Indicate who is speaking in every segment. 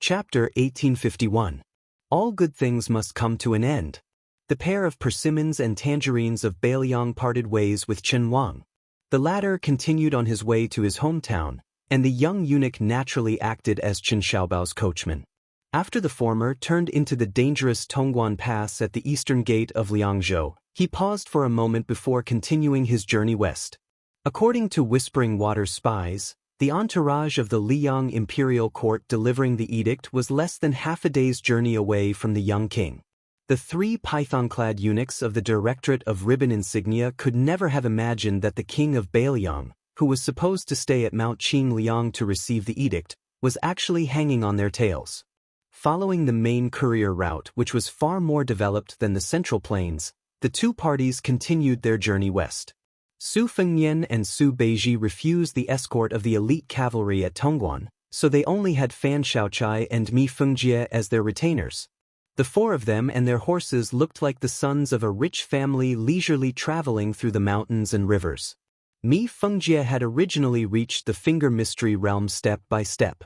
Speaker 1: Chapter 1851. All good things must come to an end. The pair of persimmons and tangerines of Bailiang parted ways with Chen Wang. The latter continued on his way to his hometown, and the young eunuch naturally acted as Chen Xiaobao's coachman. After the former turned into the dangerous Tongguan Pass at the eastern gate of Liangzhou, he paused for a moment before continuing his journey west. According to Whispering Water's spies, the entourage of the Liang imperial court delivering the edict was less than half a day's journey away from the young king. The three python-clad eunuchs of the Directorate of Ribbon Insignia could never have imagined that the king of Bailiang, who was supposed to stay at Mount Qingliang to receive the edict, was actually hanging on their tails. Following the main courier route, which was far more developed than the Central Plains, the two parties continued their journey west. Su Fengnian and Su Beiji refused the escort of the elite cavalry at Tongguan, so they only had Fan Xiaochai and Mi Fengjie as their retainers. The four of them and their horses looked like the sons of a rich family leisurely traveling through the mountains and rivers. Mi Fengjie had originally reached the Finger Mystery Realm step by step.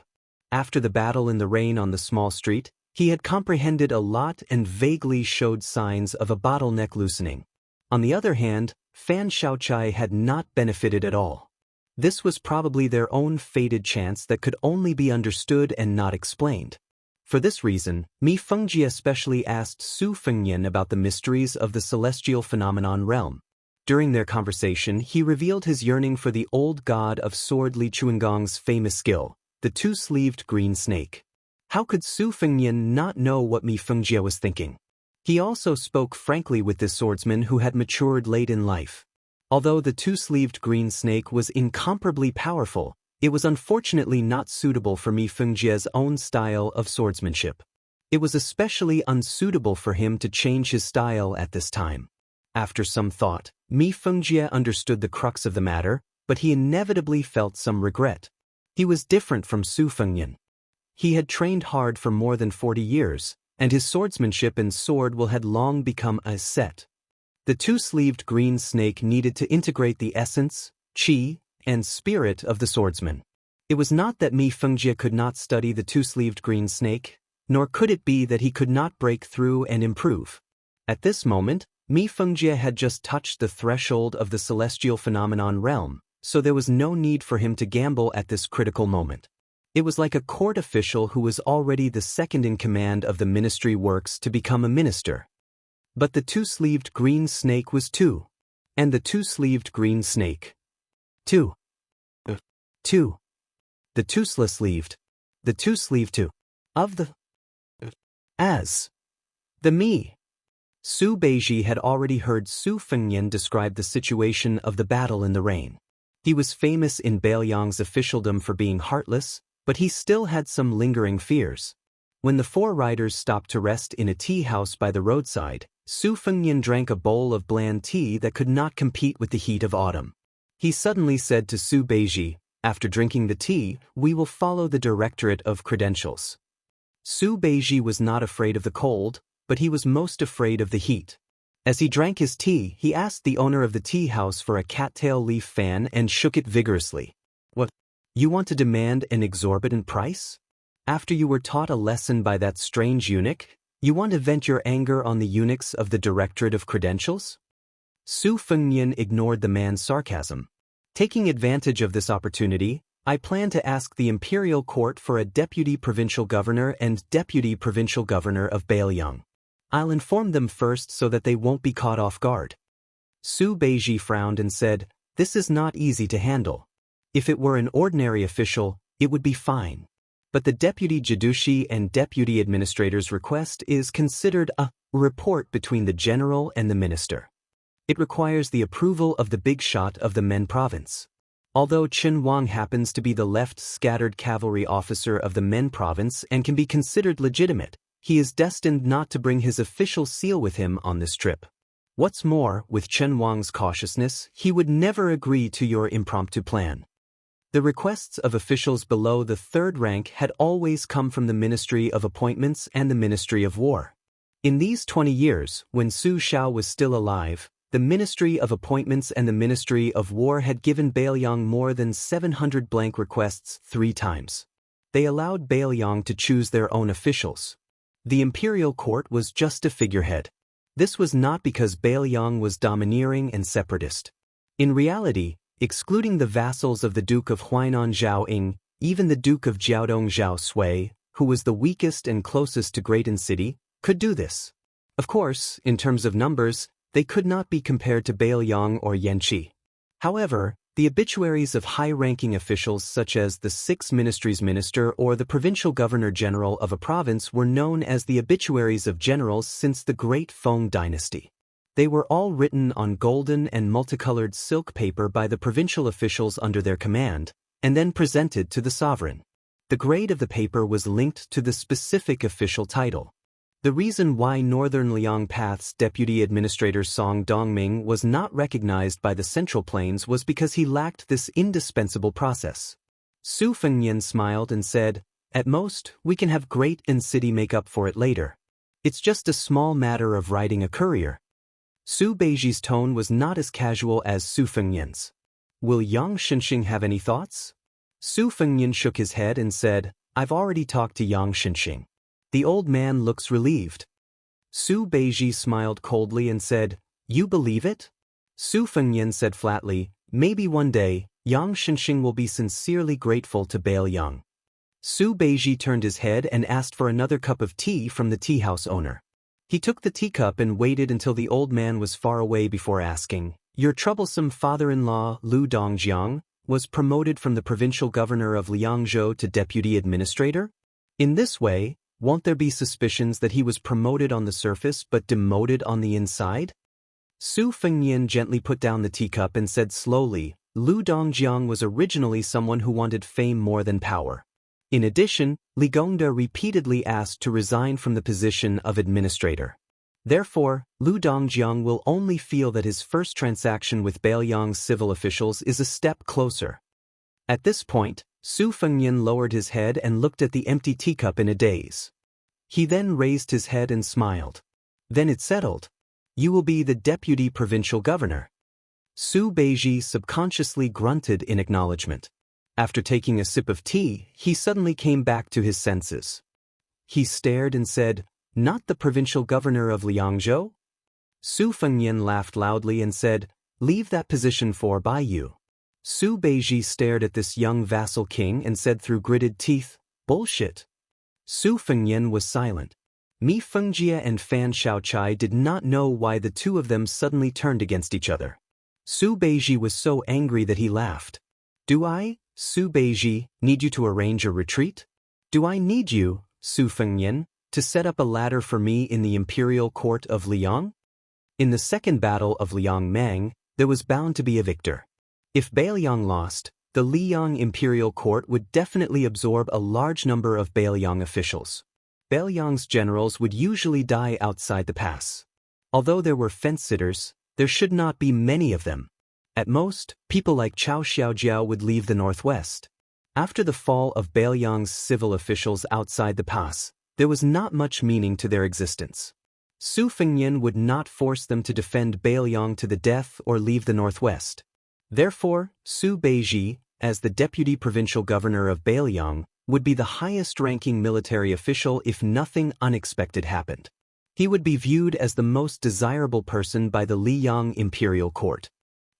Speaker 1: After the battle in the rain on the small street, he had comprehended a lot and vaguely showed signs of a bottleneck loosening. On the other hand, Fan Xiaochai had not benefited at all. This was probably their own fated chance that could only be understood and not explained. For this reason, Mi Fengjie especially asked Su Fengnian about the mysteries of the celestial phenomenon realm. During their conversation, he revealed his yearning for the old god of sword Li Chuangong's famous skill, the two-sleeved green snake. How could Su Fengnian not know what Mi Fengjie was thinking? He also spoke frankly with this swordsman who had matured late in life. Although the two-sleeved green snake was incomparably powerful, it was unfortunately not suitable for Mi Fengjie's own style of swordsmanship. It was especially unsuitable for him to change his style at this time. After some thought, Mi Fengjie understood the crux of the matter, but he inevitably felt some regret. He was different from Su Fengnian. He had trained hard for more than 40 years, and his swordsmanship and sword will had long become a set. The two-sleeved green snake needed to integrate the essence, qi, and spirit of the swordsman. It was not that Mi Fengjie could not study the two-sleeved green snake, nor could it be that he could not break through and improve. At this moment, Mi Fengjie had just touched the threshold of the celestial phenomenon realm, so there was no need for him to gamble at this critical moment. It was like a court official who was already the second in command of the ministry works to become a minister. But the two-sleeved green snake was two. And the two-sleeved green snake. Two. Two. The two-sleeved. The two-sleeved two. Of the. As. The me. Su Beiji had already heard Su Fengnian describe the situation of the battle in the rain. He was famous in Bailiang's officialdom for being heartless, but he still had some lingering fears. When the four riders stopped to rest in a tea house by the roadside, Su Fengnian drank a bowl of bland tea that could not compete with the heat of autumn. He suddenly said to Su Beiji, "After drinking the tea, we will follow the Directorate of Credentials." Su Beiji was not afraid of the cold, but he was most afraid of the heat. As he drank his tea, he asked the owner of the tea house for a cattail leaf fan and shook it vigorously. "What? You want to demand an exorbitant price? After you were taught a lesson by that strange eunuch, you want to vent your anger on the eunuchs of the Directorate of Credentials?" Su Fengnian ignored the man's sarcasm. "Taking advantage of this opportunity, I plan to ask the imperial court for a deputy provincial governor and deputy provincial governor of Bailiang. I'll inform them first so that they won't be caught off guard." Su Beiji frowned and said, "This is not easy to handle. If it were an ordinary official, it would be fine. But the deputy judushi and deputy administrator's request is considered a report between the general and the minister. It requires the approval of the big shot of the Men province. Although Chen Wang happens to be the left scattered cavalry officer of the Men province and can be considered legitimate, he is destined not to bring his official seal with him on this trip. What's more, with Chen Wang's cautiousness, he would never agree to your impromptu plan." The requests of officials below the third rank had always come from the Ministry of Appointments and the Ministry of War. In these 20 years, when Su Xiao was still alive, the Ministry of Appointments and the Ministry of War had given Bailiang more than 700 blank requests 3 times. They allowed Bailiang to choose their own officials. The imperial court was just a figurehead. This was not because Bailiang was domineering and separatist. In reality, excluding the vassals of the Duke of Huainan Zhao Ying, even the Duke of Jiaodong Zhao Sui, who was the weakest and closest to Greaton City, could do this. Of course, in terms of numbers, they could not be compared to Bailiang or Yanqi. However, the obituaries of high-ranking officials such as the Six Ministries Minister or the Provincial Governor-General of a province were known as the obituaries of generals since the Great Feng Dynasty. They were all written on golden and multicolored silk paper by the provincial officials under their command, and then presented to the sovereign. The grade of the paper was linked to the specific official title. The reason why Northern Liang Path's deputy administrator Song Dongming was not recognized by the Central Plains was because he lacked this indispensable process. Su Fengnian smiled and said, "At most, we can have Greaton City make up for it later. It's just a small matter of writing a courier." Su Beiji's tone was not as casual as Su Fengnian's. "Will Yang Xianxia have any thoughts?" Su Fengnian shook his head and said, "I've already talked to Yang Xianxia." The old man looks relieved. Su Beiji smiled coldly and said, "You believe it?" Su Fengnian said flatly, "Maybe one day, Yang Xianxia will be sincerely grateful to Bailiang." Su Beiji turned his head and asked for another cup of tea from the tea house owner. He took the teacup and waited until the old man was far away before asking, "Your troublesome father-in-law, Lu Dongjiang, was promoted from the provincial governor of Liangzhou to deputy administrator? In this way, won't there be suspicions that he was promoted on the surface but demoted on the inside?" Su Fengnian gently put down the teacup and said slowly, "Lu Dongjiang was originally someone who wanted fame more than power. In addition, Li Gongda repeatedly asked to resign from the position of administrator. Therefore, Lu Dongjiang will only feel that his first transaction with Bailiang's civil officials is a step closer." At this point, Su Fengnian lowered his head and looked at the empty teacup in a daze. He then raised his head and smiled. "Then it's settled. You will be the deputy provincial governor." Su Beiji subconsciously grunted in acknowledgement. After taking a sip of tea, he suddenly came back to his senses. He stared and said, "Not the provincial governor of Liangzhou?" Su Fengnian laughed loudly and said, "Leave that position for Baiyu." Su Beiji stared at this young vassal king and said through gritted teeth, "Bullshit." Su Fengnian was silent. Mi Fengjie and Fan Shaochai did not know why the two of them suddenly turned against each other. Su Beiji was so angry that he laughed. "Do I, Su Beiji, need you to arrange a retreat? Do I need you, Su Fengnian, to set up a ladder for me in the imperial court of Liang?" In the second battle of Liangmang, there was bound to be a victor. If Bailiang lost, the Liang imperial court would definitely absorb a large number of Bailiang officials. Bailiang's generals would usually die outside the pass. Although there were fence-sitters, there should not be many of them. At most, people like Cao Xiaojiao would leave the northwest. After the fall of Bailiang's civil officials outside the pass, there was not much meaning to their existence. Su Fengnian would not force them to defend Bailiang to the death or leave the northwest. Therefore, Su Beiji, as the deputy provincial governor of Bailiang, would be the highest-ranking military official if nothing unexpected happened. He would be viewed as the most desirable person by the Liang imperial court.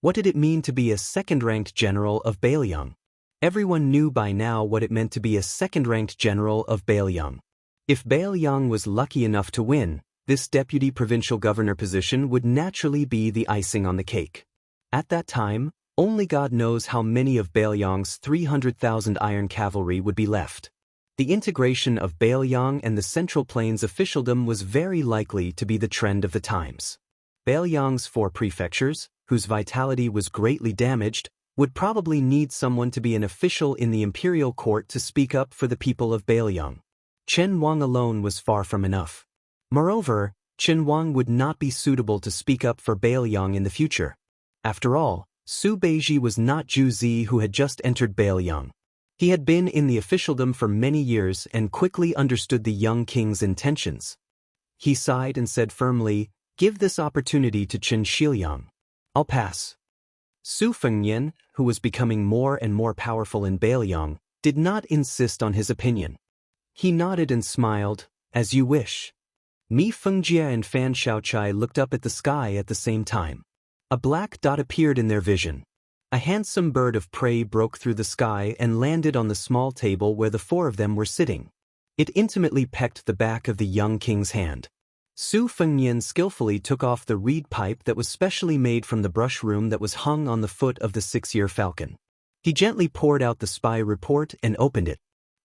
Speaker 1: What did it mean to be a second-ranked general of Bailiang? Everyone knew by now what it meant to be a second-ranked general of Bailiang. If Bailiang was lucky enough to win, this deputy provincial governor position would naturally be the icing on the cake. At that time, only God knows how many of Bailiang's 300,000 iron cavalry would be left. The integration of Bailiang and the Central Plains officialdom was very likely to be the trend of the times. Bailiang's 4 prefectures, whose vitality was greatly damaged, would probably need someone to be an official in the imperial court to speak up for the people of Bailiang. Chen Wang alone was far from enough. Moreover, Chen Wang would not be suitable to speak up for Bailiang in the future. After all, Su Beiji was not Zhu Zi who had just entered Bailiang. He had been in the officialdom for many years and quickly understood the young king's intentions. He sighed and said firmly, "Give this opportunity to Chen Shiliang. I'll pass." Su Fengnian, who was becoming more and more powerful in Bailiang, did not insist on his opinion. He nodded and smiled, as you wish. Mi Fengjie and Fan Xiaochai looked up at the sky at the same time. A black dot appeared in their vision. A handsome bird of prey broke through the sky and landed on the small table where the four of them were sitting. It intimately pecked the back of the young king's hand. Su Fengnian skillfully took off the reed pipe that was specially made from the brush room that was hung on the foot of the 6-year falcon. He gently poured out the spy report and opened it.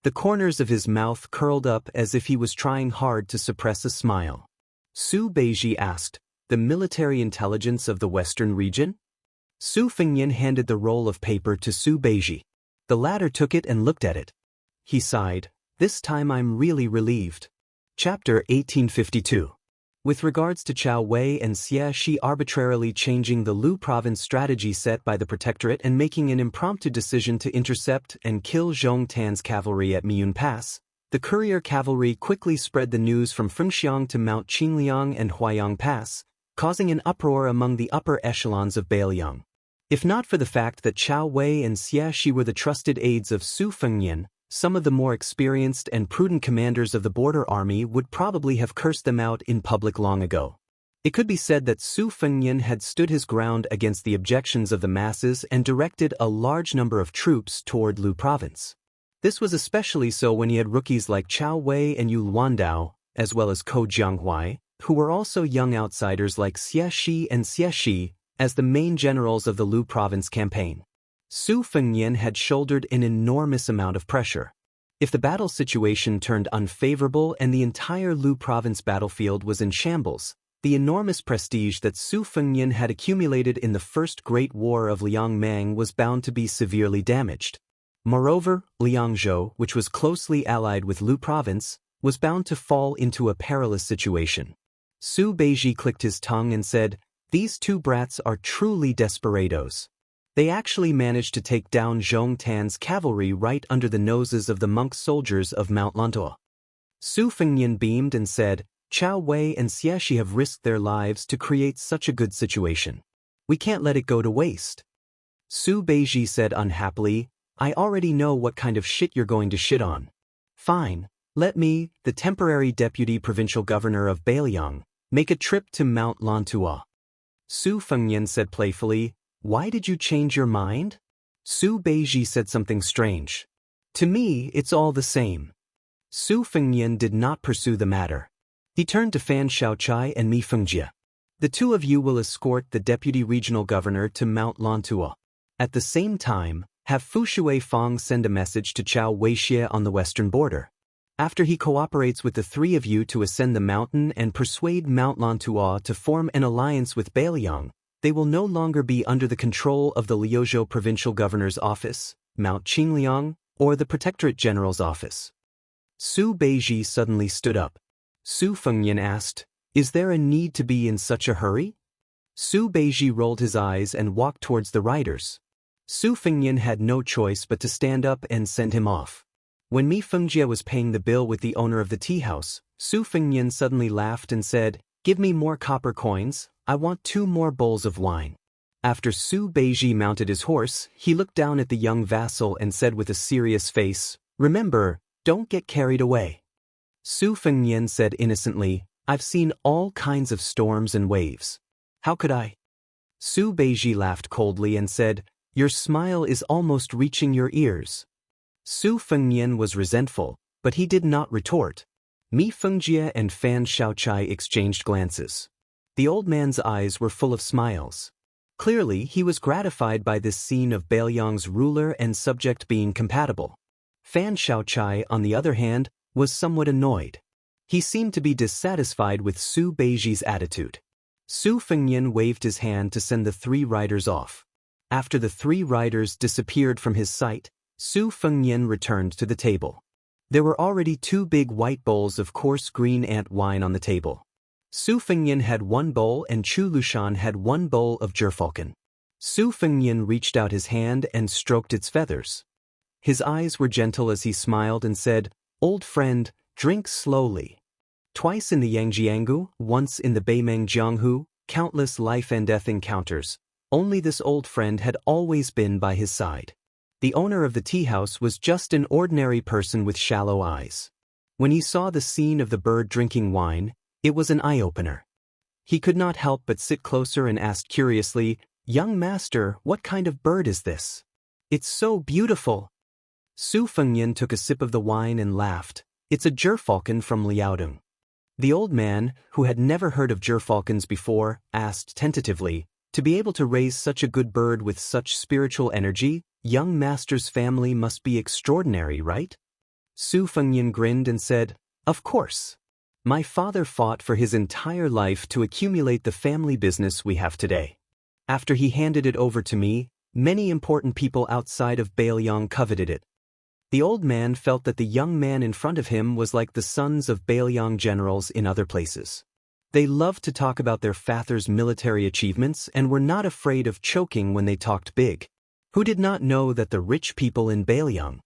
Speaker 1: The corners of his mouth curled up as if he was trying hard to suppress a smile. Su Beiji asked, "The military intelligence of the western region?" Su Fengnian handed the roll of paper to Su Beiji. The latter took it and looked at it. He sighed, "This time I'm really relieved." Chapter 1852. With regards to Chao Wei and Xie Shi arbitrarily changing the Lu province strategy set by the Protectorate and making an impromptu decision to intercept and kill Zhong Tan's cavalry at Miyun Pass, the courier cavalry quickly spread the news from Fengxiang to Mount Qingliang and Huayang Pass, causing an uproar among the upper echelons of Beiliang. If not for the fact that Chao Wei and Xie Shi were the trusted aides of Su Fengnian, some of the more experienced and prudent commanders of the border army would probably have cursed them out in public long ago. It could be said that Su Fengnian had stood his ground against the objections of the masses and directed a large number of troops toward Lu province. This was especially so when he had rookies like Chao Wei and Yu Luandao, as well as Ko Jianghuai, who were also young outsiders like Xie Shi and Xie Shi, as the main generals of the Lu province campaign. Su Fengnian had shouldered an enormous amount of pressure. If the battle situation turned unfavorable and the entire Lu province battlefield was in shambles, the enormous prestige that Su Fengnian had accumulated in the First Great War of Liang Mang was bound to be severely damaged. Moreover, Liangzhou, which was closely allied with Lu province, was bound to fall into a perilous situation. Su Beiji clicked his tongue and said, "These two brats are truly desperados. They actually managed to take down Zhong Tan's cavalry right under the noses of the monk soldiers of Mount Lantuo." Su Fengnian beamed and said, "Chao Wei and Xie Shi have risked their lives to create such a good situation. We can't let it go to waste." Su Beiji said unhappily, "I already know what kind of shit you're going to shit on. Fine, let me, the temporary deputy provincial governor of Beiliang, make a trip to Mount Lantuo." Su Fengnian said playfully, "Why did you change your mind?" Su Beiji said something strange. "To me, it's all the same." Su Fengnian did not pursue the matter. He turned to Fan Xiaochai and Mi Fengjie. "The two of you will escort the deputy regional governor to Mount Lantuo. At the same time, have Fu Shuifang send a message to Chao Weixie on the western border. After he cooperates with the three of you to ascend the mountain and persuade Mount Lantuo to form an alliance with Beiliang, they will no longer be under the control of the Liuzhou Provincial Governor's Office, Mount Qingliang, or the Protectorate General's Office." Su Beiji suddenly stood up. Su Fengnian asked, "Is there a need to be in such a hurry?" Su Beiji rolled his eyes and walked towards the riders. Su Fengnian had no choice but to stand up and send him off. When Mi Fengjie was paying the bill with the owner of the tea house, Su Fengnian suddenly laughed and said, "Give me more copper coins. I want 2 more bowls of wine." After Su Beiji mounted his horse, he looked down at the young vassal and said with a serious face, "Remember, don't get carried away." Su Fengnian said innocently, "I've seen all kinds of storms and waves. How could I?" Su Beiji laughed coldly and said, "Your smile is almost reaching your ears." Su Fengnian was resentful, but he did not retort. Mi Fengjie and Fan Xiaochai exchanged glances. The old man's eyes were full of smiles. Clearly, he was gratified by this scene of Beiliang's ruler and subject being compatible. Fan Xiaochai, on the other hand, was somewhat annoyed. He seemed to be dissatisfied with Su Beiji's attitude. Su Fengnian waved his hand to send the 3 riders off. After the 3 riders disappeared from his sight, Su Fengnian returned to the table. There were already 2 big white bowls of coarse green ant wine on the table. Su Fengnian had 1 bowl and Chu Lushan had 1 bowl of gerfalcon. Su Fengnian reached out his hand and stroked its feathers. His eyes were gentle as he smiled and said, "Old friend, drink slowly." Twice in the Yangjiangu, once in the Beimeng Jianghu, countless life and death encounters, only this old friend had always been by his side. The owner of the tea house was just an ordinary person with shallow eyes. When he saw the scene of the bird drinking wine, it was an eye-opener. He could not help but sit closer and asked curiously, "Young master, what kind of bird is this? It's so beautiful." Su Fengnian took a sip of the wine and laughed. "It's a gerfalcon from Liaodong." The old man, who had never heard of gerfalcons before, asked tentatively, "To be able to raise such a good bird with such spiritual energy, young master's family must be extraordinary, right?" Su Fengnian grinned and said, "Of course. My father fought for his entire life to accumulate the family business we have today. After he handed it over to me, many important people outside of Bailiang coveted it." The old man felt that the young man in front of him was like the sons of Bailiang generals in other places. They loved to talk about their father's military achievements and were not afraid of choking when they talked big. Who did not know that the rich people in Bailiang,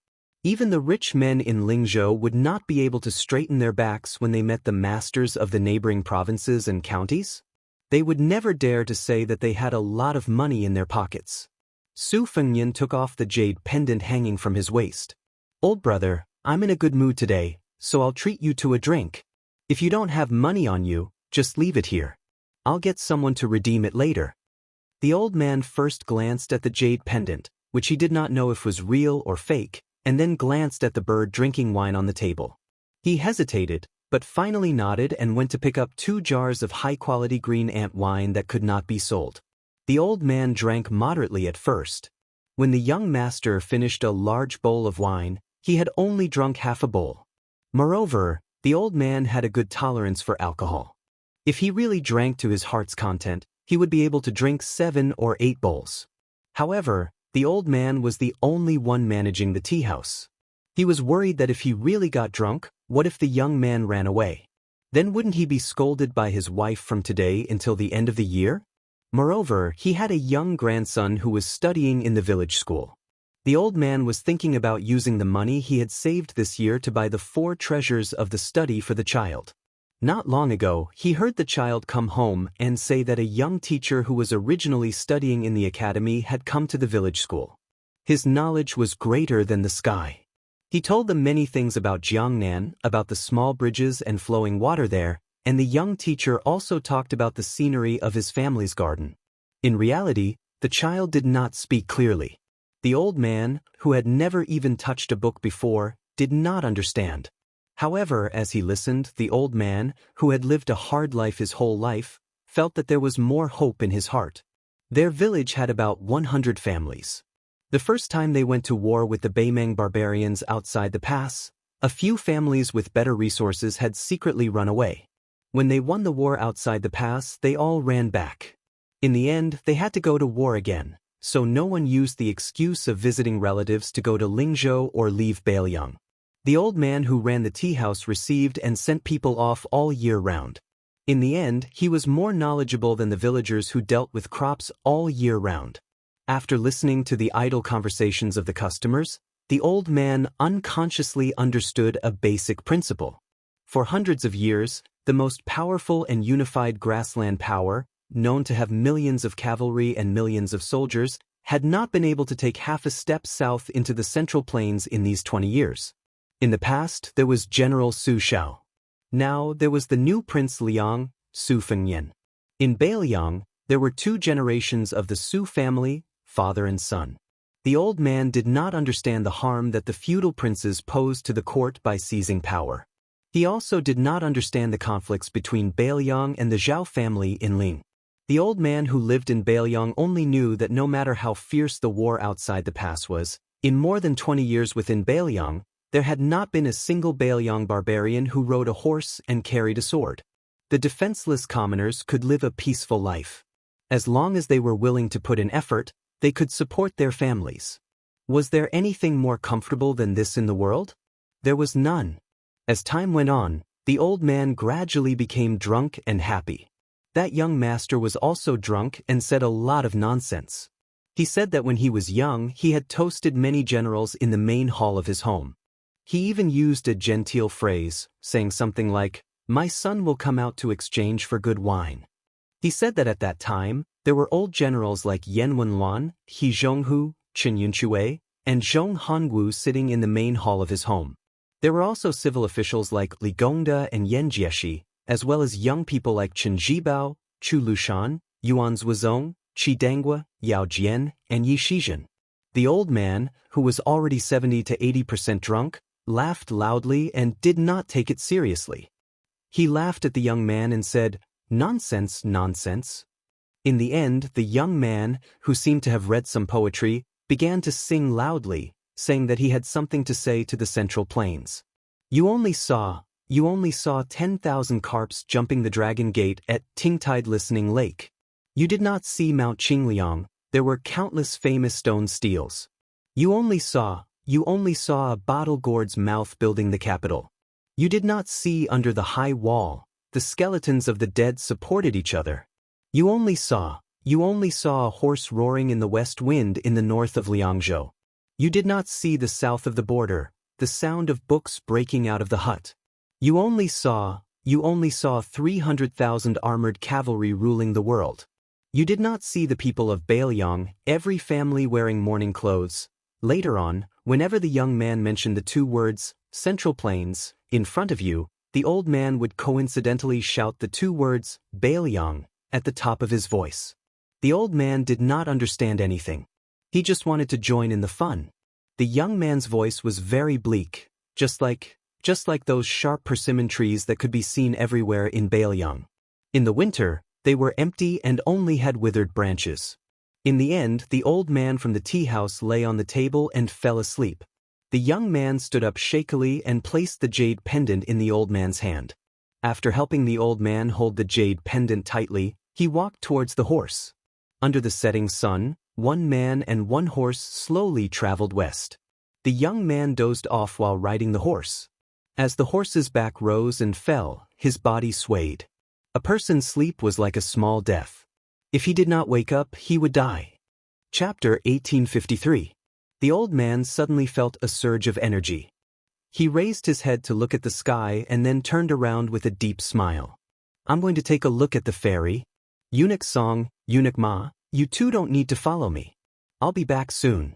Speaker 1: even the rich men in Lingzhou, would not be able to straighten their backs when they met the masters of the neighboring provinces and counties? They would never dare to say that they had a lot of money in their pockets. Su Fengnian took off the jade pendant hanging from his waist. "Old brother, I'm in a good mood today, so I'll treat you to a drink. If you don't have money on you, just leave it here. I'll get someone to redeem it later." The old man first glanced at the jade pendant, which he did not know if was real or fake, and then glanced at the bird drinking wine on the table. He hesitated, but finally nodded and went to pick up 2 jars of high-quality green ant wine that could not be sold. The old man drank moderately at first. When the young master finished a large bowl of wine, he had only drunk half a bowl. Moreover, the old man had a good tolerance for alcohol. If he really drank to his heart's content, he would be able to drink 7 or 8 bowls. However, the old man was the only one managing the tea house. He was worried that if he really got drunk, what if the young man ran away? Then wouldn't he be scolded by his wife from today until the end of the year? Moreover, he had a young grandson who was studying in the village school. The old man was thinking about using the money he had saved this year to buy the 4 treasures of the study for the child. Not long ago, he heard the child come home and say that a young teacher who was originally studying in the academy had come to the village school. His knowledge was greater than the sky. He told them many things about Jiangnan, about the small bridges and flowing water there, and the young teacher also talked about the scenery of his family's garden. In reality, the child did not speak clearly. The old man, who had never even touched a book before, did not understand. However, as he listened, the old man, who had lived a hard life his whole life, felt that there was more hope in his heart. Their village had about 100 families. The first time they went to war with the Beimeng barbarians outside the pass, a few families with better resources had secretly run away. When they won the war outside the pass, they all ran back. In the end, they had to go to war again, so no one used the excuse of visiting relatives to go to Lingzhou or leave Bailiang. The old man who ran the tea house received and sent people off all year round. In the end, he was more knowledgeable than the villagers who dealt with crops all year round. After listening to the idle conversations of the customers, the old man unconsciously understood a basic principle. For hundreds of years, the most powerful and unified grassland power, known to have millions of cavalry and millions of soldiers, had not been able to take half a step south into the Central Plains in these 20 years. In the past, there was General Su Shao. Now, there was the new Prince Liang, Su Fengnian. In Bailiang, there were 2 generations of the Su family, father and son. The old man did not understand the harm that the feudal princes posed to the court by seizing power. He also did not understand the conflicts between Bailiang and the Zhao family in Ling. The old man who lived in Bailiang only knew that no matter how fierce the war outside the pass was, in more than 20 years within Bailiang, there had not been a single Bailiang barbarian who rode a horse and carried a sword. The defenseless commoners could live a peaceful life. As long as they were willing to put in effort, they could support their families. Was there anything more comfortable than this in the world? There was none. As time went on, the old man gradually became drunk and happy. That young master was also drunk and said a lot of nonsense. He said that when he was young, he had toasted many generals in the main hall of his home. He even used a genteel phrase, saying something like, "My son will come out to exchange for good wine." He said that at that time, there were old generals like Yan Wenluan, He Zhonghu, Chen Yunchue, and Zhong Hongwu sitting in the main hall of his home. There were also civil officials like Li Gongda and Yan Jieshi, as well as young people like Chen Zhibao, Chu Lushan, Yuan Zhuozong, Qi Dangua, Yao Jian, and Yi Shizhen. The old man, who was already 70 to 80% drunk, laughed loudly and did not take it seriously. He laughed at the young man and said, "Nonsense, nonsense." In the end, the young man, who seemed to have read some poetry, began to sing loudly, saying that he had something to say to the Central Plains. You only saw 10,000 carps jumping the Dragon Gate at Tingtide Listening Lake. You did not see Mount Qingliang, there were countless famous stone steels. You only saw a bottle gourd's mouth building the capital. You did not see under the high wall, the skeletons of the dead supported each other. You only saw a horse roaring in the west wind in the north of Liangzhou. You did not see the south of the border, the sound of books breaking out of the hut. You only saw 300,000 armored cavalry ruling the world. You did not see the people of Bailiang, every family wearing mourning clothes. Later on, whenever the young man mentioned the two words, Central Plains, in front of you, the old man would coincidentally shout the two words, Bailiang, at the top of his voice. The old man did not understand anything. He just wanted to join in the fun. The young man's voice was very bleak, just like those sharp persimmon trees that could be seen everywhere in Bailiang. In the winter, they were empty and only had withered branches. In the end, the old man from the tea house lay on the table and fell asleep. The young man stood up shakily and placed the jade pendant in the old man's hand. After helping the old man hold the jade pendant tightly, he walked towards the horse. Under the setting sun, one man and one horse slowly traveled west. The young man dozed off while riding the horse. As the horse's back rose and fell, his body swayed. A person's sleep was like a small death. If he did not wake up, he would die. Chapter 1853. The old man suddenly felt a surge of energy. He raised his head to look at the sky and then turned around with a deep smile. I'm going to take a look at the fairy. Eunuch Song, Eunuch Ma, you two don't need to follow me. I'll be back soon.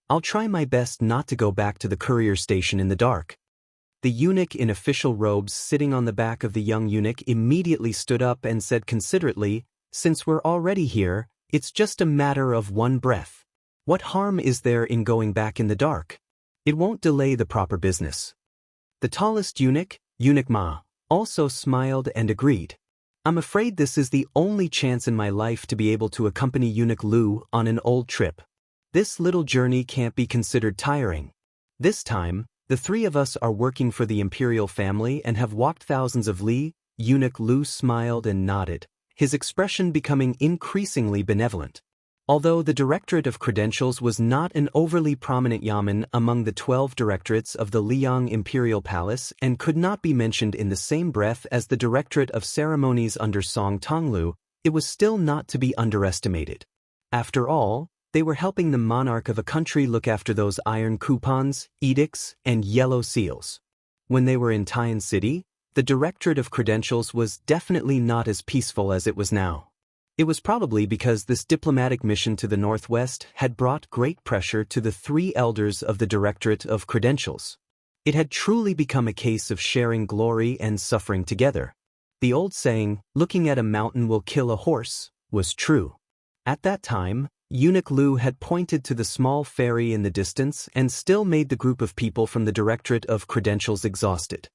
Speaker 1: I'll try my best not to go back to the courier station in the dark. The eunuch in official robes sitting on the back of the young eunuch immediately stood up and said considerately, "Since we're already here, it's just a matter of one breath. What harm is there in going back in the dark? It won't delay the proper business." The tallest eunuch, Eunuch Ma, also smiled and agreed. I'm afraid this is the only chance in my life to be able to accompany Eunuch Lu on an old trip. This little journey can't be considered tiring. This time, the three of us are working for the imperial family and have walked thousands of li. Eunuch Lu smiled and nodded, his expression becoming increasingly benevolent. Although the Directorate of Credentials was not an overly prominent yamen among the 12 directorates of the Liang Imperial Palace and could not be mentioned in the same breath as the Directorate of Ceremonies under Song Tonglu, it was still not to be underestimated. After all, they were helping the monarch of a country look after those iron coupons, edicts, and yellow seals. When they were in Tian City, the Directorate of Credentials was definitely not as peaceful as it was now. It was probably because this diplomatic mission to the northwest had brought great pressure to the three elders of the Directorate of Credentials. It had truly become a case of sharing glory and suffering together. The old saying, "Looking at a mountain will kill a horse," was true. At that time, Eunuch Lu had pointed to the small ferry in the distance and still made the group of people from the Directorate of Credentials exhausted.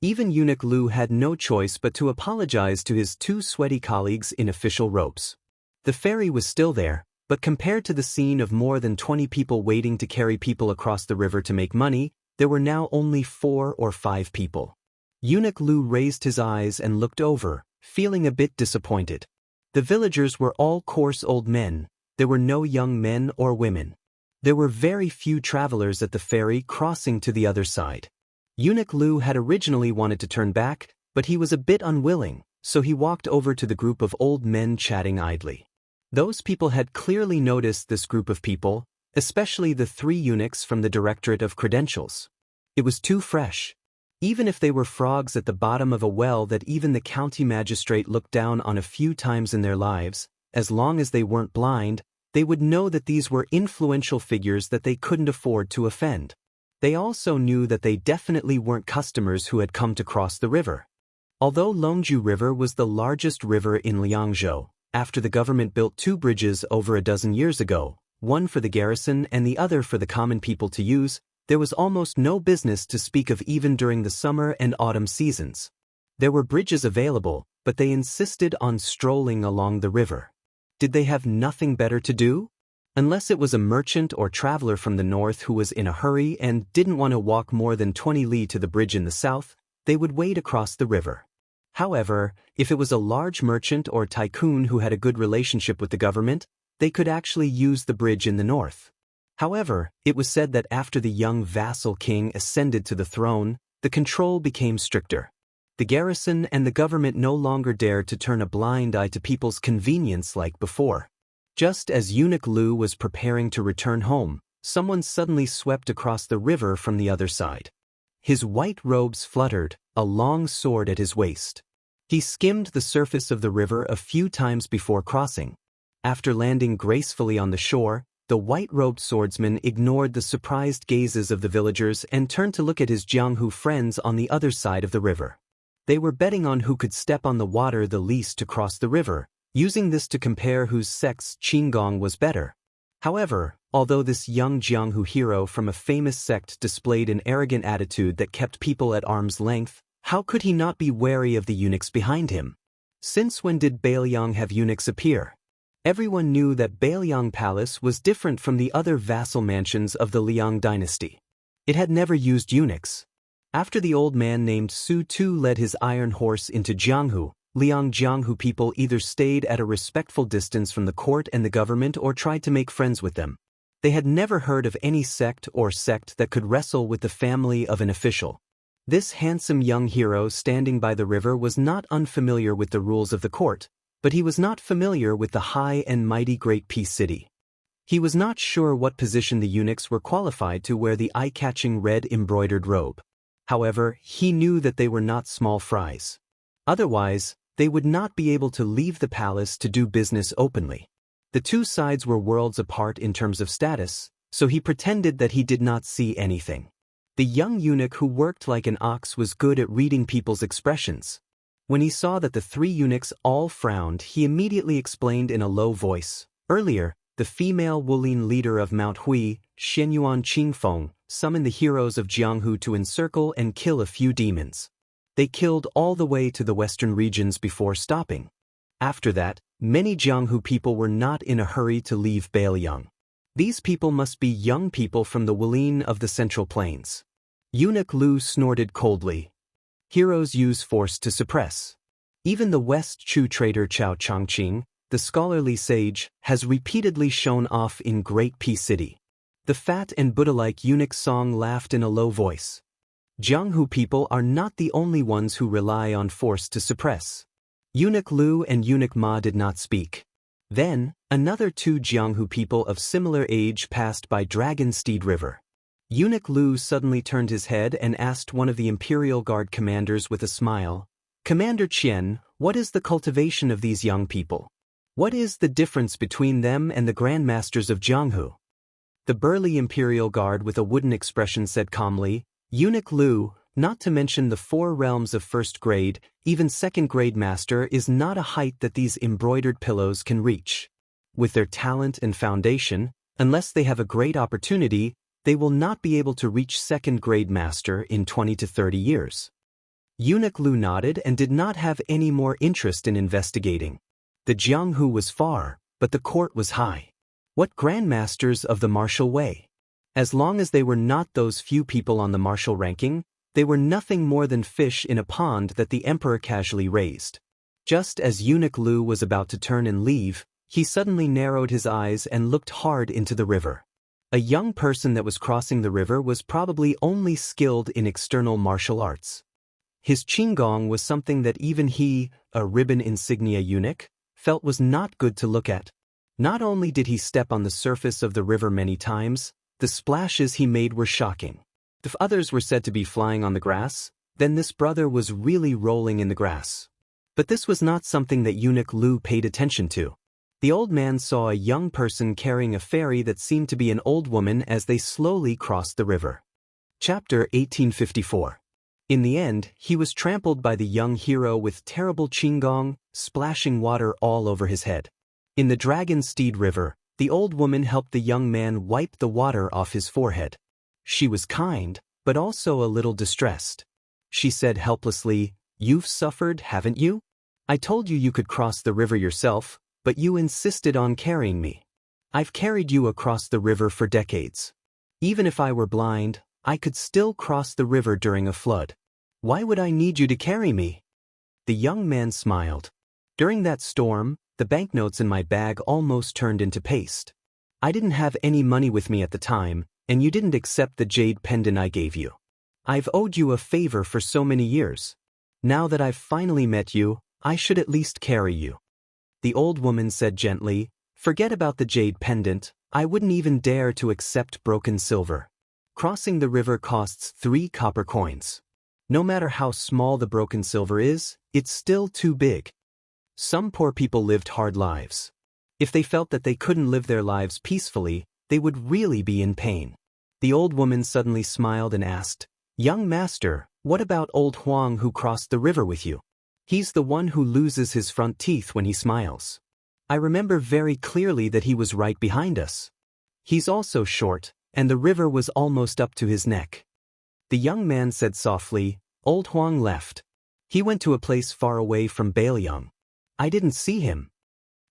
Speaker 1: Even Eunuch Lu had no choice but to apologize to his two sweaty colleagues in official robes. The ferry was still there, but compared to the scene of more than 20 people waiting to carry people across the river to make money, there were now only 4 or 5 people. Eunuch Lu raised his eyes and looked over, feeling a bit disappointed. The villagers were all coarse old men. There were no young men or women. There were very few travelers at the ferry crossing to the other side. Eunuch Lu had originally wanted to turn back, but he was a bit unwilling, so he walked over to the group of old men chatting idly. Those people had clearly noticed this group of people, especially the 3 eunuchs from the Directorate of Credentials. It was too fresh. Even if they were frogs at the bottom of a well that even the county magistrate looked down on a few times in their lives, as long as they weren't blind, They would know that these were influential figures that they couldn't afford to offend. They also knew that they definitely weren't customers who had come to cross the river. Although Longju River was the largest river in Liangzhou, after the government built 2 bridges over a dozen years ago, one for the garrison and the other for the common people to use, there was almost no business to speak of even during the summer and autumn seasons. There were bridges available, but they insisted on strolling along the river. Did they have nothing better to do? Unless it was a merchant or traveler from the north who was in a hurry and didn't want to walk more than 20 li to the bridge in the south, they would wade across the river. However, if it was a large merchant or tycoon who had a good relationship with the government, they could actually use the bridge in the north. However, it was said that after the young vassal king ascended to the throne, the control became stricter. The garrison and the government no longer dared to turn a blind eye to people's convenience like before. Just as Eunuch Lu was preparing to return home, someone suddenly swept across the river from the other side. His white robes fluttered, a long sword at his waist. He skimmed the surface of the river a few times before crossing. After landing gracefully on the shore, the white-robed swordsman ignored the surprised gazes of the villagers and turned to look at his Jianghu friends on the other side of the river. They were betting on who could step on the water the least to cross the river, using this to compare whose sect's qinggong was better. However, although this young Jianghu hero from a famous sect displayed an arrogant attitude that kept people at arm's length, how could he not be wary of the eunuchs behind him? Since when did Bailiang have eunuchs appear? Everyone knew that Bailiang Palace was different from the other vassal mansions of the Liang dynasty. It had never used eunuchs. After the old man named Su Tu led his iron horse into Jianghu, Liang Jianghu people either stayed at a respectful distance from the court and the government or tried to make friends with them. They had never heard of any sect that could wrestle with the family of an official. This handsome young hero standing by the river was not unfamiliar with the rules of the court, but he was not familiar with the high and mighty Great Peace City. He was not sure what position the eunuchs were qualified to wear the eye-catching red embroidered robe. However, he knew that they were not small fries. Otherwise, they would not be able to leave the palace to do business openly. The two sides were worlds apart in terms of status, so he pretended that he did not see anything. The young eunuch who worked like an ox was good at reading people's expressions. When he saw that the 3 eunuchs all frowned, he immediately explained in a low voice, "Earlier, the female Wulin leader of Mount Hui, Shenyuan Qingfeng, summoned the heroes of Jianghu to encircle and kill a few demons. They killed all the way to the western regions before stopping. After that, many Jianghu people were not in a hurry to leave Bailiang. These people must be young people from the Wulin of the Central Plains." Eunuch Lu snorted coldly. Heroes use force to suppress. Even the West Chu trader Chao Chongqing, the scholarly sage, has repeatedly shown off in Great Peace City. The fat and Buddha-like eunuch Song laughed in a low voice. Jianghu people are not the only ones who rely on force to suppress. Eunuch Lu and Eunuch Ma did not speak. Then, another 2 Jianghu people of similar age passed by Dragon Steed River. Eunuch Lu suddenly turned his head and asked one of the Imperial Guard commanders with a smile, "Commander Qian, what is the cultivation of these young people? What is the difference between them and the Grandmasters of Jianghu?" The burly Imperial Guard with a wooden expression said calmly, "Eunuch Lu, not to mention the 4 realms of first grade, even second grade master is not a height that these embroidered pillows can reach. With their talent and foundation, unless they have a great opportunity, they will not be able to reach second grade master in 20 to 30 years. Eunuch Lu nodded and did not have any more interest in investigating. The Jianghu was far, but the court was high. What grandmasters of the martial way? As long as they were not those few people on the martial ranking, they were nothing more than fish in a pond that the emperor casually raised. Just as Eunuch Lu was about to turn and leave, he suddenly narrowed his eyes and looked hard into the river. A young person that was crossing the river was probably only skilled in external martial arts. His qinggong was something that even he, a ribbon insignia eunuch, felt was not good to look at. Not only did he step on the surface of the river many times, the splashes he made were shocking. If others were said to be flying on the grass, then this brother was really rolling in the grass. But this was not something that Eunuch Lu paid attention to. The old man saw a young person carrying a fairy that seemed to be an old woman as they slowly crossed the river. Chapter 1854. In the end, he was trampled by the young hero with terrible qinggong, splashing water all over his head. In the Dragon Steed River, the old woman helped the young man wipe the water off his forehead. She was kind, but also a little distressed. She said helplessly, "You've suffered, haven't you? I told you you could cross the river yourself, but you insisted on carrying me. I've carried you across the river for decades. Even if I were blind, I could still cross the river during a flood. Why would I need you to carry me?" The young man smiled. "During that storm, the banknotes in my bag almost turned into paste. I didn't have any money with me at the time, and you didn't accept the jade pendant I gave you. I've owed you a favor for so many years. Now that I've finally met you, I should at least carry you." The old woman said gently, "Forget about the jade pendant, I wouldn't even dare to accept broken silver. Crossing the river costs 3 copper coins. No matter how small the broken silver is, it's still too big." Some poor people lived hard lives. If they felt that they couldn't live their lives peacefully, they would really be in pain. The old woman suddenly smiled and asked, "Young master, what about old Huang who crossed the river with you? He's the one who loses his front teeth when he smiles. I remember very clearly that he was right behind us. He's also short, and the river was almost up to his neck." The young man said softly, "Old Huang left. He went to a place far away from Bailiang. I didn't see him."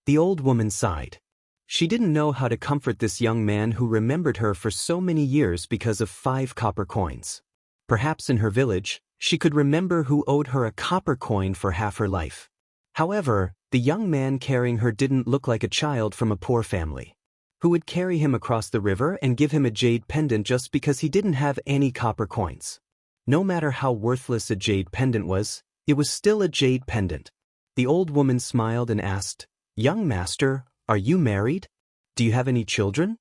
Speaker 1: The old woman sighed. She didn't know how to comfort this young man who remembered her for so many years because of 5 copper coins. Perhaps in her village, she could remember who owed her a copper coin for half her life. However, the young man carrying her didn't look like a child from a poor family. Who would carry him across the river and give him a jade pendant just because he didn't have any copper coins? No matter how worthless a jade pendant was, it was still a jade pendant. The old woman smiled and asked, "Young master, are you married? Do you have any children?"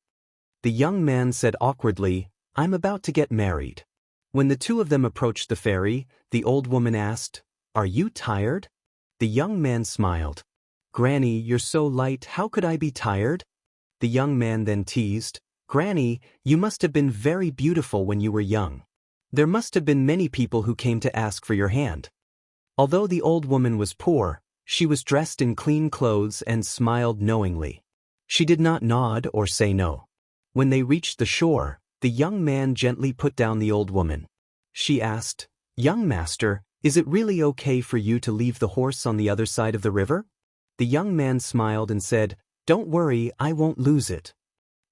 Speaker 1: The young man said awkwardly, "I'm about to get married." When the two of them approached the ferry, the old woman asked, "Are you tired?" The young man smiled. "Granny, you're so light, how could I be tired?" The young man then teased, "Granny, you must have been very beautiful when you were young. There must have been many people who came to ask for your hand." Although the old woman was poor, she was dressed in clean clothes and smiled knowingly. She did not nod or say no. When they reached the shore, the young man gently put down the old woman. She asked, "Young master, is it really okay for you to leave the horse on the other side of the river?" The young man smiled and said, "Don't worry, I won't lose it."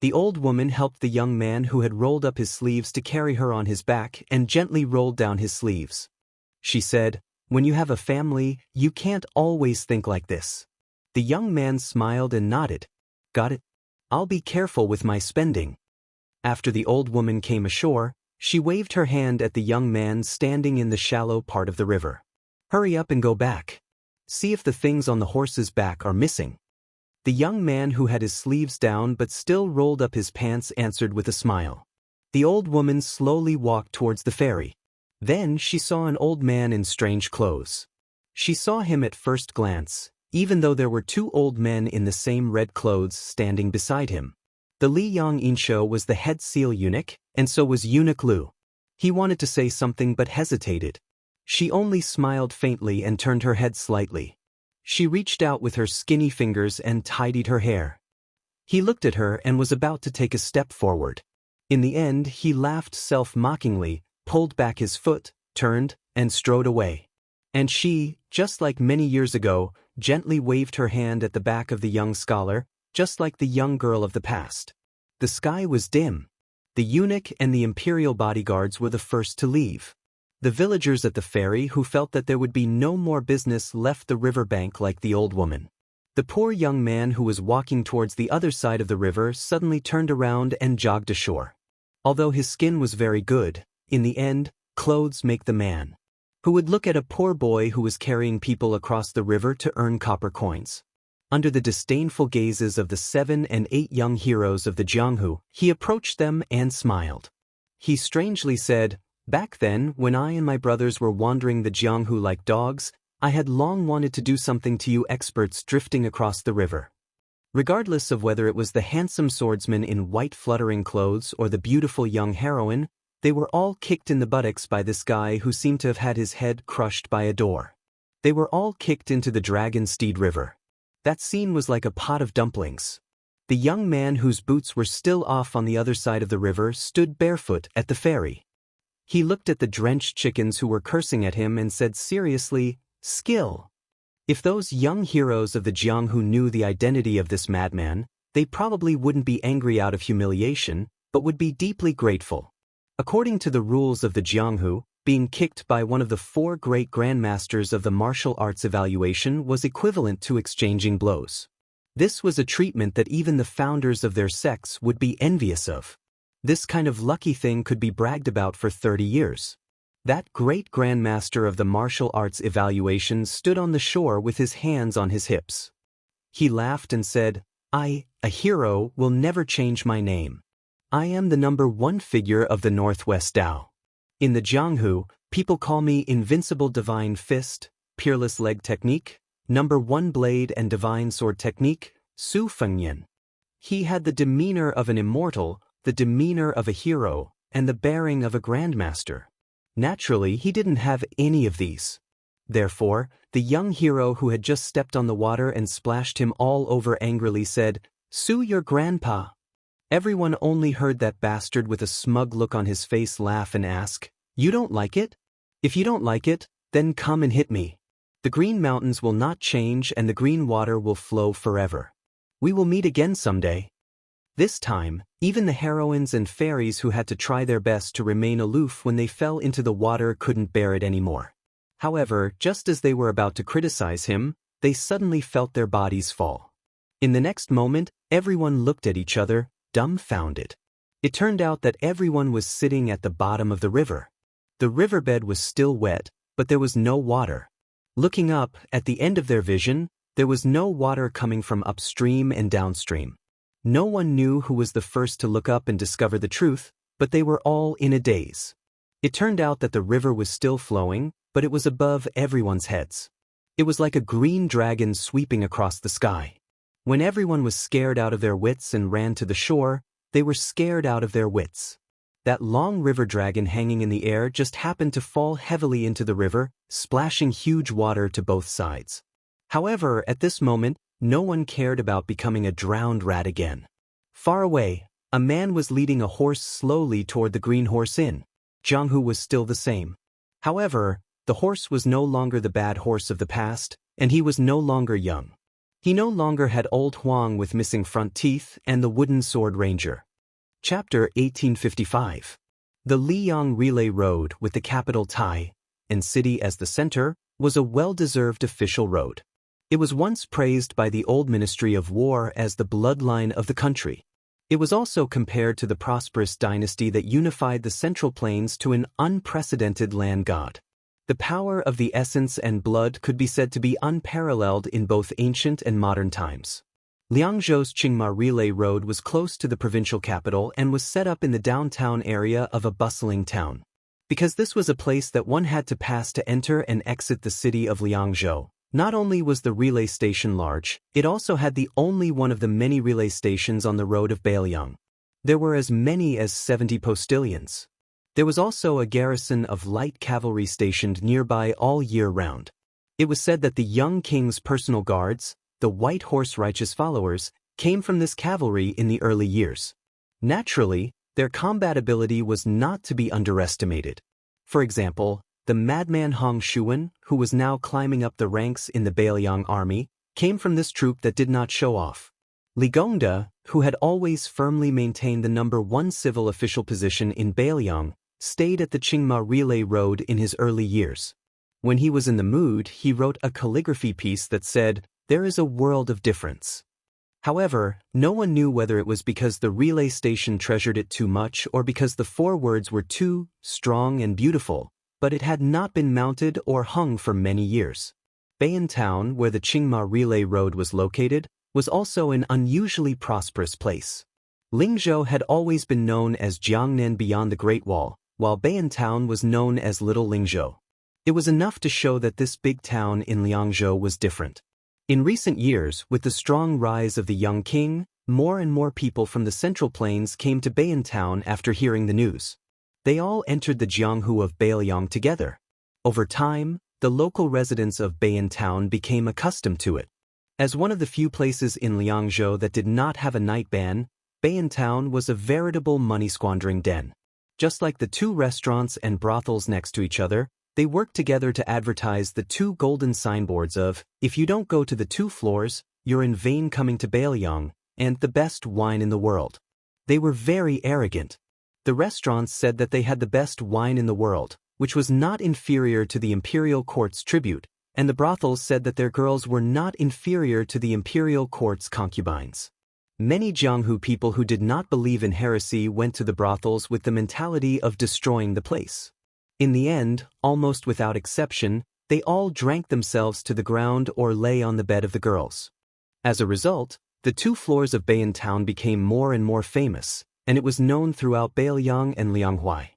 Speaker 1: The old woman helped the young man who had rolled up his sleeves to carry her on his back and gently rolled down his sleeves. She said, "When you have a family, you can't always think like this." The young man smiled and nodded. "Got it. I'll be careful with my spending." After the old woman came ashore, she waved her hand at the young man standing in the shallow part of the river. "Hurry up and go back. See if the things on the horse's back are missing." The young man who had his sleeves down but still rolled up his pants answered with a smile. The old woman slowly walked towards the ferry. Then she saw an old man in strange clothes. She saw him at first glance, even though there were 2 old men in the same red clothes standing beside him. The Liang Insho was the head seal eunuch, and so was Eunuch Lu. He wanted to say something but hesitated. She only smiled faintly and turned her head slightly. She reached out with her skinny fingers and tidied her hair. He looked at her and was about to take a step forward. In the end, he laughed self-mockingly, pulled back his foot, turned, and strode away. And she, just like many years ago, gently waved her hand at the back of the young scholar, just like the young girl of the past. The sky was dim. The eunuch and the imperial bodyguards were the first to leave. The villagers at the ferry who felt that there would be no more business left the riverbank like the old woman. The poor young man who was walking towards the other side of the river suddenly turned around and jogged ashore. Although his skin was very good, in the end, clothes make the man. Who would look at a poor boy who was carrying people across the river to earn copper coins? Under the disdainful gazes of the 7 and 8 young heroes of the Jianghu, he approached them and smiled. He strangely said, "Back then, when I and my brothers were wandering the Jianghu like dogs, I had long wanted to do something to you experts drifting across the river. Regardless of whether it was the handsome swordsman in white fluttering clothes or the beautiful young heroine, they were all kicked in the buttocks by this guy who seemed to have had his head crushed by a door. They were all kicked into the Dragon Steed River. That scene was like a pot of dumplings. The young man whose boots were still off on the other side of the river stood barefoot at the ferry. He looked at the drenched chickens who were cursing at him and said seriously, "Skill." If those young heroes of the Jianghu knew the identity of this madman, they probably wouldn't be angry out of humiliation, but would be deeply grateful. According to the rules of the Jianghu, being kicked by one of the 4 great grandmasters of the martial arts evaluation was equivalent to exchanging blows. This was a treatment that even the founders of their sects would be envious of. This kind of lucky thing could be bragged about for 30 years. That great grandmaster of the martial arts evaluation stood on the shore with his hands on his hips. He laughed and said, "I, a hero, will never change my name. I am the number 1 figure of the Northwest Tao. In the Jianghu, people call me Invincible Divine Fist, Peerless Leg Technique, Number 1 Blade and Divine Sword Technique, Su Fengyan." He had the demeanor of an immortal, the demeanor of a hero, and the bearing of a grandmaster. Naturally, he didn't have any of these. Therefore, the young hero who had just stepped on the water and splashed him all over angrily said, "Sue your grandpa." Everyone only heard that bastard with a smug look on his face laugh and ask, "You don't like it? If you don't like it, then come and hit me. The green mountains will not change and the green water will flow forever. We will meet again someday." This time, even the heroines and fairies who had to try their best to remain aloof when they fell into the water couldn't bear it anymore. However, just as they were about to criticize him, they suddenly felt their bodies fall. In the next moment, everyone looked at each other, dumbfounded. It turned out that everyone was sitting at the bottom of the river. The riverbed was still wet, but there was no water. Looking up, at the end of their vision, there was no water coming from upstream and downstream. No one knew who was the first to look up and discover the truth, but they were all in a daze. It turned out that the river was still flowing, but it was above everyone's heads. It was like a green dragon sweeping across the sky. When everyone was scared out of their wits and ran to the shore, they were scared out of their wits. That long river dragon hanging in the air just happened to fall heavily into the river, splashing huge water to both sides. However, at this moment, no one cared about becoming a drowned rat again. Far away, a man was leading a horse slowly toward the Green Horse Inn. Jianghu was still the same. However, the horse was no longer the bad horse of the past, and he was no longer young. He no longer had old Huang with missing front teeth and the wooden sword ranger. Chapter 1855. The Liyang Relay Road with the capital Tai, and city as the center, was a well-deserved official road. It was once praised by the old Ministry of War as the bloodline of the country. It was also compared to the prosperous dynasty that unified the Central Plains to an unprecedented land god. The power of the essence and blood could be said to be unparalleled in both ancient and modern times. Liangzhou's Qingma Relay Road was close to the provincial capital and was set up in the downtown area of a bustling town. Because this was a place that one had to pass to enter and exit the city of Liangzhou. Not only was the relay station large, it also had the only one of the many relay stations on the road of Bailiang. There were as many as 70 postilions. There was also a garrison of light cavalry stationed nearby all year round. It was said that the young king's personal guards, the White Horse righteous followers, came from this cavalry in the early years. Naturally, their combat ability was not to be underestimated. For example, the madman Hong Shuan, who was now climbing up the ranks in the Bailiang army, came from this troop that did not show off. Li Gongda, who had always firmly maintained the number 1 civil official position in Bailiang, stayed at the Qingma Relay Road in his early years. When he was in the mood, he wrote a calligraphy piece that said, "There is a world of difference." However, no one knew whether it was because the relay station treasured it too much or because the 4 words were too strong and beautiful, but it had not been mounted or hung for many years. Bayan Town, where the Qingma Relay Road was located, was also an unusually prosperous place. Lingzhou had always been known as Jiangnan beyond the Great Wall, while Bayan Town was known as Little Lingzhou. It was enough to show that this big town in Liangzhou was different. In recent years, with the strong rise of the young king, more and more people from the Central Plains came to Bayan Town after hearing the news. They all entered the Jianghu of Bailiang together. Over time, the local residents of Bayan Town became accustomed to it. As one of the few places in Liangzhou that did not have a night ban, Bayan Town was a veritable money-squandering den. Just like the two restaurants and brothels next to each other, they worked together to advertise the two golden signboards of, "If you don't go to the 2 floors, you're in vain coming to Bailiang," and "the best wine in the world." They were very arrogant. The restaurants said that they had the best wine in the world, which was not inferior to the imperial court's tribute, and the brothels said that their girls were not inferior to the imperial court's concubines. Many Jianghu people who did not believe in heresy went to the brothels with the mentality of destroying the place. In the end, almost without exception, they all drank themselves to the ground or lay on the bed of the girls. As a result, the 2 floors of Bayan Town became more and more famous, and it was known throughout Bailiang and Lianghuai.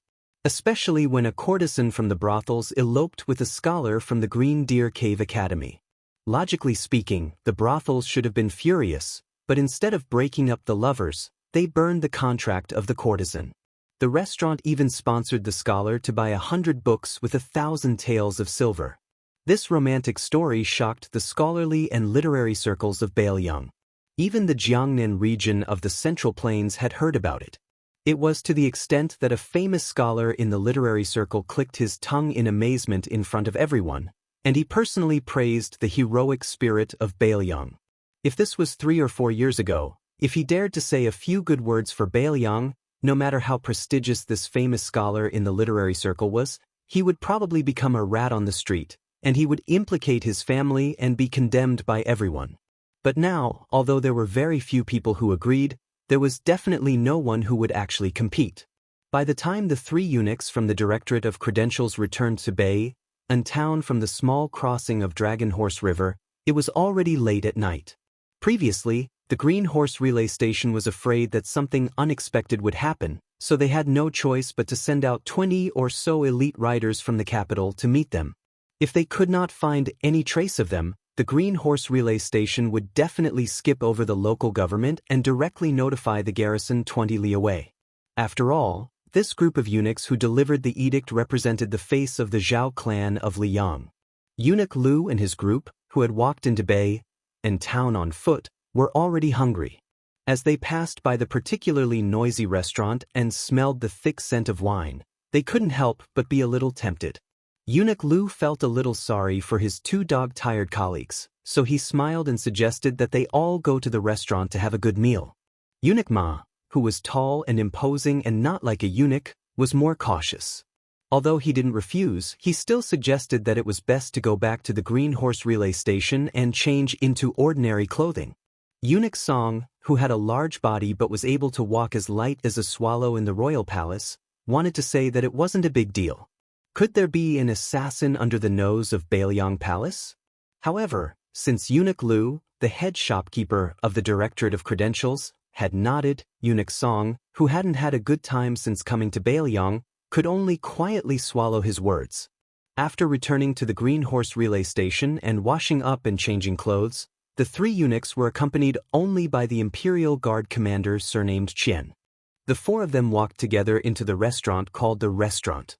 Speaker 1: Especially when a courtesan from the brothels eloped with a scholar from the Green Deer Cave Academy. Logically speaking, the brothels should have been furious, but instead of breaking up the lovers, they burned the contract of the courtesan. The restaurant even sponsored the scholar to buy 100 books with 1,000 taels of silver. This romantic story shocked the scholarly and literary circles of Bailiang. Even the Jiangnan region of the Central Plains had heard about it. It was to the extent that a famous scholar in the literary circle clicked his tongue in amazement in front of everyone, and he personally praised the heroic spirit of Bailiang. If this was 3 or 4 years ago, if he dared to say a few good words for Bailiang, no matter how prestigious this famous scholar in the literary circle was, he would probably become a rat on the street, and he would implicate his family and be condemned by everyone. But now, although there were very few people who agreed, there was definitely no one who would actually compete. By the time the 3 eunuchs from the Directorate of Credentials returned to Bayan Town from the small crossing of Dragon Horse River, it was already late at night. Previously, the Green Horse Relay Station was afraid that something unexpected would happen, so they had no choice but to send out 20 or so elite riders from the capital to meet them. If they could not find any trace of them, the Green Horse Relay Station would definitely skip over the local government and directly notify the garrison 20 li away. After all, this group of eunuchs who delivered the edict represented the face of the Zhao clan of Liang. Eunuch Lu and his group, who had walked into Bayan Town on foot, were already hungry. As they passed by the particularly noisy restaurant and smelled the thick scent of wine, they couldn't help but be a little tempted. Eunuch Lu felt a little sorry for his 2 dog-tired colleagues, so he smiled and suggested that they all go to the restaurant to have a good meal. Eunuch Ma, who was tall and imposing and not like a eunuch, was more cautious. Although he didn't refuse, he still suggested that it was best to go back to the Green Horse Relay Station and change into ordinary clothing. Eunuch Song, who had a large body but was able to walk as light as a swallow in the royal palace, wanted to say that it wasn't a big deal. Could there be an assassin under the nose of Bailiang Palace? However, since Eunuch Lu, the head shopkeeper of the Directorate of Credentials, had nodded, Eunuch Song, who hadn't had a good time since coming to Bailiang, could only quietly swallow his words. After returning to the Green Horse Relay Station and washing up and changing clothes, the 3 eunuchs were accompanied only by the Imperial Guard commander surnamed Qian. The 4 of them walked together into the restaurant called the Restaurant.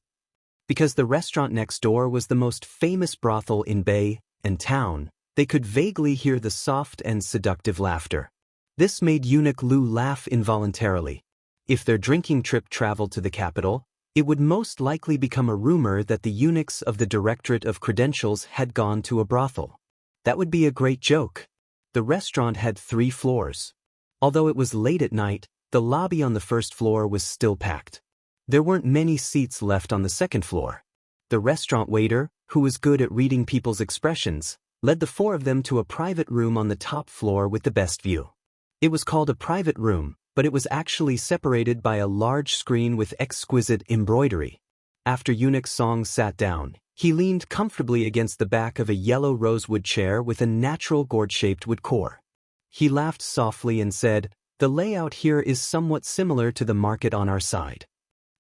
Speaker 1: Because the restaurant next door was the most famous brothel in Bayan Town, they could vaguely hear the soft and seductive laughter. This made Eunuch Lu laugh involuntarily. If their drinking trip traveled to the capital, it would most likely become a rumor that the eunuchs of the Directorate of Credentials had gone to a brothel. That would be a great joke. The restaurant had 3 floors. Although it was late at night, the lobby on the first floor was still packed. There weren't many seats left on the second floor. The restaurant waiter, who was good at reading people's expressions, led the 4 of them to a private room on the top floor with the best view. It was called a private room, but it was actually separated by a large screen with exquisite embroidery. After Eunuch Song sat down, he leaned comfortably against the back of a yellow rosewood chair with a natural gourd-shaped wood core. He laughed softly and said, "The layout here is somewhat similar to the market on our side."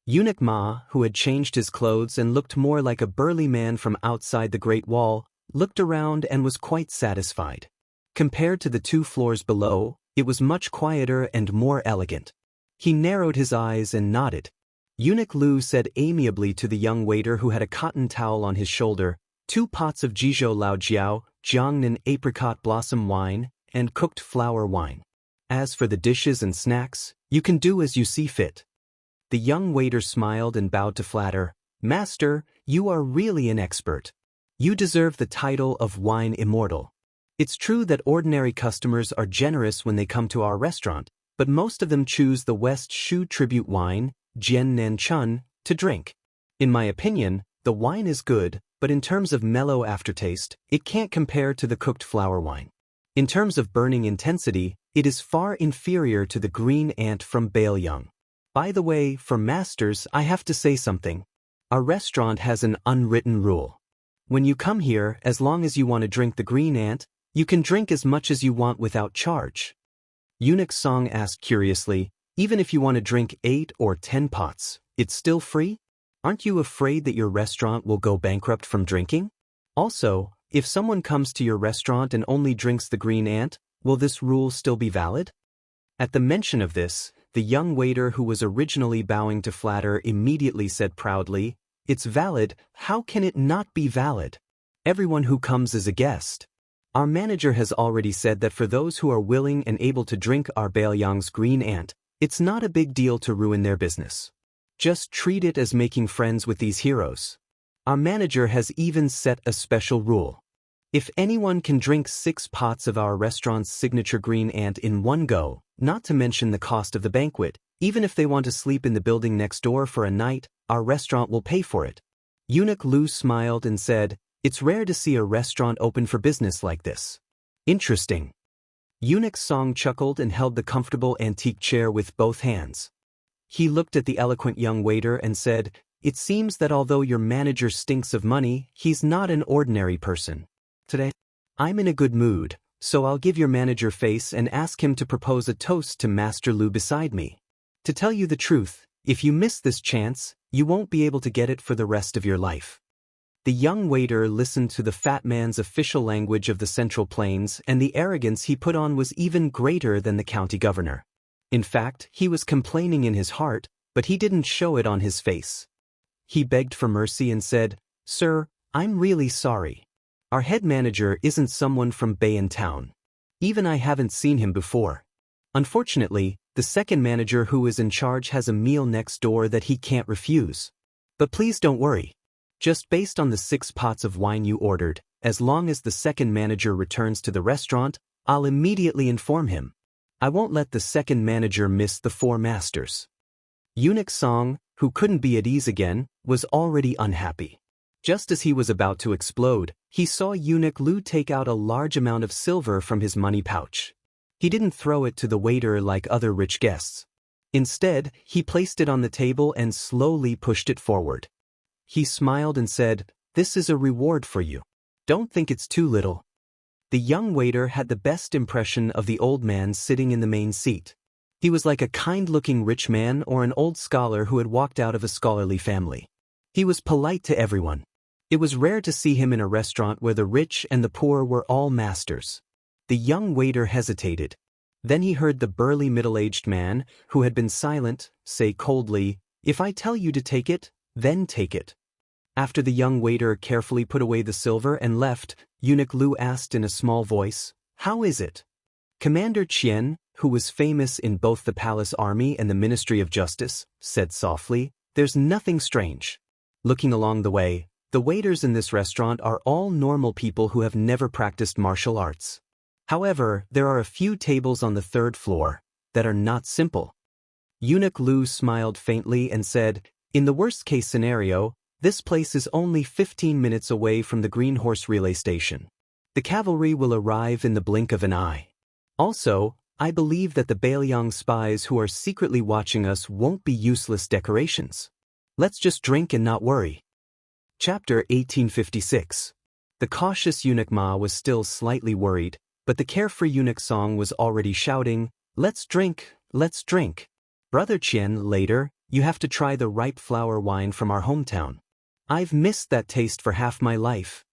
Speaker 1: Eunuch Ma, who had changed his clothes and looked more like a burly man from outside the Great Wall, looked around and was quite satisfied. Compared to the 2 floors below, it was much quieter and more elegant. He narrowed his eyes and nodded. Eunuch Lu said amiably to the young waiter who had a cotton towel on his shoulder, 2 pots of Jizhou Lao Jiao, Jiangnan apricot blossom wine, and cooked flower wine. As for the dishes and snacks, you can do as you see fit. The young waiter smiled and bowed to flatter, Master, you are really an expert. You deserve the title of wine immortal. It's true that ordinary customers are generous when they come to our restaurant, but most of them choose the West Shu tribute wine, Jian Nan Chun, to drink. In my opinion, the wine is good, but in terms of mellow aftertaste, it can't compare to the cooked flower wine. In terms of burning intensity, it is far inferior to the green ant from Bailiang. By the way, for masters, I have to say something. Our restaurant has an unwritten rule. When you come here, as long as you want to drink the green ant, you can drink as much as you want without charge. Eunuch Song asked curiously, even if you want to drink 8 or 10 pots, it's still free? Aren't you afraid that your restaurant will go bankrupt from drinking? Also, if someone comes to your restaurant and only drinks the green ant, will this rule still be valid? At the mention of this, the young waiter who was originally bowing to flatter immediately said proudly, It's valid, how can it not be valid? Everyone who comes is a guest. Our manager has already said that for those who are willing and able to drink our Bailiang's green ant, it's not a big deal to ruin their business. Just treat it as making friends with these heroes. Our manager has even set a special rule. If anyone can drink 6 pots of our restaurant's signature green ant in one go, not to mention the cost of the banquet, even if they want to sleep in the building next door for a night, our restaurant will pay for it. Eunuch Lu smiled and said, It's rare to see a restaurant open for business like this. Interesting. Eunuch Song chuckled and held the comfortable antique chair with both hands. He looked at the eloquent young waiter and said, It seems that although your manager stinks of money, he's not an ordinary person. Today, I'm in a good mood, so I'll give your manager face and ask him to propose a toast to Master Lu beside me. To tell you the truth, if you miss this chance, you won't be able to get it for the rest of your life. The young waiter listened to the fat man's official language of the Central Plains, and the arrogance he put on was even greater than the county governor. In fact, he was complaining in his heart, but he didn't show it on his face. He begged for mercy and said, Sir, I'm really sorry. Our head manager isn't someone from Bayan Town. Even I haven't seen him before. Unfortunately, the second manager who is in charge has a meal next door that he can't refuse. But please don't worry. Just based on the 6 pots of wine you ordered, as long as the second manager returns to the restaurant, I'll immediately inform him. I won't let the second manager miss the 4 masters. Eunuch Song, who couldn't be at ease again, was already unhappy. Just as he was about to explode, he saw Eunuch Lu take out a large amount of silver from his money pouch. He didn't throw it to the waiter like other rich guests. Instead, he placed it on the table and slowly pushed it forward. He smiled and said, This is a reward for you. Don't think it's too little. The young waiter had the best impression of the old man sitting in the main seat. He was like a kind-looking rich man or an old scholar who had walked out of a scholarly family. He was polite to everyone. It was rare to see him in a restaurant where the rich and the poor were all masters. The young waiter hesitated. Then he heard the burly middle-aged man, who had been silent, say coldly, If I tell you to take it, then take it. After the young waiter carefully put away the silver and left, Eunuch Lu asked in a small voice, How is it? Commander Qian, who was famous in both the palace army and the Ministry of Justice, said softly, There's nothing strange. Looking along the way, the waiters in this restaurant are all normal people who have never practiced martial arts. However, there are a few tables on the 3rd floor that are not simple. Eunuch Lu smiled faintly and said, In the worst-case scenario, this place is only 15 minutes away from the Green Horse Relay Station. The cavalry will arrive in the blink of an eye. Also, I believe that the Bailiang spies who are secretly watching us won't be useless decorations. Let's just drink and not worry. Chapter 1856. The cautious Eunuch Ma was still slightly worried, but the carefree Eunuch Song was already shouting, Let's drink, let's drink. Brother Qian, later, you have to try the ripe flower wine from our hometown. I've missed that taste for half my life.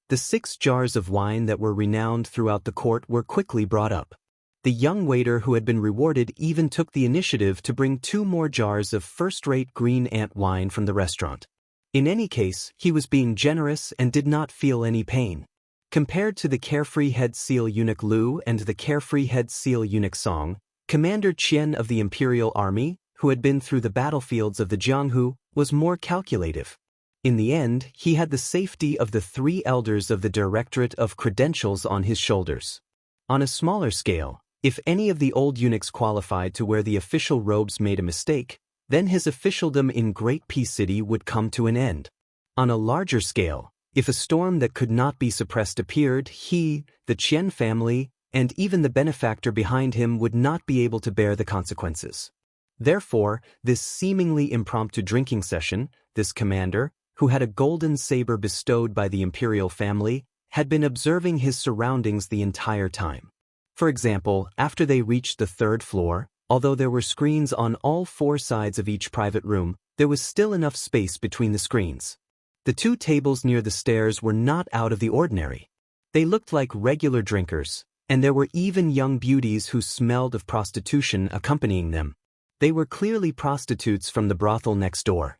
Speaker 1: The 6 jars of wine that were renowned throughout the court were quickly brought up. The young waiter who had been rewarded even took the initiative to bring 2 more jars of first-rate green ant wine from the restaurant. In any case, he was being generous and did not feel any pain. Compared to the carefree head seal eunuch Lu and the carefree head seal eunuch Song, Commander Qian of the Imperial Army, who had been through the battlefields of the Jianghu, was more calculative. In the end, he had the safety of the 3 elders of the Directorate of Credentials on his shoulders. On a smaller scale, if any of the old eunuchs qualified to wear the official robes made a mistake, then his officialdom in Great Peace City would come to an end. On a larger scale, if a storm that could not be suppressed appeared, he, the Qian family, and even the benefactor behind him would not be able to bear the consequences. Therefore, this seemingly impromptu drinking session, this commander, who had a golden saber bestowed by the imperial family, had been observing his surroundings the entire time. For example, after they reached the 3rd floor, although there were screens on all 4 sides of each private room, there was still enough space between the screens. The 2 tables near the stairs were not out of the ordinary. They looked like regular drinkers, and there were even young beauties who smelled of prostitution accompanying them. They were clearly prostitutes from the brothel next door.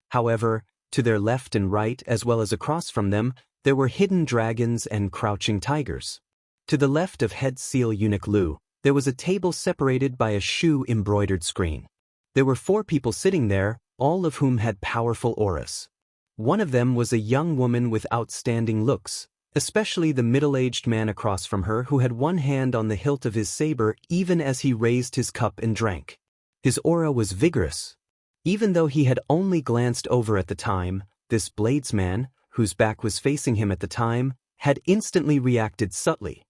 Speaker 1: However, to their left and right, as well as across from them, there were hidden dragons and crouching tigers. To the left of head seal eunuch Lu, there was a table separated by a shoe-embroidered screen. There were 4 people sitting there, all of whom had powerful auras. One of them was a young woman with outstanding looks, especially the middle-aged man across from her who had one hand on the hilt of his saber even as he raised his cup and drank. His aura was vigorous. Even though he had only glanced over at the time, this bladesman, whose back was facing him at the time, had instantly reacted subtly.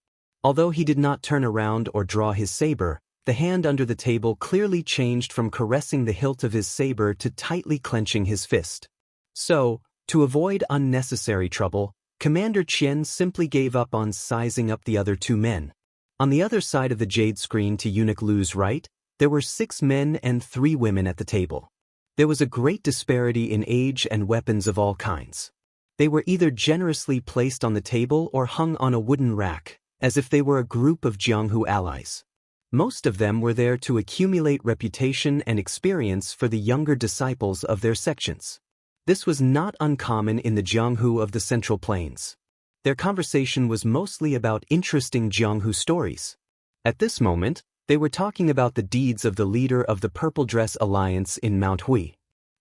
Speaker 1: Although he did not turn around or draw his saber, the hand under the table clearly changed from caressing the hilt of his saber to tightly clenching his fist. So, to avoid unnecessary trouble, Commander Qian simply gave up on sizing up the other 2 men. On the other side of the jade screen to eunuch Lu's right, there were 6 men and 3 women at the table. There was a great disparity in age and weapons of all kinds. They were either generously placed on the table or hung on a wooden rack, as if they were a group of Jianghu allies. Most of them were there to accumulate reputation and experience for the younger disciples of their sections. This was not uncommon in the Jianghu of the Central Plains. Their conversation was mostly about interesting Jianghu stories. At this moment, they were talking about the deeds of the leader of the Purple Dress Alliance in Mount Hui.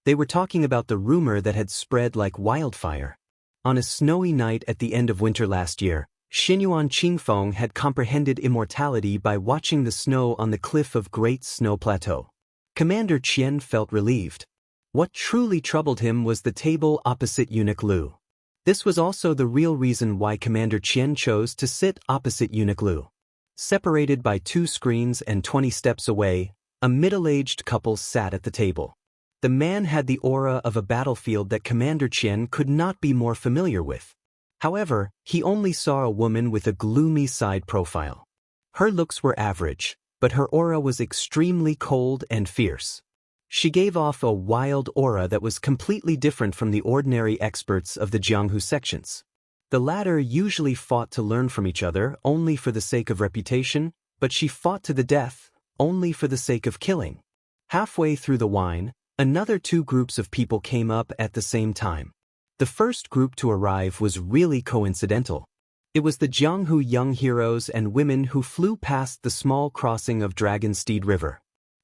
Speaker 1: They were talking about the rumor that had spread like wildfire. On a snowy night at the end of winter last year, Xinyuan Qingfeng had comprehended immortality by watching the snow on the cliff of Great Snow Plateau. Commander Qian felt relieved. What truly troubled him was the table opposite eunuch Lu. This was also the real reason why Commander Qian chose to sit opposite eunuch Lu. Separated by 2 screens and 20 steps away, a middle-aged couple sat at the table. The man had the aura of a battlefield that Commander Qian could not be more familiar with. However, he only saw a woman with a gloomy side profile. Her looks were average, but her aura was extremely cold and fierce. She gave off a wild aura that was completely different from the ordinary experts of the Jianghu sections. The latter usually fought to learn from each other only for the sake of reputation, but she fought to the death only for the sake of killing. Halfway through the wine, another 2 groups of people came up at the same time. The first group to arrive was really coincidental. It was the Jianghu young heroes and women who flew past the small crossing of Dragonsteed River.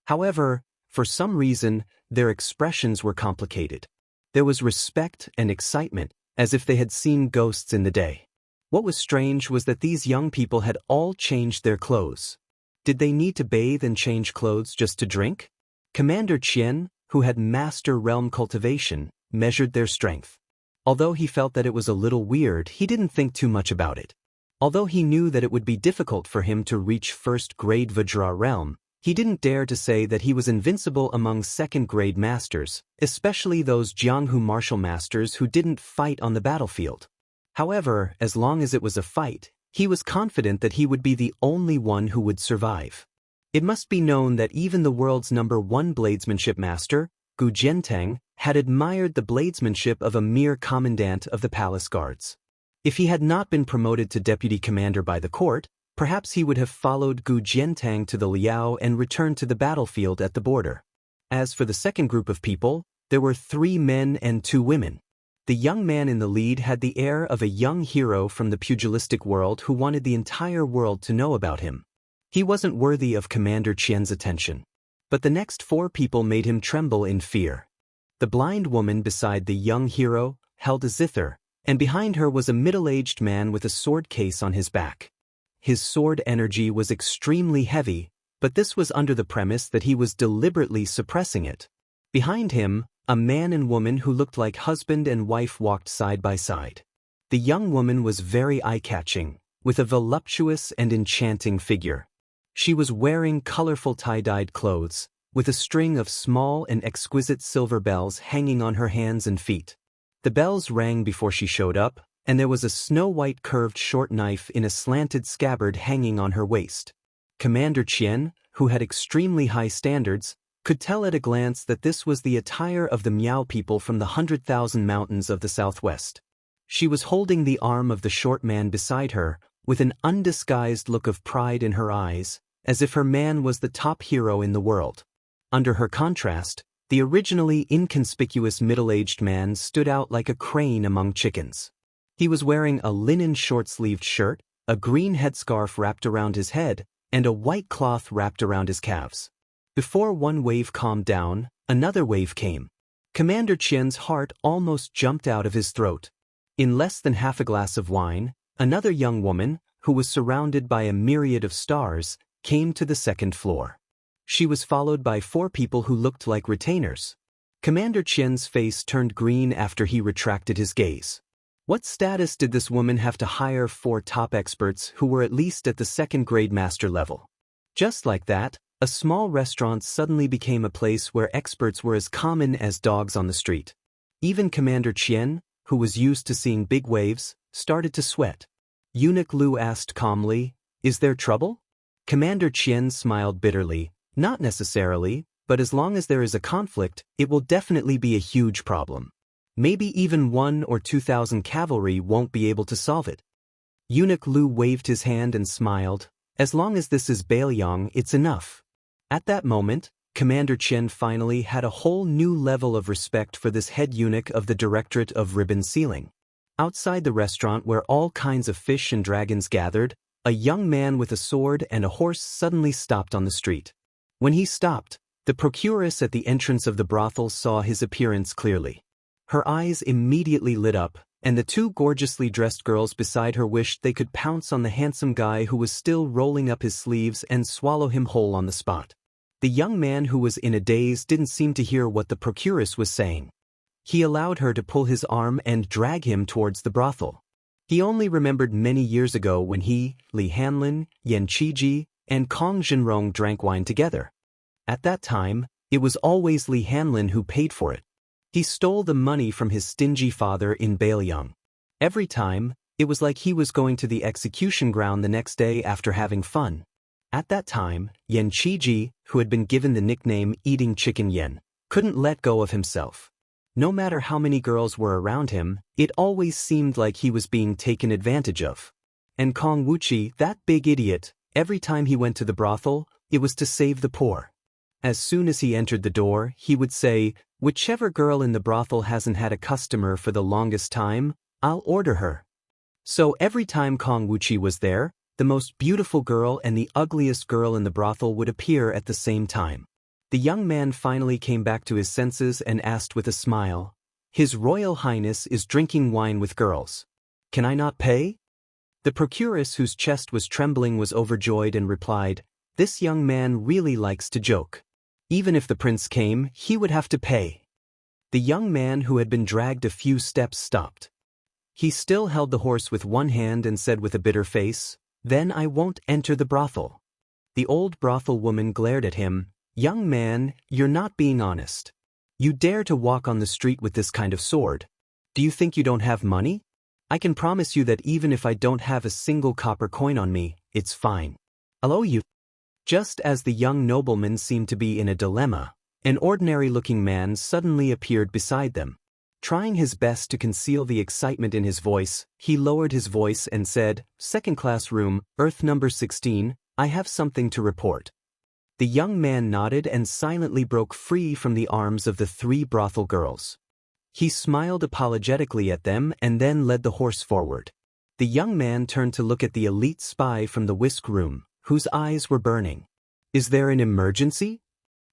Speaker 1: However, for some reason, their expressions were complicated. There was respect and excitement, as if they had seen ghosts in the day. What was strange was that these young people had all changed their clothes. Did they need to bathe and change clothes just to drink? Commander Qian, who had master realm cultivation, measured their strength. Although he felt that it was a little weird, he didn't think too much about it. Although he knew that it would be difficult for him to reach first-grade Vajra realm, he didn't dare to say that he was invincible among second-grade masters, especially those Jianghu martial masters who didn't fight on the battlefield. However, as long as it was a fight, he was confident that he would be the only one who would survive. It must be known that even the world's #1 bladesmanship master, Gu Jianteng, had admired the bladesmanship of a mere commandant of the palace guards. If he had not been promoted to deputy commander by the court, perhaps he would have followed Gu Jiantang to the Liao and returned to the battlefield at the border. As for the second group of people, there were 3 men and 2 women. The young man in the lead had the air of a young hero from the pugilistic world who wanted the entire world to know about him. He wasn't worthy of Commander Qian's attention. But the next 4 people made him tremble in fear. The blind woman beside the young hero held a zither, and behind her was a middle-aged man with a sword case on his back. His sword energy was extremely heavy, but this was under the premise that he was deliberately suppressing it. Behind him, a man and woman who looked like husband and wife walked side by side. The young woman was very eye-catching, with a voluptuous and enchanting figure. She was wearing colorful tie-dyed clothes, with a string of small and exquisite silver bells hanging on her hands and feet. The bells rang before she showed up, and there was a snow-white curved short knife in a slanted scabbard hanging on her waist. Commander Qian, who had extremely high standards, could tell at a glance that this was the attire of the Miao people from the 100,000 mountains of the southwest. She was holding the arm of the short man beside her, with an undisguised look of pride in her eyes, as if her man was the top hero in the world. Under her contrast, the originally inconspicuous middle-aged man stood out like a crane among chickens. He was wearing a linen short-sleeved shirt, a green headscarf wrapped around his head, and a white cloth wrapped around his calves. Before one wave calmed down, another wave came. Commander Qian's heart almost jumped out of his throat. In less than half a glass of wine, another young woman, who was surrounded by a myriad of stars, came to the second floor. She was followed by 4 people who looked like retainers. Commander Qian's face turned green after he retracted his gaze. What status did this woman have to hire 4 top experts who were at least at the 2nd-grade master level? Just like that, a small restaurant suddenly became a place where experts were as common as dogs on the street. Even Commander Qian, who was used to seeing big waves, started to sweat. Eunuch Lu asked calmly, "Is there trouble?" Commander Qian smiled bitterly, "Not necessarily, but as long as there is a conflict, it will definitely be a huge problem. Maybe even 1 or 2,000 cavalry won't be able to solve it." Eunuch Lu waved his hand and smiled, "As long as this is Bailiang, it's enough." At that moment, Commander Qian finally had a whole new level of respect for this head eunuch of the Directorate of Ribbon Sealing. Outside the restaurant where all kinds of fish and dragons gathered, a young man with a sword and a horse suddenly stopped on the street. When he stopped, the procuress at the entrance of the brothel saw his appearance clearly. Her eyes immediately lit up, and the 2 gorgeously dressed girls beside her wished they could pounce on the handsome guy who was still rolling up his sleeves and swallow him whole on the spot. The young man who was in a daze didn't seem to hear what the procuress was saying. He allowed her to pull his arm and drag him towards the brothel. He only remembered many years ago when he, Li Hanlin, Yan Qiji, and Kong Zhenrong drank wine together. At that time, it was always Li Hanlin who paid for it. He stole the money from his stingy father in Bailiang. Every time, it was like he was going to the execution ground the next day after having fun. At that time, Yan Qiji, who had been given the nickname Eating Chicken Yen, couldn't let go of himself. No matter how many girls were around him, it always seemed like he was being taken advantage of. And Kong Wuqi, that big idiot, every time he went to the brothel, it was to save the poor. As soon as he entered the door, he would say, "Whichever girl in the brothel hasn't had a customer for the longest time, I'll order her." So every time Kong Wuqi was there, the most beautiful girl and the ugliest girl in the brothel would appear at the same time. The young man finally came back to his senses and asked with a smile, "His Royal Highness is drinking wine with girls. Can I not pay?" The procuress, whose chest was trembling, was overjoyed and replied, "This young man really likes to joke. Even if the prince came, he would have to pay." The young man who had been dragged a few steps stopped. He still held the horse with one hand and said with a bitter face, "Then I won't enter the brothel." The old brothel woman glared at him, "Young man, you're not being honest. You dare to walk on the street with this kind of sword. Do you think you don't have money? I can promise you that even if I don't have a single copper coin on me, it's fine. I'll owe you." Just as the young nobleman seemed to be in a dilemma, an ordinary-looking man suddenly appeared beside them. Trying his best to conceal the excitement in his voice, he lowered his voice and said, "Second-class room, Earth number 16, I have something to report." The young man nodded and silently broke free from the arms of the 3 brothel girls. He smiled apologetically at them and then led the horse forward. The young man turned to look at the elite spy from the whisk room, whose eyes were burning. "Is there an emergency?"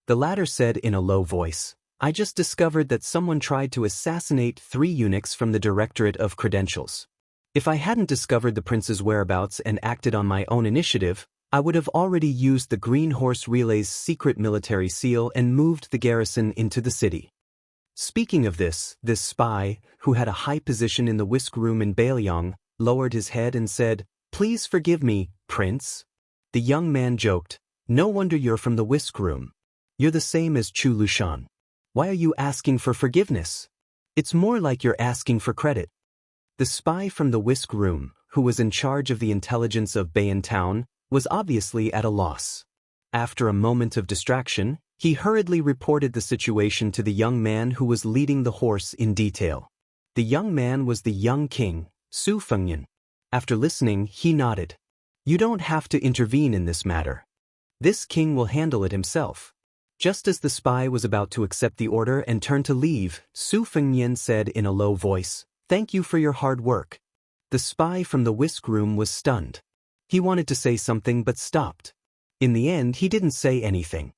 Speaker 1: The latter said in a low voice, "I just discovered that someone tried to assassinate 3 eunuchs from the Directorate of Credentials. If I hadn't discovered the prince's whereabouts and acted on my own initiative, I would have already used the Green Horse Relay's secret military seal and moved the garrison into the city." Speaking of this spy, who had a high position in the whisk room in Bailiang, lowered his head and said, "Please forgive me, Prince." The young man joked, "No wonder you're from the whisk room. You're the same as Chu Lushan. Why are you asking for forgiveness? It's more like you're asking for credit." The spy from the whisk room, who was in charge of the intelligence of Bayan Town, was obviously at a loss. After a moment of distraction, he hurriedly reported the situation to the young man who was leading the horse in detail. The young man was the young king, Su Fengyan. After listening, he nodded. "You don't have to intervene in this matter. This king will handle it himself." Just as the spy was about to accept the order and turn to leave, Su Fengyan said in a low voice, "Thank you for your hard work." The spy from the whisk room was stunned. He wanted to say something but stopped. In the end, he didn't say anything.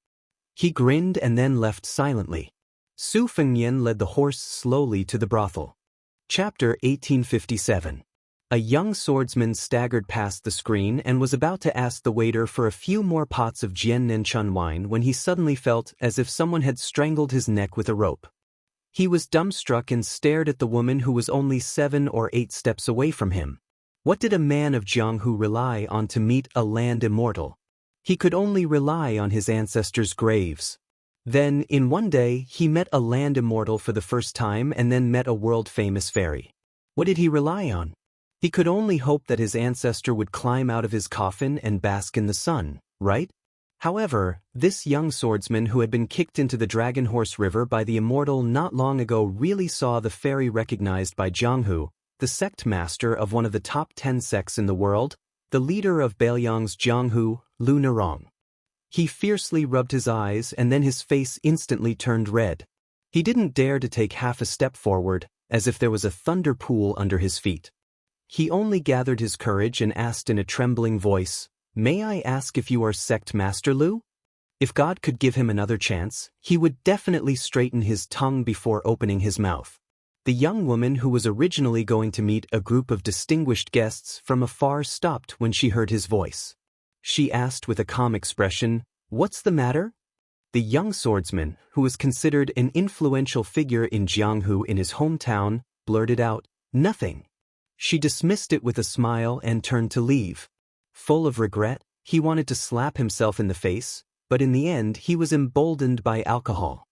Speaker 1: He grinned and then left silently. Su Fengyan led the horse slowly to the brothel. Chapter 1857. A young swordsman staggered past the screen and was about to ask the waiter for a few more pots of Jiannan Chun wine when he suddenly felt as if someone had strangled his neck with a rope. He was dumbstruck and stared at the woman who was only 7 or 8 steps away from him. What did a man of Jianghu rely on to meet a land immortal? He could only rely on his ancestors' graves. Then, in one day, he met a land immortal for the first time and then met a world-famous fairy. What did he rely on? He could only hope that his ancestor would climb out of his coffin and bask in the sun, right? However, this young swordsman who had been kicked into the Dragon Horse River by the Immortal not long ago really saw the fairy recognized by Jianghu, the sect master of one of the top 10 sects in the world, the leader of Bailiang's Jianghu, Lu Nerong. He fiercely rubbed his eyes and then his face instantly turned red. He didn't dare to take half a step forward, as if there was a thunder pool under his feet. He only gathered his courage and asked in a trembling voice, "May I ask if you are sect master Lu?" If God could give him another chance, he would definitely straighten his tongue before opening his mouth. The young woman who was originally going to meet a group of distinguished guests from afar stopped when she heard his voice. She asked with a calm expression, "What's the matter?" The young swordsman, who was considered an influential figure in Jianghu in his hometown, blurted out, "Nothing." She dismissed it with a smile and turned to leave. Full of regret, he wanted to slap himself in the face, but in the end he was emboldened by alcohol.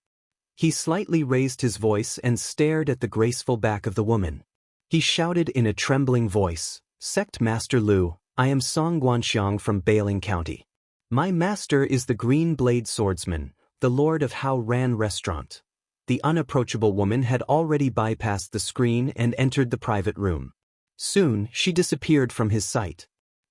Speaker 1: He slightly raised his voice and stared at the graceful back of the woman. He shouted in a trembling voice, "Sect Master Lu, I am Song Guanxiang from Bailing County. My master is the Green Blade Swordsman, the Lord of Hao Ran Restaurant." The unapproachable woman had already bypassed the screen and entered the private room. Soon, she disappeared from his sight.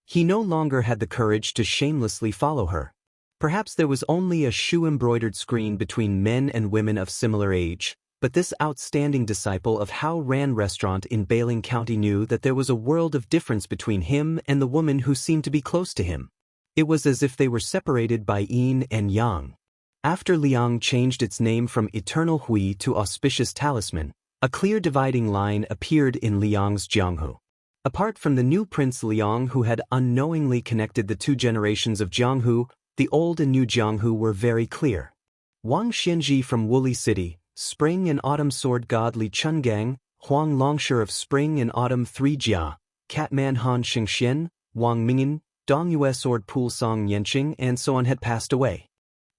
Speaker 1: He no longer had the courage to shamelessly follow her. Perhaps there was only a shoe-embroidered screen between men and women of similar age, but this outstanding disciple of Hao Ran Restaurant in Bailing County knew that there was a world of difference between him and the woman who seemed to be close to him. It was as if they were separated by yin and yang. After Liang changed its name from Eternal Hui to Auspicious Talisman, a clear dividing line appeared in Liang's Jianghu. Apart from the new Prince Liang who had unknowingly connected the 2 generations of Jianghu, the old and new Jianghu were very clear. Wang Xianxia from Woolly City, Spring and Autumn Sword God Li Chungang, Huang Longshire of Spring and Autumn 3 Jia, Catman Han Xingxian, Wang Mingyan, Dongyue Sword Pool Song Yanqing and so on had passed away.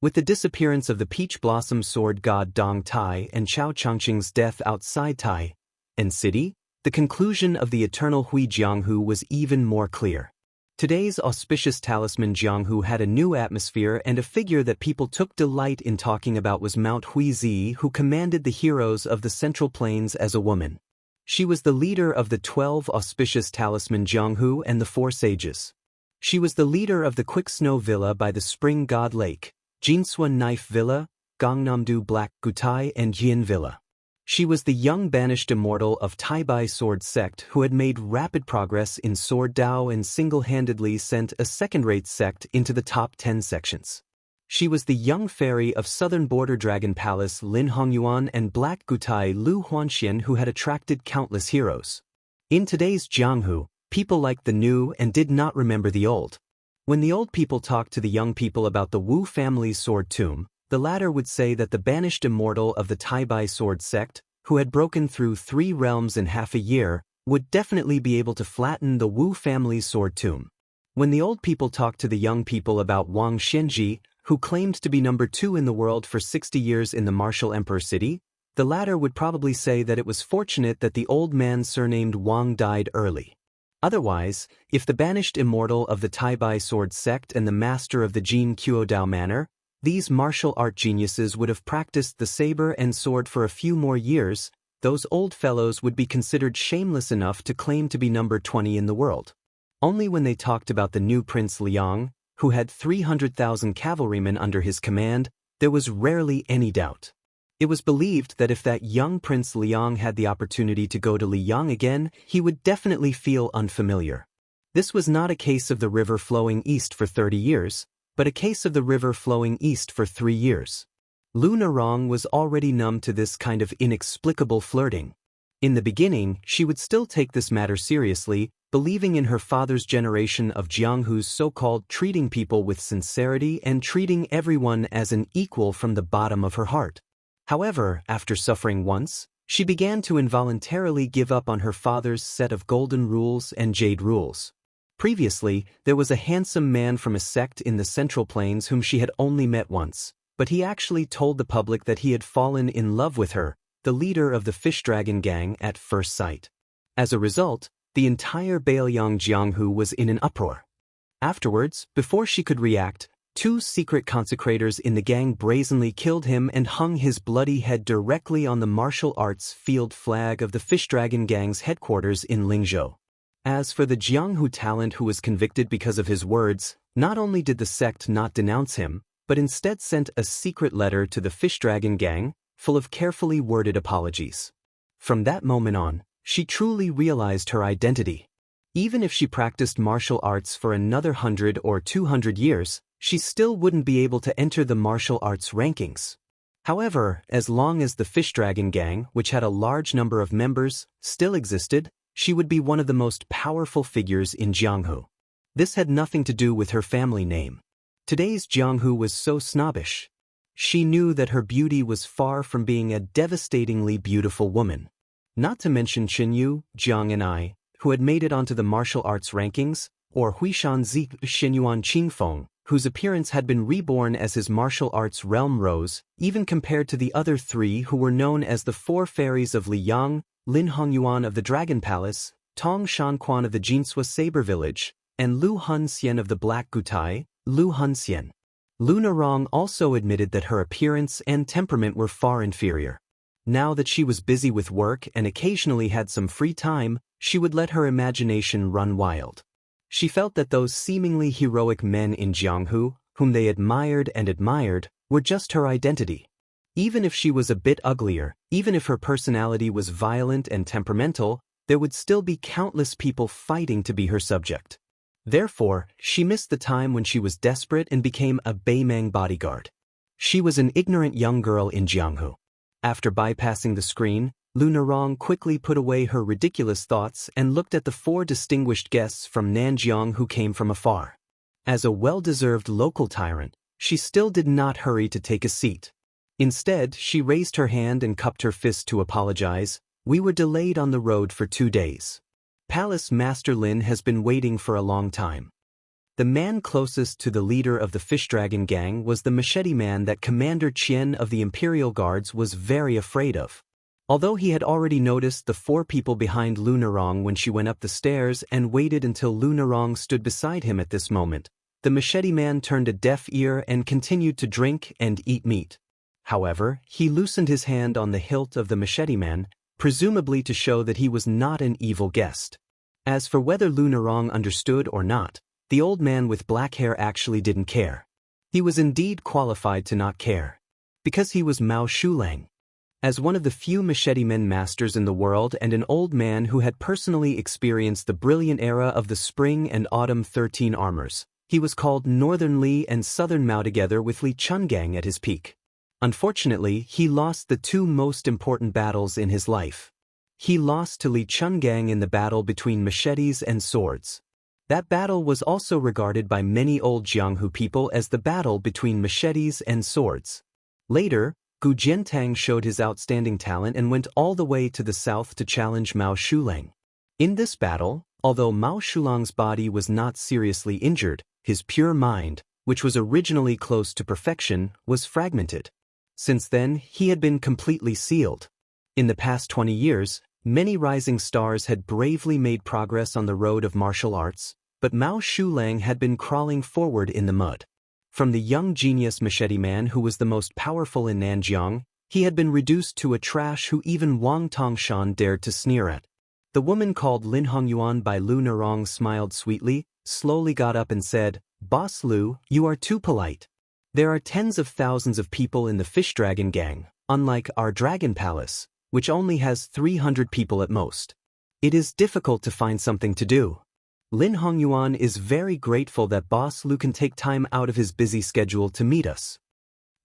Speaker 1: With the disappearance of the Peach Blossom Sword God Dong Tai and Chao Changqing's death outside Tai and City, the conclusion of the Eternal Hui Jianghu was even more clear. Today's auspicious talisman Jianghu had a new atmosphere, and a figure that people took delight in talking about was Mount Huizi, who commanded the heroes of the Central Plains as a woman. She was the leader of the 12 auspicious talisman Jianghu and the 4 sages. She was the leader of the Quick Snow Villa by the Spring God Lake, Jinsua Knife Villa, Gangnamdo Black Gutai, and Yin Villa. She was the young banished immortal of Taibai sword sect who had made rapid progress in sword Dao and single-handedly sent a second-rate sect into the top 10 sections. She was the young fairy of Southern Border Dragon Palace Lin Hongyuan and Black Gutai Lu Huanxian who had attracted countless heroes. In today's Jianghu, people liked the new and did not remember the old. When the old people talked to the young people about the Wu family's sword tomb, the latter would say that the banished immortal of the Taibai sword sect, who had broken through 3 realms in half a year, would definitely be able to flatten the Wu family's sword tomb. When the old people talked to the young people about Wang Xianxia, who claimed to be number 2 in the world for 60 years in the martial emperor city, the latter would probably say that it was fortunate that the old man surnamed Wang died early. Otherwise, if the banished immortal of the Taibai sword sect and the master of the Jin Qiudao manor, these martial art geniuses would have practiced the saber and sword for a few more years, those old fellows would be considered shameless enough to claim to be number 20 in the world. Only when they talked about the new Prince Liang, who had 300,000 cavalrymen under his command, there was rarely any doubt. It was believed that if that young Prince Liang had the opportunity to go to Liang again, he would definitely feel unfamiliar. This was not a case of the river flowing east for 30 years, but a case of the river flowing east for 3 years. Lu Narong was already numb to this kind of inexplicable flirting. In the beginning, she would still take this matter seriously, believing in her father's generation of Jianghu's so-called treating people with sincerity and treating everyone as an equal from the bottom of her heart. However, after suffering once, she began to involuntarily give up on her father's set of golden rules and jade rules. Previously, there was a handsome man from a sect in the Central Plains whom she had only met once, but he actually told the public that he had fallen in love with her, the leader of the Fish Dragon Gang, at first sight. As a result, the entire Bailiang Jianghu was in an uproar. Afterwards, before she could react, 2 secret consecrators in the gang brazenly killed him and hung his bloody head directly on the martial arts field flag of the Fish Dragon Gang's headquarters in Lingzhou. As for the Jianghu talent who was convicted because of his words, not only did the sect not denounce him, but instead sent a secret letter to the Fish Dragon Gang, full of carefully worded apologies. From that moment on, she truly realized her identity. Even if she practiced martial arts for another 100 or 200 years, she still wouldn't be able to enter the martial arts rankings. However, as long as the Fish Dragon Gang, which had a large number of members, still existed, she would be one of the most powerful figures in Jianghu. This had nothing to do with her family name. Today's Jianghu was so snobbish. She knew that her beauty was far from being a devastatingly beautiful woman. Not to mention Xinyu, Jiang and I, who had made it onto the martial arts rankings, or Huishan Zi Xinyuan Qingfeng, whose appearance had been reborn as his martial arts realm rose, even compared to the other 3 who were known as the 4 fairies of Liang, Lin Hongyuan of the Dragon Palace, Tong Shanquan of the Jinsua Saber Village, and Lu Hunxian of the Black Gutai, Lu Hunxian. Lu Narong also admitted that her appearance and temperament were far inferior. Now that she was busy with work and occasionally had some free time, she would let her imagination run wild. She felt that those seemingly heroic men in Jianghu, whom they admired, were just her identity. Even if she was a bit uglier, even if her personality was violent and temperamental, there would still be countless people fighting to be her subject. Therefore, she missed the time when she was desperate and became a Beimang bodyguard. She was an ignorant young girl in Jianghu. After bypassing the screen, Lu Narong quickly put away her ridiculous thoughts and looked at the 4 distinguished guests from Nanjiang who came from afar. As a well-deserved local tyrant, she still did not hurry to take a seat. Instead, she raised her hand and cupped her fist to apologize. We were delayed on the road for 2 days. Palace Master Lin has been waiting for a long time. The man closest to the leader of the Fish Dragon Gang was the machete man that Commander Qian of the Imperial Guards was very afraid of. Although he had already noticed the 4 people behind Lu Narong when she went up the stairs and waited until Lu Narong stood beside him at this moment, the machete man turned a deaf ear and continued to drink and eat meat. However, he loosened his hand on the hilt of the machete man, presumably to show that he was not an evil guest. As for whether Lu Narong understood or not, the old man with black hair actually didn't care. He was indeed qualified to not care. Because he was Mao Shulang. As one of the few machete men masters in the world and an old man who had personally experienced the brilliant era of the Spring and Autumn 13 armors, he was called Northern Li and Southern Mao together with Li Chungang at his peak. Unfortunately, he lost the 2 most important battles in his life. He lost to Li Chungang in the battle between machetes and swords. That battle was also regarded by many old Jianghu people as the battle between machetes and swords. Later, Gu Jiantang showed his outstanding talent and went all the way to the south to challenge Mao Shulang. In this battle, although Mao Shulang's body was not seriously injured, his pure mind, which was originally close to perfection, was fragmented. Since then, he had been completely sealed. In the past 20 years, many rising stars had bravely made progress on the road of martial arts, but Mao Shulang had been crawling forward in the mud. From the young genius machete man who was the most powerful in Nanjiang, he had been reduced to a trash who even Wang Tongshan dared to sneer at. The woman called Lin Hongyuan by Lu Narong smiled sweetly, slowly got up and said, "Boss Lu, you are too polite. There are tens of thousands of people in the Fish Dragon Gang, unlike our Dragon Palace, which only has 300 people at most. It is difficult to find something to do. Lin Hongyuan is very grateful that Boss Lu can take time out of his busy schedule to meet us."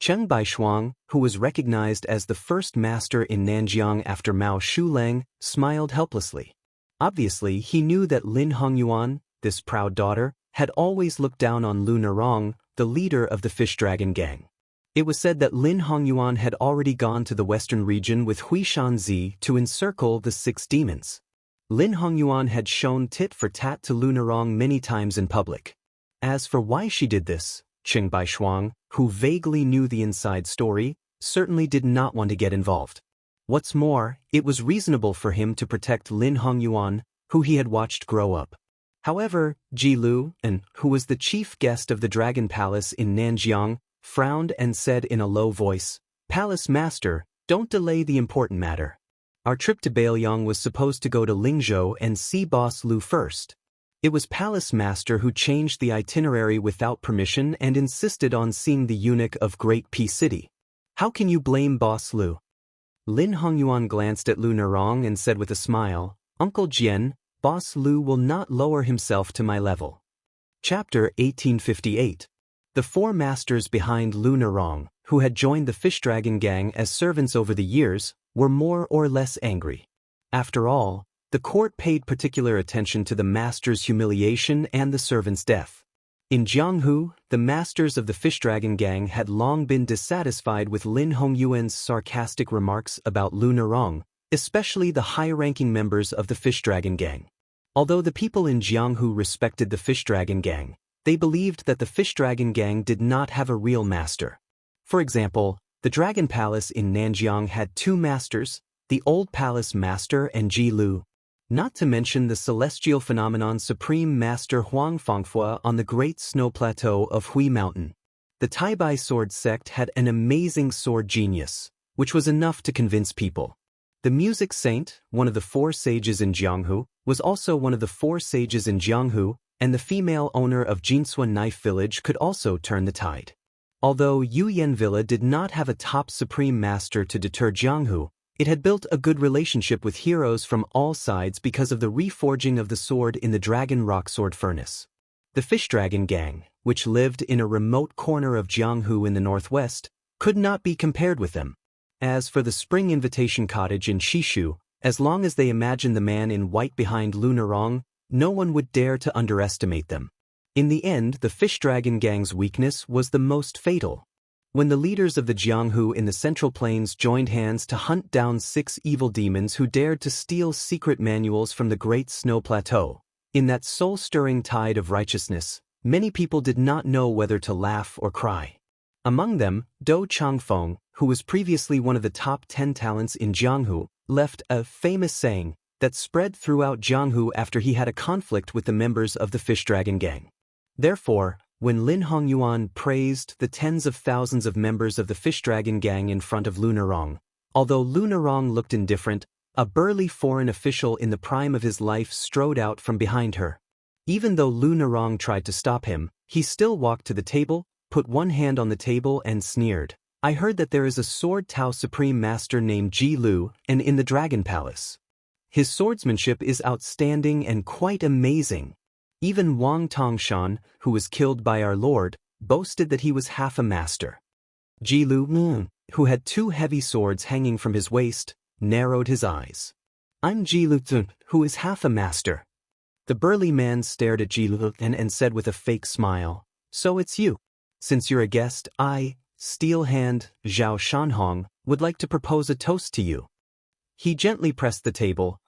Speaker 1: Cheng Baishuang, who was recognized as the first master in Nanjiang after Mao Shulang, smiled helplessly. Obviously, he knew that Lin Hongyuan, this proud daughter, had always looked down on Lu Narong, the leader of the Fish Dragon Gang. It was said that Lin Hongyuan had already gone to the western region with Hui Shanzi to encircle the 6 demons. Lin Hongyuan had shown tit for tat to Lu Narong many times in public. As for why she did this, Cheng Baishuang, who vaguely knew the inside story, certainly did not want to get involved. What's more, it was reasonable for him to protect Lin Hongyuan, who he had watched grow up. However, Ji Lu, who was the chief guest of the Dragon Palace in Nanjiang, frowned and said in a low voice, "Palace Master, don't delay the important matter. Our trip to Bailiang was supposed to go to Lingzhou and see Boss Lu first. It was Palace Master who changed the itinerary without permission and insisted on seeing the eunuch of Great Peace City. How can you blame Boss Lu?" Lin Hongyuan glanced at Lu Narong and said with a smile, "Uncle Jian, Boss Lu will not lower himself to my level." Chapter 1858. The 4 masters behind Lu Narong, who had joined the Fish Dragon Gang as servants over the years, were more or less angry. After all, the court paid particular attention to the master's humiliation and the servant's death. In Jianghu, the masters of the Fish Dragon Gang had long been dissatisfied with Lin Hongyuan's sarcastic remarks about Lu Narong, especially the high-ranking members of the Fish Dragon Gang. Although the people in Jianghu respected the Fish Dragon Gang, they believed that the Fish Dragon Gang did not have a real master. For example, the Dragon Palace in Nanjiang had 2 masters, the Old Palace Master and Ji Lu. Not to mention the celestial phenomenon Supreme Master Huang Fangfua on the Great Snow Plateau of Hui Mountain. The Taibai sword sect had an amazing sword genius, which was enough to convince people. The Music Saint, one of the 4 sages in Jianghu, was also one of the 4 sages in Jianghu, and the female owner of Jinsua Knife Village could also turn the tide. Although Yuyan Villa did not have a top supreme master to deter Jianghu, it had built a good relationship with heroes from all sides because of the reforging of the sword in the Dragon Rock Sword Furnace. The Fish Dragon Gang, which lived in a remote corner of Jianghu in the northwest, could not be compared with them. As for the Spring Invitation Cottage in Shishu, as long as they imagined the man in white behind Lu Narong, no one would dare to underestimate them. In the end, the Fish Dragon Gang's weakness was the most fatal. When the leaders of the Jianghu in the Central Plains joined hands to hunt down 6 evil demons who dared to steal secret manuals from the Great Snow Plateau, in that soul-stirring tide of righteousness, many people did not know whether to laugh or cry. Among them, Dou Changfeng, who was previously one of the top 10 talents in Jianghu, left a famous saying that spread throughout Jianghu after he had a conflict with the members of the Fish Dragon Gang. Therefore, when Lin Hongyuan praised the tens of thousands of members of the Fish Dragon Gang in front of Lu Nerong, although Lu Nerong looked indifferent, a burly foreign official in the prime of his life strode out from behind her. Even though Lu Nerong tried to stop him, he still walked to the table, put one hand on the table and sneered. I heard that there is a sword Tao Supreme Master named Ji Lu, and in the Dragon Palace. His swordsmanship is outstanding and quite amazing. Even Wang Tongshan, who was killed by our Lord, boasted that he was half a master. Ji Lu, who had 2 heavy swords hanging from his waist, narrowed his eyes. I'm Ji Lu, who is half a master. The burly man stared at Ji Lu and said with a fake smile, so it's you. Since you're a guest, I, Steel Hand, Zhao Shanhong, would like to propose a toast to you. He gently pressed the table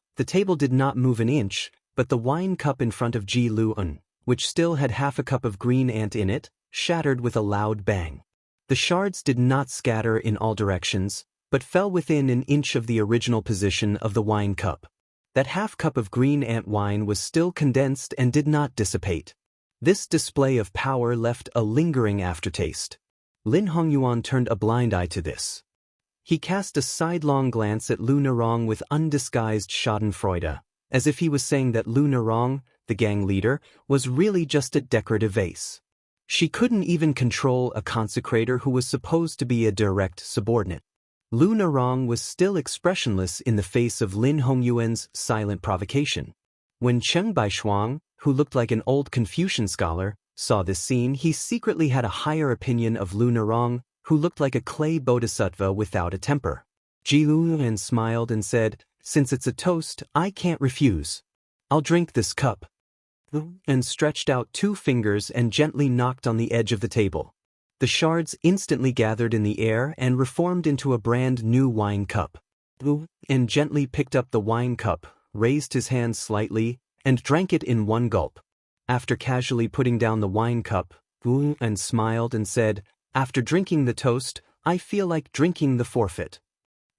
Speaker 1: did not move an inch, but the wine cup in front of Ji Lu'un, which still had half a cup of green ant in it, shattered with a loud bang. The shards did not scatter in all directions, but fell within an inch of the original position of the wine cup. That half cup of green ant wine was still condensed and did not dissipate. This display of power left a lingering aftertaste. Lin Hongyuan turned a blind eye to this. He cast a sidelong glance at Lu Nerong with undisguised schadenfreude, as if he was saying that Lu Nerong, the gang leader, was really just a decorative vase. She couldn't even control a consecrator who was supposed to be a direct subordinate. Lu Nerong was still expressionless in the face of Lin Hongyuan's silent provocation. When Cheng Baishuang, who looked like an old Confucian scholar, saw this scene, he secretly had a higher opinion of Lu Nerong, who looked like a clay bodhisattva without a temper. Ji Lu'un smiled and said, since it's a toast, I can't refuse. I'll drink this cup. And stretched out 2 fingers and gently knocked on the edge of the table. The shards instantly gathered in the air and reformed into a brand new wine cup. And gently picked up the wine cup, raised his hand slightly, and drank it in one gulp. After casually putting down the wine cup, and smiled and said, after drinking the toast, I feel like drinking the forfeit.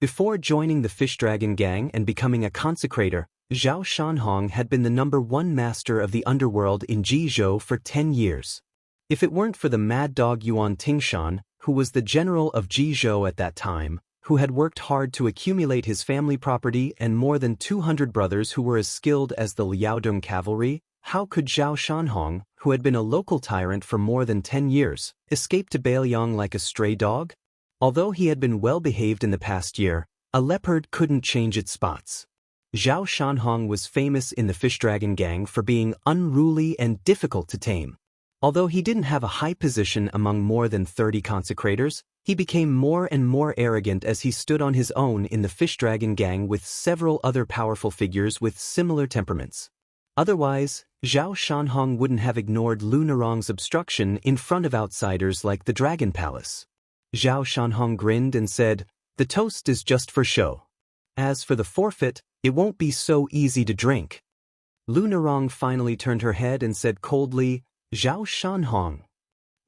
Speaker 1: Before joining the Fish Dragon Gang and becoming a consecrator, Zhao Shanhong had been the #1 master of the underworld in Jizhou for 10 years. If it weren't for the mad dog Yuan Tingshan, who was the general of Jizhou at that time, who had worked hard to accumulate his family property and more than 200 brothers who were as skilled as the Liaodong cavalry, how could Zhao Shanhong, who had been a local tyrant for more than 10 years, escape to Bailiang like a stray dog? Although he had been well behaved in the past year, a leopard couldn't change its spots. Zhao Shanhong was famous in the Fish Dragon Gang for being unruly and difficult to tame. Although he didn't have a high position among more than 30 consecrators, he became more and more arrogant as he stood on his own in the Fish Dragon Gang with several other powerful figures with similar temperaments. Otherwise, Zhao Shanhong wouldn't have ignored Lu Nerong's obstruction in front of outsiders like the Dragon Palace. Zhao Shanhong grinned and said, the toast is just for show. As for the forfeit, it won't be so easy to drink. Lu Nerong finally turned her head and said coldly, Zhao Shanhong.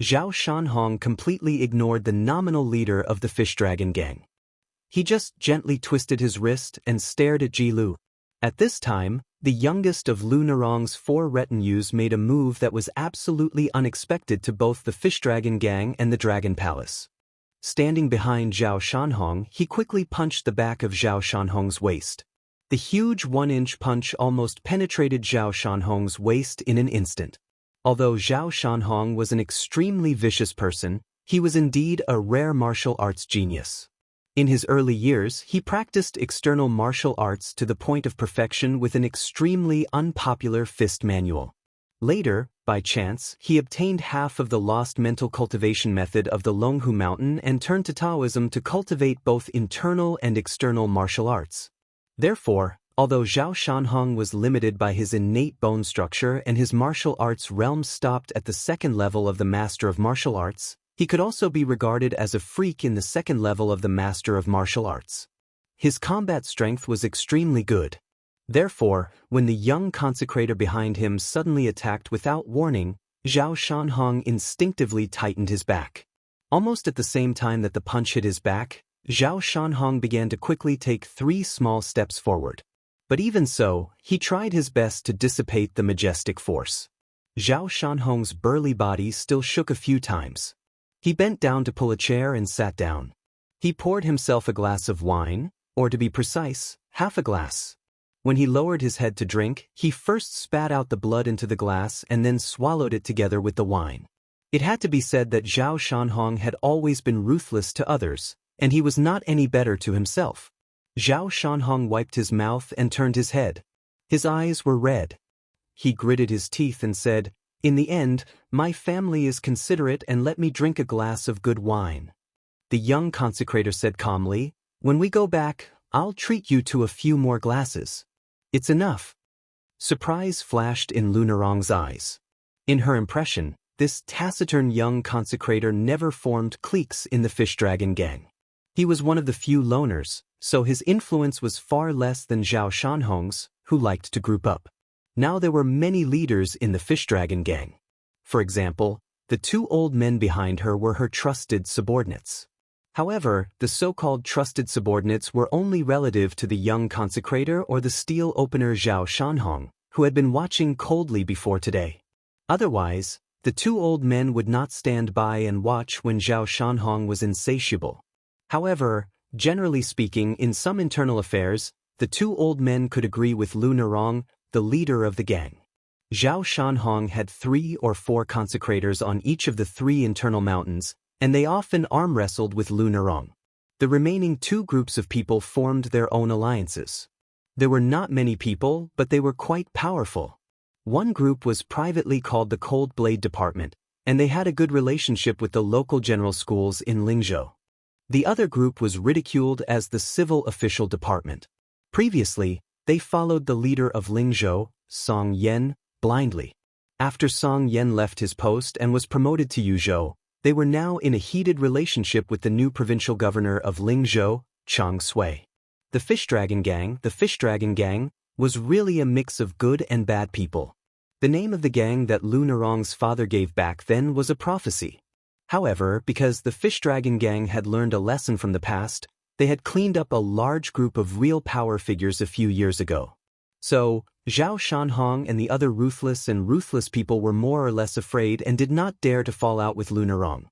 Speaker 1: Zhao Shanhong completely ignored the nominal leader of the Fish Dragon Gang. He just gently twisted his wrist and stared at Ji Lu. At this time, the youngest of Lu Nerong's 4 retinues made a move that was absolutely unexpected to both the Fish Dragon Gang and the Dragon Palace. Standing behind Zhao Shanhong, he quickly punched the back of Zhao Shanhong's waist. The huge 1-inch punch almost penetrated Zhao Shanhong's waist in an instant. Although Zhao Shanhong was an extremely vicious person, he was indeed a rare martial arts genius. In his early years, he practiced external martial arts to the point of perfection with an extremely unpopular fist manual. Later, by chance, he obtained half of the lost mental cultivation method of the Longhu Mountain and turned to Taoism to cultivate both internal and external martial arts. Therefore, although Zhao Shanhong was limited by his innate bone structure and his martial arts realm stopped at the 2nd level of the Master of Martial Arts, he could also be regarded as a freak in the 2nd level of the Master of Martial Arts. His combat strength was extremely good. Therefore, when the young consecrator behind him suddenly attacked without warning, Zhao Shanhong instinctively tightened his back. Almost at the same time that the punch hit his back, Zhao Shanhong began to quickly take 3 small steps forward. But even so, he tried his best to dissipate the majestic force. Zhao Shanhong's burly body still shook a few times. He bent down to pull a chair and sat down. He poured himself a glass of wine, or to be precise, half a glass. When he lowered his head to drink, he first spat out the blood into the glass and then swallowed it together with the wine. It had to be said that Zhao Shanhong had always been ruthless to others, and he was not any better to himself. Zhao Shanhong wiped his mouth and turned his head. His eyes were red. He gritted his teeth and said, "In the end, my family is considerate and let me drink a glass of good wine." The young consecrator said calmly, "When we go back, I'll treat you to a few more glasses. It's enough." Surprise flashed in Lunarong's eyes. In her impression, this taciturn young consecrator never formed cliques in the fish dragon gang. He was one of the few loners, so his influence was far less than Zhao Shanhong's, who liked to group up. Now there were many leaders in the fish dragon gang. For example, the 2 old men behind her were her trusted subordinates. However, the so-called trusted subordinates were only relative to the young consecrator or the steel opener Zhao Shanhong, who had been watching coldly before today. Otherwise, the 2 old men would not stand by and watch when Zhao Shanhong was insatiable. However, generally speaking, in some internal affairs, the 2 old men could agree with Lu Narong, the leader of the gang. Zhao Shanhong had 3 or 4 consecrators on each of the 3 internal mountains, and they often arm-wrestled with Lu Narong. The remaining 2 groups of people formed their own alliances. There were not many people, but they were quite powerful. One group was privately called the Cold Blade Department, and they had a good relationship with the local general schools in Lingzhou. The other group was ridiculed as the Civil Official Department. Previously, they followed the leader of Lingzhou, Song Yan, blindly. After Song Yan left his post and was promoted to Yuzhou, they were now in a heated relationship with the new provincial governor of Lingzhou, Chang Sui. The Fish Dragon Gang, was really a mix of good and bad people. The name of the gang that Lu Narong's father gave back then was a prophecy. However, because the Fish Dragon Gang had learned a lesson from the past, they had cleaned up a large group of real power figures a few years ago. So, Zhao Shanhong and the other ruthless people were more or less afraid and did not dare to fall out with Lu Narong.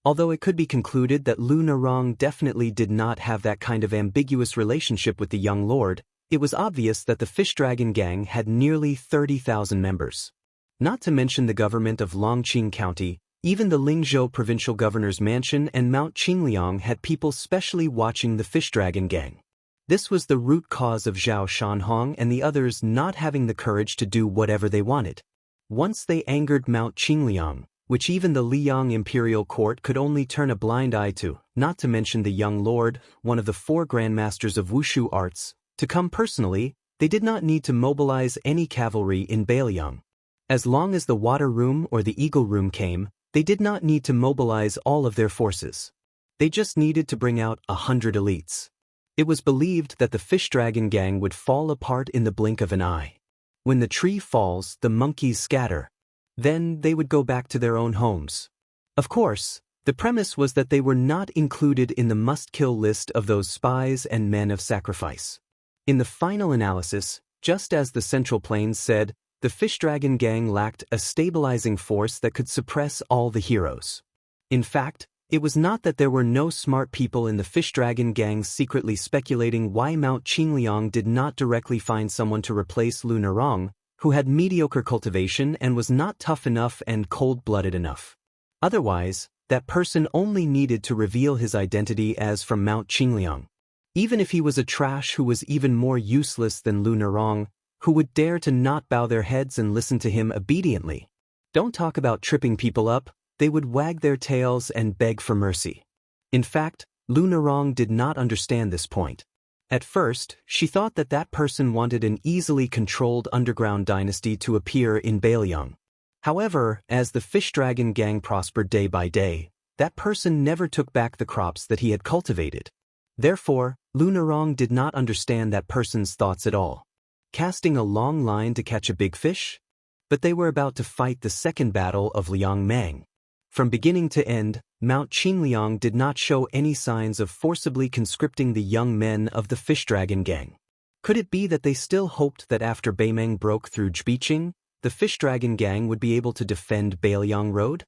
Speaker 1: Although it could be concluded that Lu Narong definitely did not have that kind of ambiguous relationship with the young lord, it was obvious that the Fish Dragon Gang had nearly 30,000 members. Not to mention the government of Longqing County, even the Lingzhou provincial governor's mansion and Mount Qingliang had people specially watching the Fish Dragon Gang. This was the root cause of Zhao Shanhong and the others not having the courage to do whatever they wanted. Once they angered Mount Qingliang, which even the Liang imperial court could only turn a blind eye to, not to mention the young lord, one of the 4 grandmasters of wushu arts, to come personally, they did not need to mobilize any cavalry in Bailiang. As long as the water room or the eagle room came, they did not need to mobilize all of their forces. They just needed to bring out 100 elites. It was believed that the Fish Dragon Gang would fall apart in the blink of an eye. When the tree falls, the monkeys scatter. Then they would go back to their own homes. Of course, the premise was that they were not included in the must-kill list of those spies and men of sacrifice. In the final analysis, just as the Central Plains said, the Fish Dragon Gang lacked a stabilizing force that could suppress all the heroes. In fact, it was not that there were no smart people in the Fish Dragon Gang secretly speculating why Mount Qingliang did not directly find someone to replace Lu Narong, who had mediocre cultivation and was not tough enough and cold-blooded enough. Otherwise, that person only needed to reveal his identity as from Mount Qingliang. Even if he was a trash who was even more useless than Lu Narong, who would dare to not bow their heads and listen to him obediently. Don't talk about tripping people up, they would wag their tails and beg for mercy. In fact, Lu Narong did not understand this point. At first, she thought that that person wanted an easily controlled underground dynasty to appear in Bailiang. However, as the Fish Dragon Gang prospered day by day, that person never took back the crops that he had cultivated. Therefore, Lu Narong did not understand that person's thoughts at all. Casting a long line to catch a big fish? But they were about to fight the second battle of Liang Mang. From beginning to end, Mount Qingliang did not show any signs of forcibly conscripting the young men of the Fish Dragon Gang. Could it be that they still hoped that after Beimeng broke through Zbiqing, the Fish Dragon Gang would be able to defend Bailiang Road?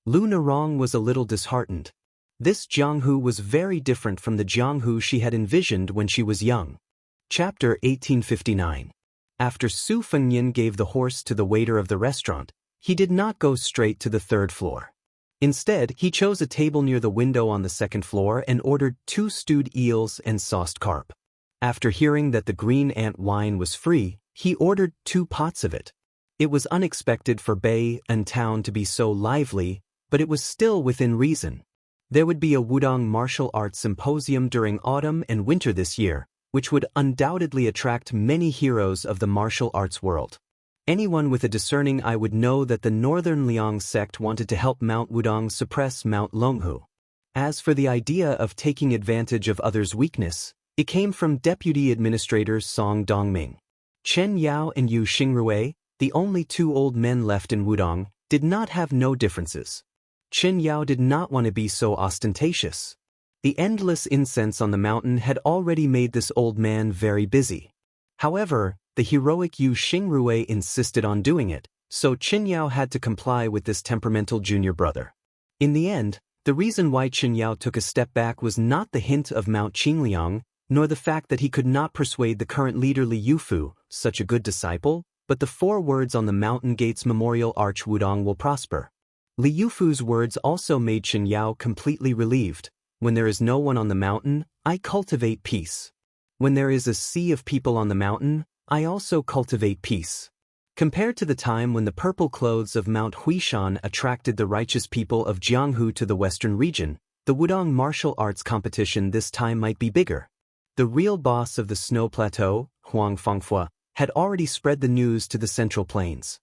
Speaker 1: Lu Narong was a little disheartened. This Jianghu was very different from the Jianghu she had envisioned when she was young. Chapter 1859. After Su Fengnian gave the horse to the waiter of the restaurant, he did not go straight to the third floor. Instead, he chose a table near the window on the second floor and ordered 2 stewed eels and sauced carp. After hearing that the green ant wine was free, he ordered 2 pots of it. It was unexpected for Bei and town to be so lively, but it was still within reason. There would be a Wudong martial arts symposium during autumn and winter this year, which would undoubtedly attract many heroes of the martial arts world. Anyone with a discerning eye would know that the Northern Liang sect wanted to help Mount Wudong suppress Mount Longhu. As for the idea of taking advantage of others' weakness, it came from Deputy Administrators Song Dongming. Chen Yao and Yu Xingrui, the only 2 old men left in Wudong, did not have no differences. Chen Yao did not want to be so ostentatious. The endless incense on the mountain had already made this old man very busy. However, the heroic Yu Xingrui insisted on doing it, so Chen Yao had to comply with this temperamental junior brother. In the end, the reason why Chen Yao took a step back was not the hint of Mount Qingliang, nor the fact that he could not persuade the current leader Li Yufu, such a good disciple, but the 4 words on the mountain gate's memorial arch Wudong will prosper. Li Yufu's words also made Chen Yao completely relieved. When there is no one on the mountain, I cultivate peace. When there is a sea of people on the mountain, I also cultivate peace. Compared to the time when the purple clothes of Mount Huishan attracted the righteous people of Jianghu to the western region, the Wudong martial arts competition this time might be bigger. The real boss of the Snow Plateau, Huang Fangfua, had already spread the news to the Central Plains.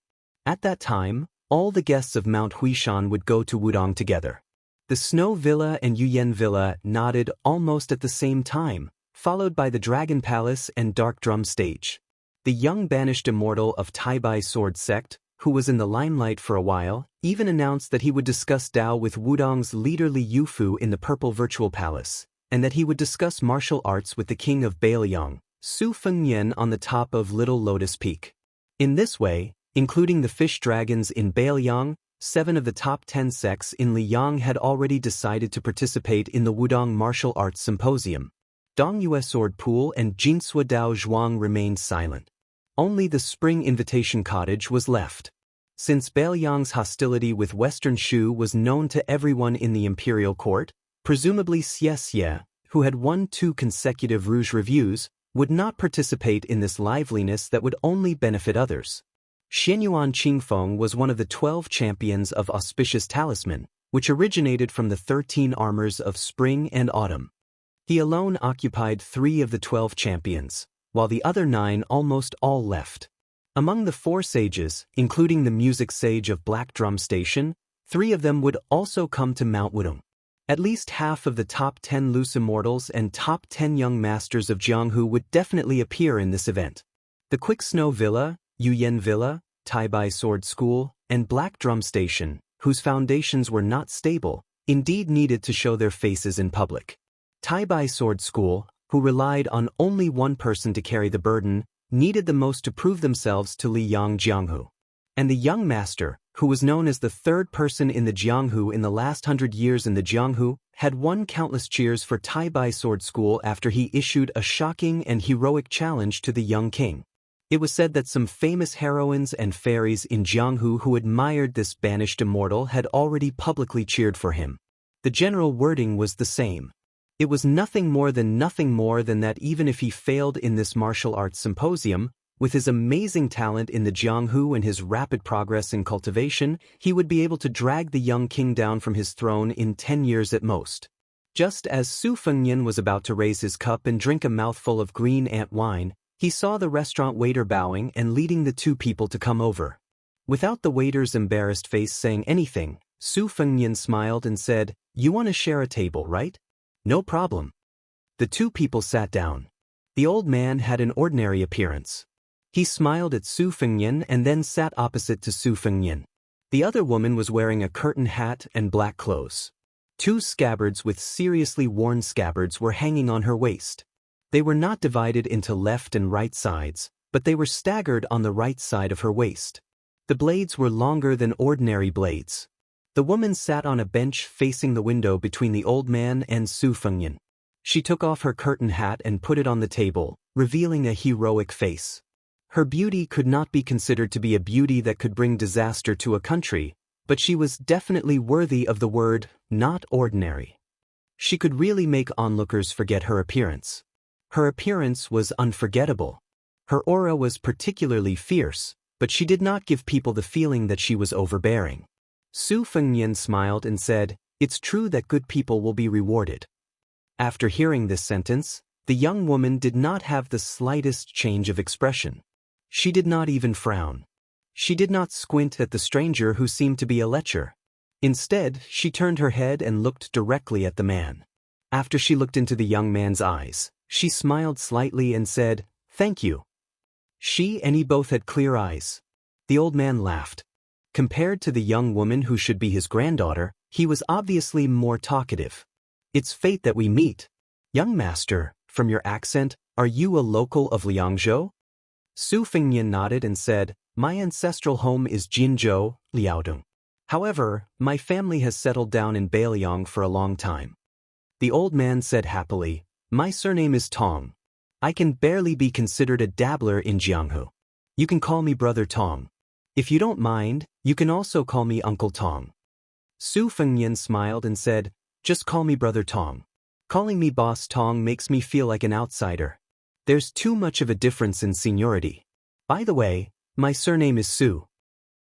Speaker 1: At that time, all the guests of Mount Huishan would go to Wudong together. The Snow Villa and Yuyan Villa nodded almost at the same time, followed by the Dragon Palace and Dark Drum Stage. The young banished immortal of Taibai Sword Sect, who was in the limelight for a while, even announced that he would discuss Dao with Wudong's leader Li Yufu in the Purple Virtual Palace, and that he would discuss martial arts with the king of Bailiang, Su Fengnian, on the top of Little Lotus Peak. In this way, including the fish dragons in Bailiang, 7 of the top 10 sects in Liyang had already decided to participate in the Wudong Martial Arts Symposium. Dongyue Sword Pool and Jinsua Dao Zhuang remained silent. Only the Spring Invitation Cottage was left. Since Bailiang's hostility with Western Shu was known to everyone in the imperial court, presumably Xiexie, who had won 2 consecutive Rouge reviews, would not participate in this liveliness that would only benefit others. Xianyuan Qingfeng was one of the 12 champions of Auspicious Talisman, which originated from the 13 armors of Spring and Autumn. He alone occupied 3 of the 12 champions, while the other 9 almost all left. Among the 4 sages, including the music sage of Black Drum Station, 3 of them would also come to Mount Wudong. At least half of the top 10 loose immortals and top 10 young masters of Jianghu would definitely appear in this event. The Quick Snow Villa, Yuyan Villa, Taibai Sword School, and Black Drum Station, whose foundations were not stable, indeed needed to show their faces in public. Taibai Sword School, who relied on only one person to carry the burden, needed the most to prove themselves to Liyang Jianghu. And the young master, who was known as the 3rd person in the Jianghu in the last 100 years in the Jianghu, had won countless cheers for Taibai Sword School after he issued a shocking and heroic challenge to the young king. It was said that some famous heroines and fairies in Jianghu who admired this banished immortal had already publicly cheered for him. The general wording was the same. It was nothing more than that even if he failed in this martial arts symposium, with his amazing talent in the Jianghu and his rapid progress in cultivation, he would be able to drag the young king down from his throne in 10 years at most. Just as Su Fengnian was about to raise his cup and drink a mouthful of green ant wine, he saw the restaurant waiter bowing and leading the 2 people to come over. Without the waiter's embarrassed face saying anything, Su Fengnian smiled and said, "You want to share a table, right? No problem." The 2 people sat down. The old man had an ordinary appearance. He smiled at Su Fengnian and then sat opposite to Su Fengnian. The other woman was wearing a curtain hat and black clothes. Two scabbards with seriously worn scabbards were hanging on her waist. They were not divided into left and right sides, but they were staggered on the right side of her waist. The blades were longer than ordinary blades. The woman sat on a bench facing the window between the old man and Su Fengyan. She took off her curtain hat and put it on the table, revealing a heroic face. Her beauty could not be considered to be a beauty that could bring disaster to a country, but she was definitely worthy of the word, not ordinary. She could really make onlookers forget her appearance. Her appearance was unforgettable. Her aura was particularly fierce, but she did not give people the feeling that she was overbearing. Su Fengyan smiled and said, "It's true that good people will be rewarded." After hearing this sentence, the young woman did not have the slightest change of expression. She did not even frown. She did not squint at the stranger who seemed to be a lecher. Instead, she turned her head and looked directly at the man. After she looked into the young man's eyes, she smiled slightly and said, "Thank you." She and he both had clear eyes. The old man laughed. Compared to the young woman who should be his granddaughter, he was obviously more talkative. "It's fate that we meet. Young master, from your accent, are you a local of Liangzhou?" Su Fengyan nodded and said, "My ancestral home is Jinzhou, Liaodong. However, my family has settled down in Beiliang for a long time." The old man said happily, "My surname is Tong. I can barely be considered a dabbler in Jianghu. You can call me Brother Tong. If you don't mind, you can also call me Uncle Tong." Su Fengyan smiled and said, "Just call me Brother Tong. Calling me Boss Tong makes me feel like an outsider. There's too much of a difference in seniority. By the way, my surname is Su."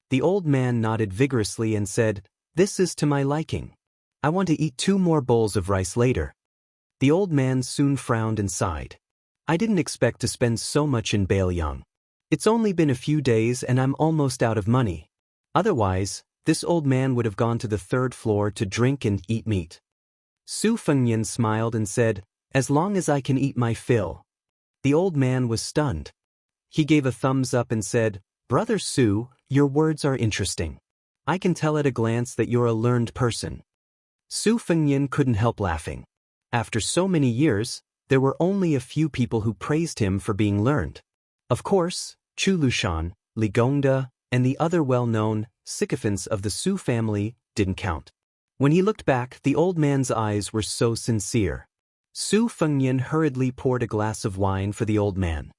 Speaker 1: The old man nodded vigorously and said, "This is to my liking. I want to eat 2 more bowls of rice later." The old man soon frowned and sighed. "I didn't expect to spend so much in Beiliang. It's only been a few days and I'm almost out of money. Otherwise, this old man would have gone to the 3rd floor to drink and eat meat." Su Fengyan smiled and said, "As long as I can eat my fill." The old man was stunned. He gave a thumbs up and said, "Brother Su, your words are interesting. I can tell at a glance that you're a learned person." Su Fengyan couldn't help laughing. After so many years, there were only a few people who praised him for being learned. Of course, Chu Lushan, Li Gongda, and the other well-known sycophants of the Su family didn't count. When he looked back, the old man's eyes were so sincere. Su Fengyan hurriedly poured a glass of wine for the old man.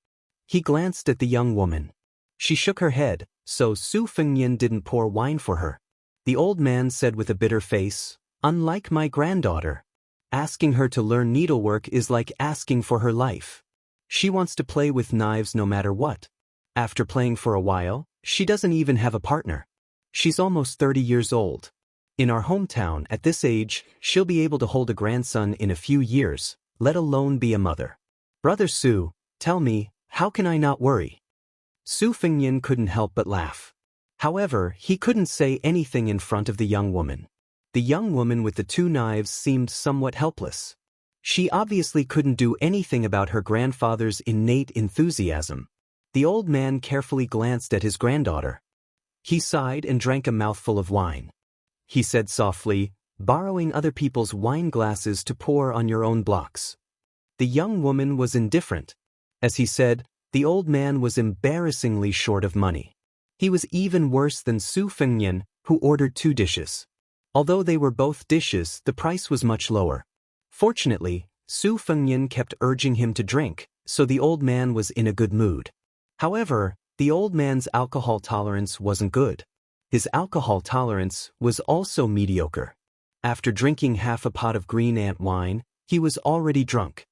Speaker 1: He glanced at the young woman. She shook her head, so Su Fengyan didn't pour wine for her. The old man said with a bitter face, "Unlike my granddaughter, asking her to learn needlework is like asking for her life. She wants to play with knives no matter what. After playing for a while, she doesn't even have a partner. She's almost 30 years old. In our hometown, at this age, she'll be able to hold a grandson in a few years, let alone be a mother. Brother Su, tell me, how can I not worry?" Su Fengyan couldn't help but laugh. However, he couldn't say anything in front of the young woman. The young woman with the 2 knives seemed somewhat helpless. She obviously couldn't do anything about her grandfather's innate enthusiasm. The old man carefully glanced at his granddaughter. He sighed and drank a mouthful of wine. He said softly, "Borrowing other people's wine glasses to pour on your own blocks." The young woman was indifferent. As he said, the old man was embarrassingly short of money. He was even worse than Su Fengyan, who ordered 2 dishes. Although they were both dishes, the price was much lower. Fortunately, Su Fengyan kept urging him to drink, so the old man was in a good mood. However, the old man's alcohol tolerance wasn't good. His alcohol tolerance was also mediocre. After drinking half a pot of green ant wine, he was already drunk.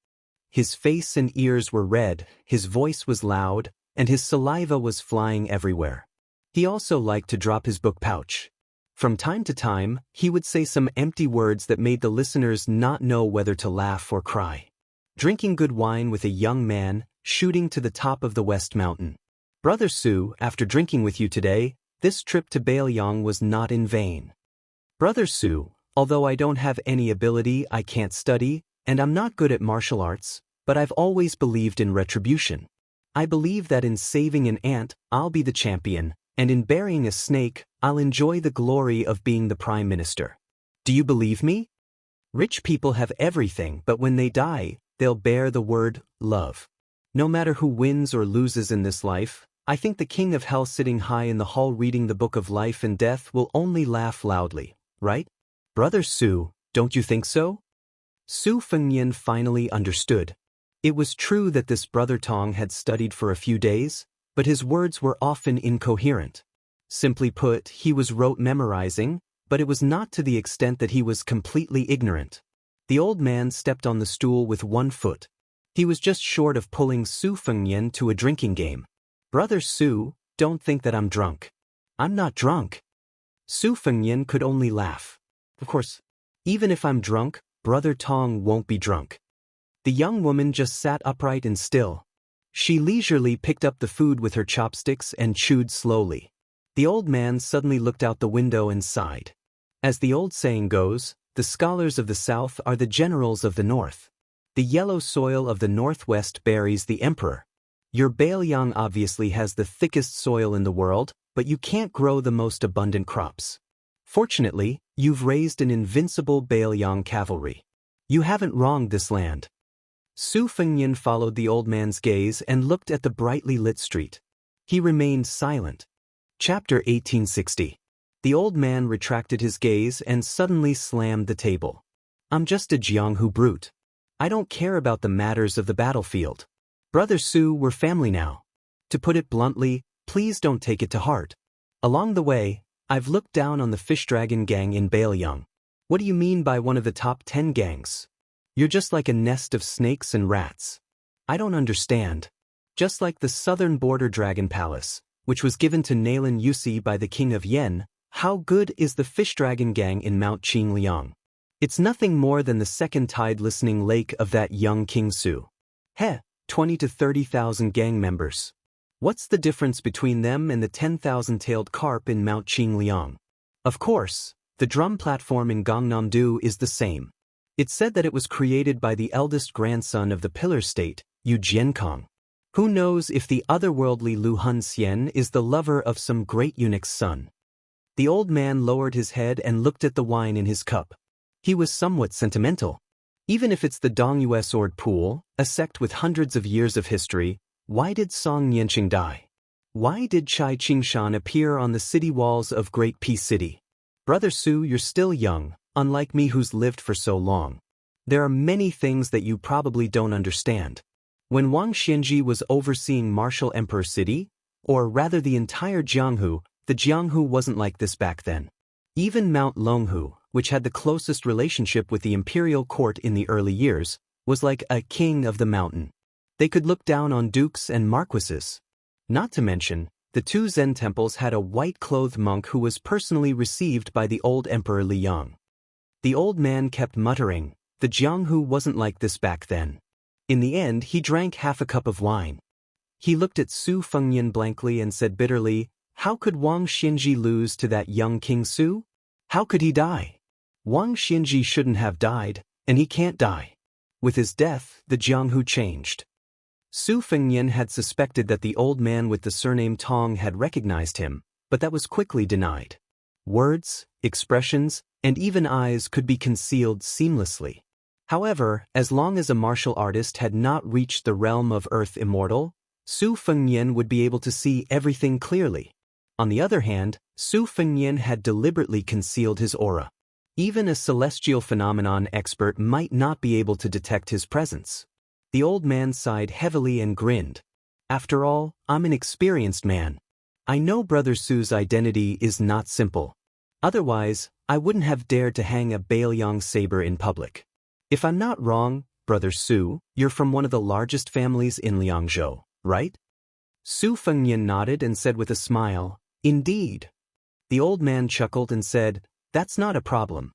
Speaker 1: His face and ears were red, his voice was loud, and his saliva was flying everywhere. He also liked to drop his book pouch. From time to time, he would say some empty words that made the listeners not know whether to laugh or cry. Drinking good wine with a young man, shooting to the top of the West Mountain. Brother Su, after drinking with you today, this trip to Beiliang was not in vain. Brother Su, although I don't have any ability, I can't study, and I'm not good at martial arts, but I've always believed in retribution. I believe that in saving an ant, I'll be the champion, and in burying a snake, I'll enjoy the glory of being the prime minister. Do you believe me? Rich people have everything, but when they die, they'll bear the word love. No matter who wins or loses in this life, I think the king of hell sitting high in the hall reading the book of life and death will only laugh loudly, right? Brother Su, don't you think so? Su Fengnian finally understood. It was true that this brother Tong had studied for a few days, but his words were often incoherent. Simply put, he was rote memorizing, but it was not to the extent that he was completely ignorant. The old man stepped on the stool with one foot. He was just short of pulling Su Fengnian to a drinking game. Brother Su, don't think that I'm drunk. I'm not drunk. Su Fengnian could only laugh. Of course, even if I'm drunk, Brother Tong won't be drunk. The young woman just sat upright and still. She leisurely picked up the food with her chopsticks and chewed slowly. The old man suddenly looked out the window and sighed. As the old saying goes, the scholars of the south are the generals of the north. The yellow soil of the northwest buries the emperor. Your Bailiang obviously has the thickest soil in the world, but you can't grow the most abundant crops. Fortunately, you've raised an invincible Bailiang cavalry. You haven't wronged this land. Su Fengnian followed the old man's gaze and looked at the brightly lit street. He remained silent. Chapter 1860. The old man retracted his gaze and suddenly slammed the table. I'm just a Jianghu brute. I don't care about the matters of the battlefield. Brother Su, we're family now. To put it bluntly, please don't take it to heart. Along the way, I've looked down on the fish dragon gang in Bailiang. What do you mean by one of the top 10 gangs? You're just like a nest of snakes and rats. I don't understand. Just like the southern border dragon palace, which was given to Nailan Yusi by the king of Yen, how good is the fish dragon gang in Mount Qingliang? It's nothing more than the second tide listening lake of that young King Su. 20 to 30,000 gang members. What's the difference between them and the 10,000-tailed carp in Mount Qingliang? Of course, the drum platform in Gangnam-do is the same. It's said that it was created by the eldest grandson of the Pillar State, Yu Jiankong. Who knows if the otherworldly Lu Hunxian is the lover of some great eunuch's son? The old man lowered his head and looked at the wine in his cup. He was somewhat sentimental. Even if it's the Dongyue Sword Pool, a sect with hundreds of years of history, why did Song Nianqing die? Why did Chai Qingshan appear on the city walls of Great Peace City? Brother Su, you're still young, unlike me who's lived for so long. There are many things that you probably don't understand. When Wang Xianji was overseeing Martial Emperor City, or rather the entire Jianghu, the Jianghu wasn't like this back then. Even Mount Longhu, which had the closest relationship with the imperial court in the early years, was like a king of the mountain. They could look down on dukes and marquises. Not to mention, the two Zen temples had a white-clothed monk who was personally received by the old Emperor Liang. The old man kept muttering, the Jianghu wasn't like this back then. In the end, he drank half a cup of wine. He looked at Su Fengnian blankly and said bitterly, how could Wang Xianji lose to that young King Su? How could he die? Wang Xianji shouldn't have died, and he can't die. With his death, the Jianghu changed. Su Fengnian had suspected that the old man with the surname Tong had recognized him, but that was quickly denied. Words, expressions, and even eyes could be concealed seamlessly. However, as long as a martial artist had not reached the realm of Earth Immortal, Su Fengnian would be able to see everything clearly. On the other hand, Su Fengnian had deliberately concealed his aura. Even a celestial phenomenon expert might not be able to detect his presence. The old man sighed heavily and grinned. After all, I'm an experienced man. I know Brother Su's identity is not simple. Otherwise, I wouldn't have dared to hang a Bailiang saber in public. If I'm not wrong, Brother Su, you're from one of the largest families in Liangzhou, right? Su Fengnian nodded and said with a smile, indeed. The old man chuckled and said, that's not a problem.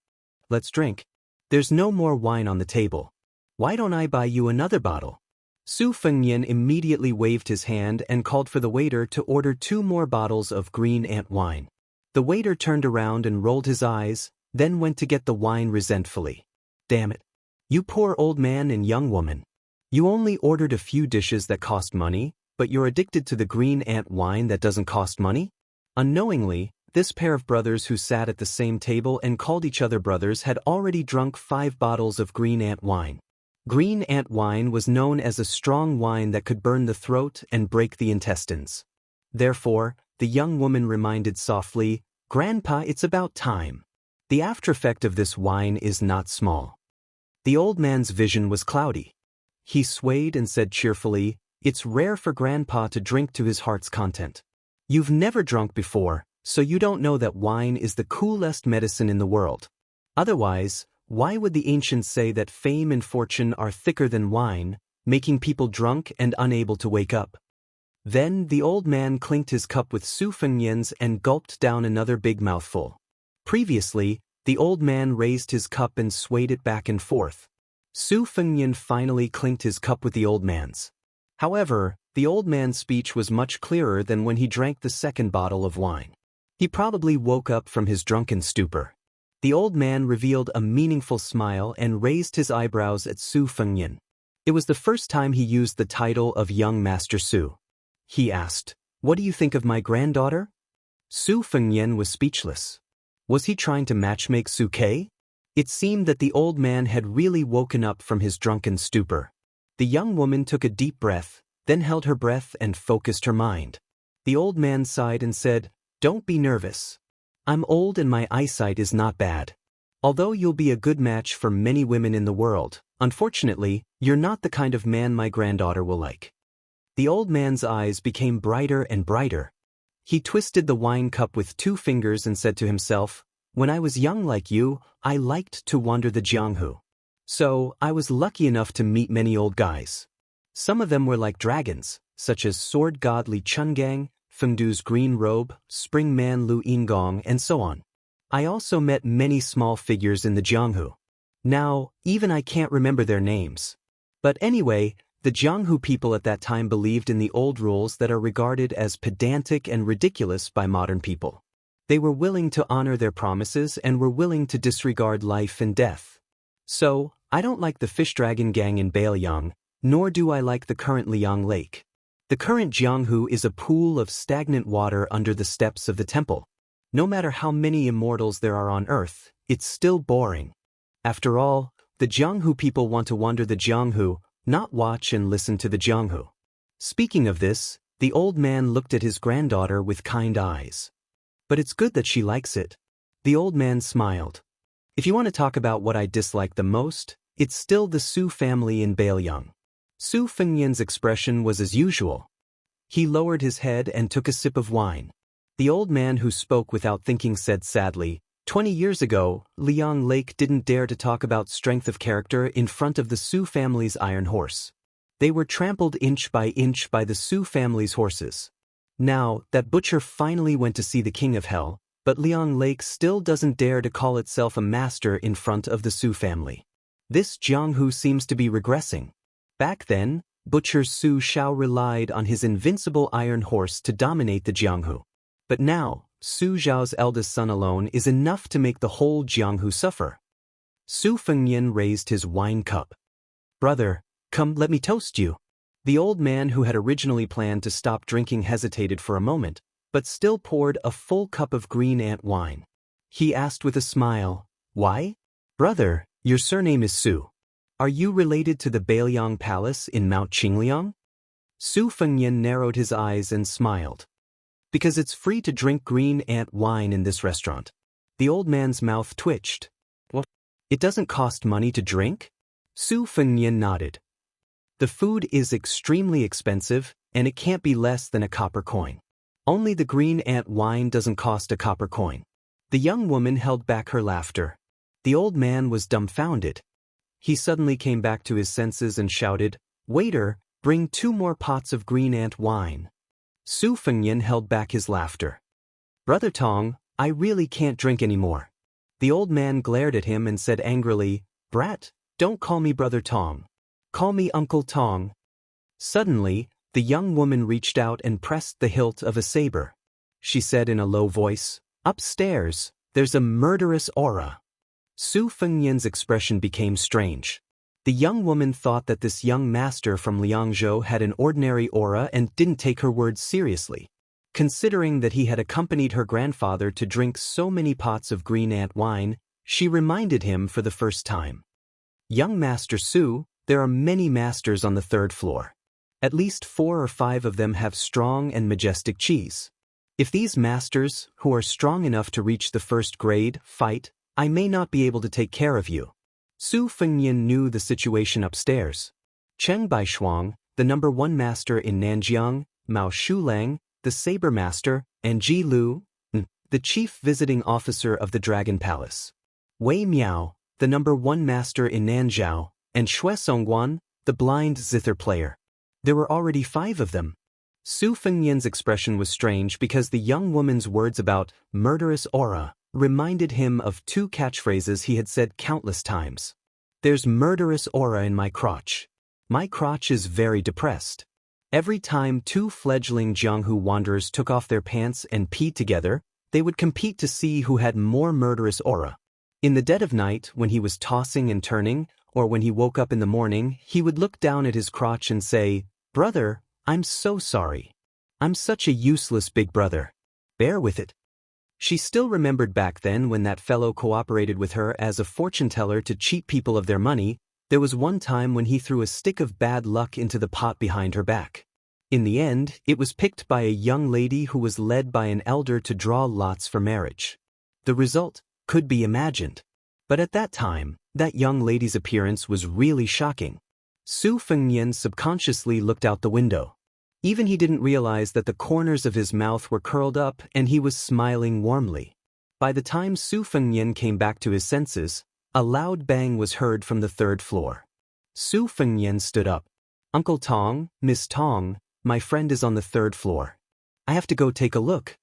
Speaker 1: Let's drink. There's no more wine on the table. Why don't I buy you another bottle? Su Fengnian immediately waved his hand and called for the waiter to order 2 more bottles of green ant wine. The waiter turned around and rolled his eyes, then went to get the wine resentfully. Damn it. You poor old man and young woman. You only ordered a few dishes that cost money, but you're addicted to the green ant wine that doesn't cost money? Unknowingly, this pair of brothers who sat at the same table and called each other brothers had already drunk 5 bottles of green ant wine. Green ant wine was known as a strong wine that could burn the throat and break the intestines. Therefore, the young woman reminded softly, "Grandpa, it's about time." The aftereffect of this wine is not small. The old man's vision was cloudy. He swayed and said cheerfully, "It's rare for Grandpa to drink to his heart's content. You've never drunk before, so you don't know that wine is the coolest medicine in the world. Otherwise, why would the ancients say that fame and fortune are thicker than wine, making people drunk and unable to wake up?" Then the old man clinked his cup with Su Fengnian's and gulped down another big mouthful. Previously, the old man raised his cup and swayed it back and forth. Su Fengnian finally clinked his cup with the old man's. However, the old man's speech was much clearer than when he drank the second bottle of wine. He probably woke up from his drunken stupor. The old man revealed a meaningful smile and raised his eyebrows at Su Fengnian. It was the first time he used the title of Young Master Su. He asked, "What do you think of my granddaughter?" Su Fengnian was speechless. Was he trying to matchmake Su Ke? It seemed that the old man had really woken up from his drunken stupor. The young woman took a deep breath, then held her breath and focused her mind. The old man sighed and said, "Don't be nervous. I'm old and my eyesight is not bad. Although you'll be a good match for many women in the world, unfortunately, you're not the kind of man my granddaughter will like." The old man's eyes became brighter and brighter. He twisted the wine cup with 2 fingers and said to himself, "When I was young like you, I liked to wander the Jianghu. So, I was lucky enough to meet many old guys. Some of them were like dragons, such as sword god Li Chungang, Fengdu's green robe, spring man Lu Yingong, and so on. I also met many small figures in the Jianghu. Now, even I can't remember their names. But anyway, the Jianghu people at that time believed in the old rules that are regarded as pedantic and ridiculous by modern people. They were willing to honor their promises and were willing to disregard life and death. So, I don't like the fish dragon gang in Bailiang, nor do I like the current Liang Lake. The current Jianghu is a pool of stagnant water under the steps of the temple. No matter how many immortals there are on Earth, it's still boring. After all, the Jianghu people want to wander the Jianghu, not watch and listen to the Jianghu. Speaking of this, the old man looked at his granddaughter with kind eyes. "But it's good that she likes it." The old man smiled. "If you want to talk about what I dislike the most, it's still the Su family in Bailiang." Su Fengnian's expression was as usual. He lowered his head and took a sip of wine. The old man who spoke without thinking said sadly, 20 years ago, Liang Lake didn't dare to talk about strength of character in front of the Su family's iron horse. They were trampled inch by the Su family's horses. Now, that butcher finally went to see the king of hell, but Liang Lake still doesn't dare to call itself a master in front of the Su family. This Jianghu seems to be regressing. Back then, Butcher Su Shao relied on his invincible iron horse to dominate the Jianghu. But now, Su Zhao's eldest son alone is enough to make the whole Jianghu suffer. Su Fengnian raised his wine cup. "Brother, come, let me toast you." The old man who had originally planned to stop drinking hesitated for a moment, but still poured a full cup of green ant wine. He asked with a smile, "Why? Brother, your surname is Su. Are you related to the Bailiang Palace in Mount Qingliang?" Su Fengnian narrowed his eyes and smiled. "Because it's free to drink green ant wine in this restaurant." The old man's mouth twitched. "What? It doesn't cost money to drink?" Su Fengnian nodded. "The food is extremely expensive, and it can't be less than a copper coin. Only the green ant wine doesn't cost a copper coin." The young woman held back her laughter. The old man was dumbfounded. He suddenly came back to his senses and shouted, "Waiter, bring 2 more pots of green ant wine." Su Fengnian held back his laughter. "Brother Tong, I really can't drink anymore." The old man glared at him and said angrily, "Brat, don't call me Brother Tong. Call me Uncle Tong." Suddenly, the young woman reached out and pressed the hilt of a saber. She said in a low voice, "Upstairs, there's a murderous aura." Su Fengnian's expression became strange. The young woman thought that this young master from Liangzhou had an ordinary aura and didn't take her words seriously. Considering that he had accompanied her grandfather to drink so many pots of green ant wine, she reminded him for the first time. Young Master Su, there are many masters on the third floor. At least 4 or 5 of them have strong and majestic qis. If these masters, who are strong enough to reach the first grade, fight, I may not be able to take care of you. Su Fengnian knew the situation upstairs. Cheng Baishuang, the number 1 master in Nanjiang, Mao Shulang, the saber master, and Ji Lu, the chief visiting officer of the Dragon Palace. Wei Miao, the number 1 master in Nanzhao, and Xue Songguan, the blind zither player. There were already 5 of them. Su Fengnian's expression was strange because the young woman's words about murderous aura reminded him of 2 catchphrases he had said countless times. There's murderous aura in my crotch. My crotch is very depressed. Every time 2 fledgling Jianghu wanderers took off their pants and peed together, they would compete to see who had more murderous aura. In the dead of night, when he was tossing and turning, or when he woke up in the morning, he would look down at his crotch and say, "Brother, I'm so sorry. I'm such a useless big brother. Bear with it." She still remembered back then when that fellow cooperated with her as a fortune teller to cheat people of their money. There was one time when he threw a stick of bad luck into the pot behind her back. In the end, it was picked by a young lady who was led by an elder to draw lots for marriage. The result could be imagined. But at that time, that young lady's appearance was really shocking. Su Fengnian subconsciously looked out the window. Even he didn't realize that the corners of his mouth were curled up and he was smiling warmly. By the time Su Fengnian came back to his senses, a loud bang was heard from the 3rd floor. Su Fengnian stood up. "Uncle Tong, Miss Tong, my friend is on the 3rd floor. I have to go take a look."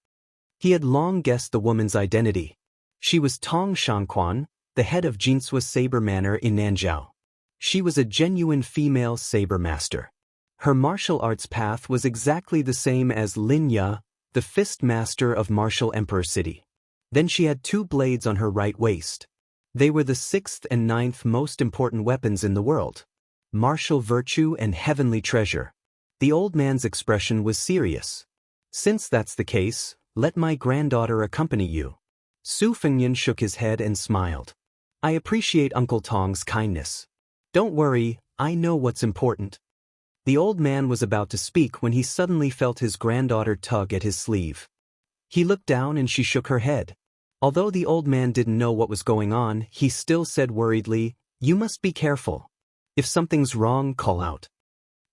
Speaker 1: He had long guessed the woman's identity. She was Tong Shangquan, the head of Jinsua Saber Manor in Nanzhao. She was a genuine female saber master. Her martial arts path was exactly the same as Lin Ya, the fist master of Martial Emperor City. Then she had 2 blades on her right waist. They were the 6th and 9th most important weapons in the world. Martial virtue and heavenly treasure. The old man's expression was serious. "Since that's the case, let my granddaughter accompany you." Su Fengnian shook his head and smiled. "I appreciate Uncle Tong's kindness. Don't worry, I know what's important." The old man was about to speak when he suddenly felt his granddaughter tug at his sleeve. He looked down and she shook her head. Although the old man didn't know what was going on, he still said worriedly, "You must be careful. If something's wrong, call out."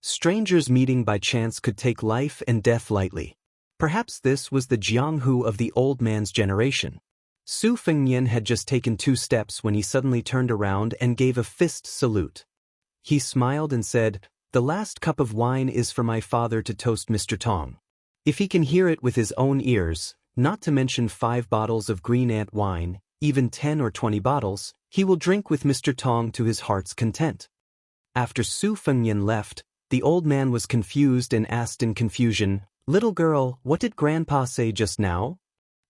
Speaker 1: Strangers meeting by chance could take life and death lightly. Perhaps this was the Jianghu of the old man's generation. Su Fengnian had just taken 2 steps when he suddenly turned around and gave a fist salute. He smiled and said, "The last cup of wine is for my father to toast Mr. Tong. If he can hear it with his own ears, not to mention 5 bottles of green ant wine, even 10 or 20 bottles, he will drink with Mr. Tong to his heart's content." After Su Fengnian left, the old man was confused and asked in confusion, "Little girl, what did Grandpa say just now?"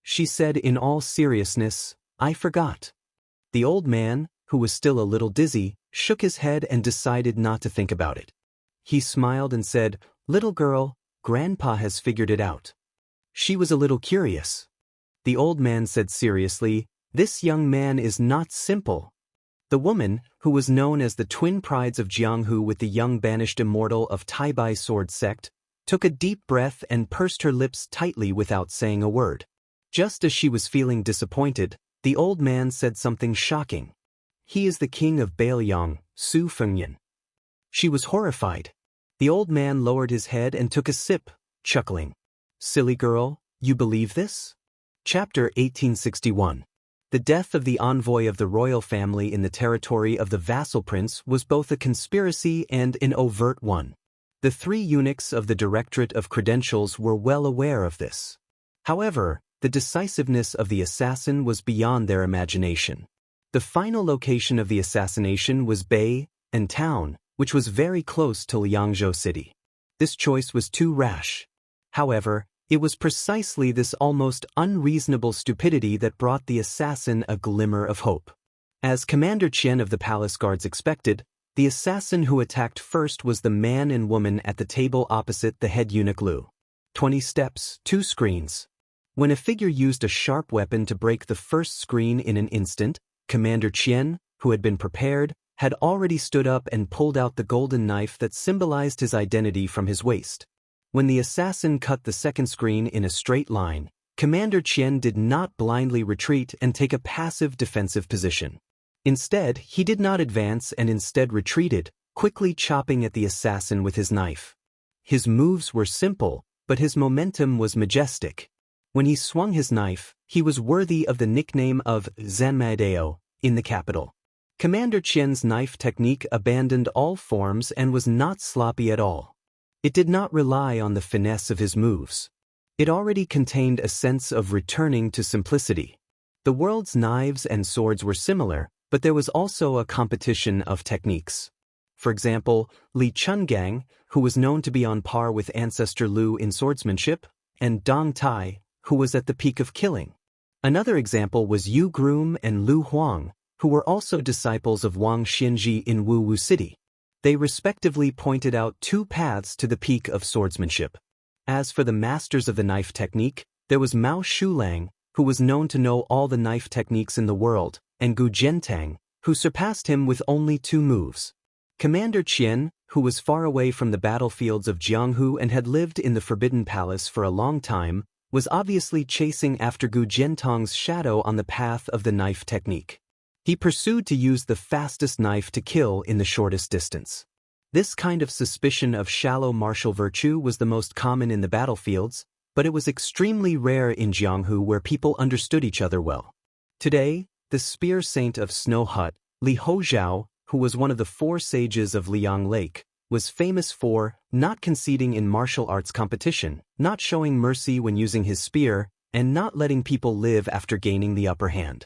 Speaker 1: She said in all seriousness, "I forgot." The old man, who was still a little dizzy, shook his head and decided not to think about it. He smiled and said, "Little girl, Grandpa has figured it out." She was a little curious. The old man said seriously, "This young man is not simple." The woman, who was known as the twin prides of Jianghu with the young banished immortal of Taibai sword sect, took a deep breath and pursed her lips tightly without saying a word. Just as she was feeling disappointed, the old man said something shocking. "He is the king of Bailiang, Su Fengnian." She was horrified. The old man lowered his head and took a sip, chuckling. "Silly girl, you believe this?" Chapter 1861. The death of the envoy of the royal family in the territory of the vassal prince was both a conspiracy and an overt one. The 3 eunuchs of the Directorate of Credentials were well aware of this. However, the decisiveness of the assassin was beyond their imagination. The final location of the assassination was Bay and Town, which was very close to Liangzhou City. This choice was too rash. However, it was precisely this almost unreasonable stupidity that brought the assassin a glimmer of hope. As Commander Qian of the palace guards expected, the assassin who attacked first was the man and woman at the table opposite the head eunuch Lu. 20 steps, 2 screens. When a figure used a sharp weapon to break the first screen in an instant, Commander Qian, who had been prepared, had already stood up and pulled out the golden knife that symbolized his identity from his waist. When the assassin cut the second screen in a straight line, Commander Qian did not blindly retreat and take a passive defensive position. Instead, he did not advance and instead retreated, quickly chopping at the assassin with his knife. His moves were simple, but his momentum was majestic. When he swung his knife, he was worthy of the nickname of Zanmadeo in the capital. Commander Qian's knife technique abandoned all forms and was not sloppy at all. It did not rely on the finesse of his moves. It already contained a sense of returning to simplicity. The world's knives and swords were similar, but there was also a competition of techniques. For example, Li Chungang, who was known to be on par with ancestor Lu in swordsmanship, and Dong Tai, who was at the peak of killing. Another example was Yu Groom and Lu Huang, who were also disciples of Wang Xinji in Wu City. They respectively pointed out 2 paths to the peak of swordsmanship. As for the masters of the knife technique, there was Mao Shulang, who was known to know all the knife techniques in the world, and Gu Jiantang, who surpassed him with only 2 moves. Commander Qian, who was far away from the battlefields of Jianghu and had lived in the Forbidden Palace for a long time, was obviously chasing after Gu Jiantang's shadow on the path of the knife technique. He pursued to use the fastest knife to kill in the shortest distance. This kind of suspicion of shallow martial virtue was the most common in the battlefields, but it was extremely rare in Jianghu where people understood each other well. Today, the spear saint of Snow Hut, Li Hozhao, who was one of the 4 sages of Liang Lake, was famous for not conceding in martial arts competition, not showing mercy when using his spear, and not letting people live after gaining the upper hand.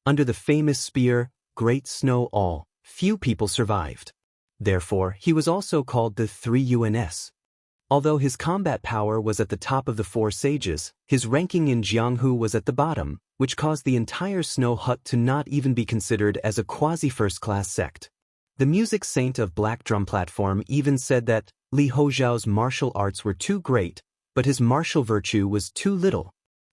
Speaker 1: Under the famous spear, Great Snow All, few people survived. Therefore, he was also called the 3 UNS. Although his combat power was at the top of the 4 sages, his ranking in Jianghu was at the bottom, which caused the entire Snow Hut to not even be considered as a quasi-first-class sect. The music saint of Black Drum Platform even said that Li Hozhao's martial arts were too great, but his martial virtue was too little.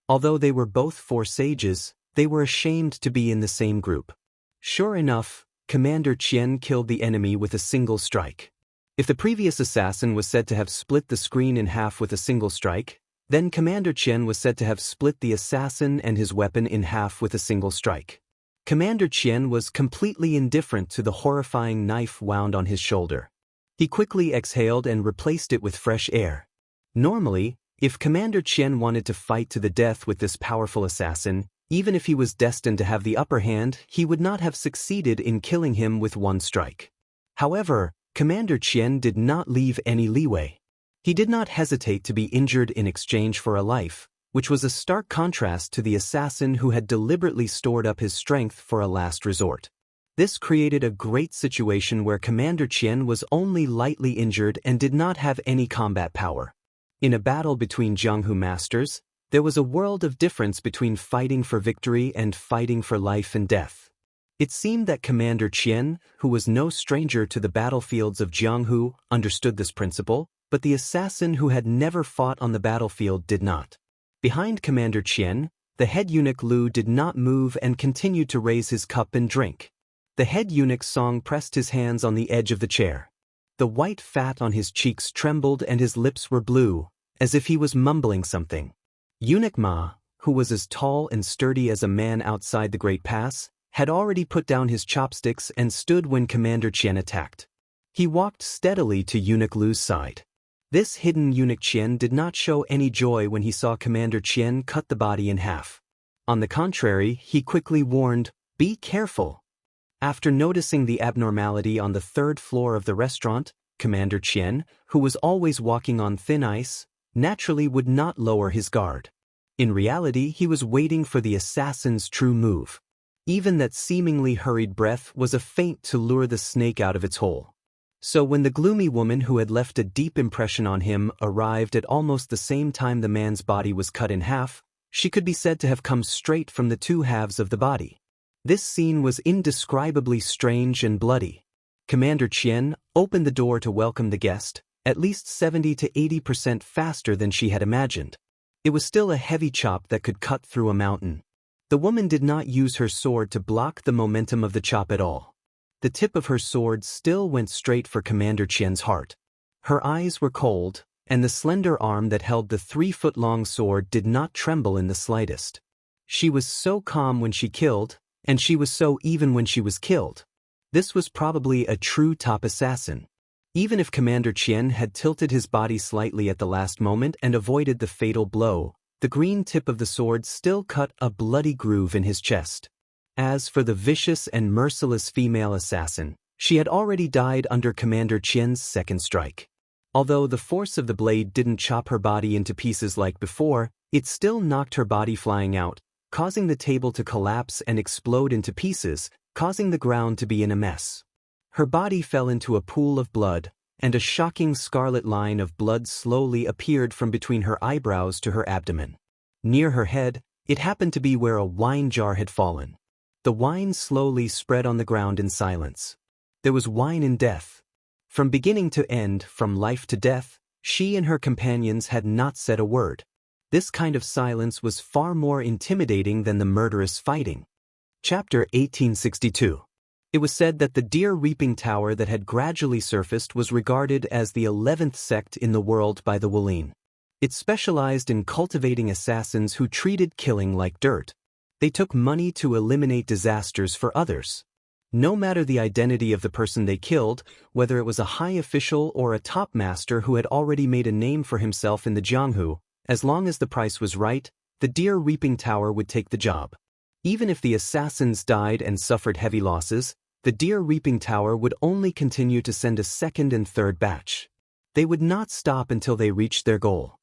Speaker 1: Although they were both 4 sages, they were ashamed to be in the same group. Sure enough, Commander Qian killed the enemy with a single strike. If the previous assassin was said to have split the screen in half with a single strike, then Commander Qian was said to have split the assassin and his weapon in half with a single strike. Commander Qian was completely indifferent to the horrifying knife wound on his shoulder. He quickly exhaled and replaced it with fresh air. Normally, if Commander Qian wanted to fight to the death with this powerful assassin, even if he was destined to have the upper hand, he would not have succeeded in killing him with 1 strike. However, Commander Qian did not leave any leeway. He did not hesitate to be injured in exchange for a life, which was a stark contrast to the assassin who had deliberately stored up his strength for a last resort. This created a great situation where Commander Qian was only lightly injured and did not have any combat power. In a battle between Jianghu masters, there was a world of difference between fighting for victory and fighting for life and death. It seemed that Commander Qian, who was no stranger to the battlefields of Jianghu, understood this principle, but the assassin who had never fought on the battlefield did not. Behind Commander Qian, the head eunuch Lu did not move and continued to raise his cup and drink. The head eunuch Song pressed his hands on the edge of the chair. The white fat on his cheeks trembled and his lips were blue, as if he was mumbling something. Eunuch Ma, who was as tall and sturdy as a man outside the Great Pass, had already put down his chopsticks and stood when Commander Qian attacked. He walked steadily to Eunuch Lu's side. This hidden eunuch Qian did not show any joy when he saw Commander Qian cut the body in half. On the contrary, he quickly warned, "Be careful." After noticing the abnormality on the 3rd floor of the restaurant, Commander Qian, who was always walking on thin ice, naturally would not lower his guard. In reality, he was waiting for the assassin's true move. Even that seemingly hurried breath was a feint to lure the snake out of its hole. So when the gloomy woman who had left a deep impression on him arrived at almost the same time the man's body was cut in half, she could be said to have come straight from the 2 halves of the body. This scene was indescribably strange and bloody. Commander Qian opened the door to welcome the guest, at least 70 to 80% faster than she had imagined. It was still a heavy chop that could cut through a mountain. The woman did not use her sword to block the momentum of the chop at all. The tip of her sword still went straight for Commander Qian's heart. Her eyes were cold, and the slender arm that held the 3-foot-long sword did not tremble in the slightest. She was so calm when she killed, and she was so even when she was killed. This was probably a true top assassin. Even if Commander Qian had tilted his body slightly at the last moment and avoided the fatal blow, the green tip of the sword still cut a bloody groove in his chest. As for the vicious and merciless female assassin, she had already died under Commander Qian's second strike. Although the force of the blade didn't chop her body into pieces like before, it still knocked her body flying out, causing the table to collapse and explode into pieces, causing the ground to be in a mess. Her body fell into a pool of blood, and a shocking scarlet line of blood slowly appeared from between her eyebrows to her abdomen. Near her head, it happened to be where a wine jar had fallen. The wine slowly spread on the ground in silence. There was wine in death. From beginning to end, from life to death, she and her companions had not said a word. This kind of silence was far more intimidating than the murderous fighting. Chapter 1862. It was said that the deer reaping tower that had gradually surfaced was regarded as the 11th sect in the world by the Wulin. It specialized in cultivating assassins who treated killing like dirt. They took money to eliminate disasters for others. No matter the identity of the person they killed, whether it was a high official or a top master who had already made a name for himself in the Jianghu, as long as the price was right, the deer reaping tower would take the job. Even if the assassins died and suffered heavy losses, the deer reaping tower would only continue to send a second and third batch. They would not stop until they reached their goal.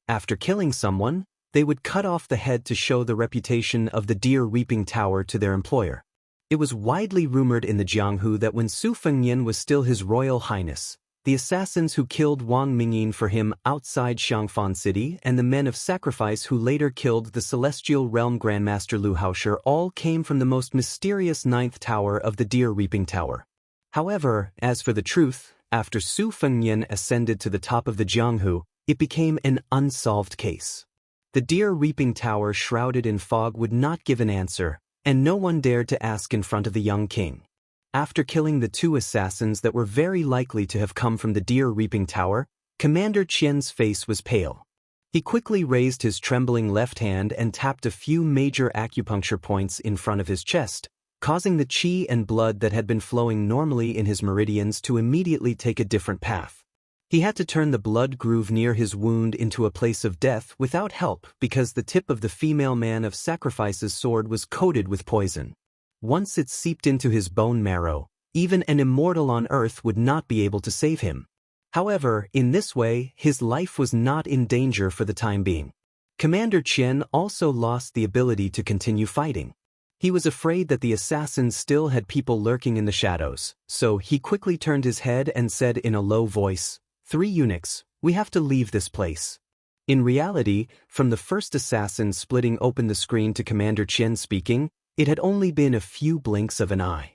Speaker 1: After killing someone, they would cut off the head to show the reputation of the deer reaping tower to their employer. It was widely rumored in the Jianghu that when Su Fengnian was still His Royal Highness, the assassins who killed Wang Mingyin for him outside Xiangfan City and the men of sacrifice who later killed the Celestial Realm Grandmaster Lu Haosher all came from the most mysterious 9th tower of the Deer Reaping Tower. However, as for the truth, after Su Fengnian ascended to the top of the Jianghu, it became an unsolved case. The Deer Reaping Tower shrouded in fog would not give an answer, and no one dared to ask in front of the young king. After killing the 2 assassins that were very likely to have come from the Deer Reaping Tower, Commander Qian's face was pale. He quickly raised his trembling left hand and tapped a few major acupuncture points in front of his chest, causing the qi and blood that had been flowing normally in his meridians to immediately take a different path. He had to turn the blood groove near his wound into a place of death without help because the tip of the female man of sacrifice's sword was coated with poison. Once it seeped into his bone marrow, even an immortal on earth would not be able to save him. However, in this way, his life was not in danger for the time being. Commander Qian also lost the ability to continue fighting. He was afraid that the assassins still had people lurking in the shadows, so he quickly turned his head and said in a low voice, "3 eunuchs, we have to leave this place." In reality, from the first assassin splitting open the screen to Commander Qian speaking, it had only been a few blinks of an eye.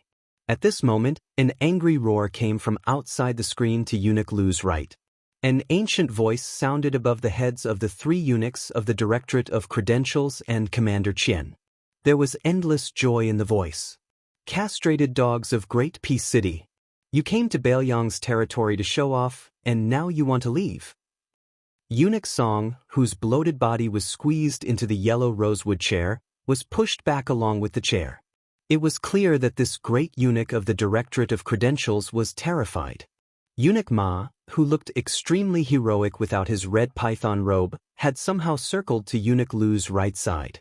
Speaker 1: At this moment, an angry roar came from outside the screen to Eunuch Lu's right. An ancient voice sounded above the heads of the 3 eunuchs of the Directorate of Credentials and Commander Qian. There was endless joy in the voice. "Castrated dogs of Great Peace City. You came to Bailiang's territory to show off, and now you want to leave." Eunuch Song, whose bloated body was squeezed into the yellow rosewood chair, was pushed back along with the chair. It was clear that this great eunuch of the Directorate of Credentials was terrified. Eunuch Ma, who looked extremely heroic without his red python robe, had somehow circled to Eunuch Lu's right side.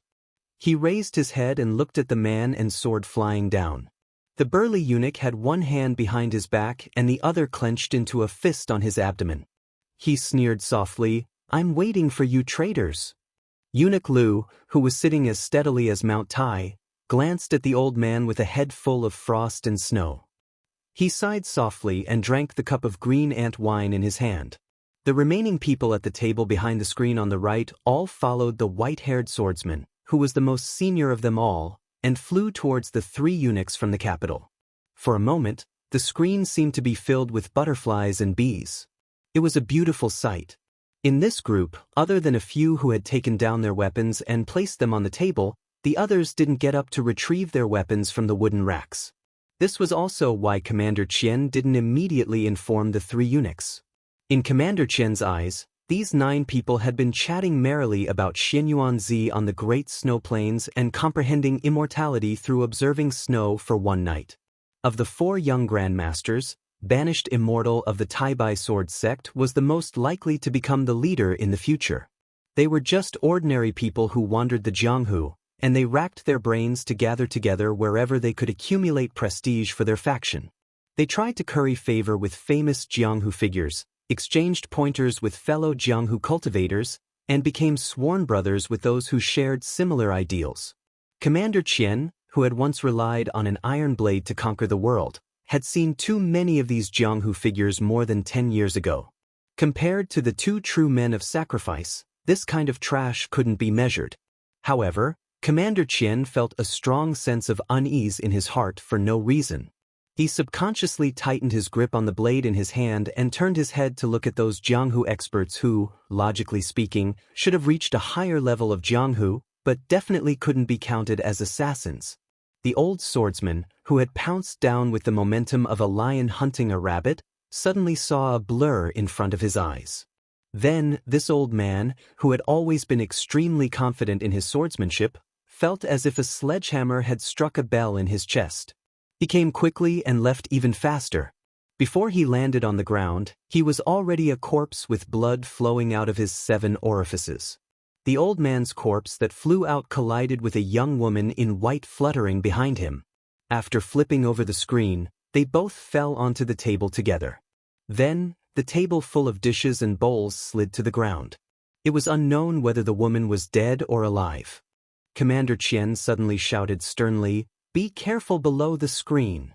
Speaker 1: He raised his head and looked at the man and sword flying down. The burly eunuch had one hand behind his back and the other clenched into a fist on his abdomen. He sneered softly, "I'm waiting for you traitors." Eunuch Lu, who was sitting as steadily as Mount Tai, glanced at the old man with a head full of frost and snow. He sighed softly and drank the cup of green ant wine in his hand. The remaining people at the table behind the screen on the right all followed the white-haired swordsman, who was the most senior of them all, and flew towards the 3 eunuchs from the capital. For a moment, the screen seemed to be filled with butterflies and bees. It was a beautiful sight. In this group, other than a few who had taken down their weapons and placed them on the table, the others didn't get up to retrieve their weapons from the wooden racks. This was also why Commander Qian didn't immediately inform the 3 eunuchs. In Commander Qian's eyes, these 9 people had been chatting merrily about Xianyuanzi on the great snow plains and comprehending immortality through observing snow for one night. Of the 4 young grandmasters, banished Immortal of the Taibai sword sect was the most likely to become the leader in the future. They were just ordinary people who wandered the Jianghu, and they racked their brains to gather together wherever they could accumulate prestige for their faction. They tried to curry favor with famous Jianghu figures, exchanged pointers with fellow Jianghu cultivators, and became sworn brothers with those who shared similar ideals. Commander Qian, who had once relied on an iron blade to conquer the world, had seen too many of these Jianghu figures more than 10 years ago. Compared to the 2 true men of sacrifice, this kind of trash couldn't be measured. However, Commander Qian felt a strong sense of unease in his heart for no reason. He subconsciously tightened his grip on the blade in his hand and turned his head to look at those Jianghu experts who, logically speaking, should have reached a higher level of Jianghu, but definitely couldn't be counted as assassins. The old swordsman, who had pounced down with the momentum of a lion hunting a rabbit, suddenly saw a blur in front of his eyes. Then, this old man, who had always been extremely confident in his swordsmanship, felt as if a sledgehammer had struck a bell in his chest. He came quickly and left even faster. Before he landed on the ground, he was already a corpse with blood flowing out of his 7 orifices. The old man's corpse that flew out collided with a young woman in white fluttering behind him. After flipping over the screen, they both fell onto the table together. Then, the table full of dishes and bowls slid to the ground. It was unknown whether the woman was dead or alive. Commander Qian suddenly shouted sternly, "Be careful below the screen."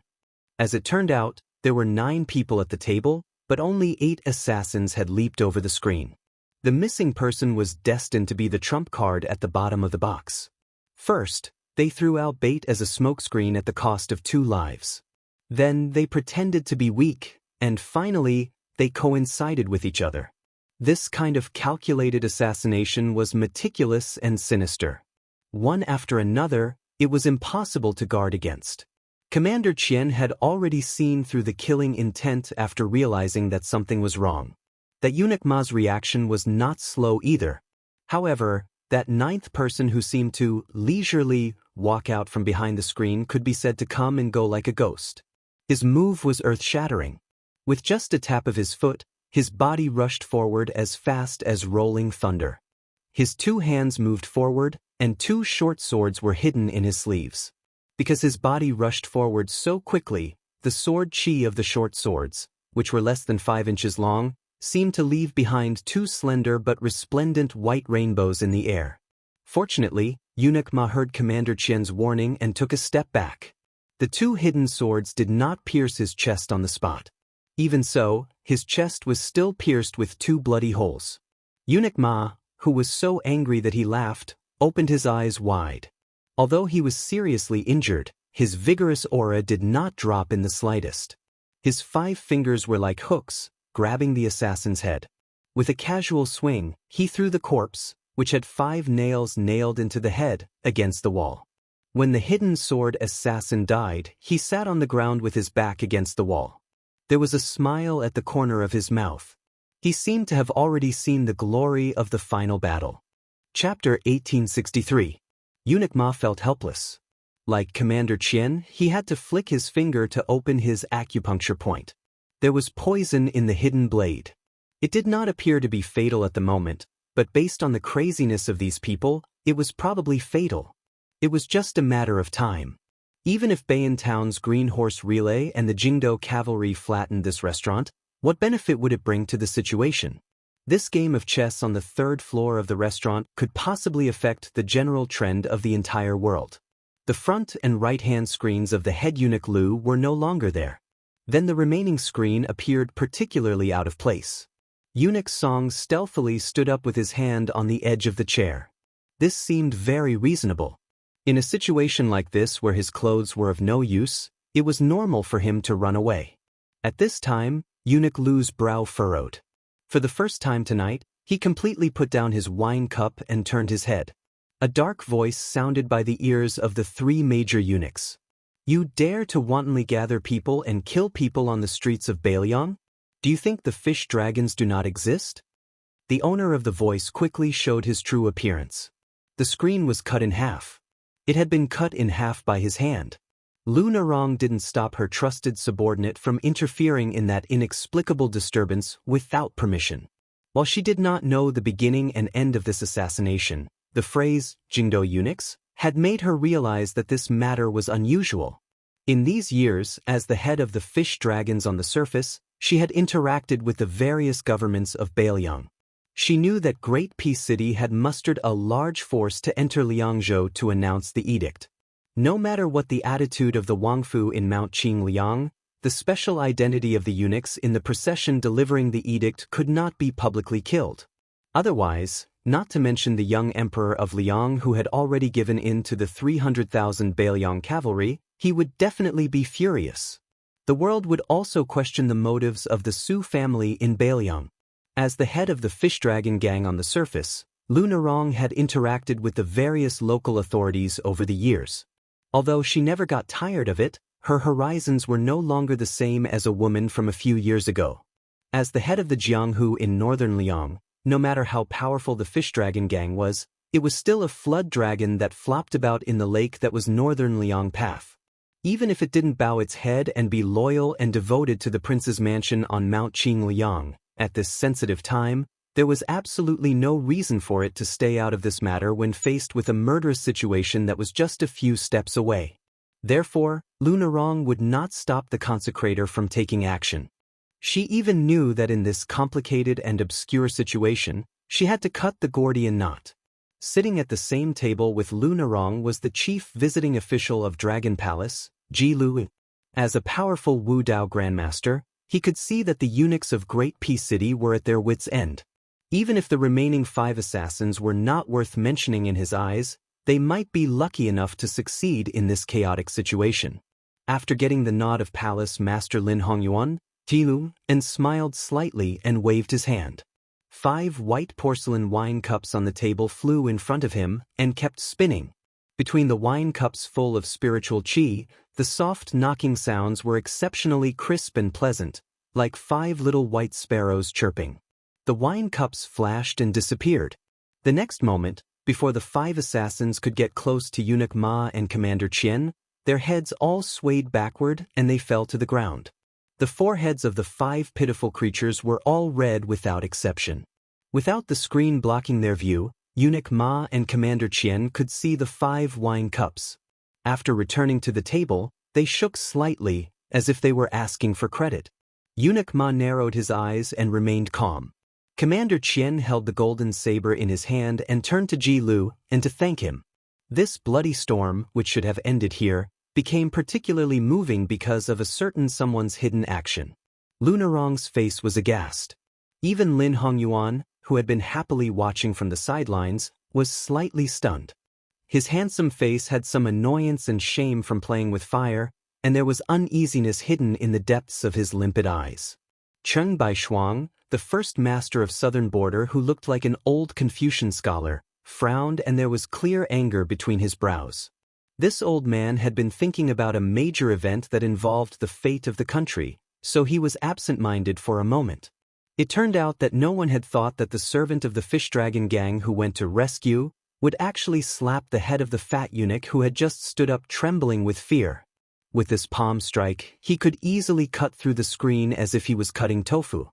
Speaker 1: As it turned out, there were 9 people at the table, but only 8 assassins had leaped over the screen. The missing person was destined to be the trump card at the bottom of the box. First, they threw out bait as a smokescreen at the cost of 2 lives. Then they pretended to be weak, and finally, they coincided with each other. This kind of calculated assassination was meticulous and sinister. One after another, it was impossible to guard against. Commander Qian had already seen through the killing intent after realizing that something was wrong. That eunuch Ma's reaction was not slow either. However, that 9th person who seemed to leisurely walk out from behind the screen could be said to come and go like a ghost. His move was earth-shattering. With just a tap of his foot, his body rushed forward as fast as rolling thunder. His 2 hands moved forward, and 2 short swords were hidden in his sleeves. Because his body rushed forward so quickly, the sword chi of the short swords, which were less than 5 inches long, seemed to leave behind 2 slender but resplendent white rainbows in the air. Fortunately, Eunuch Ma heard Commander Qian's warning and took a step back. The 2 hidden swords did not pierce his chest on the spot. Even so, his chest was still pierced with 2 bloody holes. Eunuch Ma, who was so angry that he laughed, opened his eyes wide. Although he was seriously injured, his vigorous aura did not drop in the slightest. His 5 fingers were like hooks, grabbing the assassin's head. With a casual swing, he threw the corpse, which had 5 nails nailed into the head, against the wall. When the hidden sword assassin died, he sat on the ground with his back against the wall. There was a smile at the corner of his mouth. He seemed to have already seen the glory of the final battle. Chapter 1863. Eunuch Ma felt helpless. Like Commander Qian, he had to flick his finger to open his acupuncture point. There was poison in the hidden blade. It did not appear to be fatal at the moment, but based on the craziness of these people, it was probably fatal. It was just a matter of time. Even if Bayan Town's Green Horse Relay and the Jingdo Cavalry flattened this restaurant, what benefit would it bring to the situation? This game of chess on the 3rd floor of the restaurant could possibly affect the general trend of the entire world. The front and right-hand screens of the head eunuch Lu were no longer there. Then the remaining screen appeared particularly out of place. Eunuch Song stealthily stood up with his hand on the edge of the chair. This seemed very reasonable. In a situation like this where his clothes were of no use, it was normal for him to run away. At this time, Eunuch Lu's brow furrowed. For the first time tonight, he completely put down his wine cup and turned his head. A dark voice sounded by the ears of the three major eunuchs. You dare to wantonly gather people and kill people on the streets of Bailiang? Do you think the fish dragons do not exist? The owner of the voice quickly showed his true appearance. The screen was cut in half. It had been cut in half by his hand. Lu Narong didn't stop her trusted subordinate from interfering in that inexplicable disturbance without permission. While she did not know the beginning and end of this assassination, the phrase, Jingdo eunuchs, had made her realize that this matter was unusual. In these years, as the head of the fish dragons on the surface, she had interacted with the various governments of Bailiang. She knew that Great Peace City had mustered a large force to enter Liangzhou to announce the edict. No matter what the attitude of the Wangfu in Mount Qingliang, the special identity of the eunuchs in the procession delivering the edict could not be publicly killed. Otherwise, not to mention the young emperor of Liang who had already given in to the 300,000 Bailiang cavalry, he would definitely be furious. The world would also question the motives of the Su family in Bailiang. As the head of the fish dragon gang on the surface, Lu Narong had interacted with the various local authorities over the years. Although she never got tired of it, her horizons were no longer the same as a woman from a few years ago. As the head of the Jianghu in northern Liang, no matter how powerful the fish dragon gang was, it was still a flood dragon that flopped about in the lake that was northern Liang Path. Even if it didn't bow its head and be loyal and devoted to the prince's mansion on Mount Qingliang, at this sensitive time, there was absolutely no reason for it to stay out of this matter when faced with a murderous situation that was just a few steps away. Therefore, Lu Narong would not stop the consecrator from taking action. She even knew that in this complicated and obscure situation, she had to cut the Gordian knot. Sitting at the same table with Lu Narong was the chief visiting official of Dragon Palace, Ji Lu. As a powerful Wu Dao grandmaster, he could see that the eunuchs of Great Peace City were at their wits' end. Even if the remaining 5 assassins were not worth mentioning in his eyes, they might be lucky enough to succeed in this chaotic situation. After getting the nod of Palace Master Lin Hongyuan, Tilu, and smiled slightly and waved his hand. 5 white porcelain wine cups on the table flew in front of him and kept spinning. Between the wine cups full of spiritual qi, the soft knocking sounds were exceptionally crisp and pleasant, like 5 little white sparrows chirping. The wine cups flashed and disappeared. The next moment, before the 5 assassins could get close to Eunuch Ma and Commander Qian, their heads all swayed backward and they fell to the ground. The foreheads of the 5 pitiful creatures were all red without exception. Without the screen blocking their view, Eunuch Ma and Commander Qian could see the 5 wine cups. After returning to the table, they shook slightly, as if they were asking for credit. Eunuch Ma narrowed his eyes and remained calm. Commander Qian held the golden saber in his hand and turned to Ji Lu and to thank him. This bloody storm, which should have ended here, became particularly moving because of a certain someone's hidden action. Lu Narong's face was aghast. Even Lin Hongyuan, who had been happily watching from the sidelines, was slightly stunned. His handsome face had some annoyance and shame from playing with fire, and there was uneasiness hidden in the depths of his limpid eyes. Cheng Baishuang, the first master of Southern Border who looked like an old Confucian scholar, frowned and there was clear anger between his brows. This old man had been thinking about a major event that involved the fate of the country, so he was absent-minded for a moment. It turned out that no one had thought that the servant of the fish dragon gang who went to rescue would actually slap the head of the fat eunuch who had just stood up trembling with fear. With this palm strike, he could easily cut through the screen as if he was cutting tofu.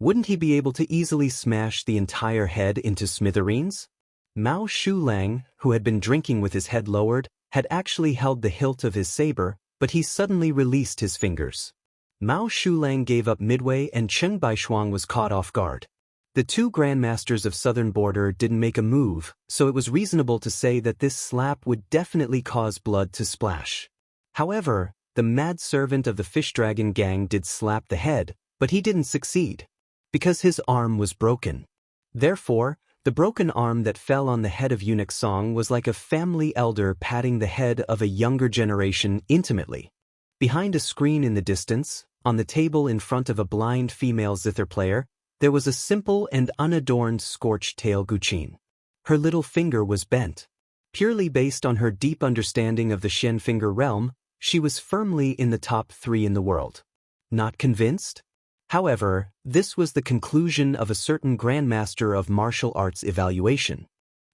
Speaker 1: Wouldn't he be able to easily smash the entire head into smithereens? Mao Shulang, who had been drinking with his head lowered, had actually held the hilt of his saber, but he suddenly released his fingers. Mao Shulang gave up midway and Cheng Baishuang was caught off guard. The 2 grandmasters of Southern Border didn't make a move, so it was reasonable to say that this slap would definitely cause blood to splash. However, the mad servant of the fish dragon gang did slap the head, but he didn't succeed, because his arm was broken. Therefore, the broken arm that fell on the head of Eunuch Song was like a family elder patting the head of a younger generation intimately. Behind a screen in the distance, on the table in front of a blind female zither player, There was a simple and unadorned scorched-tail Guqin. Her little finger was bent. Purely based on her deep understanding of the Shen finger realm, she was firmly in the top 3 in the world. Not convinced? However, this was the conclusion of a certain Grandmaster of Martial Arts evaluation.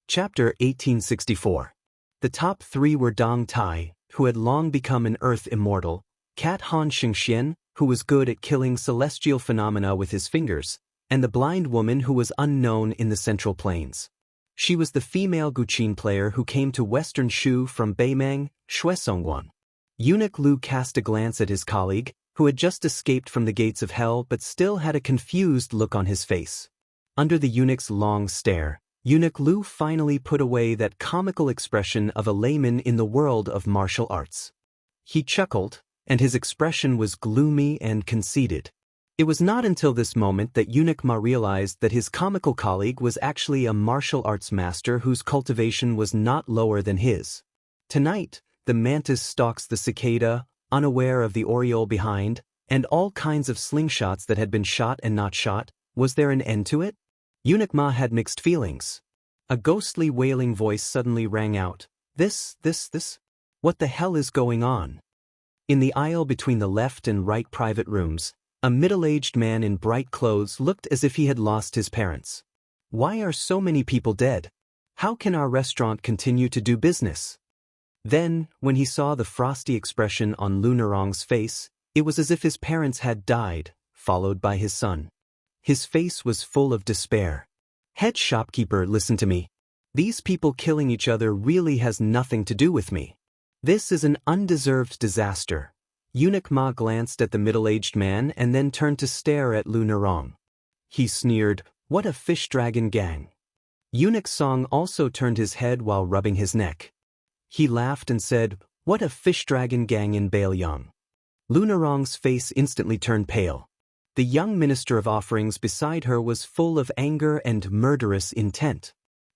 Speaker 1: Chapter 1864. The top 3 were Dong Tai, who had long become an Earth Immortal, Cat Han Xingxian, who was good at killing celestial phenomena with his fingers, and the blind woman who was unknown in the Central Plains. She was the female Guqin player who came to Western Shu from Beimang, Shuesongguan. Eunuch Lu cast a glance at his colleague, who had just escaped from the gates of hell but still had a confused look on his face. Under the eunuch's long stare, Eunuch Lu finally put away that comical expression of a layman in the world of martial arts. He chuckled, and his expression was gloomy and conceited. It was not until this moment that Eunuch Ma realized that his comical colleague was actually a martial arts master whose cultivation was not lower than his. Tonight, the mantis stalks the cicada, unaware of the oriole behind, and all kinds of slingshots that had been shot and not shot. Was there an end to it? Eunuch Ma had mixed feelings. A ghostly wailing voice suddenly rang out. This. What the hell is going on? In the aisle between the left and right private rooms, a middle-aged man in bright clothes looked as if he had lost his parents. Why are so many people dead? How can our restaurant continue to do business? Then, when he saw the frosty expression on Lu Nerong's face, it was as if his parents had died, followed by his son. His face was full of despair. Head shopkeeper, listen to me. These people killing each other really has nothing to do with me. This is an undeserved disaster. Eunuch Ma glanced at the middle-aged man and then turned to stare at Lu Nerong. He sneered, "What a fish dragon gang." Eunuch Song also turned his head while rubbing his neck. He laughed and said, "What a fish dragon gang in Bailiang." Lu Nerong's face instantly turned pale. The young minister of offerings beside her was full of anger and murderous intent.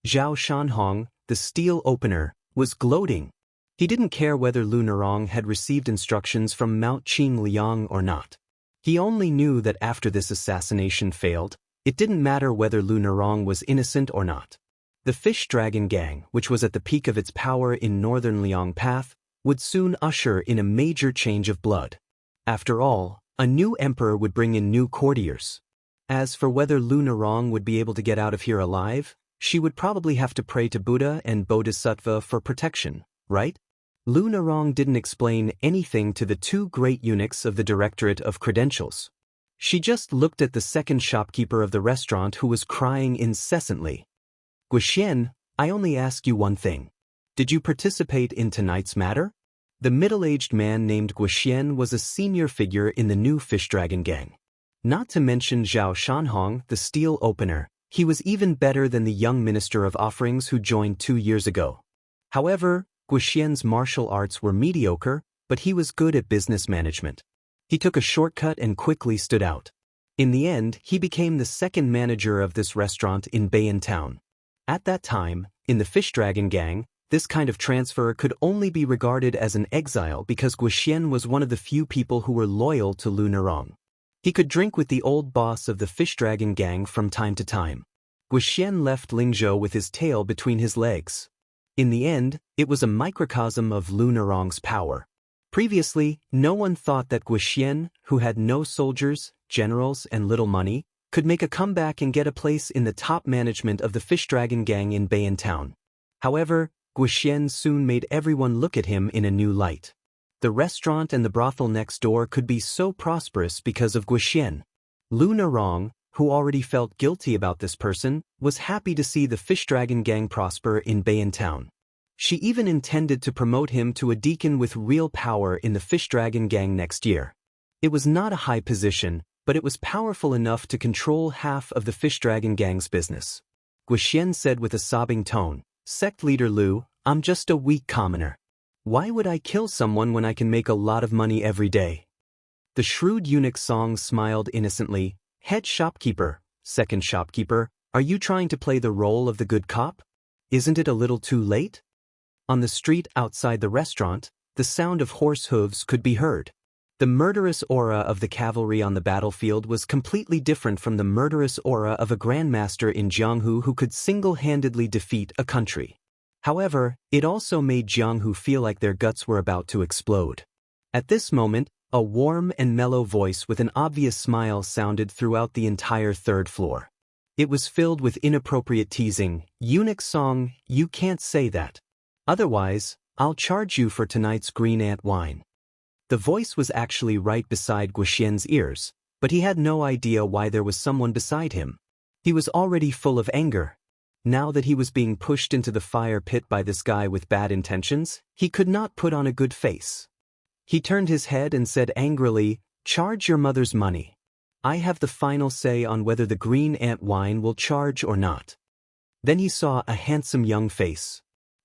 Speaker 1: Zhao Shanhong, the steel opener, was gloating. He didn't care whether Lu Nerong had received instructions from Mount Qing Liang or not. He only knew that after this assassination failed, it didn't matter whether Lu Nerong was innocent or not. The Fish Dragon Gang, which was at the peak of its power in northern Liang Path, would soon usher in a major change of blood. After all, a new emperor would bring in new courtiers. As for whether Lu Nerong would be able to get out of here alive, she would probably have to pray to Buddha and Bodhisattva for protection, right? Lu Nerong didn't explain anything to the 2 great eunuchs of the Directorate of Credentials. She just looked at the second shopkeeper of the restaurant who was crying incessantly. "Guxian, I only ask you one thing. Did you participate in tonight's matter?" The middle-aged man named Guxian was a senior figure in the new Fish Dragon Gang. Not to mention Zhao Shanhong, the steel opener, he was even better than the young minister of offerings who joined 2 years ago. However, Guxian's martial arts were mediocre, but he was good at business management. He took a shortcut and quickly stood out. In the end, he became the second manager of this restaurant in Bayan Town. At that time, in the Fish Dragon Gang, this kind of transfer could only be regarded as an exile because Guxian was one of the few people who were loyal to Lu Nerong. He could drink with the old boss of the Fish Dragon Gang from time to time. Guxian left Lingzhou with his tail between his legs. In the end, it was a microcosm of Lu Nerong's power. Previously, no one thought that Guxian, who had no soldiers, generals, and little money, could make a comeback and get a place in the top management of the Fish Dragon Gang in Bayan Town. However, Guxian soon made everyone look at him in a new light. The restaurant and the brothel next door could be so prosperous because of Guxian. Lu Nerong, who already felt guilty about this person, was happy to see the Fish Dragon Gang prosper in Bayan Town. She even intended to promote him to a deacon with real power in the Fish Dragon Gang next year. It was not a high position, but it was powerful enough to control half of the Fish Dragon Gang's business. Guxian said with a sobbing tone, "Sect leader Lu, I'm just a weak commoner. Why would I kill someone when I can make a lot of money every day?" The shrewd eunuch Song smiled innocently. "Head shopkeeper, second shopkeeper, are you trying to play the role of the good cop? Isn't it a little too late?" On the street outside the restaurant, the sound of horse hooves could be heard. The murderous aura of the cavalry on the battlefield was completely different from the murderous aura of a grandmaster in Jianghu who could single-handedly defeat a country. However, it also made Jianghu feel like their guts were about to explode. At this moment, a warm and mellow voice with an obvious smile sounded throughout the entire third floor. It was filled with inappropriate teasing. "Eunuch song, you can't say that. Otherwise, I'll charge you for tonight's green ant wine." The voice was actually right beside Guoxian's ears, but he had no idea why there was someone beside him. He was already full of anger. Now that he was being pushed into the fire pit by this guy with bad intentions, he could not put on a good face. He turned his head and said angrily, "Charge your mother's money. I have the final say on whether the green ant wine will charge or not." Then he saw a handsome young face.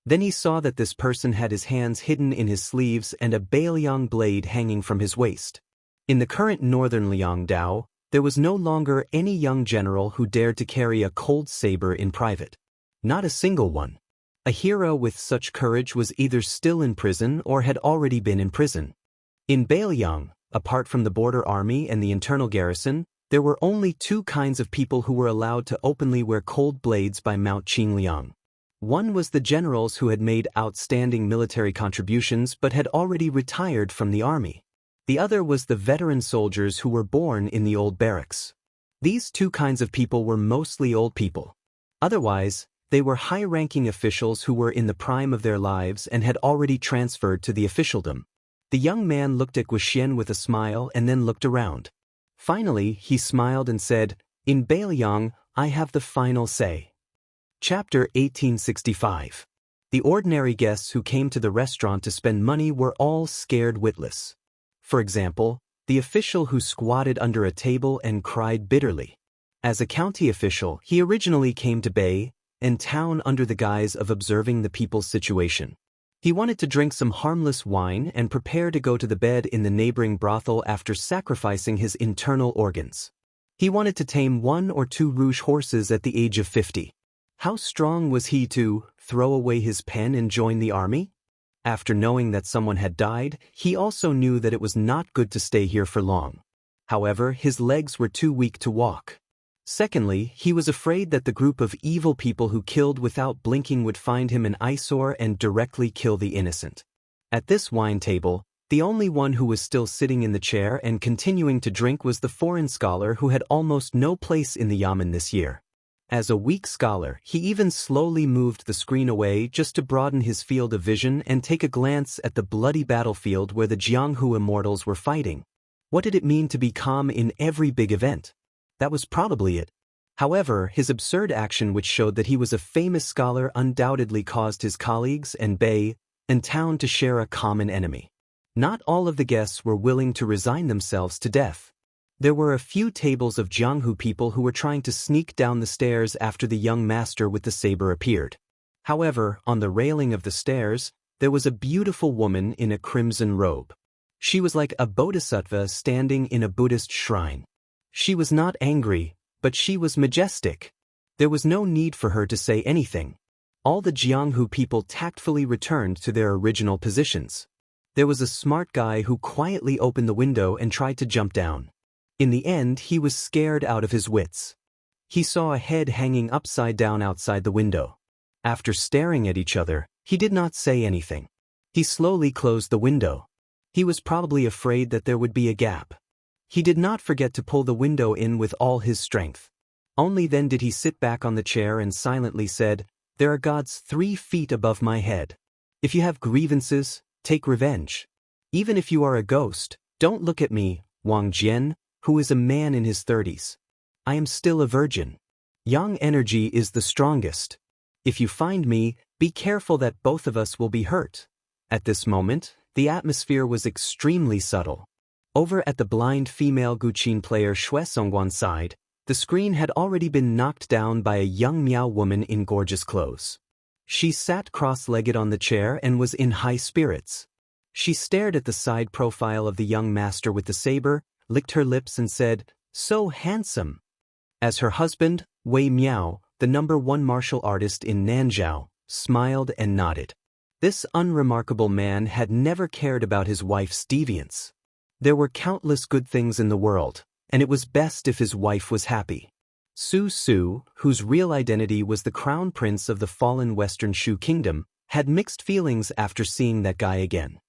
Speaker 1: Then he saw that this person had his hands hidden in his sleeves and a Bailiang blade hanging from his waist. In the current northern Liangdao, there was no longer any young general who dared to carry a cold saber in private. Not a single one. A hero with such courage was either still in prison or had already been in prison. In Bailiang, apart from the border army and the internal garrison, there were only two kinds of people who were allowed to openly wear cold blades by Mount Qingliang. One was the generals who had made outstanding military contributions but had already retired from the army. The other was the veteran soldiers who were born in the old barracks. These two kinds of people were mostly old people. Otherwise, they were high-ranking officials who were in the prime of their lives and had already transferred to the officialdom. The young man looked at Guoxian with a smile and then looked around. Finally, he smiled and said, "In Bailiang, I have the final say." Chapter 1865. The ordinary guests who came to the restaurant to spend money were all scared witless. For example, the official who squatted under a table and cried bitterly. As a county official, he originally came to Bay and town under the guise of observing the people's situation. He wanted to drink some harmless wine and prepare to go to the bed in the neighboring brothel after sacrificing his internal organs. He wanted to tame 1 or 2 rouge horses at the age of 50. How strong was he to throw away his pen and join the army? After knowing that someone had died, he also knew that it was not good to stay here for long. However, his legs were too weak to walk. Secondly, he was afraid that the group of evil people who killed without blinking would find him an eyesore and directly kill the innocent. At this wine table, the only one who was still sitting in the chair and continuing to drink was the foreign scholar who had almost no place in the yamen this year. As a weak scholar, he even slowly moved the screen away just to broaden his field of vision and take a glance at the bloody battlefield where the Jianghu immortals were fighting. What did it mean to be calm in every big event? That was probably it. However, his absurd action, which showed that he was a famous scholar, undoubtedly caused his colleagues and Bay and town to share a common enemy. Not all of the guests were willing to resign themselves to death. There were a few tables of Jianghu people who were trying to sneak down the stairs after the young master with the saber appeared. However, on the railing of the stairs, there was a beautiful woman in a crimson robe. She was like a bodhisattva standing in a Buddhist shrine. She was not angry, but she was majestic. There was no need for her to say anything. All the Jianghu people tactfully returned to their original positions. There was a smart guy who quietly opened the window and tried to jump down. In the end, he was scared out of his wits. He saw a head hanging upside down outside the window. After staring at each other, he did not say anything. He slowly closed the window. He was probably afraid that there would be a gap. He did not forget to pull the window in with all his strength. Only then did he sit back on the chair and silently said, "There are gods 3 feet above my head. If you have grievances, take revenge. Even if you are a ghost, don't look at me, Wang Jian, who is a man in his 30s. I am still a virgin. Yang energy is the strongest. If you find me, be careful that both of us will be hurt." At this moment, the atmosphere was extremely subtle. Over at the blind female Guqin player Shui Songguan's side, the screen had already been knocked down by a young Miao woman in gorgeous clothes. She sat cross-legged on the chair and was in high spirits. She stared at the side profile of the young master with the saber, licked her lips and said, "So handsome." As her husband, Wei Miao, the #1 martial artist in Nanzhao, smiled and nodded. This unremarkable man had never cared about his wife's deviance. There were countless good things in the world, and it was best if his wife was happy. Su, whose real identity was the crown prince of the fallen Western Shu kingdom, had mixed feelings after seeing that guy again.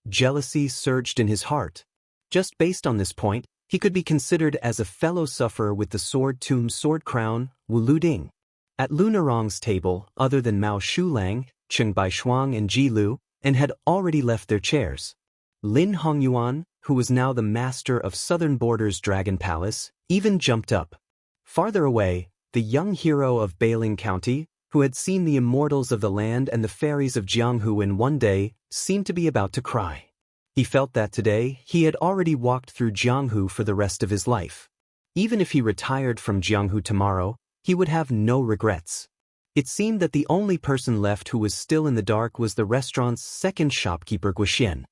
Speaker 1: Jealousy surged in his heart. Just based on this point, he could be considered as a fellow sufferer with the sword tomb sword crown, Wu Luding. At Lu Narong's table, other than Mao Shulang, Cheng Baishuang and Ji Lu, and had already left their chairs. Lin Hongyuan, who was now the master of Southern Border's Dragon Palace, even jumped up. Farther away, the young hero of Bailing County, who had seen the immortals of the land and the fairies of Jianghu in one day, seemed to be about to cry. He felt that today he had already walked through Jianghu for the rest of his life. Even if he retired from Jianghu tomorrow, he would have no regrets. It seemed that the only person left who was still in the dark was the restaurant's second shopkeeper Guxian.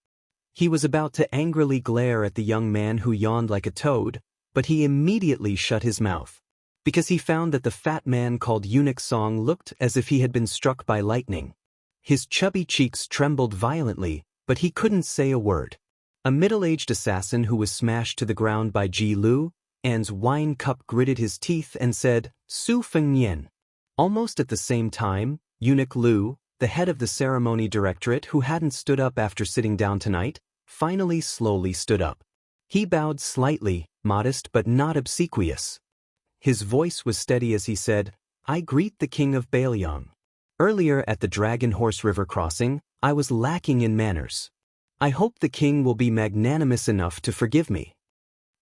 Speaker 1: He was about to angrily glare at the young man who yawned like a toad, but he immediately shut his mouth, because he found that the fat man called Eunuch Song looked as if he had been struck by lightning. His chubby cheeks trembled violently, but he couldn't say a word. A middle-aged assassin who was smashed to the ground by Ji Lu, An's wine cup gritted his teeth and said, "Su Fengnian." Almost at the same time, Eunuch Lu, the head of the ceremony directorate who hadn't stood up after sitting down tonight, finally slowly stood up. He bowed slightly, modest but not obsequious. His voice was steady as he said, "I greet the king of Bailyang. Earlier at the Dragon Horse River crossing, I was lacking in manners. I hope the king will be magnanimous enough to forgive me."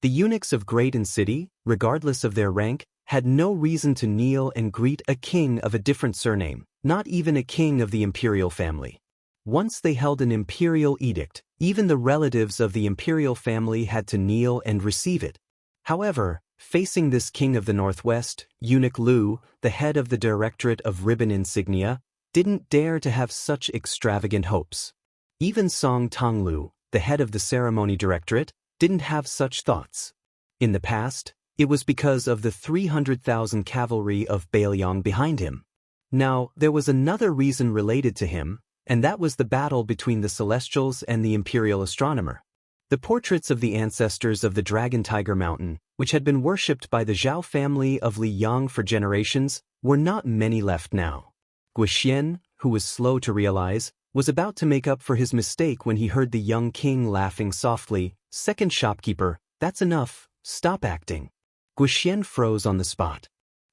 Speaker 1: The eunuchs of Graydon City, regardless of their rank, had no reason to kneel and greet a king of a different surname, not even a king of the imperial family. Once they held an imperial edict, even the relatives of the imperial family had to kneel and receive it. However, facing this king of the Northwest, Eunuch Lu, the head of the Directorate of Ribbon Insignia, didn't dare to have such extravagant hopes. Even Song Tonglu, the head of the Ceremony Directorate, didn't have such thoughts. In the past, it was because of the 300,000 cavalry of Bailyang behind him. Now, there was another reason related to him, and that was the battle between the Celestials and the Imperial Astronomer. The portraits of the ancestors of the Dragon Tiger Mountain, which had been worshipped by the Zhao family of Li Yang for generations, were not many left now. Guxian, who was slow to realize, was about to make up for his mistake when he heard the young king laughing softly, "Second shopkeeper, that's enough, stop acting." Guxian froze on the spot.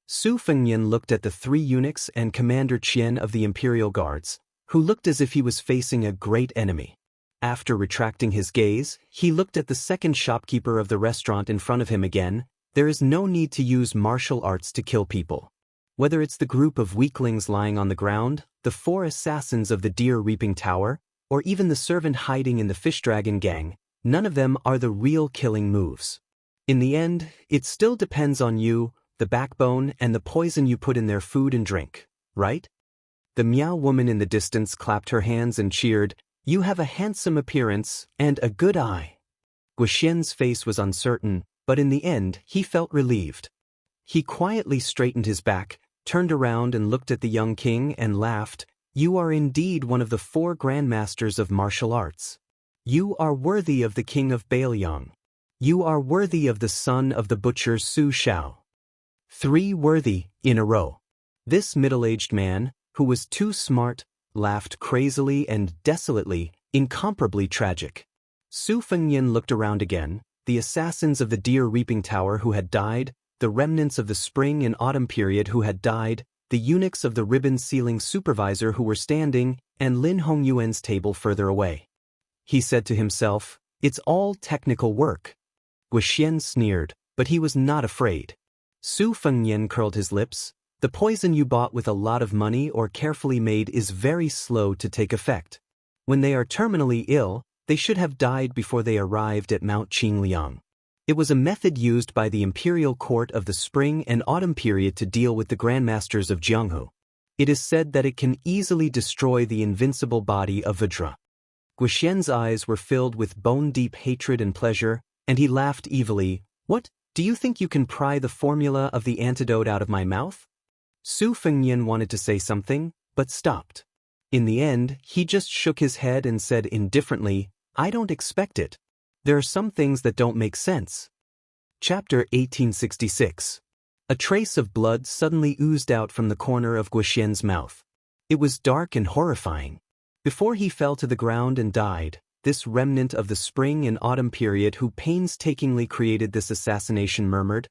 Speaker 1: Su Fengnian looked at the three eunuchs and Commander Qian of the Imperial Guards, who looked as if he was facing a great enemy. After retracting his gaze, he looked at the second shopkeeper of the restaurant in front of him again. There is no need to use martial arts to kill people. Whether it's the group of weaklings lying on the ground, the 4 assassins of the deer-reaping tower, or even the servant hiding in the fish dragon gang, none of them are the real killing moves. In the end, it still depends on you, the backbone, and the poison you put in their food and drink, right? The Miao woman in the distance clapped her hands and cheered, "You have a handsome appearance and a good eye." Guxian's face was uncertain, but in the end he felt relieved. He quietly straightened his back, turned around and looked at the young king and laughed, "You are indeed one of the 4 grandmasters of martial arts. You are worthy of the king of Bailyang. You are worthy of the son of the butcher Su Shao." 3 worthy, in a row. This middle-aged man, who was too smart, laughed crazily and desolately, incomparably tragic. Su Fengnian looked around again, the assassins of the deer-reaping tower who had died, the remnants of the spring and autumn period who had died, the eunuchs of the ribbon-sealing supervisor who were standing, and Lin Hongyuan's table further away. He said to himself, "It's all technical work." Guxian sneered, but he was not afraid. Su Fengnian curled his lips. "The poison you bought with a lot of money or carefully made is very slow to take effect. When they are terminally ill, they should have died before they arrived at Mount Qingliang. It was a method used by the imperial court of the spring and autumn period to deal with the grandmasters of Jianghu. It is said that it can easily destroy the invincible body of Vajra." Guxian's eyes were filled with bone-deep hatred and pleasure, and he laughed evilly. "What, do you think you can pry the formula of the antidote out of my mouth?" Su Fengnian wanted to say something, but stopped. In the end, he just shook his head and said indifferently, "I don't expect it. There are some things that don't make sense. Chapter 1866. A trace of blood suddenly oozed out from the corner of Guoxian's mouth. It was dark and horrifying. Before he fell to the ground and died, this remnant of the spring and autumn period who painstakingly created this assassination murmured,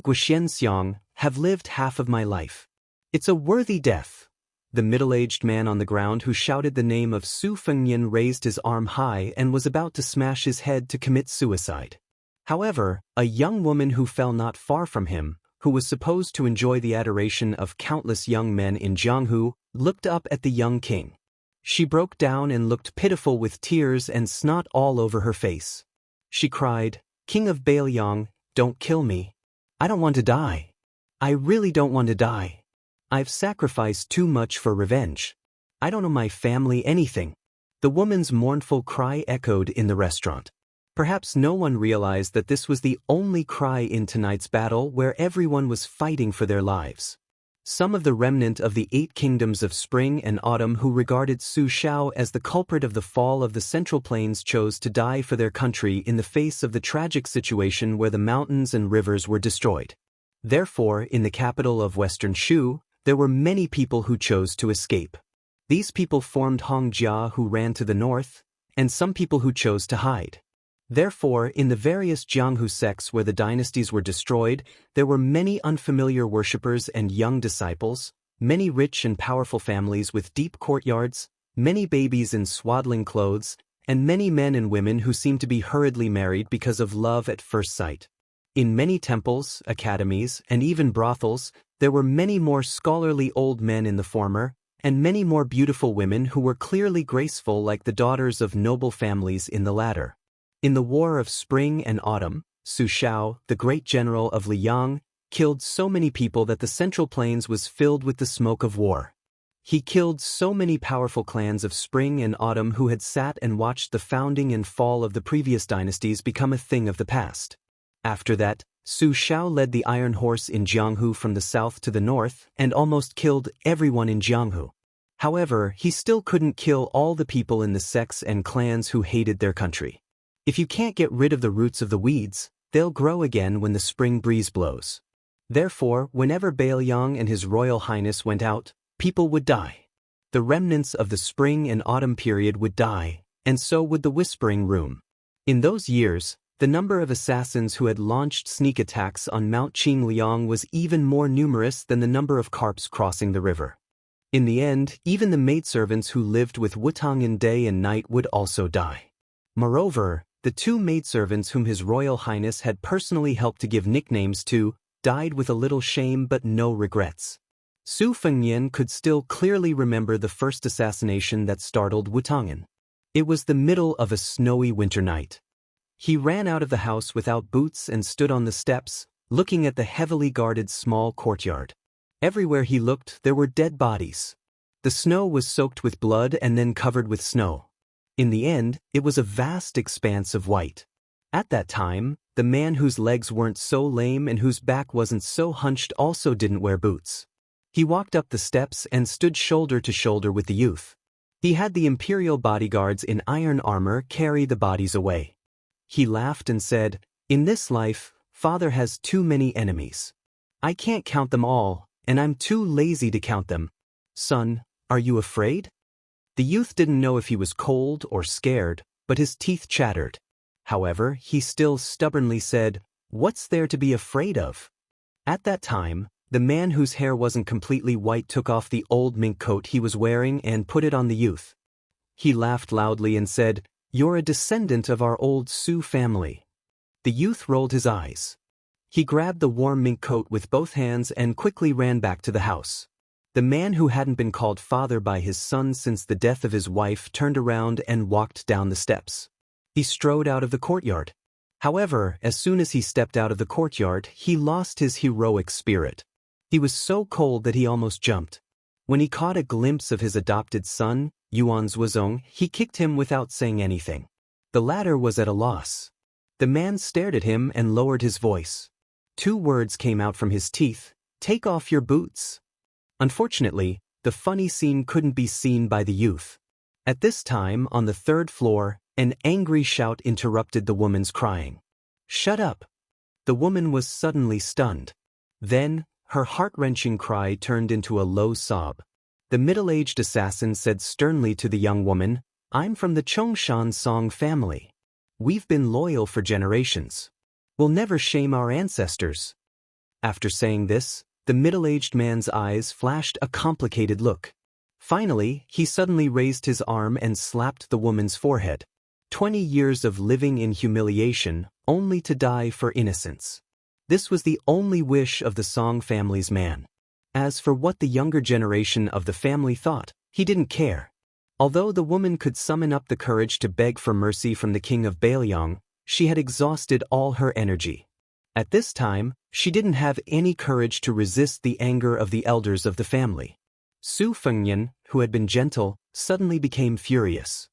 Speaker 1: "Guoxian Xiang, have lived half of my life. It's a worthy death." The middle-aged man on the ground who shouted the name of Su Fengnian raised his arm high and was about to smash his head to commit suicide. However, a young woman who fell not far from him, who was supposed to enjoy the adoration of countless young men in Jianghu, looked up at the young king. She broke down and looked pitiful with tears and snot all over her face. She cried, "King of Bailiang, don't kill me. I don't want to die. I really don't want to die. I've sacrificed too much for revenge. I don't owe my family anything." The woman's mournful cry echoed in the restaurant. Perhaps no one realized that this was the only cry in tonight's battle where everyone was fighting for their lives. Some of the remnant of the 8 kingdoms of spring and autumn who regarded Su Shao as the culprit of the fall of the Central Plains chose to die for their country in the face of the tragic situation where the mountains and rivers were destroyed. Therefore, in the capital of Western Shu, there were many people who chose to escape. These people formed Hongjia who ran to the north, and some people who chose to hide. Therefore, in the various Jianghu sects where the dynasties were destroyed, there were many unfamiliar worshippers and young disciples, many rich and powerful families with deep courtyards, many babies in swaddling clothes, and many men and women who seemed to be hurriedly married because of love at first sight. In many temples, academies, and even brothels, there were many more scholarly old men in the former, and many more beautiful women who were clearly graceful like the daughters of noble families in the latter. In the War of Spring and Autumn, Su Shao, the great general of Liang, killed so many people that the Central Plains was filled with the smoke of war. He killed so many powerful clans of Spring and Autumn who had sat and watched the founding and fall of the previous dynasties become a thing of the past. After that, Su Shao led the Iron Horse in Jianghu from the south to the north and almost killed everyone in Jianghu. However, he still couldn't kill all the people in the sects and clans who hated their country. If you can't get rid of the roots of the weeds, they'll grow again when the spring breeze blows. Therefore, whenever Bailiang and His Royal Highness went out, people would die. The remnants of the spring and autumn period would die, and so would the Whispering Room. In those years, the number of assassins who had launched sneak attacks on Mount Qingliang was even more numerous than the number of carps crossing the river. In the end, even the maidservants who lived with Wutang day and night would also die. Moreover, the 2 maidservants whom His Royal Highness had personally helped to give nicknames to died with a little shame but no regrets. Su Fengnian could still clearly remember the first assassination that startled Wutang'an. It was the middle of a snowy winter night. He ran out of the house without boots and stood on the steps, looking at the heavily guarded small courtyard. Everywhere he looked, there were dead bodies. The snow was soaked with blood and then covered with snow. In the end, it was a vast expanse of white. At that time, the man whose legs weren't so lame and whose back wasn't so hunched also didn't wear boots. He walked up the steps and stood shoulder to shoulder with the youth. He had the imperial bodyguards in iron armor carry the bodies away. He laughed and said, "In this life, Father has too many enemies. I can't count them all, and I'm too lazy to count them. Son, are you afraid?" The youth didn't know if he was cold or scared, but his teeth chattered. However, he still stubbornly said, "What's there to be afraid of?" At that time, the man whose hair wasn't completely white took off the old mink coat he was wearing and put it on the youth. He laughed loudly and said, "You're a descendant of our old Su family." The youth rolled his eyes. He grabbed the warm mink coat with both hands and quickly ran back to the house. The man who hadn't been called father by his son since the death of his wife turned around and walked down the steps. He strode out of the courtyard. However, as soon as he stepped out of the courtyard, he lost his heroic spirit. He was so cold that he almost jumped. When he caught a glimpse of his adopted son, Yuan Zhuozong, he kicked him without saying anything. The latter was at a loss. The man stared at him and lowered his voice. 2 words came out from his teeth, "Take off your boots." Unfortunately, the funny scene couldn't be seen by the youth. At this time, on the 3rd floor, An angry shout interrupted the woman's crying. "Shut up!" The woman was suddenly stunned. Then, her heart-wrenching cry turned into a low sob. The middle-aged assassin said sternly to the young woman, "I'm from the Chongshan Song family. We've been loyal for generations. We'll never shame our ancestors." After saying this, the middle-aged man's eyes flashed a complicated look. Finally, he suddenly raised his arm and slapped the woman's forehead. 20 years of living in humiliation, only to die for innocence. This was the only wish of the Song family's man. As for what the younger generation of the family thought, he didn't care. Although the woman could summon up the courage to beg for mercy from the king of Bailiang, she had exhausted all her energy. At this time, she didn't have any courage to resist the anger of the elders of the family. Su Fengnian, who had been gentle, suddenly became furious.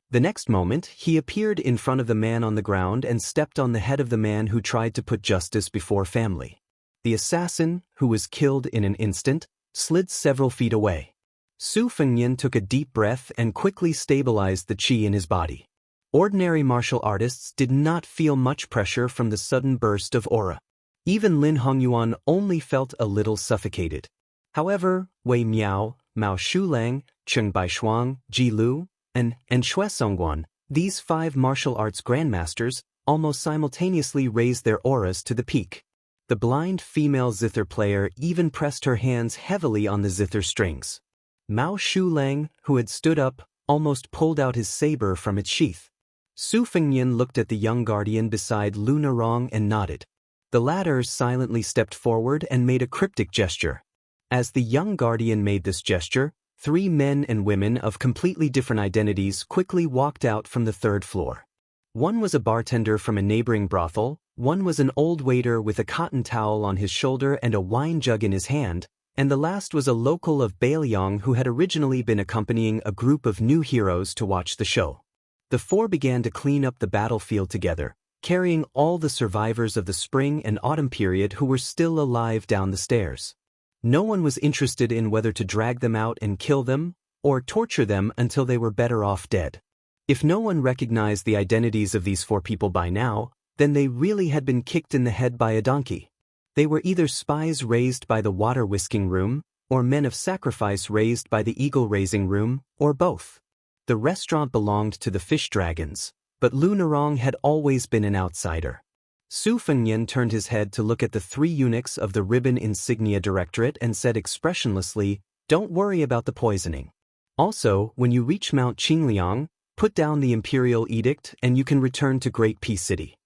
Speaker 1: The next moment, he appeared in front of the man on the ground and stepped on the head of the man who tried to put justice before family. The assassin, who was killed in an instant, slid several feet away. Su Fengnian took a deep breath and quickly stabilized the qi in his body. Ordinary martial artists did not feel much pressure from the sudden burst of aura. Even Lin Hongyuan only felt a little suffocated. However, Wei Miao, Mao Shulang, Cheng Baishuang, Ji Lu, and Shui Songguan, these 5 martial arts grandmasters, almost simultaneously raised their auras to the peak. The blind female zither player even pressed her hands heavily on the zither strings. Mao Shulang, who had stood up, almost pulled out his saber from its sheath. Su Fengnian looked at the young guardian beside Lu Narong and nodded. The latter silently stepped forward and made a cryptic gesture. As the young guardian made this gesture, 3 men and women of completely different identities quickly walked out from the 3rd floor. One was a bartender from a neighboring brothel, one was an old waiter with a cotton towel on his shoulder and a wine jug in his hand, and the last was a local of Bailiang who had originally been accompanying a group of new heroes to watch the show. The 4 began to clean up the battlefield together, carrying all the survivors of the spring and autumn period who were still alive down the stairs. No one was interested in whether to drag them out and kill them, or torture them until they were better off dead. If no one recognized the identities of these 4 people by now, then they really had been kicked in the head by a donkey. They were either spies raised by the water-whisking room, or men of sacrifice raised by the eagle-raising room, or both. The restaurant belonged to the fish dragons, but Lu Narong had always been an outsider. Su Fengnian turned his head to look at the 3 eunuchs of the Ribbon Insignia Directorate and said expressionlessly, "Don't worry about the poisoning. Also, when you reach Mount Qingliang, put down the imperial edict and you can return to Great Peace City."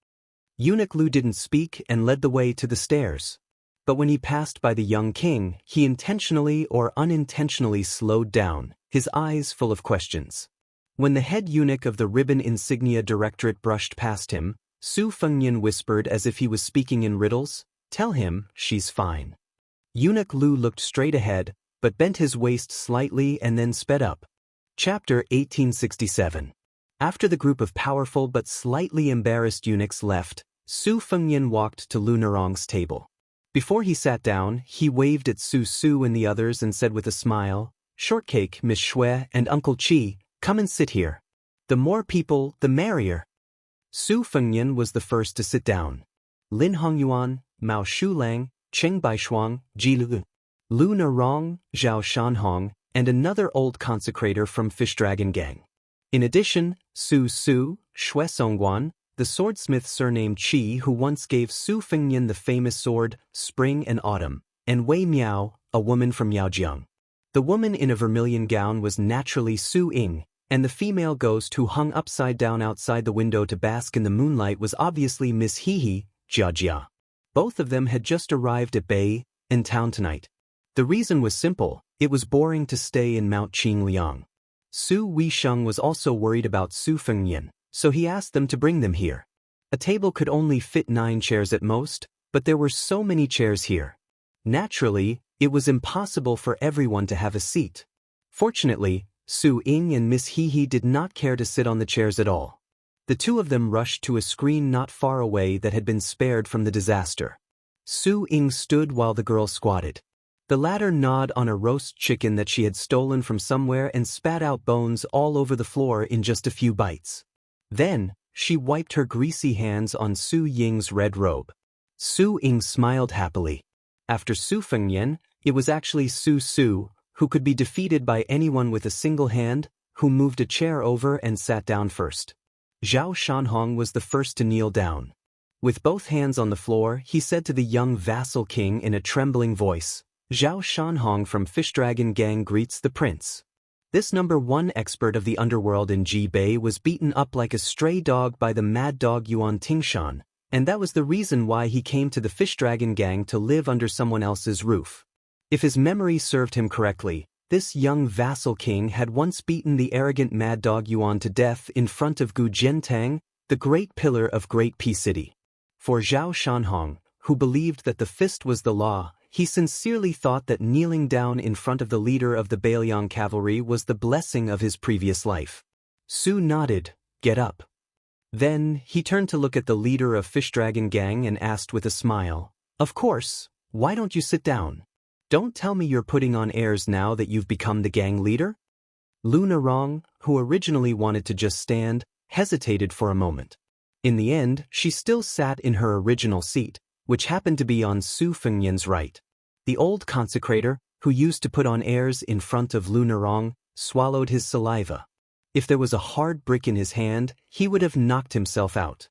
Speaker 1: Eunuch Lu didn't speak and led the way to the stairs. But when he passed by the young king, he intentionally or unintentionally slowed down, his eyes full of questions. When the head eunuch of the Ribbon Insignia Directorate brushed past him, Su Fengnian whispered as if he was speaking in riddles, "Tell him, she's fine." Eunuch Lu looked straight ahead, but bent his waist slightly and then sped up. Chapter 1867. After the group of powerful but slightly embarrassed eunuchs left, Su Fengnian walked to Lu Narong's table. Before he sat down, he waved at Su and the others and said with a smile, "Shortcake, Miss Shui, and Uncle Chi, come and sit here. The more people, the merrier." Su Fengnian was the first to sit down. Lin Hongyuan, Mao Shulang, Cheng Baishuang, Ji Lu, Lu Narong, Zhao Shanhong, and another old consecrator from Fish Dragon Gang. In addition, Shui Songguan, the swordsmith surnamed Qi who once gave Su Fengnian the famous sword, Spring and Autumn, and Wei Miao, a woman from Yaojiang. The woman in a vermilion gown was naturally Su Ying, and the female ghost who hung upside down outside the window to bask in the moonlight was obviously Miss Jia Jia. Both of them had just arrived at Bei, in town tonight. The reason was simple, it was boring to stay in Mount Qingliang. Su Weisheng was also worried about Su Fengnian, so he asked them to bring them here. A table could only fit 9 chairs at most, but there were so many chairs here. Naturally, it was impossible for everyone to have a seat. Fortunately, Su Ying and Miss He did not care to sit on the chairs at all. The 2 of them rushed to a screen not far away that had been spared from the disaster. Su Ying stood while the girl squatted. The latter gnawed on a roast chicken that she had stolen from somewhere and spat out bones all over the floor in just a few bites. Then, she wiped her greasy hands on Su Ying's red robe. Su Ying smiled happily. After Su Fengnian, it was actually Su Su, who could be defeated by anyone with a single hand, who moved a chair over and sat down first. Zhao Shanhong was the first to kneel down. With both hands on the floor, he said to the young vassal king in a trembling voice, "Zhao Shanhong from Fish Dragon Gang greets the prince." This #1 expert of the underworld in Jibei was beaten up like a stray dog by the mad dog Yuan Tingshan, and that was the reason why he came to the Fish Dragon Gang to live under someone else's roof. If his memory served him correctly, this young vassal king had once beaten the arrogant mad dog Yuan to death in front of Gu Jiantang, the great pillar of Great Pea City. For Zhao Shanhong, who believed that the fist was the law, he sincerely thought that kneeling down in front of the leader of the Bailiang cavalry was the blessing of his previous life. Su nodded, "Get up." Then, he turned to look at the leader of Fish Dragon Gang and asked with a smile, "Of course, why don't you sit down? Don't tell me you're putting on airs now that you've become the gang leader?" Luna Rong, who originally wanted to just stand, hesitated for a moment. In the end, she still sat in her original seat, which happened to be on Su Fengnian's right. The old consecrator, who used to put on airs in front of Luna Rong, swallowed his saliva. If there was a hard brick in his hand, he would have knocked himself out.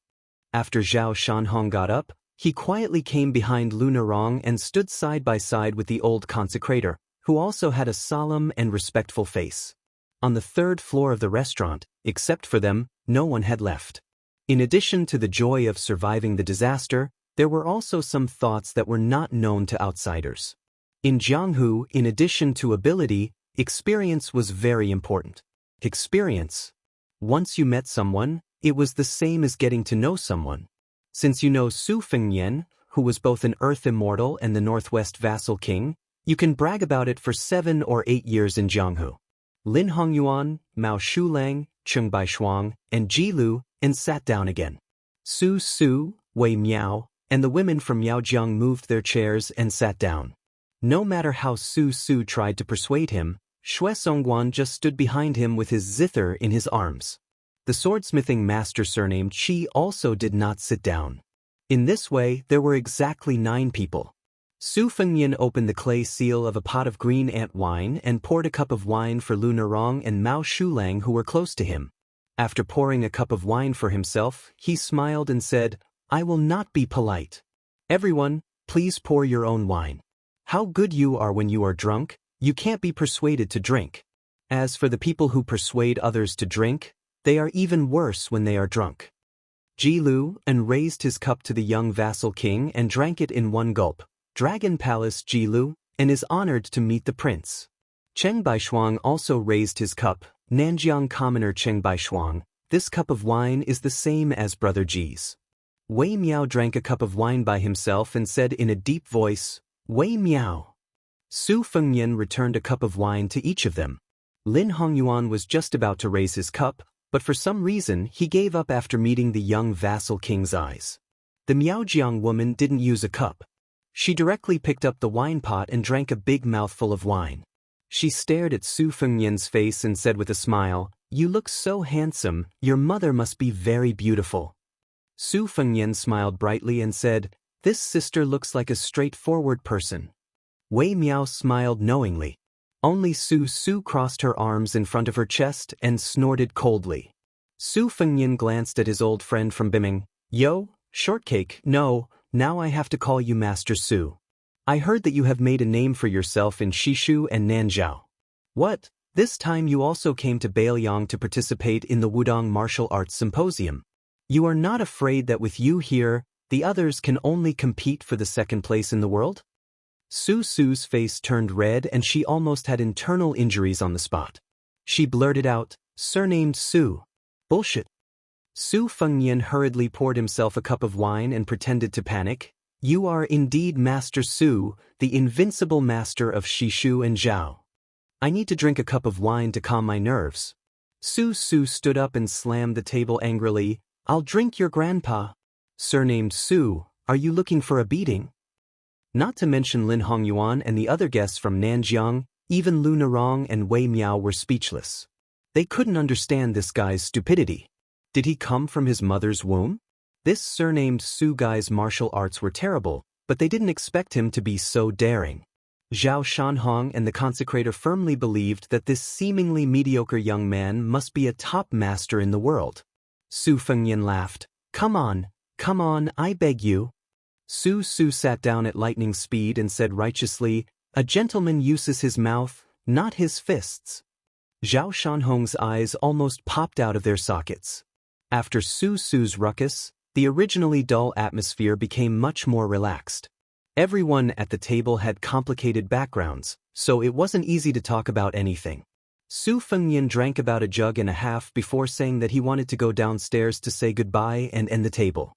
Speaker 1: After Zhao Shanhong got up, he quietly came behind Luna Rong and stood side by side with the old consecrator, who also had a solemn and respectful face. On the 3rd floor of the restaurant, except for them, no one had left. In addition to the joy of surviving the disaster, there were also some thoughts that were not known to outsiders. In Jianghu, in addition to ability, experience was very important. Experience. Once you met someone, it was the same as getting to know someone. Since you know Su Fengnian, who was both an Earth Immortal and the Northwest Vassal King, you can brag about it for 7 or 8 years in Jianghu. Lin Hongyuan, Mao Shulang, Cheng Baishuang, and Ji Lu, and sat down again. Su Su, Wei Miao, and the women from Yaojiang moved their chairs and sat down. No matter how Su Su tried to persuade him, Xue Songguan just stood behind him with his zither in his arms. The swordsmithing master surnamed Qi also did not sit down. In this way, there were exactly 9 people. Su Fengnian opened the clay seal of a pot of green ant wine and poured a cup of wine for Luna Rong and Mao Shulang, who were close to him. After pouring a cup of wine for himself, he smiled and said, "I will not be polite. Everyone, please pour your own wine. How good you are when you are drunk, you can't be persuaded to drink. As for the people who persuade others to drink, they are even worse when they are drunk." Ji Lu and raised his cup to the young vassal king and drank it in one gulp. Dragon Palace Ji Lu, and is honored to meet the prince. Cheng Baishuang also raised his cup. Nanjiang commoner Cheng Baishuang, this cup of wine is the same as Brother Ji's. Wei Miao drank a cup of wine by himself and said in a deep voice, "Wei Miao." Su Fengnian returned a cup of wine to each of them. Lin Hongyuan was just about to raise his cup, but for some reason he gave up after meeting the young vassal king's eyes. The Miaojiang woman didn't use a cup. She directly picked up the wine pot and drank a big mouthful of wine. She stared at Su Fengnian's face and said with a smile, "You look so handsome, your mother must be very beautiful." Su Fengnian smiled brightly and said, "This sister looks like a straightforward person." Wei Miao smiled knowingly. Only Su Su crossed her arms in front of her chest and snorted coldly. Su Fengnian glanced at his old friend from Biming. "Yo, Shortcake, no, now I have to call you Master Su. I heard that you have made a name for yourself in Shishu and Nanzhao. What? This time you also came to Bailiang to participate in the Wudong Martial Arts Symposium. You are not afraid that with you here, the others can only compete for the 2nd place in the world?" Su Su's face turned red and she almost had internal injuries on the spot. She blurted out, "Surnamed Su. Bullshit." Su Fengnian hurriedly poured himself a cup of wine and pretended to panic. "You are indeed Master Su, the invincible master of Shishu and Zhao. I need to drink a cup of wine to calm my nerves." Su Su stood up and slammed the table angrily. "I'll drink your grandpa. Surnamed Su, are you looking for a beating?" Not to mention Lin Hongyuan and the other guests from Nanjiang, even Luna Rong and Wei Miao were speechless. They couldn't understand this guy's stupidity. Did he come from his mother's womb? This surnamed Su guy's martial arts were terrible, but they didn't expect him to be so daring. Zhao Shanhong and the consecrator firmly believed that this seemingly mediocre young man must be a top master in the world. Su Fengyan laughed. Come on, I beg you. Su sat down at lightning speed and said righteously, a gentleman uses his mouth, not his fists. Zhao Shanhong's eyes almost popped out of their sockets. After Su's ruckus, the originally dull atmosphere became much more relaxed. Everyone at the table had complicated backgrounds, so it wasn't easy to talk about anything. Su Fengyan drank about a jug and a half before saying that he wanted to go downstairs to say goodbye and end the table.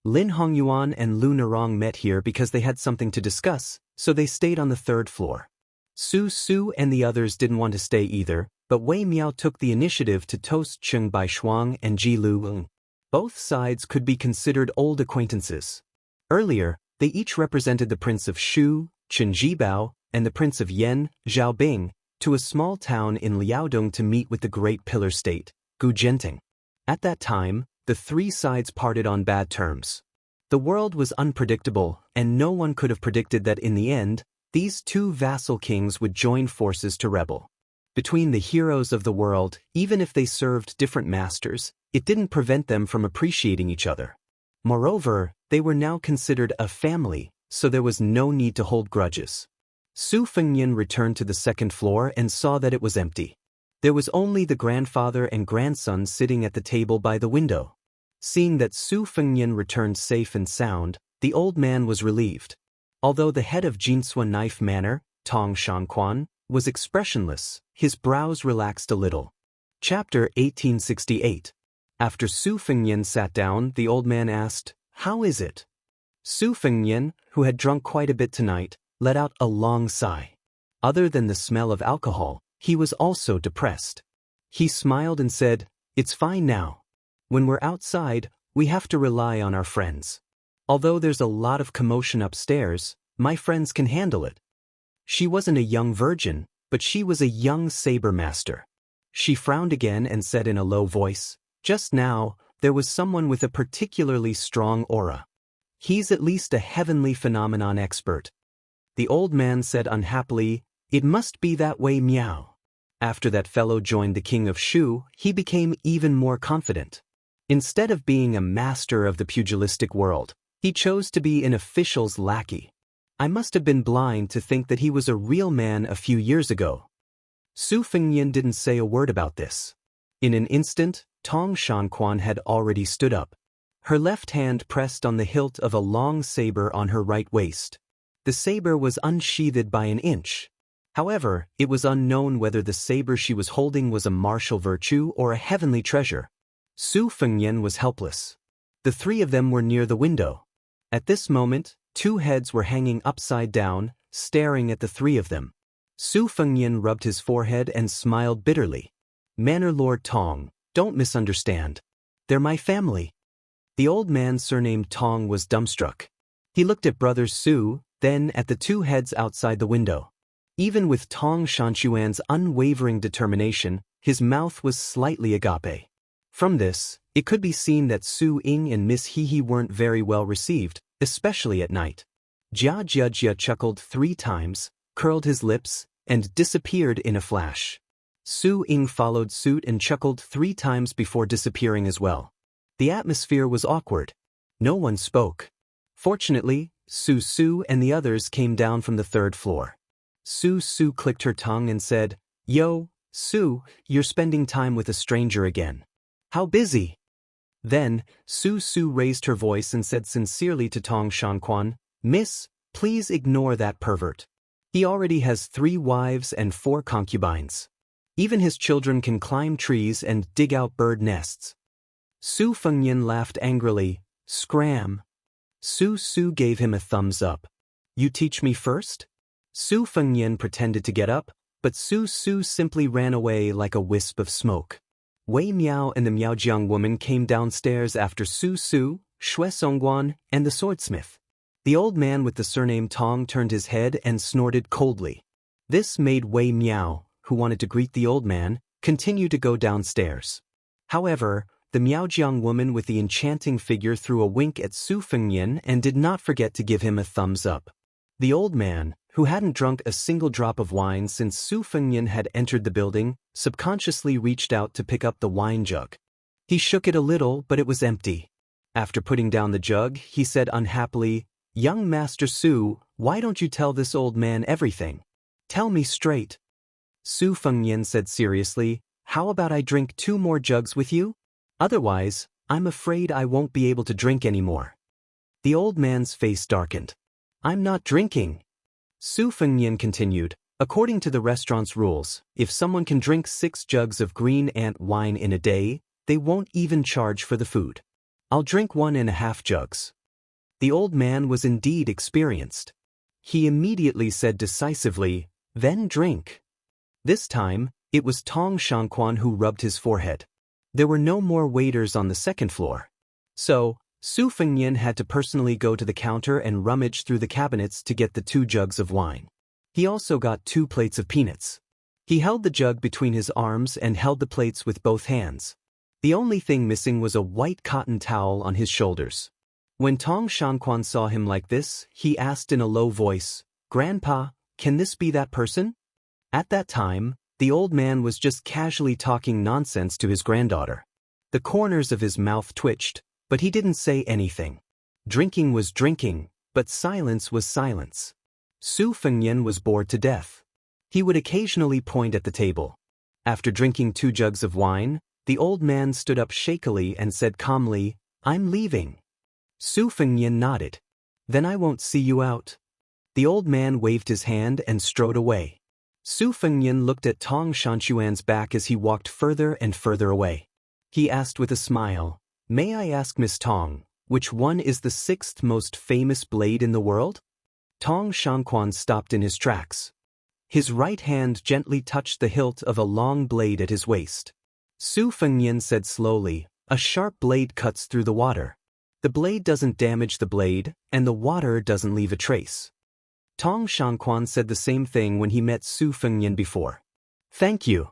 Speaker 1: Lin Hongyuan and Lu Narong met here because they had something to discuss, so they stayed on the third floor. Su and the others didn't want to stay either, but Wei Miao took the initiative to toast Cheng Bai Shuang and Ji Lu. Both sides could be considered old acquaintances. Earlier, they each represented the Prince of Shu, Chen Jibao, and the Prince of Yen, Zhao Bing, to a small town in Liaodong to meet with the Great Pillar State, Gu Genting. At that time, the three sides parted on bad terms. The world was unpredictable, and no one could have predicted that in the end, these two vassal kings would join forces to rebel. Between the heroes of the world, even if they served different masters, it didn't prevent them from appreciating each other. Moreover, they were now considered a family, so there was no need to hold grudges. Su Fengyan returned to the second floor and saw that it was empty. There was only the grandfather and grandson sitting at the table by the window. Seeing that Su Fengyan returned safe and sound, the old man was relieved. Although the head of Jinsua Knife Manor, Tong Shanquan, was expressionless, his brows relaxed a little. Chapter 1868. After Su Fengyan sat down, the old man asked, "How is it?" Su Fengyan, who had drunk quite a bit tonight, let out a long sigh. Other than the smell of alcohol, he was also depressed. He smiled and said, "It's fine now. When we're outside, we have to rely on our friends. Although there's a lot of commotion upstairs, my friends can handle it." She wasn't a young virgin, but she was a young saber master. She frowned again and said in a low voice, "Just now, there was someone with a particularly strong aura. He's at least a heavenly phenomenon expert." The old man said unhappily, "It must be that way, Miao." After that fellow joined the king of Shu, he became even more confident. Instead of being a master of the pugilistic world, he chose to be an official's lackey. I must have been blind to think that he was a real man a few years ago. Su Fengyan didn't say a word about this. In an instant, Tong Shanquan had already stood up. Her left hand pressed on the hilt of a long saber on her right waist. The saber was unsheathed by an inch. However, it was unknown whether the saber she was holding was a martial virtue or a heavenly treasure. Su Fengyan was helpless. The three of them were near the window. At this moment, two heads were hanging upside down, staring at the three of them. Su Fengyan rubbed his forehead and smiled bitterly. "Manor Lord Tong, don't misunderstand. They're my family." The old man surnamed Tong was dumbstruck. He looked at Brother Su, then at the two heads outside the window. Even with Tong Shanchuan's unwavering determination, his mouth was slightly agape. From this, it could be seen that Su Ying and Miss He weren't very well received, especially at night. Jia chuckled 3 times, curled his lips, and disappeared in a flash. Su Ying followed suit and chuckled 3 times before disappearing as well. The atmosphere was awkward. No one spoke. Fortunately, Su and the others came down from the 3rd floor. Su clicked her tongue and said, "Yo, Su, you're spending time with a stranger again. How busy?" Then, Su raised her voice and said sincerely to Tong Shanquan, "Miss, please ignore that pervert. He already has 3 wives and 4 concubines. Even his children can climb trees and dig out bird nests." Su Fengyan laughed angrily. "Scram." Su gave him a thumbs up. "You teach me first?" Su Fengyan pretended to get up, but Su simply ran away like a wisp of smoke. Wei Miao and the Miaojiang woman came downstairs after Su, Shui Songguan, and the swordsmith. The old man with the surname Tong turned his head and snorted coldly. This made Wei Miao, who wanted to greet the old man, continue to go downstairs. However, the Miaojiang woman with the enchanting figure threw a wink at Su Fengnian and did not forget to give him a thumbs up. The old man, who hadn't drunk a single drop of wine since Su Fengnian had entered the building, subconsciously reached out to pick up the wine jug. He shook it a little, but it was empty. After putting down the jug, he said unhappily, "Young Master Su, why don't you tell this old man everything? Tell me straight." Su Fengnian said seriously, "How about I drink 2 more jugs with you? Otherwise, I'm afraid I won't be able to drink anymore." The old man's face darkened. "I'm not drinking." Su Fengnian continued, "According to the restaurant's rules, if someone can drink 6 jugs of green ant wine in a day, they won't even charge for the food. I'll drink 1.5 jugs." The old man was indeed experienced. He immediately said decisively, "Then drink." This time, it was Tong Shanquan who rubbed his forehead. There were no more waiters on the second floor. So, Su Fengnian had to personally go to the counter and rummage through the cabinets to get the 2 jugs of wine. He also got 2 plates of peanuts. He held the jug between his arms and held the plates with both hands. The only thing missing was a white cotton towel on his shoulders. When Tong Shanquan saw him like this, he asked in a low voice, "Grandpa, can this be that person?" At that time, the old man was just casually talking nonsense to his granddaughter. The corners of his mouth twitched, but he didn't say anything. Drinking was drinking, but silence was silence. Su Fengnian was bored to death. He would occasionally point at the table. After drinking 2 jugs of wine, the old man stood up shakily and said calmly, "I'm leaving." Su Fengnian nodded. "Then I won't see you out." The old man waved his hand and strode away. Su Fengnian looked at Tong Shanquan's back as he walked further and further away. He asked with a smile, "May I ask Miss Tong, which one is the 6th most famous blade in the world?" Tong Shanquan stopped in his tracks. His right hand gently touched the hilt of a long blade at his waist. Su Fengnian said slowly, "A sharp blade cuts through the water. The blade doesn't damage the blade, and the water doesn't leave a trace." Tong Shanquan said the same thing when he met Su Fengnian before. "Thank you."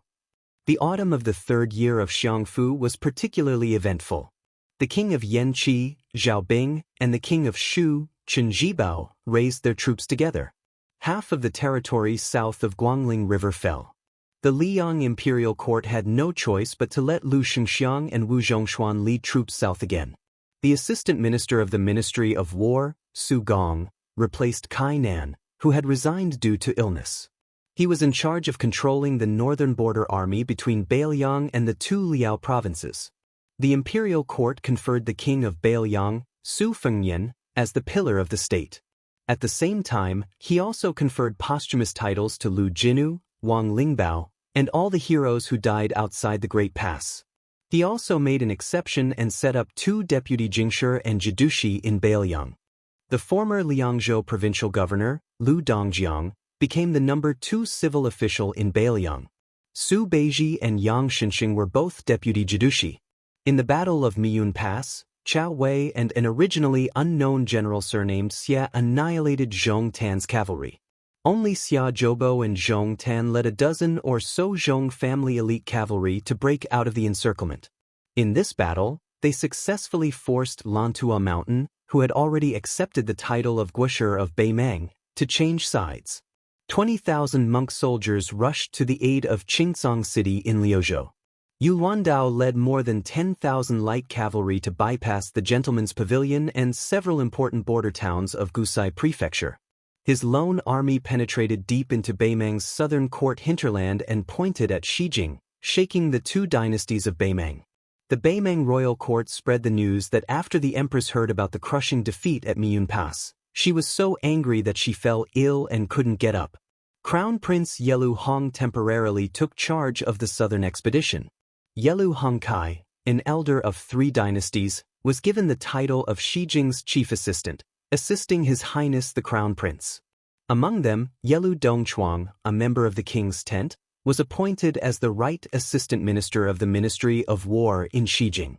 Speaker 1: The autumn of the 3rd year of Xiangfu was particularly eventful. The king of Yanqi, Zhaobing, and the king of Shu, Chen Zhibao, raised their troops together. Half of the territory south of Guangling River fell. The Liang imperial court had no choice but to let Lu Xingxiang and Wu Zhongshuan lead troops south again. The assistant minister of the Ministry of War, Su Gong, replaced Kai Nan, who had resigned due to illness. He was in charge of controlling the northern border army between Beiliang and the 2 Liao provinces. The imperial court conferred the king of Beiliang, Su Fengnian, as the pillar of the state. At the same time, he also conferred posthumous titles to Lu Jinu, Wang Lingbao, and all the heroes who died outside the Great Pass. He also made an exception and set up 2 deputy Jingshi and Jidushi in Beiliang. The former Liangzhou provincial governor, Lu Dongjiang, became the number 2 civil official in Beiliang. Su Beiji and Yang Xinxing were both deputy Jidushi. In the Battle of Miyun Pass, Chao Wei and an originally unknown general surnamed Xia annihilated Zhong Tan's cavalry. Only Xia Zhoubo and Zhong Tan led a dozen or so Zhong family elite cavalry to break out of the encirclement. In this battle, they successfully forced Lantua Mountain, who had already accepted the title of Guoshi of Beimang, to change sides. 20,000 monk soldiers rushed to the aid of Qingcang City in Liuzhou. Yulandao led more than 10,000 light cavalry to bypass the Gentleman's Pavilion and several important border towns of Gusai Prefecture. His lone army penetrated deep into Beimang's southern court hinterland and pointed at Xijing, shaking the 2 dynasties of Beimang. The Beimang royal court spread the news that after the empress heard about the crushing defeat at Miyun Pass, she was so angry that she fell ill and couldn't get up. Crown Prince Yelu Hong temporarily took charge of the southern expedition. Yelu Hongkai, an elder of 3 dynasties, was given the title of Xijing's chief assistant, assisting His Highness the Crown Prince. Among them, Yelu Dongchuang, a member of the king's tent, was appointed as the right assistant minister of the Ministry of War in Xijing.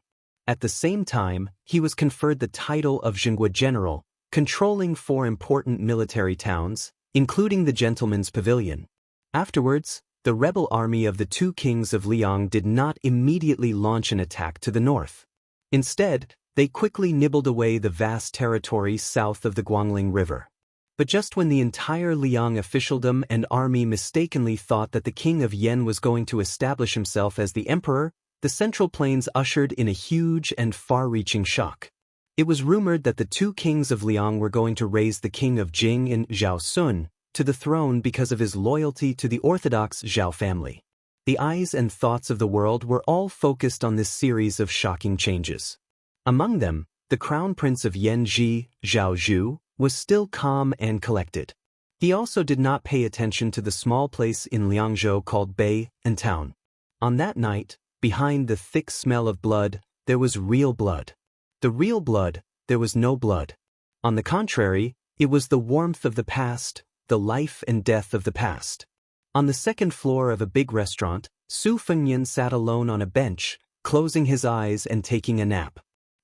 Speaker 1: At the same time, he was conferred the title of Zhenghua General, controlling 4 important military towns, including the Gentleman's Pavilion. Afterwards, the rebel army of the two kings of Liang did not immediately launch an attack to the north. Instead, they quickly nibbled away the vast territory south of the Guangling River. But just when the entire Liang officialdom and army mistakenly thought that the king of Yan was going to establish himself as the emperor, the Central Plains ushered in a huge and far-reaching shock. It was rumored that the two kings of Liang were going to raise the king of Jing and Zhao Sun to the throne because of his loyalty to the orthodox Zhao family. The eyes and thoughts of the world were all focused on this series of shocking changes. Among them, the crown prince of Yanji, Zhao Zhu, was still calm and collected. He also did not pay attention to the small place in Liangzhou called Bay and Town. On that night, behind the thick smell of blood, there was real blood. The real blood, there was no blood. On the contrary, it was the warmth of the past, the life and death of the past. On the second floor of a big restaurant, Su Fengyan sat alone on a bench, closing his eyes and taking a nap.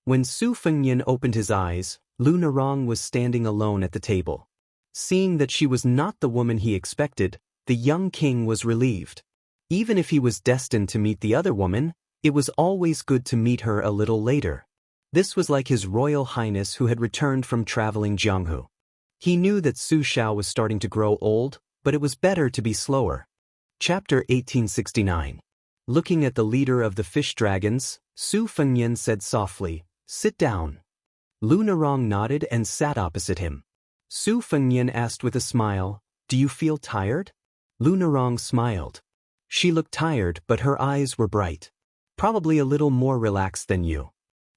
Speaker 1: When Su Fengyan opened his eyes, Lu Narong was standing alone at the table. Seeing that she was not the woman he expected, the young king was relieved. Even if he was destined to meet the other woman, it was always good to meet her a little later. This was like His Royal Highness who had returned from traveling Jianghu. He knew that Su Xiao was starting to grow old, but it was better to be slower. Chapter 1869. Looking at the leader of the fish dragons, Su Fengyan said softly, "Sit down." Lu Narong nodded and sat opposite him. Su Fengyan asked with a smile, "Do you feel tired?" Lu Narong smiled. She looked tired, but her eyes were bright. "Probably a little more relaxed than you."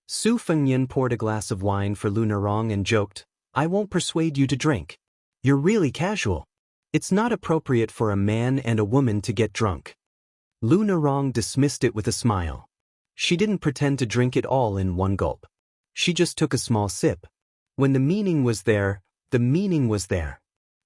Speaker 1: Su Fengyan poured a glass of wine for Lu Narong and joked, "I won't persuade you to drink. You're really casual. It's not appropriate for a man and a woman to get drunk." Lu Narong dismissed it with a smile. She didn't pretend to drink it all in one gulp. She just took a small sip. When the meaning was there, the meaning was there.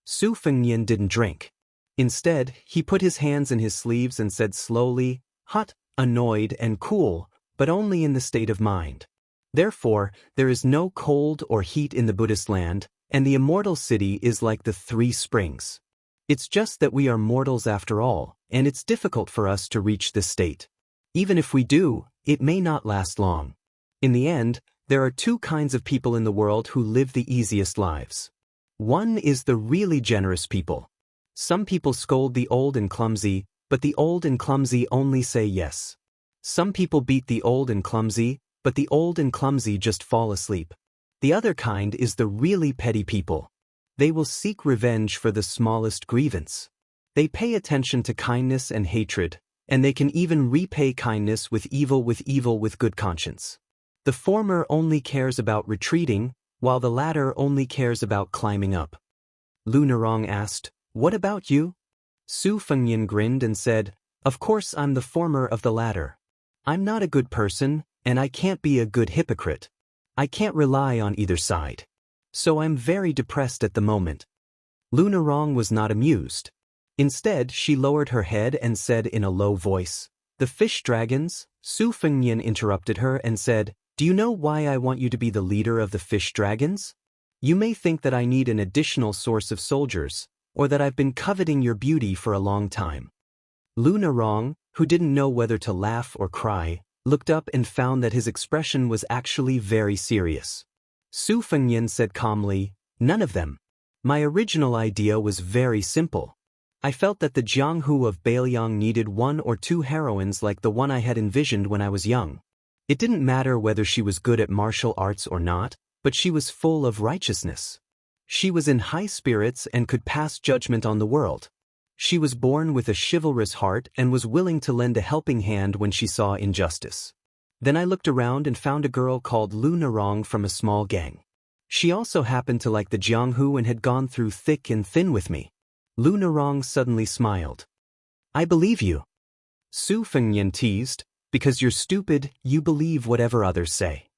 Speaker 1: Su Fengyan didn't drink. Instead, he put his hands in his sleeves and said slowly, "Hot, annoyed, and cool, but only in the state of mind. Therefore, there is no cold or heat in the Buddhist land, and the immortal city is like the three springs. It's just that we are mortals after all, and it's difficult for us to reach this state. Even if we do, it may not last long. In the end, there are two kinds of people in the world who live the easiest lives. One is the really generous people. Some people scold the old and clumsy, but the old and clumsy only say yes. Some people beat the old and clumsy, but the old and clumsy just fall asleep. The other kind is the really petty people. They will seek revenge for the smallest grievance. They pay attention to kindness and hatred, and they can even repay kindness with evil with good conscience. The former only cares about retreating, while the latter only cares about climbing up. Lu Narong asked, "What about you?" Su Fengyan grinned and said, "Of course I'm the former of the latter. I'm not a good person, and I can't be a good hypocrite. I can't rely on either side. So I'm very depressed at the moment." Lu Narong was not amused. Instead, she lowered her head and said in a low voice, "The fish dragons?" Su Fengyan interrupted her and said, "Do you know why I want you to be the leader of the fish dragons? You may think that I need an additional source of soldiers, or that I've been coveting your beauty for a long time." Lu Narong, who didn't know whether to laugh or cry, looked up and found that his expression was actually very serious. Su Fengyan said calmly, "None of them. My original idea was very simple. I felt that the Jianghu of Beiliang needed one or two heroines like the one I had envisioned when I was young. It didn't matter whether she was good at martial arts or not, but she was full of righteousness. She was in high spirits and could pass judgment on the world. She was born with a chivalrous heart and was willing to lend a helping hand when she saw injustice. Then I looked around and found a girl called Lu Narong from a small gang. She also happened to like the Jianghu and had gone through thick and thin with me." Lu Narong suddenly smiled. "I believe you." Su Fengyan teased, "Because you're stupid, you believe whatever others say."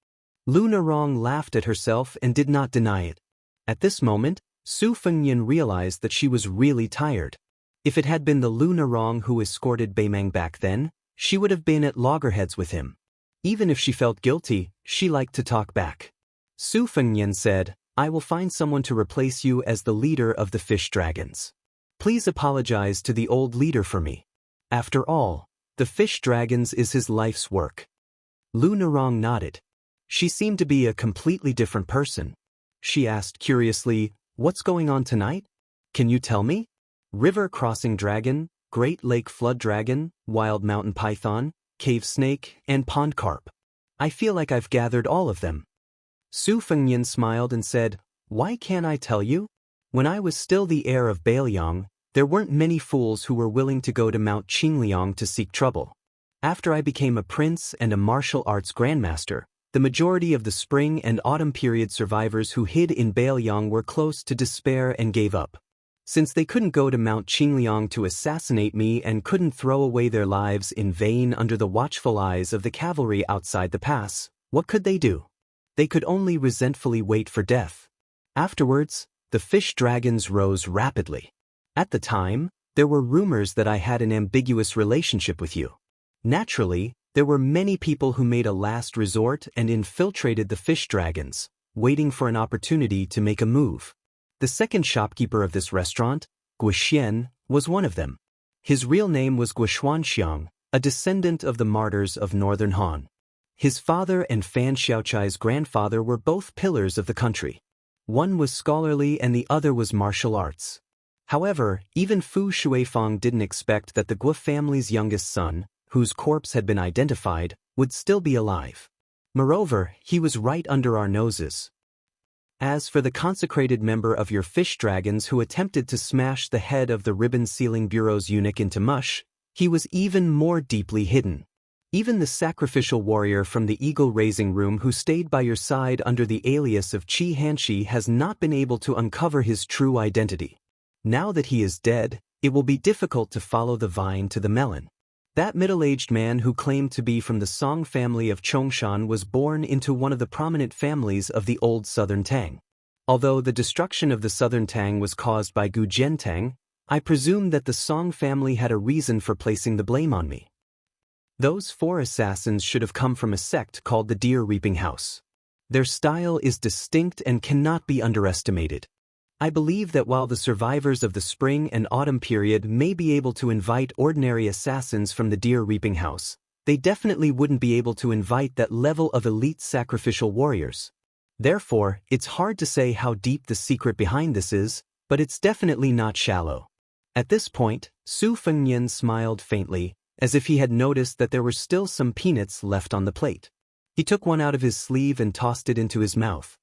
Speaker 1: Lu Narong laughed at herself and did not deny it. At this moment, Su Fengyan realized that she was really tired. If it had been the Lu Narong who escorted Beimeng back then, she would have been at loggerheads with him. Even if she felt guilty, she liked to talk back. Su Fengyan said, "I will find someone to replace you as the leader of the fish dragons. Please apologize to the old leader for me." After all, the fish dragons is his life's work. Lu Narong nodded. She seemed to be a completely different person. She asked curiously, "What's going on tonight? Can you tell me?" River crossing dragon, Great Lake flood dragon, wild mountain python, cave snake, and pond carp. I feel like I've gathered all of them. Su Fengnian smiled and said, "Why can't I tell you? When I was still the heir of Bailiang, there weren't many fools who were willing to go to Mount Qingliang to seek trouble. After I became a prince and a martial arts grandmaster, the majority of the spring and autumn period survivors who hid in Bailiang were close to despair and gave up. Since they couldn't go to Mount Qingliang to assassinate me and couldn't throw away their lives in vain under the watchful eyes of the cavalry outside the pass, what could they do? They could only resentfully wait for death. Afterwards, the fish dragons rose rapidly. At the time, there were rumors that I had an ambiguous relationship with you. Naturally, there were many people who made a last resort and infiltrated the fish dragons, waiting for an opportunity to make a move. The second shopkeeper of this restaurant, Guxian, was one of them. His real name was Guxiang, a descendant of the martyrs of northern Han. His father and Fan Xiaochai's grandfather were both pillars of the country. One was scholarly and the other was martial arts. However, even Fu Shuifang didn't expect that the Guo family's youngest son, whose corpse had been identified, would still be alive. Moreover, he was right under our noses. As for the consecrated member of your fish dragons who attempted to smash the head of the Ribbon Sealing Bureau's eunuch into mush, he was even more deeply hidden. Even the sacrificial warrior from the eagle-raising room who stayed by your side under the alias of Qi Hanshi has not been able to uncover his true identity. Now that he is dead, it will be difficult to follow the vine to the melon. That middle-aged man who claimed to be from the Song family of Chongshan was born into one of the prominent families of the old Southern Tang. Although the destruction of the Southern Tang was caused by Gu Jiantang, I presume that the Song family had a reason for placing the blame on me. Those 4 assassins should have come from a sect called the Deer Reaping House. Their style is distinct and cannot be underestimated. I believe that while the survivors of the spring and autumn period may be able to invite ordinary assassins from the Deer Reaping House, they definitely wouldn't be able to invite that level of elite sacrificial warriors. Therefore, it's hard to say how deep the secret behind this is, but it's definitely not shallow. At this point, Su Fengnian smiled faintly, as if he had noticed that there were still some peanuts left on the plate. He took one out of his sleeve and tossed it into his mouth.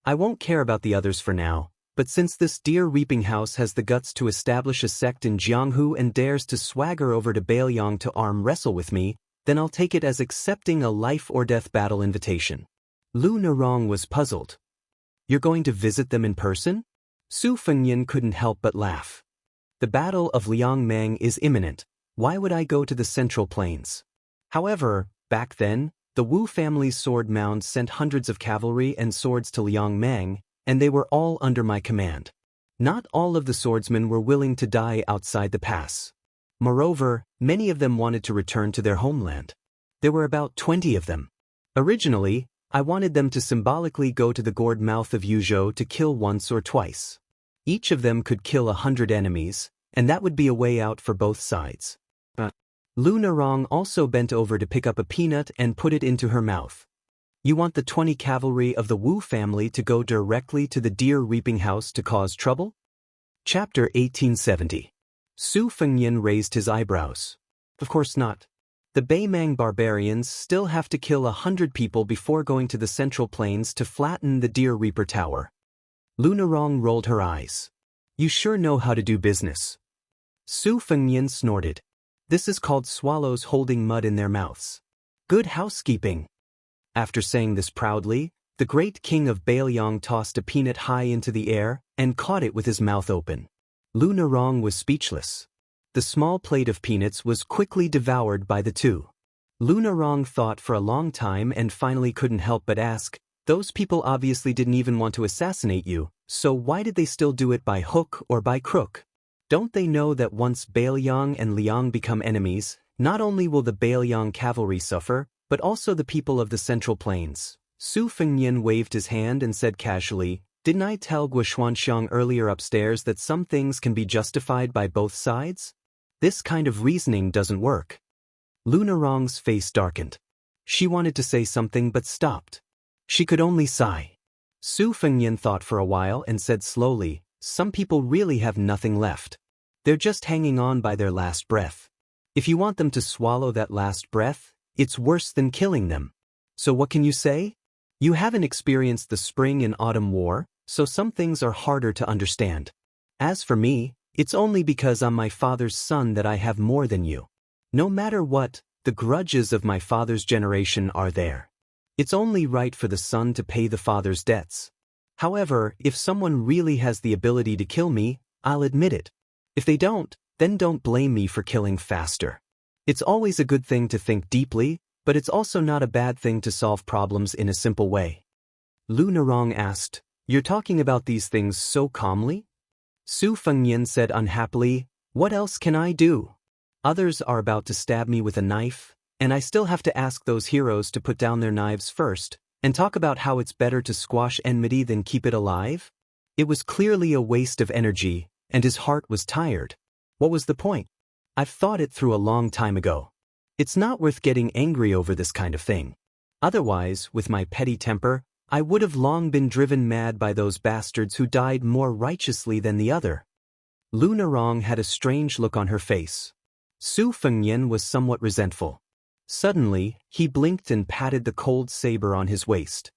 Speaker 1: I won't care about the others for now. But since this Deer Reaping House has the guts to establish a sect in Jianghu and dares to swagger over to Bailiang to arm wrestle with me, then I'll take it as accepting a life-or-death battle invitation. Lu Narong was puzzled. You're going to visit them in person? Su Fengnian couldn't help but laugh. The Battle of Liangmang is imminent. Why would I go to the Central Plains? However, back then, the Wu family's sword mounds sent hundreds of cavalry and swords to Liangmang, and they were all under my command. Not all of the swordsmen were willing to die outside the pass. Moreover, many of them wanted to return to their homeland. There were about 20 of them. Originally, I wanted them to symbolically go to the gourd mouth of Yuzhou to kill once or twice. Each of them could kill 100 enemies, and that would be a way out for both sides. But Lu Narong also bent over to pick up a peanut and put it into her mouth. You want the 20 cavalry of the Wu family to go directly to the Deer Reaping House to cause trouble? Chapter 1870. Su Fengnian raised his eyebrows. Of course not. The Baimang barbarians still have to kill 100 people before going to the Central Plains to flatten the Deer Reaper Tower. Lu Narong rolled her eyes. You sure know how to do business. Su Fengnian snorted. This is called swallows holding mud in their mouths. Good housekeeping. After saying this proudly, the great king of Bailiang tossed a peanut high into the air and caught it with his mouth open. Lu Narong was speechless. The small plate of peanuts was quickly devoured by the two. Lu Narong thought for a long time and finally couldn't help but ask, those people obviously didn't even want to assassinate you, so why did they still do it by hook or by crook? Don't they know that once Bailiang and Liang become enemies, not only will the Bailiang cavalry suffer, but also the people of the Central Plains? Su Fengnian waved his hand and said casually, didn't I tell Guo Xuanxiang earlier upstairs that some things can be justified by both sides? This kind of reasoning doesn't work. Lu Narong's face darkened. She wanted to say something but stopped. She could only sigh. Su Fengyan thought for a while and said slowly, some people really have nothing left. They're just hanging on by their last breath. If you want them to swallow that last breath, it's worse than killing them. So what can you say? You haven't experienced the spring and autumn war, so some things are harder to understand. As for me, it's only because I'm my father's son that I have more than you. No matter what, the grudges of my father's generation are there. It's only right for the son to pay the father's debts. However, if someone really has the ability to kill me, I'll admit it. If they don't, then don't blame me for killing faster. It's always a good thing to think deeply, but it's also not a bad thing to solve problems in a simple way. Lu Narong asked, "You're talking about these things so calmly?" Su Fengyan said unhappily, "What else can I do? Others are about to stab me with a knife, and I still have to ask those heroes to put down their knives first, and talk about how it's better to squash enmity than keep it alive?" It was clearly a waste of energy, and his heart was tired. What was the point? I've thought it through a long time ago. It's not worth getting angry over this kind of thing. Otherwise, with my petty temper, I would have long been driven mad by those bastards who died more righteously than the other. Lu Narong had a strange look on her face. Su Fengyan was somewhat resentful. Suddenly, he blinked and patted the cold saber on his waist.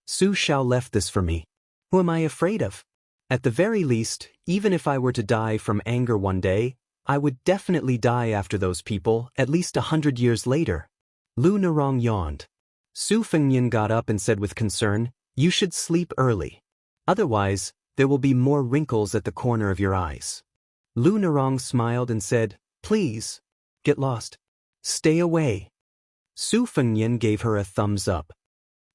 Speaker 1: Su Shao left this for me. Who am I afraid of? At the very least, even if I were to die from anger one day, I would definitely die after those people, at least 100 years later. Lu Narong yawned. Su Fengyan got up and said with concern, "You should sleep early. Otherwise, there will be more wrinkles at the corner of your eyes." Lu Narong smiled and said, "Please, get lost. Stay away." Su Fengyan gave her a thumbs up.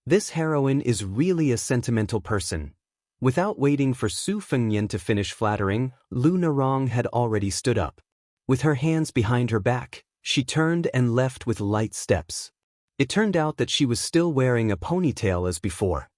Speaker 1: This heroine is really a sentimental person. Without waiting for Su Fengyan to finish flattering, Lu Narong had already stood up. With her hands behind her back, she turned and left with light steps. It turned out that she was still wearing a ponytail as before.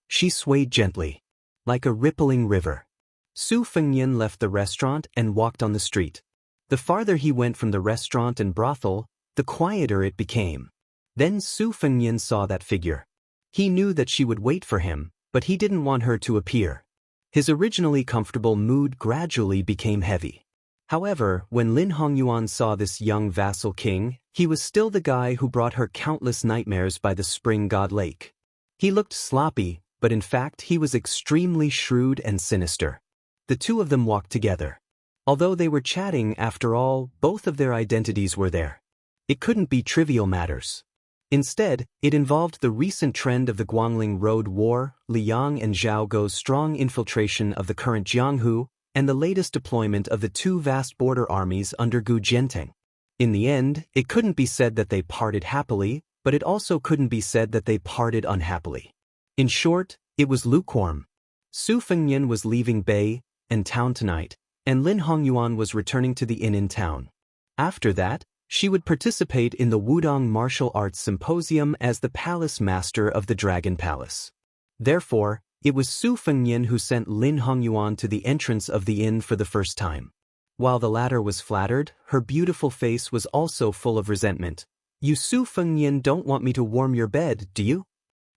Speaker 1: She swayed gently, like a rippling river. Su Fengyan left the restaurant and walked on the street. The farther he went from the restaurant and brothel, the quieter it became. Then Su Fengyan saw that figure. He knew that she would wait for him, but he didn't want her to appear. His originally comfortable mood gradually became heavy. However, when Lin Hongyuan saw this young vassal king, he was still the guy who brought her countless nightmares by the spring god lake. He looked sloppy, but in fact he was extremely shrewd and sinister. The two of them walked together. Although they were chatting, after all, both of their identities were there. It couldn't be trivial matters. Instead, it involved the recent trend of the Guangling Road War, Liang and Zhao Gou's strong infiltration of the current Jianghu, and the latest deployment of the two vast border armies under Gu Jianteng. In the end, it couldn't be said that they parted happily, but it also couldn't be said that they parted unhappily. In short, it was lukewarm. Su Fengyan was leaving Bay and town tonight, and Lin Hongyuan was returning to the inn in town. After that, she would participate in the Wudong Martial Arts Symposium as the Palace Master of the Dragon Palace. Therefore, it was Su Fengyan who sent Lin Hongyuan to the entrance of the inn for the first time. While the latter was flattered, her beautiful face was also full of resentment. "You Su Fengyan don't want me to warm your bed, do you?"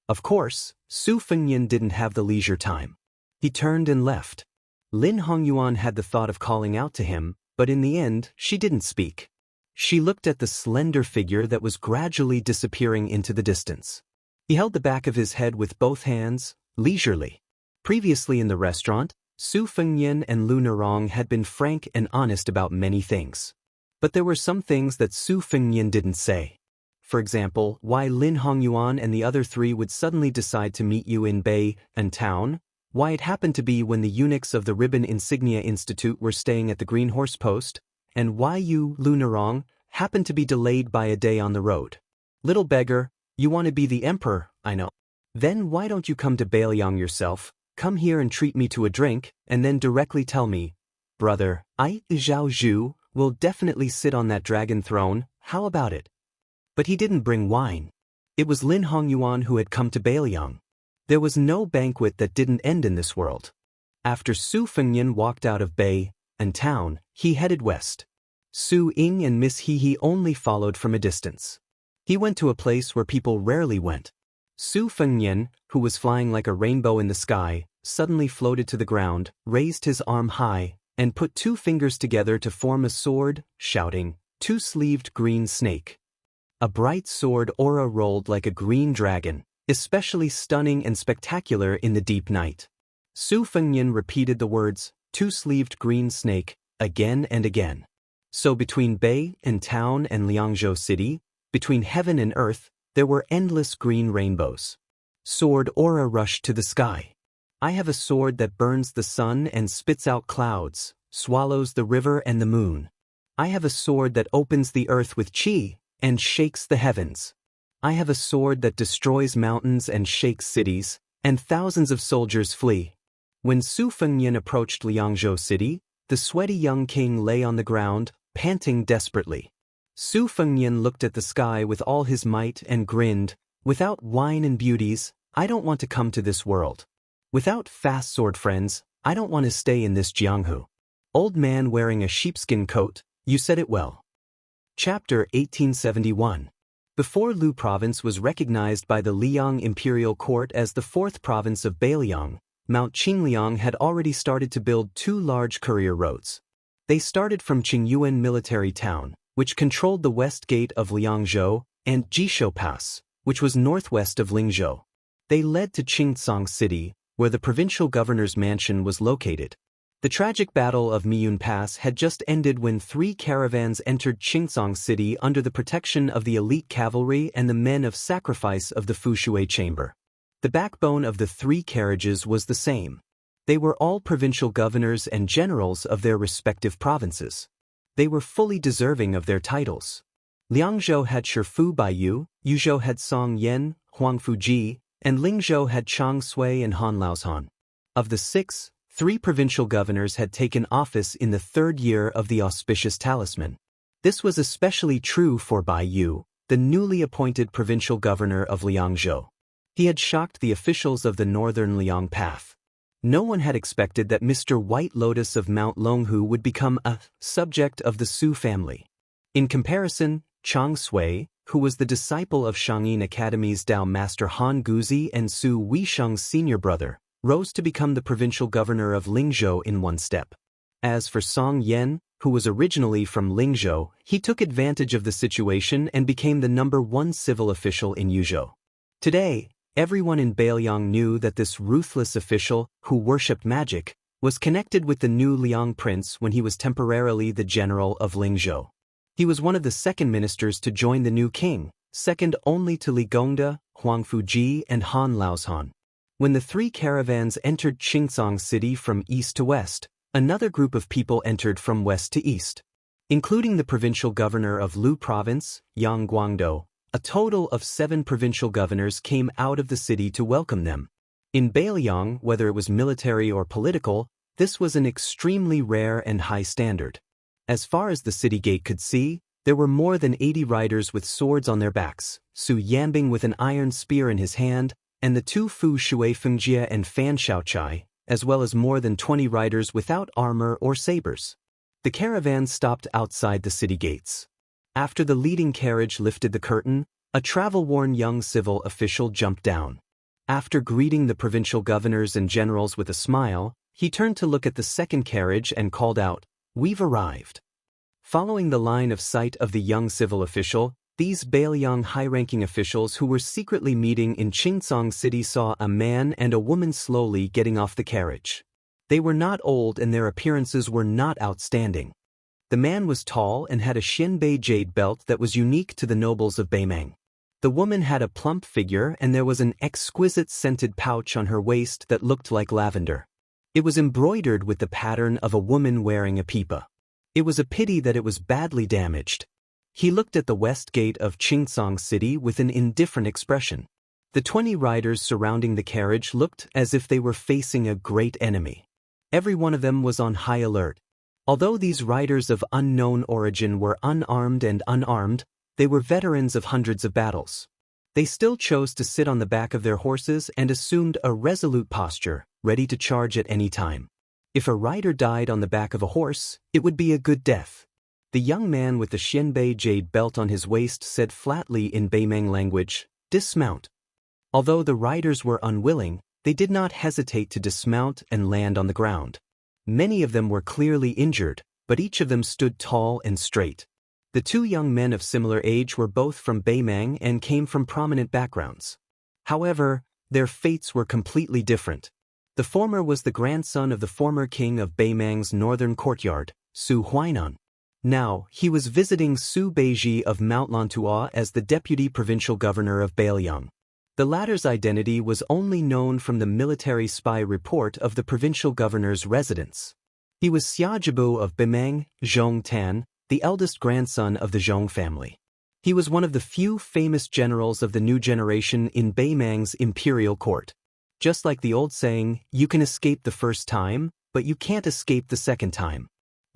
Speaker 1: Of course, Su Fengyan didn't have the leisure time. He turned and left. Lin Hongyuan had the thought of calling out to him, but in the end, she didn't speak. She looked at the slender figure that was gradually disappearing into the distance. He held the back of his head with both hands, leisurely. Previously in the restaurant, Su Fengyan and Lu Narong had been frank and honest about many things. But there were some things that Su Fengyan didn't say. For example, why Lin Hongyuan and the other three would suddenly decide to meet you in Bay and town, why it happened to be when the eunuchs of the Ribbon Insignia Institute were staying at the Green Horse Post, and why you, Lu Narong, happened to be delayed by a day on the road. Little beggar, you want to be the emperor, I know. Then why don't you come to Bailiang yourself, come here and treat me to a drink, and then directly tell me, "Brother, I, Zhao Zhu, will definitely sit on that dragon throne, how about it?" But he didn't bring wine. It was Lin Hongyuan who had come to Bailiang. There was no banquet that didn't end in this world. After Su Fengyan walked out of Bay and town, he headed west. Su Ying and Miss He only followed from a distance. He went to a place where people rarely went. Su Fengnian, who was flying like a rainbow in the sky, suddenly floated to the ground, raised his arm high, and put two fingers together to form a sword, shouting, "Two-sleeved green snake." A bright sword aura rolled like a green dragon, especially stunning and spectacular in the deep night. Su Fengnian repeated the words, "Two-sleeved green snake," again and again. So between Bei and Town and Liangzhou City, between heaven and earth, there were endless green rainbows. Sword aura rushed to the sky. I have a sword that burns the sun and spits out clouds, swallows the river and the moon. I have a sword that opens the earth with qi and shakes the heavens. I have a sword that destroys mountains and shakes cities, and thousands of soldiers flee. When Su Fengnian approached Liangzhou City, the sweaty young king lay on the ground, panting desperately. Su Fengnian looked at the sky with all his might and grinned, "Without wine and beauties, I don't want to come to this world. Without fast sword friends, I don't want to stay in this Jianghu." Old man wearing a sheepskin coat, you said it well. Chapter 1871. Before Lu Province was recognized by the Liang Imperial Court as the fourth province of Beiliang, Mount Qingliang had already started to build two large courier roads. They started from Qingyuan military town, which controlled the west gate of Liangzhou, and Jishou Pass, which was northwest of Lingzhou. They led to Qingcang City, where the provincial governor's mansion was located. The tragic Battle of Miyun Pass had just ended when three caravans entered Qingcang City under the protection of the elite cavalry and the men of sacrifice of the Fushui Chamber. The backbone of the three carriages was the same. They were all provincial governors and generals of their respective provinces. They were fully deserving of their titles. Liangzhou had Shifu Baiyu, Yuzhou had Song Yan, Huangfu Ji, and Lingzhou had Chang Sui and Han Laozhan. Of the six, three provincial governors had taken office in the third year of the auspicious talisman. This was especially true for Baiyu, the newly appointed provincial governor of Liangzhou. He had shocked the officials of the northern Liang Path. No one had expected that Mr. White Lotus of Mount Longhu would become a subject of the Su family. In comparison, Chang Sui, who was the disciple of Shangyin Academy's Dao master Han Guzi and Su Weisheng's senior brother, rose to become the provincial governor of Lingzhou in one step. As for Song Yan, who was originally from Lingzhou, he took advantage of the situation and became the #1 civil official in Yuzhou. Today, everyone in Beiliang knew that this ruthless official, who worshipped magic, was connected with the new Liang prince when he was temporarily the general of Lingzhou. He was one of the second ministers to join the new king, second only to Li Gongda, Huangfu Ji, and Han Laozhan. When the three caravans entered Qingcang City from east to west, another group of people entered from west to east. Including the provincial governor of Lu Province, Yang Guangdou, a total of 7 provincial governors came out of the city to welcome them. In Beiliang, whether it was military or political, this was an extremely rare and high standard. As far as the city gate could see, there were more than 80 riders with swords on their backs, Su Yanbing with an iron spear in his hand, and the two Fu Shui Fengjie and Fan Shaochai, as well as more than 20 riders without armor or sabers. The caravan stopped outside the city gates. After the leading carriage lifted the curtain, a travel-worn young civil official jumped down. After greeting the provincial governors and generals with a smile, he turned to look at the second carriage and called out, "We've arrived." Following the line of sight of the young civil official, these Beiliang high-ranking officials who were secretly meeting in Qingcang City saw a man and a woman slowly getting off the carriage. They were not old and their appearances were not outstanding. The man was tall and had a Xianbei jade belt that was unique to the nobles of Beimeng. The woman had a plump figure and there was an exquisite scented pouch on her waist that looked like lavender. It was embroidered with the pattern of a woman wearing a pipa. It was a pity that it was badly damaged. He looked at the west gate of Qingcang City with an indifferent expression. The 20 riders surrounding the carriage looked as if they were facing a great enemy. Every one of them was on high alert. Although these riders of unknown origin were unarmed and unarmed, they were veterans of hundreds of battles. They still chose to sit on the back of their horses and assumed a resolute posture, ready to charge at any time. If a rider died on the back of a horse, it would be a good death. The young man with the Xianbei jade belt on his waist said flatly in Beimeng language, "Dismount." Although the riders were unwilling, they did not hesitate to dismount and land on the ground. Many of them were clearly injured, but each of them stood tall and straight. The two young men of similar age were both from Beimeng and came from prominent backgrounds. However, their fates were completely different. The former was the grandson of the former king of Beimeng's northern courtyard, Su Huainan. Now, he was visiting Su Beiji of Mount Lantua as the deputy provincial governor of Beiliang. The latter's identity was only known from the military spy report of the provincial governor's residence. He was Xiajibu of Bimeng, Zhong Tan, the eldest grandson of the Zhong family. He was one of the few famous generals of the new generation in Beimeng's imperial court. Just like the old saying, you can escape the first time, but you can't escape the second time.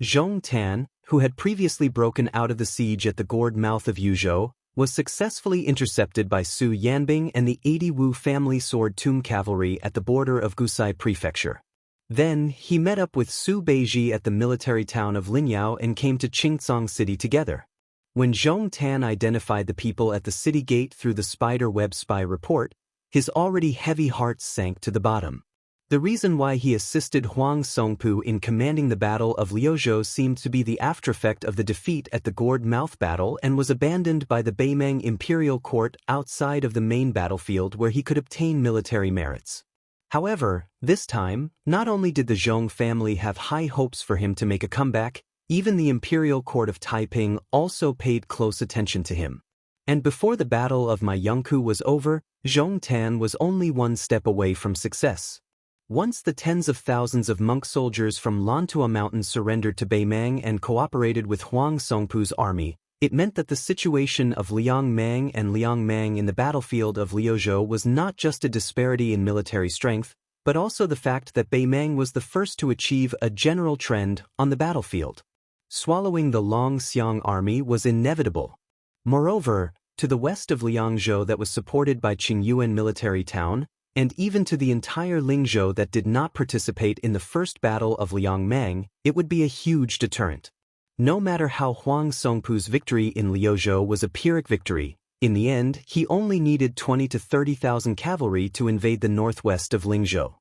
Speaker 1: Zhong Tan, who had previously broken out of the siege at the gourd mouth of Yuzhou, was successfully intercepted by Su Yanbing and the 80 Wu family sword tomb cavalry at the border of Gusai Prefecture. Then, he met up with Su Beiji at the military town of Linyao and came to Qingcang City together. When Zhong Tan identified the people at the city gate through the spider web spy report, his already heavy heart sank to the bottom. The reason why he assisted Huang Songpu in commanding the Battle of Liuzhou seemed to be the aftereffect of the defeat at the Gourd Mouth battle and was abandoned by the Beimeng imperial court outside of the main battlefield where he could obtain military merits. However, this time, not only did the Zhong family have high hopes for him to make a comeback, even the imperial court of Taiping also paid close attention to him. And before the Battle of Maiyangku was over, Zhong Tan was only one step away from success. Once the tens of thousands of monk soldiers from Lantua Mountain surrendered to Beimeng and cooperated with Huang Songpu's army, it meant that the situation of Liang Mang and Liang Mang in the battlefield of Liuzhou was not just a disparity in military strength, but also the fact that Beimeng was the first to achieve a general trend on the battlefield. Swallowing the Longxiang army was inevitable. Moreover, to the west of Liangzhou that was supported by Qingyuan military town, and even to the entire Lingzhou that did not participate in the first battle of Liangmang, it would be a huge deterrent. No matter how Huang Songpu's victory in Liuzhou was a Pyrrhic victory, in the end he only needed 20 to 30,000 cavalry to invade the northwest of Lingzhou.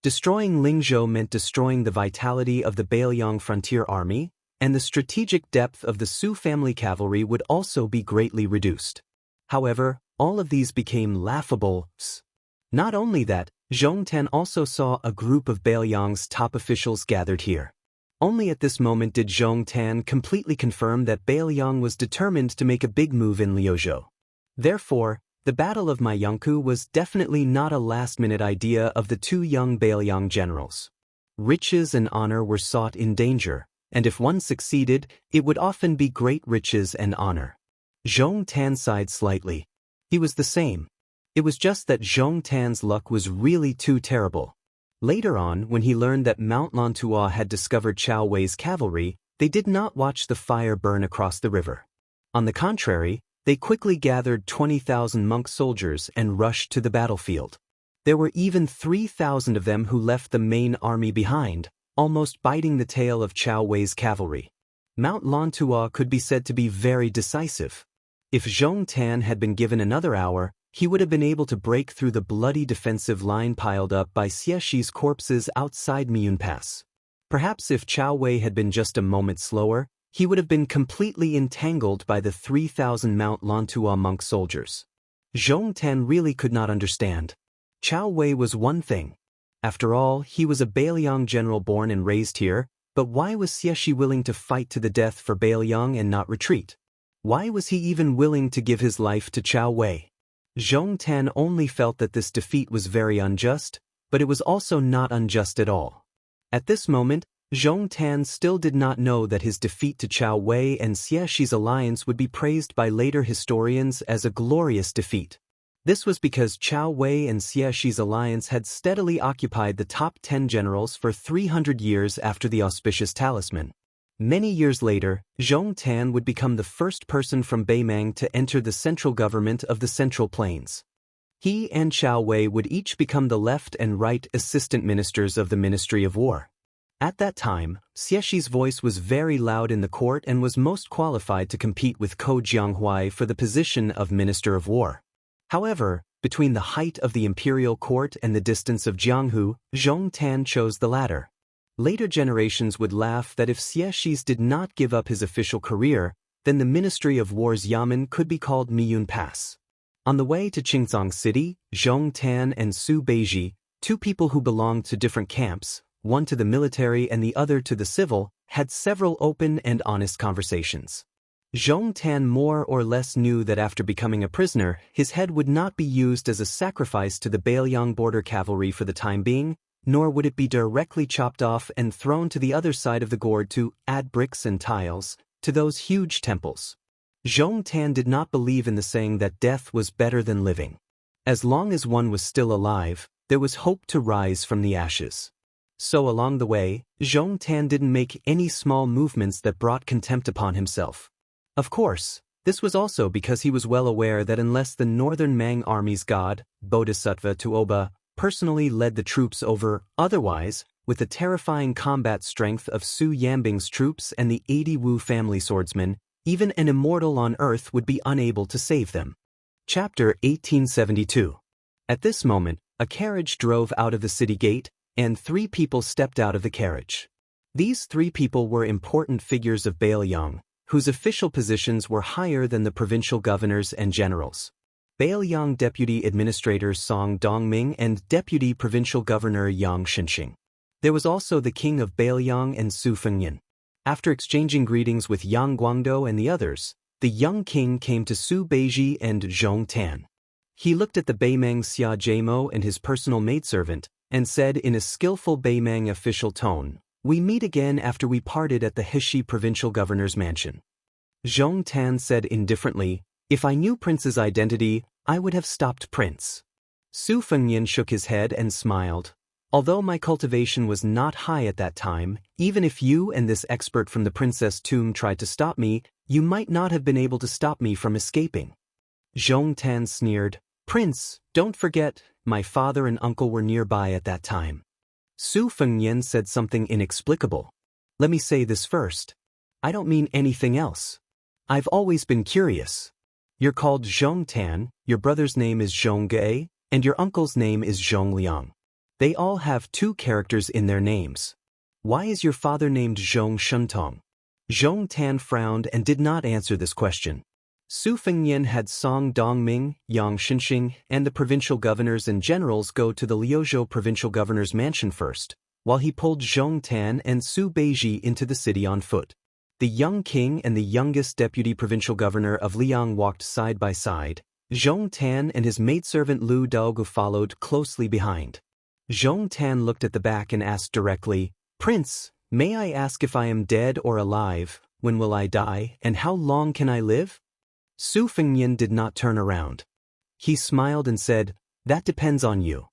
Speaker 1: Destroying Lingzhou meant destroying the vitality of the Beiliang frontier army, and the strategic depth of the Su family cavalry would also be greatly reduced. However, all of these became laughable. Not only that, Zhong Tan also saw a group of Beiliang's top officials gathered here. Only at this moment did Zhong Tan completely confirm that Beiliang was determined to make a big move in Liuzhou. Therefore, the Battle of Maiyangku was definitely not a last-minute idea of the two young Beiliang generals. Riches and honor were sought in danger, and if one succeeded, it would often be great riches and honor. Zhong Tan sighed slightly. He was the same. It was just that Zhong Tan's luck was really too terrible. Later on, when he learned that Mount Lantua had discovered Chao Wei's cavalry, they did not watch the fire burn across the river. On the contrary, they quickly gathered 20,000 monk soldiers and rushed to the battlefield. There were even 3,000 of them who left the main army behind, almost biting the tail of Chao Wei's cavalry. Mount Lantua could be said to be very decisive. If Zhong Tan had been given another hour, he would have been able to break through the bloody defensive line piled up by Xie corpses outside Miyun Pass. Perhaps if Chao Wei had been just a moment slower, he would have been completely entangled by the 3,000 Mount Lantua monk soldiers. Zhong Tan really could not understand. Chao Wei was one thing. After all, he was a Beiliang general born and raised here, but why was Xie willing to fight to the death for Beiliang and not retreat? Why was he even willing to give his life to Chao Wei? Zhong Tan only felt that this defeat was very unjust, but it was also not unjust at all. At this moment, Zhong Tan still did not know that his defeat to Chao Wei and Xie's alliance would be praised by later historians as a glorious defeat. This was because Chao Wei and Xie's alliance had steadily occupied the top 10 generals for 300 years after the auspicious talisman. Many years later, Zhong Tan would become the first person from Beimeng to enter the central government of the Central Plains. He and Chao Wei would each become the left and right assistant ministers of the Ministry of War. At that time, Xiexi's voice was very loud in the court and was most qualified to compete with Ko Jianghuai for the position of Minister of War. However, between the height of the imperial court and the distance of Jianghu, Zhong Tan chose the latter. Later generations would laugh that if Xiexi's did not give up his official career, then the Ministry of War's Yamen could be called Miyun Pass. On the way to Qingzhong City, Zhong Tan and Su Beiji, two people who belonged to different camps, one to the military and the other to the civil, had several open and honest conversations. Zhong Tan more or less knew that after becoming a prisoner, his head would not be used as a sacrifice to the Bailiang border cavalry for the time being, nor would it be directly chopped off and thrown to the other side of the gorge to add bricks and tiles to those huge temples. Zhong Tan did not believe in the saying that death was better than living. As long as one was still alive, there was hope to rise from the ashes. So along the way, Zhong Tan didn't make any small movements that brought contempt upon himself. Of course, this was also because he was well aware that unless the northern Mang army's god, Bodhisattva Tuoba, personally led the troops over, otherwise, with the terrifying combat strength of Su Yambing's troops and the 80 Wu family swordsmen, even an immortal on earth would be unable to save them. Chapter 1872. At this moment, a carriage drove out of the city gate, and 3 people stepped out of the carriage. These 3 people were important figures of Bailiang, whose official positions were higher than the provincial governors and generals. Bailiang Deputy Administrator Song Dongming and Deputy Provincial Governor Yang Xinxing. There was also the King of Bailiang and Su Fengyan. After exchanging greetings with Yang Guangdou and the others, the young king came to Su Beiji and Zhong Tan. He looked at the Beimang Xia Jamo and his personal maidservant, and said in a skillful Beimang official tone, "We meet again after we parted at the Heshi provincial governor's mansion." Zhong Tan said indifferently, "If I knew Prince's identity, I would have stopped Prince." Su Fengyan shook his head and smiled. "Although my cultivation was not high at that time, even if you and this expert from the princess tomb tried to stop me, you might not have been able to stop me from escaping." Zhong Tan sneered, "Prince, don't forget, my father and uncle were nearby at that time." Su Fengyan said something inexplicable. "Let me say this first. I don't mean anything else. I've always been curious. You're called Zhong Tan, your brother's name is Zhong Ge, and your uncle's name is Zhong Liang. They all have 2 characters in their names. Why is your father named Zhong Shuntong?" Zhong Tan frowned and did not answer this question. Su Fengyan had Song Dongming, Yang Xinxing, and the provincial governors and generals go to the Liuzhou provincial governor's mansion first, while he pulled Zhong Tan and Su Beiji into the city on foot. The young king and the youngest deputy provincial governor of Liang walked side by side. Zhong Tan and his maidservant Lu Daogu followed closely behind. Zhong Tan looked at the back and asked directly, "Prince, may I ask if I am dead or alive, when will I die, and how long can I live?" Su Fengyan did not turn around. He smiled and said, "That depends on you."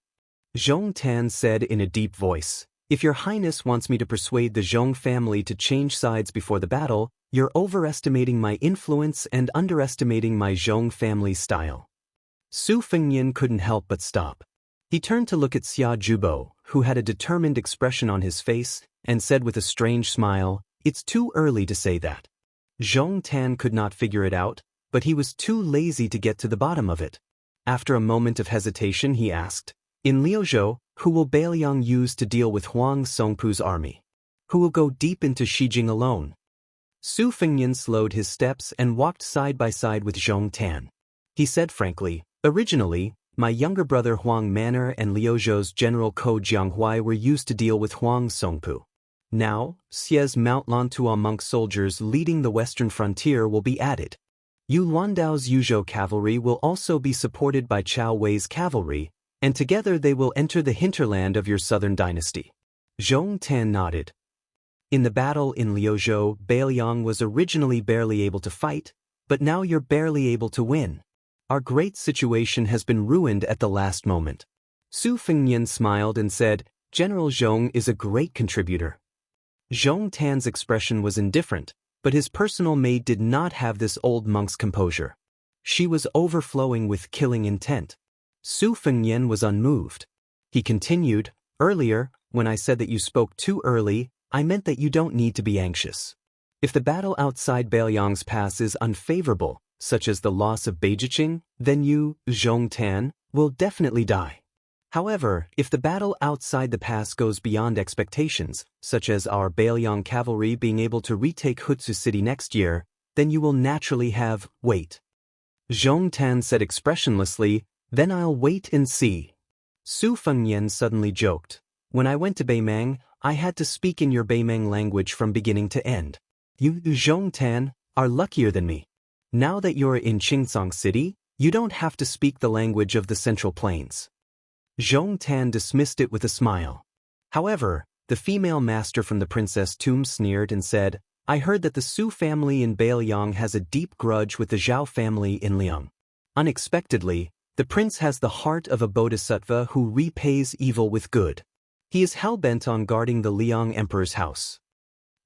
Speaker 1: Zhong Tan said in a deep voice, "If your highness wants me to persuade the Zhong family to change sides before the battle, you're overestimating my influence and underestimating my Zhong family's style." Su Fengyan couldn't help but stop. He turned to look at Xia Jubo, who had a determined expression on his face, and said with a strange smile, "It's too early to say that." Zhong Tan could not figure it out, but he was too lazy to get to the bottom of it. After a moment of hesitation, he asked, "In Liuzhou, who will Bailiang use to deal with Huang Songpu's army? Who will go deep into Xijing alone?" Su Fengyan slowed his steps and walked side by side with Zhong Tan. He said frankly, "Originally, my younger brother Huang Manor and Liuzhou's general Ko Jianghuai were used to deal with Huang Songpu. Now, Xie's Mount Lantua monk soldiers leading the western frontier will be added. Yu Luandao's Yuzhou cavalry will also be supported by Chao Wei's cavalry, and together they will enter the hinterland of your southern dynasty." Zhong Tan nodded. "In the battle in Liuzhou, Bailiang was originally barely able to fight, but now you're barely able to win. Our great situation has been ruined at the last moment." Su Fengyan smiled and said, "General Zhong is a great contributor." Zhong Tan's expression was indifferent, but his personal maid did not have this old monk's composure. She was overflowing with killing intent. Su Fengyan was unmoved. He continued, "Earlier, When I said that you spoke too early, I meant that you don't need to be anxious. If the battle outside Bailiang's pass is unfavorable, such as the loss of Beijiqing, then you, Zhong Tan, will definitely die. However, if the battle outside the pass goes beyond expectations, such as our Bailiang cavalry being able to retake Hutsu City next year, then you will naturally have, wait. Zhong Tan said expressionlessly, then I'll wait and see. Su Fengyan suddenly joked. When I went to Beimang, I had to speak in your Beimang language from beginning to end. You, Zhong Tan, are luckier than me. Now that you're in Qingsong City, you don't have to speak the language of the Central Plains. Zhong Tan dismissed it with a smile. However, the female master from the princess tomb sneered and said, I heard that the Su family in Bailiang has a deep grudge with the Zhao family in Liang. Unexpectedly, the prince has the heart of a bodhisattva who repays evil with good. He is hell-bent on guarding the Liang emperor's house.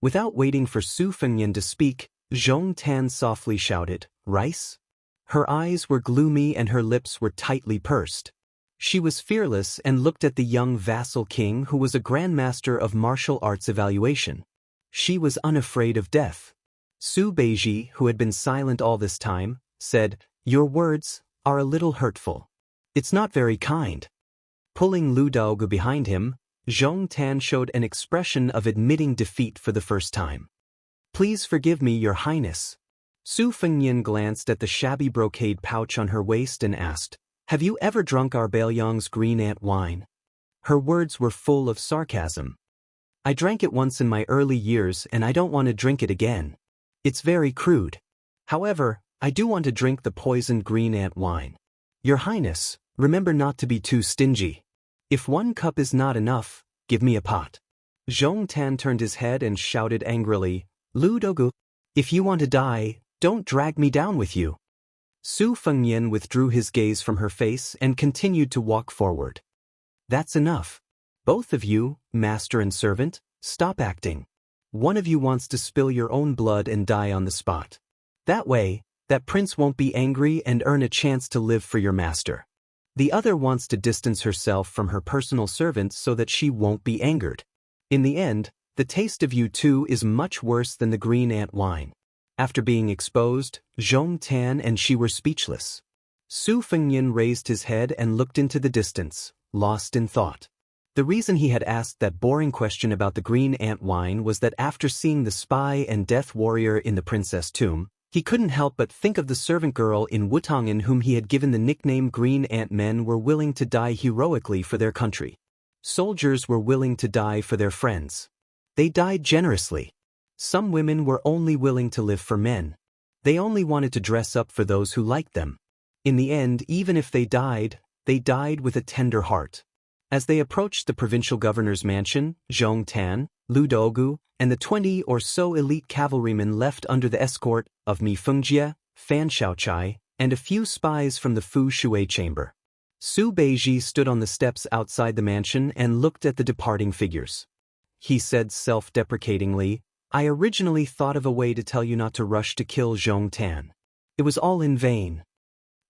Speaker 1: Without waiting for Su Fengyan to speak, Zhong Tan softly shouted, rice? Her eyes were gloomy and her lips were tightly pursed. She was fearless and looked at the young vassal king who was a grandmaster of martial arts evaluation. She was unafraid of death. Su Beiji, who had been silent all this time, said, your words are a little hurtful. It's not very kind. Pulling Lu Daogu behind him, Zhong Tan showed an expression of admitting defeat for the first time. Please forgive me, Your Highness. Su Fengyan glanced at the shabby brocade pouch on her waist and asked, have you ever drunk our Bailiang's green ant wine? Her words were full of sarcasm. I drank it once in my early years and I don't want to drink it again. It's very crude. However, I do want to drink the poisoned green ant wine. Your Highness, remember not to be too stingy. If 1 cup is not enough, give me a pot. Zhong Tan turned his head and shouted angrily, Lu Dogu, if you want to die, don't drag me down with you. Su Fengyan withdrew his gaze from her face and continued to walk forward. That's enough. Both of you, master and servant, stop acting. One of you wants to spill your own blood and die on the spot. That way, that prince won't be angry and earn a chance to live for your master. The other wants to distance herself from her personal servant so that she won't be angered. In the end, the taste of you two is much worse than the green ant wine. After being exposed, Zhong Tan and she were speechless. Su Fengyan raised his head and looked into the distance, lost in thought. The reason he had asked that boring question about the green ant wine was that after seeing the spy and death warrior in the princess tomb, he couldn't help but think of the servant girl in Wutangen whom he had given the nickname Green Ant. Men were willing to die heroically for their country. Soldiers were willing to die for their friends. They died generously. Some women were only willing to live for men. They only wanted to dress up for those who liked them. In the end, even if they died with a tender heart. As they approached the provincial governor's mansion, Zhong Tan, Lu Dogu, and the 20 or so elite cavalrymen left under the escort of Mi Fengjie, Fan Shaochai, and a few spies from the Fu Shui chamber. Su Beiji stood on the steps outside the mansion and looked at the departing figures. He said self-deprecatingly, I originally thought of a way to tell you not to rush to kill Zhong Tan. It was all in vain.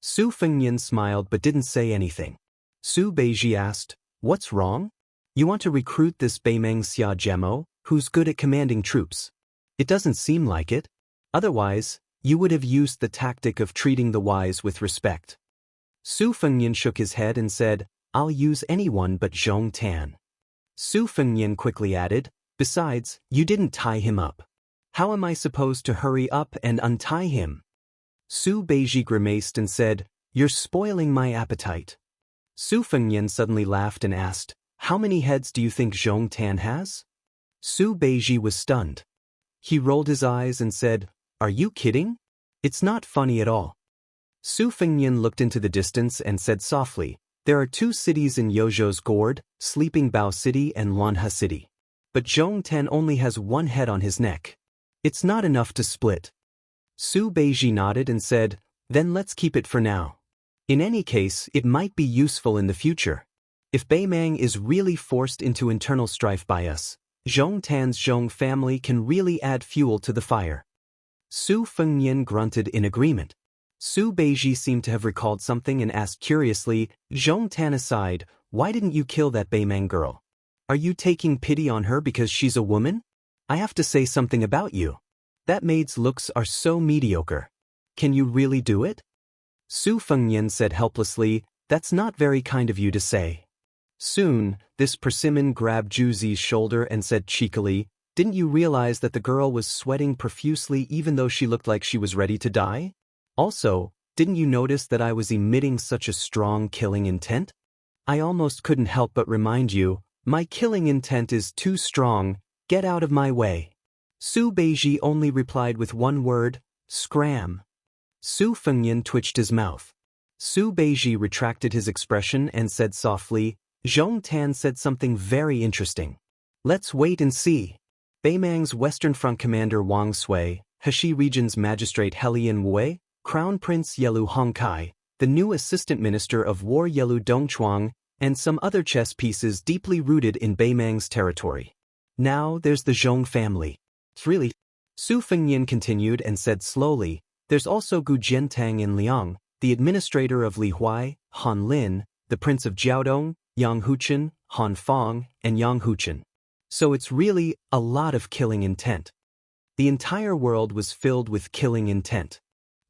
Speaker 1: Su Fengyan smiled but didn't say anything. Su Beiji asked, what's wrong? You want to recruit this Beimeng Xia Gemo, who's good at commanding troops? It doesn't seem like it. Otherwise, you would have used the tactic of treating the wise with respect. Su Fengyan shook his head and said, I'll use anyone but Zhong Tan. Su Fengyan quickly added, besides, you didn't tie him up. How am I supposed to hurry up and untie him? Su Beiji grimaced and said, you're spoiling my appetite. Su Fengyan suddenly laughed and asked, how many heads do you think Zhong Tan has? Su Beiji was stunned. He rolled his eyes and said, are you kidding? It's not funny at all. Su Fengyan looked into the distance and said softly, there are 2 cities in Yozhou's Gourd, Sleeping Bao City and Lanha City. But Zhong Tan only has 1 head on his neck. It's not enough to split. Su Beiji nodded and said, then let's keep it for now. In any case, it might be useful in the future. If Beimang is really forced into internal strife by us, Zhong Tan's Zhong family can really add fuel to the fire. Su Fengyan grunted in agreement. Su Beiji seemed to have recalled something and asked curiously, Zhong Tan aside, why didn't you kill that Beimang girl? Are you taking pity on her because she's a woman? I have to say something about you. That maid's looks are so mediocre. Can you really do it? Su Fengnian said helplessly, That's not very kind of you to say. Soon, this persimmon grabbed Zhu Zi's shoulder and said cheekily, Didn't you realize that the girl was sweating profusely even though she looked like she was ready to die? Also, didn't you notice that I was emitting such a strong killing intent? I almost couldn't help but remind you, my killing intent is too strong, get out of my way. Su Beiji only replied with one word, scram. Su Fengnian twitched his mouth. Su Beiji retracted his expression and said softly, Zhong Tan said something very interesting. Let's wait and see. Beimang's Western Front Commander Wang Sui, Heshi Region's Magistrate Helian Wei, Crown Prince Yelu Hongkai, the new Assistant Minister of War Yelu Dongchuang, and some other chess pieces deeply rooted in Beimang's territory. Now there's the Zhong family. Really? Su Fengnian continued and said slowly, There's also Gu Jiantang in Liang, the administrator of Li Huai, Han Lin, the Prince of Jiaodong, Yang Huchen, Han Fong, and Yang Huchen. So it's really a lot of killing intent. The entire world was filled with killing intent.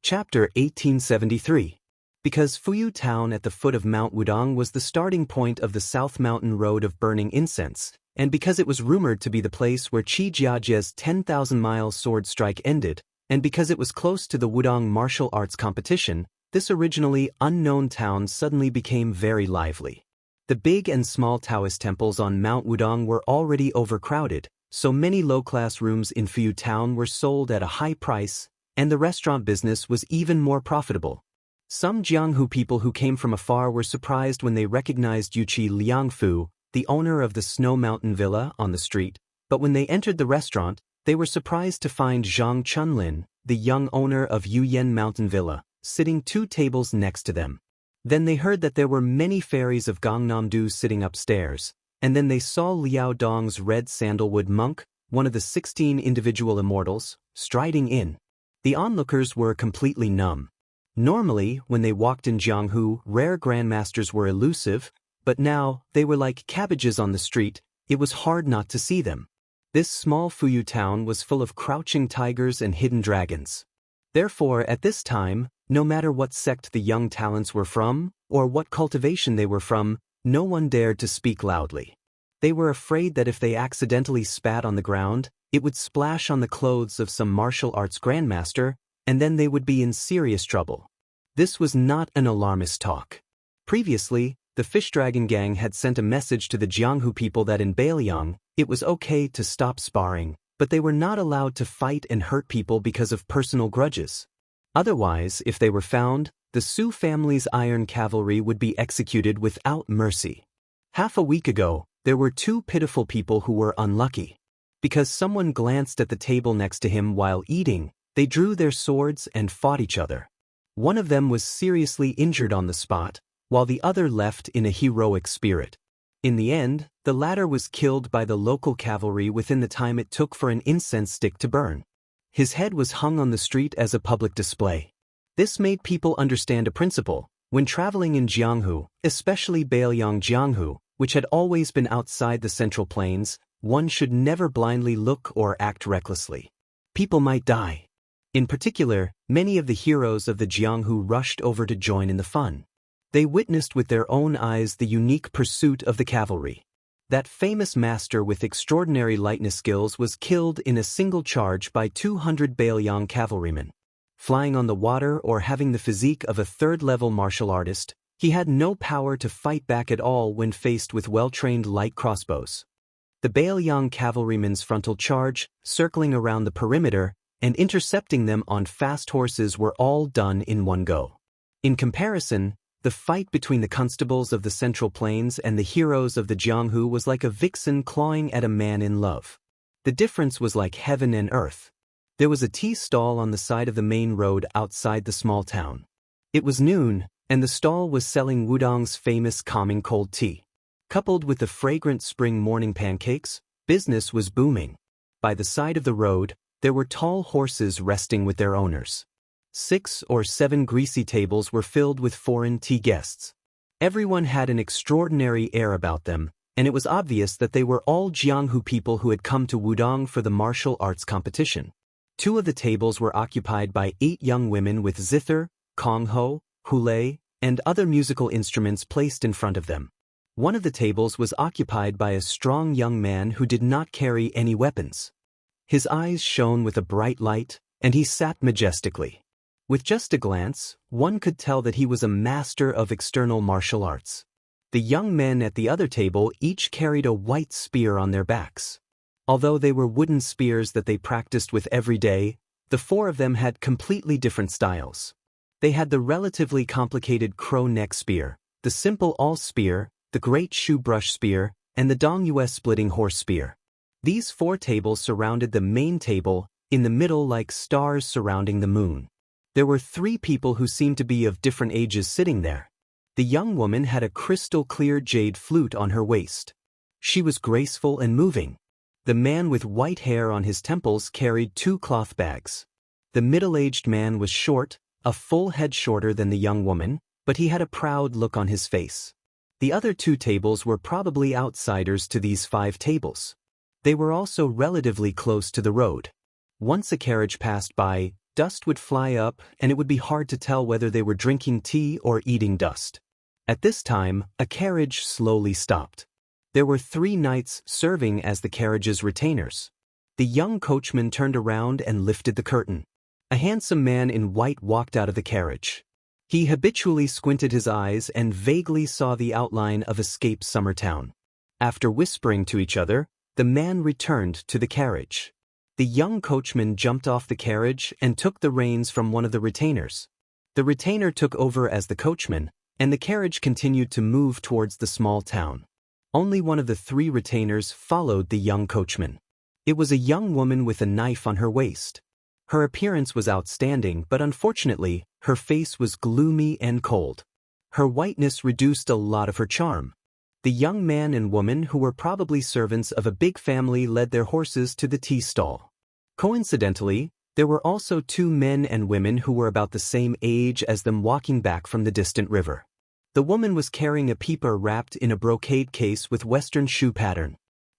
Speaker 1: Chapter 1873. Because Fuyu Town at the foot of Mount Wudong was the starting point of the South Mountain Road of Burning Incense, and because it was rumored to be the place where Qi Jiajie's 10,000-mile sword strike ended, and because it was close to the Wudong martial arts competition, this originally unknown town suddenly became very lively. The big and small Taoist temples on Mount Wudong were already overcrowded, so many low-class rooms in Fuyu Town were sold at a high price, and the restaurant business was even more profitable. Some Jianghu people who came from afar were surprised when they recognized Yuqi Liangfu, the owner of the Snow Mountain Villa, on the street, but when they entered the restaurant, they were surprised to find Zhang Chunlin, the young owner of Yuyan Mountain Villa, sitting 2 tables next to them. Then they heard that there were many fairies of Gangnam-do sitting upstairs, and then they saw Liao Dong's red sandalwood monk, one of the 16 individual immortals, striding in. The onlookers were completely numb. Normally, when they walked in Jianghu, rare grandmasters were elusive, but now, they were like cabbages on the street, it was hard not to see them. This small Fuyu town was full of crouching tigers and hidden dragons. Therefore, at this time, no matter what sect the young talents were from, or what cultivation they were from, no one dared to speak loudly. They were afraid that if they accidentally spat on the ground, it would splash on the clothes of some martial arts grandmaster, and then they would be in serious trouble. This was not an alarmist talk. Previously, the Fish Dragon Gang had sent a message to the Jianghu people that in Beiliang, it was okay to stop sparring, but they were not allowed to fight and hurt people because of personal grudges. Otherwise, if they were found, the Su family's iron cavalry would be executed without mercy. Half a week ago, there were 2 pitiful people who were unlucky. Because someone glanced at the table next to him while eating, they drew their swords and fought each other. One of them was seriously injured on the spot, while the other left in a heroic spirit. In the end, the latter was killed by the local cavalry within the time it took for an incense stick to burn. His head was hung on the street as a public display. This made people understand a principle. When traveling in Jianghu, especially Beiliang Jianghu, which had always been outside the Central Plains, one should never blindly look or act recklessly. People might die. In particular, many of the heroes of the Jianghu rushed over to join in the fun. They witnessed with their own eyes the unique pursuit of the cavalry. That famous master with extraordinary lightness skills was killed in a single charge by 200 Beiliang cavalrymen. Flying on the water or having the physique of a third-level martial artist, he had no power to fight back at all when faced with well-trained light crossbows. The Beiliang cavalrymen's frontal charge, circling around the perimeter, and intercepting them on fast horses were all done in one go. In comparison, the fight between the constables of the Central Plains and the heroes of the Jianghu was like a vixen clawing at a man in love. The difference was like heaven and earth. There was a tea stall on the side of the main road outside the small town. It was noon, and the stall was selling Wudong's famous calming cold tea. Coupled with the fragrant spring morning pancakes, business was booming. By the side of the road, there were tall horses resting with their owners. 6 or 7 greasy tables were filled with foreign tea guests. Everyone had an extraordinary air about them, and it was obvious that they were all Jianghu people who had come to Wudong for the martial arts competition. 2 of the tables were occupied by 8 young women with zither, kongho, hule, and other musical instruments placed in front of them. One of the tables was occupied by a strong young man who did not carry any weapons. His eyes shone with a bright light, and he sat majestically. With just a glance, one could tell that he was a master of external martial arts. The young men at the other table each carried a white spear on their backs. Although they were wooden spears that they practiced with every day, the 4 of them had completely different styles. They had the relatively complicated crow neck spear, the simple awl spear, the great shoe brush spear, and the Dongyue splitting horse spear. These 4 tables surrounded the main table, in the middle like stars surrounding the moon. There were 3 people who seemed to be of different ages sitting there. The young woman had a crystal-clear jade flute on her waist. She was graceful and moving. The man with white hair on his temples carried 2 cloth bags. The middle-aged man was short, a full head shorter than the young woman, but he had a proud look on his face. The other 2 tables were probably outsiders to these 5 tables. They were also relatively close to the road. Once a carriage passed by, dust would fly up and it would be hard to tell whether they were drinking tea or eating dust. At this time, a carriage slowly stopped. There were 3 knights serving as the carriage's retainers. The young coachman turned around and lifted the curtain. A handsome man in white walked out of the carriage. He habitually squinted his eyes and vaguely saw the outline of escaped summer town. After whispering to each other, the man returned to the carriage. The young coachman jumped off the carriage and took the reins from one of the retainers. The retainer took over as the coachman, and the carriage continued to move towards the small town. Only one of the 3 retainers followed the young coachman. It was a young woman with a knife on her waist. Her appearance was outstanding, but unfortunately, her face was gloomy and cold. Her whiteness reduced a lot of her charm. The young man and woman, who were probably servants of a big family, led their horses to the tea stall. Coincidentally, there were also 2 men and women who were about the same age as them walking back from the distant river. The woman was carrying a peeper wrapped in a brocade case with western shoe pattern.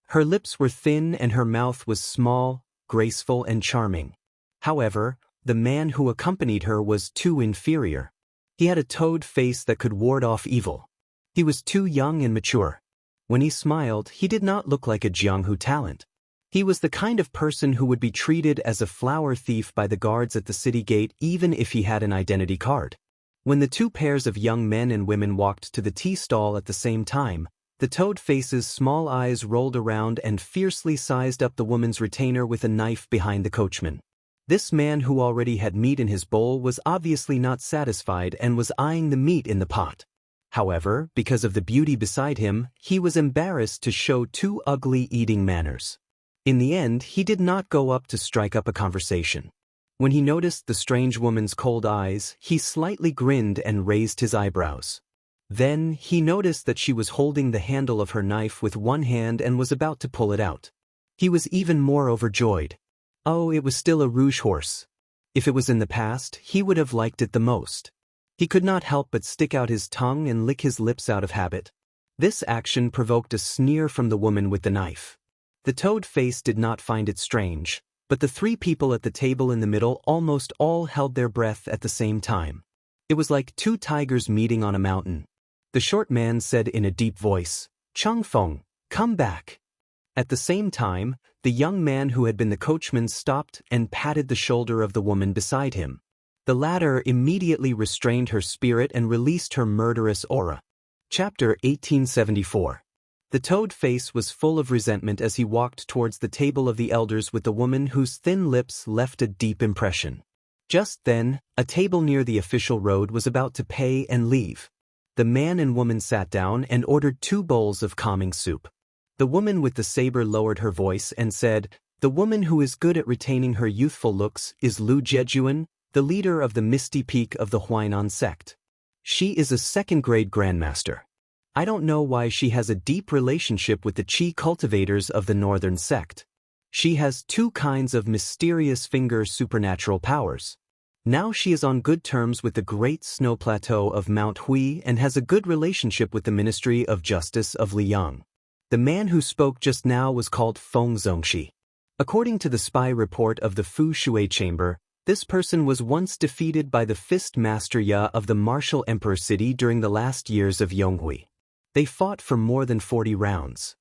Speaker 1: Her lips were thin and her mouth was small, graceful and charming. However, the man who accompanied her was too inferior. He had a toad face that could ward off evil. He was too young and mature. When he smiled, he did not look like a Jianghu talent. He was the kind of person who would be treated as a flower thief by the guards at the city gate even if he had an identity card. When the 2 pairs of young men and women walked to the tea stall at the same time, the toad face's small eyes rolled around and fiercely sized up the woman's retainer with a knife behind the coachman. This man, who already had meat in his bowl, was obviously not satisfied and was eyeing the meat in the pot. However, because of the beauty beside him, he was embarrassed to show too ugly eating manners. In the end, he did not go up to strike up a conversation. When he noticed the strange woman's cold eyes, he slightly grinned and raised his eyebrows. Then, he noticed that she was holding the handle of her knife with one hand and was about to pull it out. He was even more overjoyed. Oh, it was still a rouge horse. If it was in the past, he would have liked it the most. He could not help but stick out his tongue and lick his lips out of habit. This action provoked a sneer from the woman with the knife. The toad face did not find it strange, but the 3 people at the table in the middle almost all held their breath at the same time. It was like 2 tigers meeting on a mountain. The short man said in a deep voice, "Changfeng, come back." At the same time, the young man who had been the coachman stopped and patted the shoulder of the woman beside him. The latter immediately restrained her spirit and released her murderous aura. Chapter 1874. The toad face was full of resentment as he walked towards the table of the elders with the woman whose thin lips left a deep impression. Just then, a table near the official road was about to pay and leave. The man and woman sat down and ordered 2 bowls of calming soup. The woman with the saber lowered her voice and said, "The woman who is good at retaining her youthful looks is Lu Jejuan, the leader of the Misty Peak of the Huainan sect. She is a 2nd-grade grandmaster. I don't know why she has a deep relationship with the Qi cultivators of the northern sect. She has 2 kinds of mysterious finger supernatural powers. Now she is on good terms with the Great Snow Plateau of Mount Hui and has a good relationship with the Ministry of Justice of Liang. The man who spoke just now was called Feng Zongxi. According to the spy report of the Fu Shui chamber, this person was once defeated by the Fist Master Ya of the martial emperor city during the last years of Yonghui. They fought for more than 40 rounds.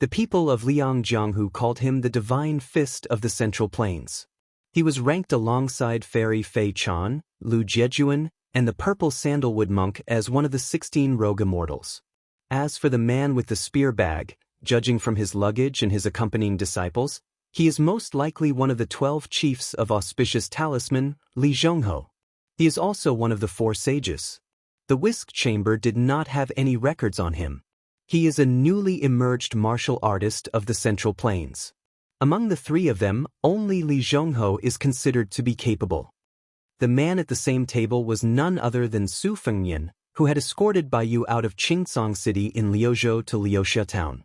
Speaker 1: The people of Liangjianghu called him the Divine Fist of the Central Plains. He was ranked alongside Fairy Fei Chan, Lu Jiejuan, and the Purple Sandalwood Monk as one of the 16 rogue immortals. As for the man with the spear bag, judging from his luggage and his accompanying disciples, he is most likely one of the 12 chiefs of auspicious talisman, Li Zhongho. He is also one of the 4 sages. The whisk chamber did not have any records on him. He is a newly emerged martial artist of the Central Plains. Among the 3 of them, only Li Zhongho is considered to be capable. The man at the same table was none other than Su Fengyan, who had escorted Bai Yu out of Qingsong City in Liuzhou to Liuxia town.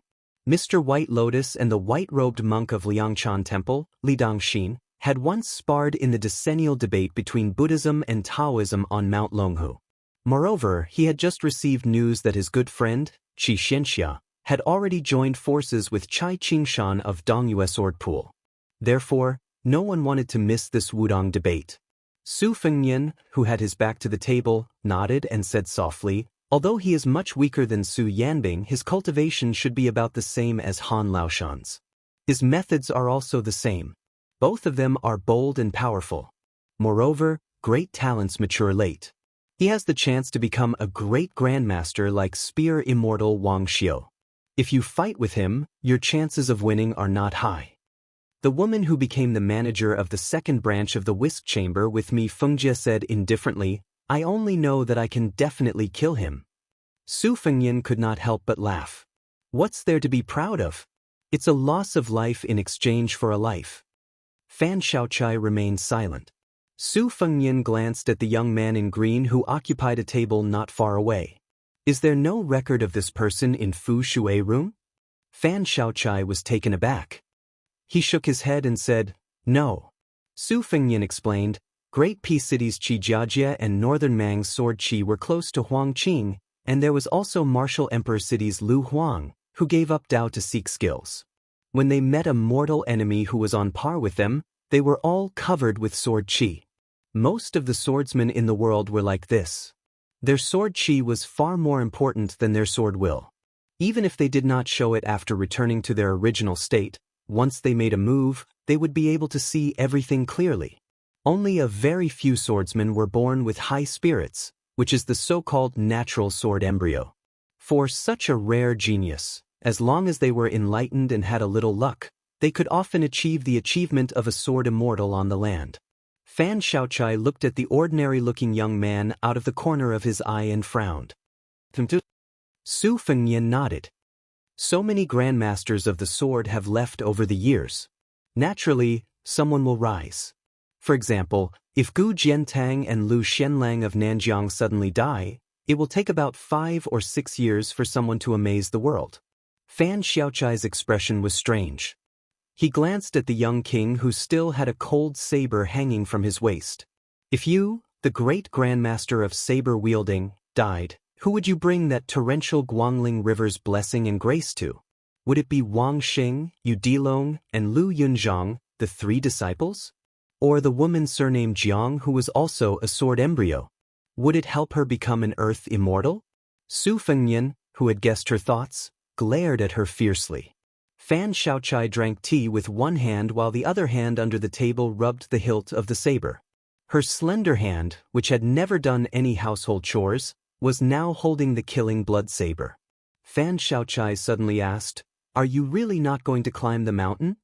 Speaker 1: Mr. White Lotus and the white-robed monk of Liangchan Temple, Li Dangxin, had once sparred in the decennial debate between Buddhism and Taoism on Mount Longhu. Moreover, he had just received news that his good friend, Qi Xianxia, had already joined forces with Chai Qingshan of Dongyue Sword Pool. Therefore, no one wanted to miss this Wudong debate. Su Fengyan, who had his back to the table, nodded and said softly, "Although he is much weaker than Su Yanbing, his cultivation should be about the same as Han Laoshan's. His methods are also the same. Both of them are bold and powerful. Moreover, great talents mature late. He has the chance to become a great grandmaster like Spear Immortal Wang Xiu. If you fight with him, your chances of winning are not high." The woman who became the manager of the second branch of the whisk chamber with me, Fengjie, said indifferently, "I only know that I can definitely kill him." Su Fengyan could not help but laugh. What's there to be proud of? It's a loss of life in exchange for a life. Fan Xiaochai remained silent. Su Fengyan glanced at the young man in green who occupied a table not far away. Is there no record of this person in Fu Shui room? Fan Xiaochai was taken aback. He shook his head and said, "No." Su Fengyan explained, Great Peace Cities Qijiajie and Northern Mang's Sword Qi were close to Huangqing, and there was also Martial Emperor City's Lu Huang, who gave up Dao to seek skills. When they met a mortal enemy who was on par with them, they were all covered with Sword Qi. Most of the swordsmen in the world were like this. Their Sword Qi was far more important than their sword will. Even if they did not show it after returning to their original state, once they made a move, they would be able to see everything clearly. Only a very few swordsmen were born with high spirits, which is the so-called natural sword embryo. For such a rare genius, as long as they were enlightened and had a little luck, they could often achieve the achievement of a sword immortal on the land. Fan Xiaochai looked at the ordinary-looking young man out of the corner of his eye and frowned. Su Fengyan nodded. So many grandmasters of the sword have left over the years. Naturally, someone will rise. For example, if Gu Jiantang and Lu Xianlang of Nanjiang suddenly die, it will take about 5 or 6 years for someone to amaze the world. Fan Xiaochai's expression was strange. He glanced at the young king who still had a cold saber hanging from his waist. If you, the great grandmaster of saber-wielding, died, who would you bring that torrential Guangling River's blessing and grace to? Would it be Wang Xing, Yu Dilong, and Lu Yunzhang, the 3 disciples? Or the woman surnamed Jiang who was also a sword embryo? Would it help her become an earth immortal? Su Fengyan, who had guessed her thoughts, glared at her fiercely. Fan Xiaochai drank tea with one hand while the other hand under the table rubbed the hilt of the saber. Her slender hand, which had never done any household chores, was now holding the killing blood saber. Fan Xiaochai suddenly asked, "Are you really not going to climb the mountain?"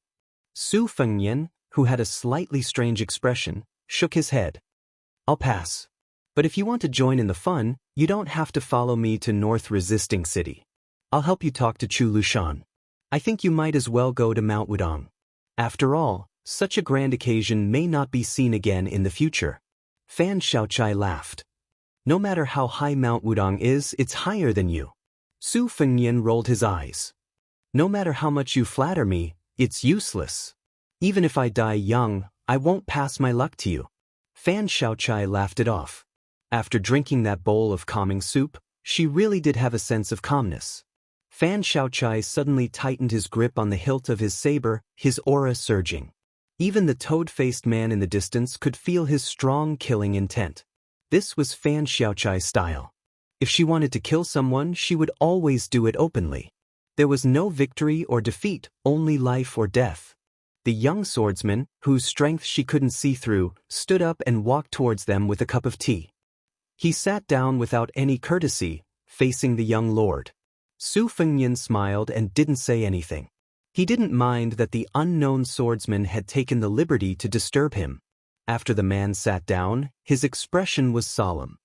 Speaker 1: Su Fengyan, who had a slightly strange expression, shook his head. "I'll pass. But if you want to join in the fun, you don't have to follow me to North Resisting City. I'll help you talk to Chu Lushan. I think you might as well go to Mount Wudong. After all, such a grand occasion may not be seen again in the future." Fan Xiaochai laughed. "No matter how high Mount Wudong is, it's higher than you." Su Fengyan rolled his eyes. "No matter how much you flatter me, it's useless. Even if I die young, I won't pass my luck to you." Fan Xiaochai laughed it off. After drinking that bowl of calming soup, she really did have a sense of calmness. Fan Xiaochai suddenly tightened his grip on the hilt of his saber, his aura surging. Even the toad-faced man in the distance could feel his strong killing intent. This was Fan Xiaochai's style. If she wanted to kill someone, she would always do it openly. There was no victory or defeat, only life or death. The young swordsman, whose strength she couldn't see through, stood up and walked towards them with a cup of tea. He sat down without any courtesy, facing the young lord. Su Fengnian smiled and didn't say anything. He didn't mind that the unknown swordsman had taken the liberty to disturb him. After the man sat down, his expression was solemn.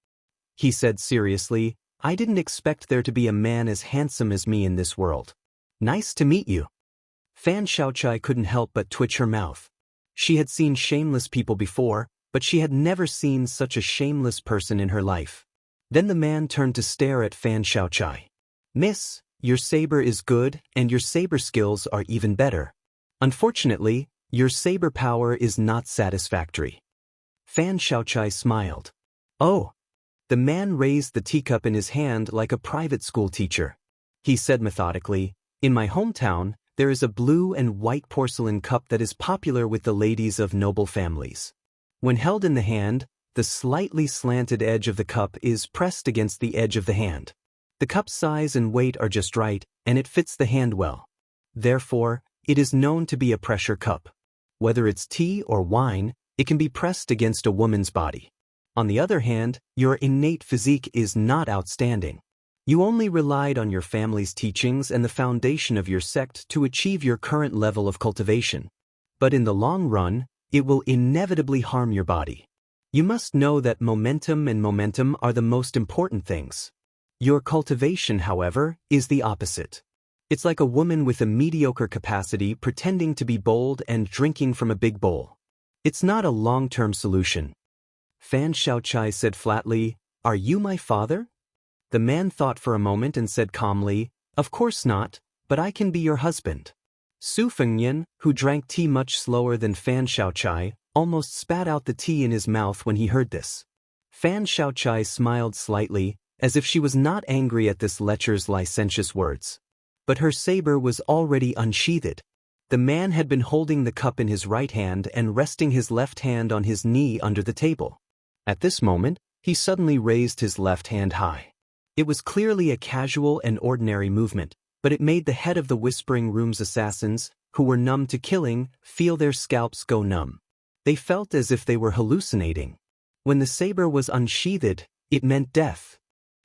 Speaker 1: He said seriously, "I didn't expect there to be a man as handsome as me in this world. Nice to meet you." Fan Xiaochai couldn't help but twitch her mouth. She had seen shameless people before, but she had never seen such a shameless person in her life. Then the man turned to stare at Fan Xiaochai. "Miss, your saber is good, and your saber skills are even better. Unfortunately, your saber power is not satisfactory." Fan Xiaochai smiled. "Oh." The man raised the teacup in his hand like a private school teacher. He said methodically, "In my hometown, there is a blue and white porcelain cup that is popular with the ladies of noble families. When held in the hand, the slightly slanted edge of the cup is pressed against the edge of the hand. The cup's size and weight are just right, and it fits the hand well. Therefore, it is known to be a pressure cup. Whether it's tea or wine, it can be pressed against a woman's body. On the other hand, your innate physique is not outstanding. You only relied on your family's teachings and the foundation of your sect to achieve your current level of cultivation. But in the long run, it will inevitably harm your body. You must know that momentum are the most important things. Your cultivation, however, is the opposite. It's like a woman with a mediocre capacity pretending to be bold and drinking from a big bowl. It's not a long-term solution." Fan Xiaochai said flatly, "Are you my father?" The man thought for a moment and said calmly, "Of course not, but I can be your husband." Su Fengnian, who drank tea much slower than Fan Xiaochai, almost spat out the tea in his mouth when he heard this. Fan Xiaochai smiled slightly, as if she was not angry at this lecher's licentious words. But her saber was already unsheathed. The man had been holding the cup in his right hand and resting his left hand on his knee under the table. At this moment, he suddenly raised his left hand high. It was clearly a casual and ordinary movement, but it made the head of the Whispering Room's assassins, who were numb to killing, feel their scalps go numb. They felt as if they were hallucinating. When the saber was unsheathed, it meant death.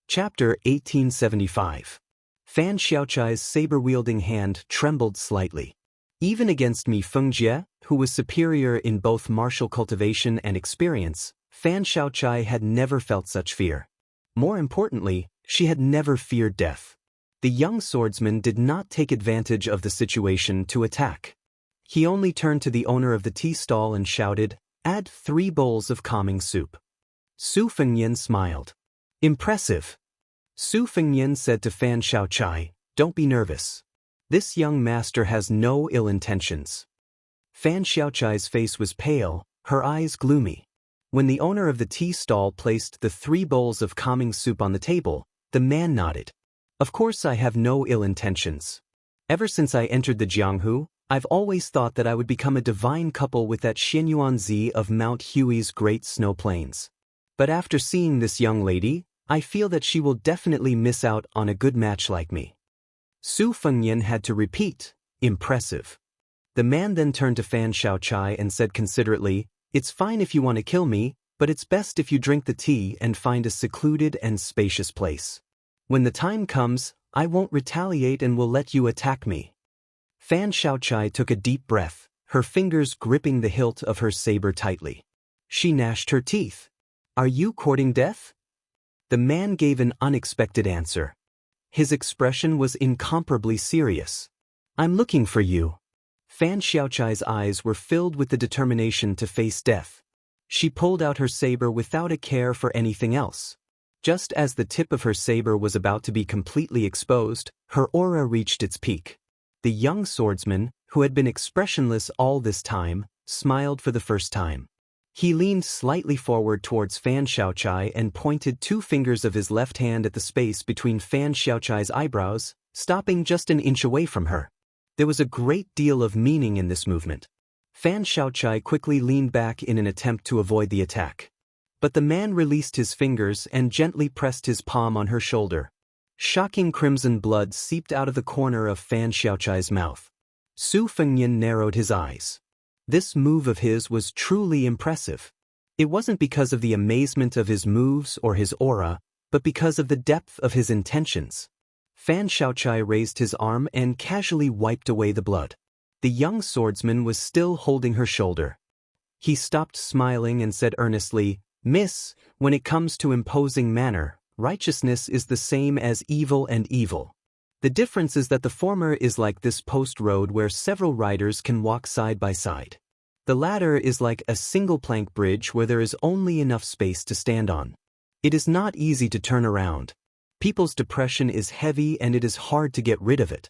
Speaker 1: Chapter 1875. Fan Xiaochai's saber-wielding hand trembled slightly. Even against Mi Fengjie, who was superior in both martial cultivation and experience, Fan Xiaochai had never felt such fear. More importantly, she had never feared death. The young swordsman did not take advantage of the situation to attack. He only turned to the owner of the tea stall and shouted, "Add 3 bowls of calming soup." Su Fengnian smiled. "Impressive." Su Fengnian said to Fan Xiaochai, "Don't be nervous. This young master has no ill intentions." Fan Xiaochai's face was pale, her eyes gloomy. When the owner of the tea stall placed the 3 bowls of calming soup on the table, the man nodded. "Of course I have no ill intentions. Ever since I entered the Jianghu, I've always thought that I would become a divine couple with that Xianyuanzi of Mount Hui's great snow plains. But after seeing this young lady, I feel that she will definitely miss out on a good match like me." Su Fengnian had to repeat, "Impressive." The man then turned to Fan Xiaochai and said considerately, "It's fine if you want to kill me, but it's best if you drink the tea and find a secluded and spacious place. When the time comes, I won't retaliate and will let you attack me." Fan Xiaochai took a deep breath, her fingers gripping the hilt of her saber tightly. She gnashed her teeth. "Are you courting death?" The man gave an unexpected answer. His expression was incomparably serious. "I'm looking for you." Fan Xiaochai's eyes were filled with the determination to face death. She pulled out her saber without a care for anything else. Just as the tip of her saber was about to be completely exposed, her aura reached its peak. The young swordsman, who had been expressionless all this time, smiled for the first time. He leaned slightly forward towards Fan Xiaochai and pointed 2 fingers of his left hand at the space between Fan Xiaochai's eyebrows, stopping just an inch away from her. There was a great deal of meaning in this movement. Fan Xiaochai quickly leaned back in an attempt to avoid the attack. But the man released his fingers and gently pressed his palm on her shoulder. Shocking crimson blood seeped out of the corner of Fan Xiaochai's mouth. Su Fengnian narrowed his eyes. This move of his was truly impressive. It wasn't because of the amazement of his moves or his aura, but because of the depth of his intentions. Fan Xiaochai raised his arm and casually wiped away the blood. The young swordsman was still holding her shoulder. He stopped smiling and said earnestly, "Miss, when it comes to imposing manner, righteousness is the same as evil and evil. The difference is that the former is like this post road where several riders can walk side by side. The latter is like a single plank bridge where there is only enough space to stand on. It is not easy to turn around. People's depression is heavy and it is hard to get rid of it.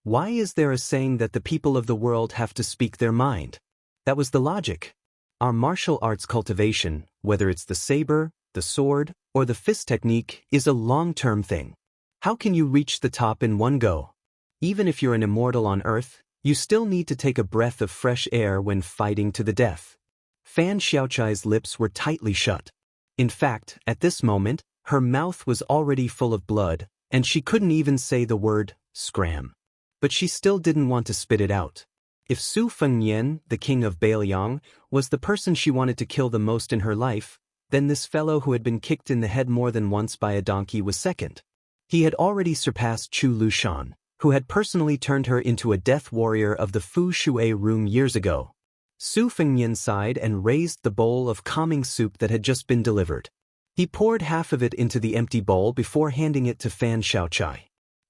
Speaker 1: Why is there a saying that the people of the world have to speak their mind? That was the logic. Our martial arts cultivation, whether it's the saber, the sword, or the fist technique, is a long-term thing. How can you reach the top in one go? Even if you're an immortal on Earth, you still need to take a breath of fresh air when fighting to the death." Fan Xiaochai's lips were tightly shut. In fact, at this moment, her mouth was already full of blood, and she couldn't even say the word, scram. But she still didn't want to spit it out. If Su Fengnian, the king of Bailiang, was the person she wanted to kill the most in her life, then this fellow who had been kicked in the head more than once by a donkey was second. He had already surpassed Chu Lushan, who had personally turned her into a death warrior of the Fu Shui room years ago. Su Fengnian sighed and raised the bowl of calming soup that had just been delivered. He poured half of it into the empty bowl before handing it to Fan Xiaochai.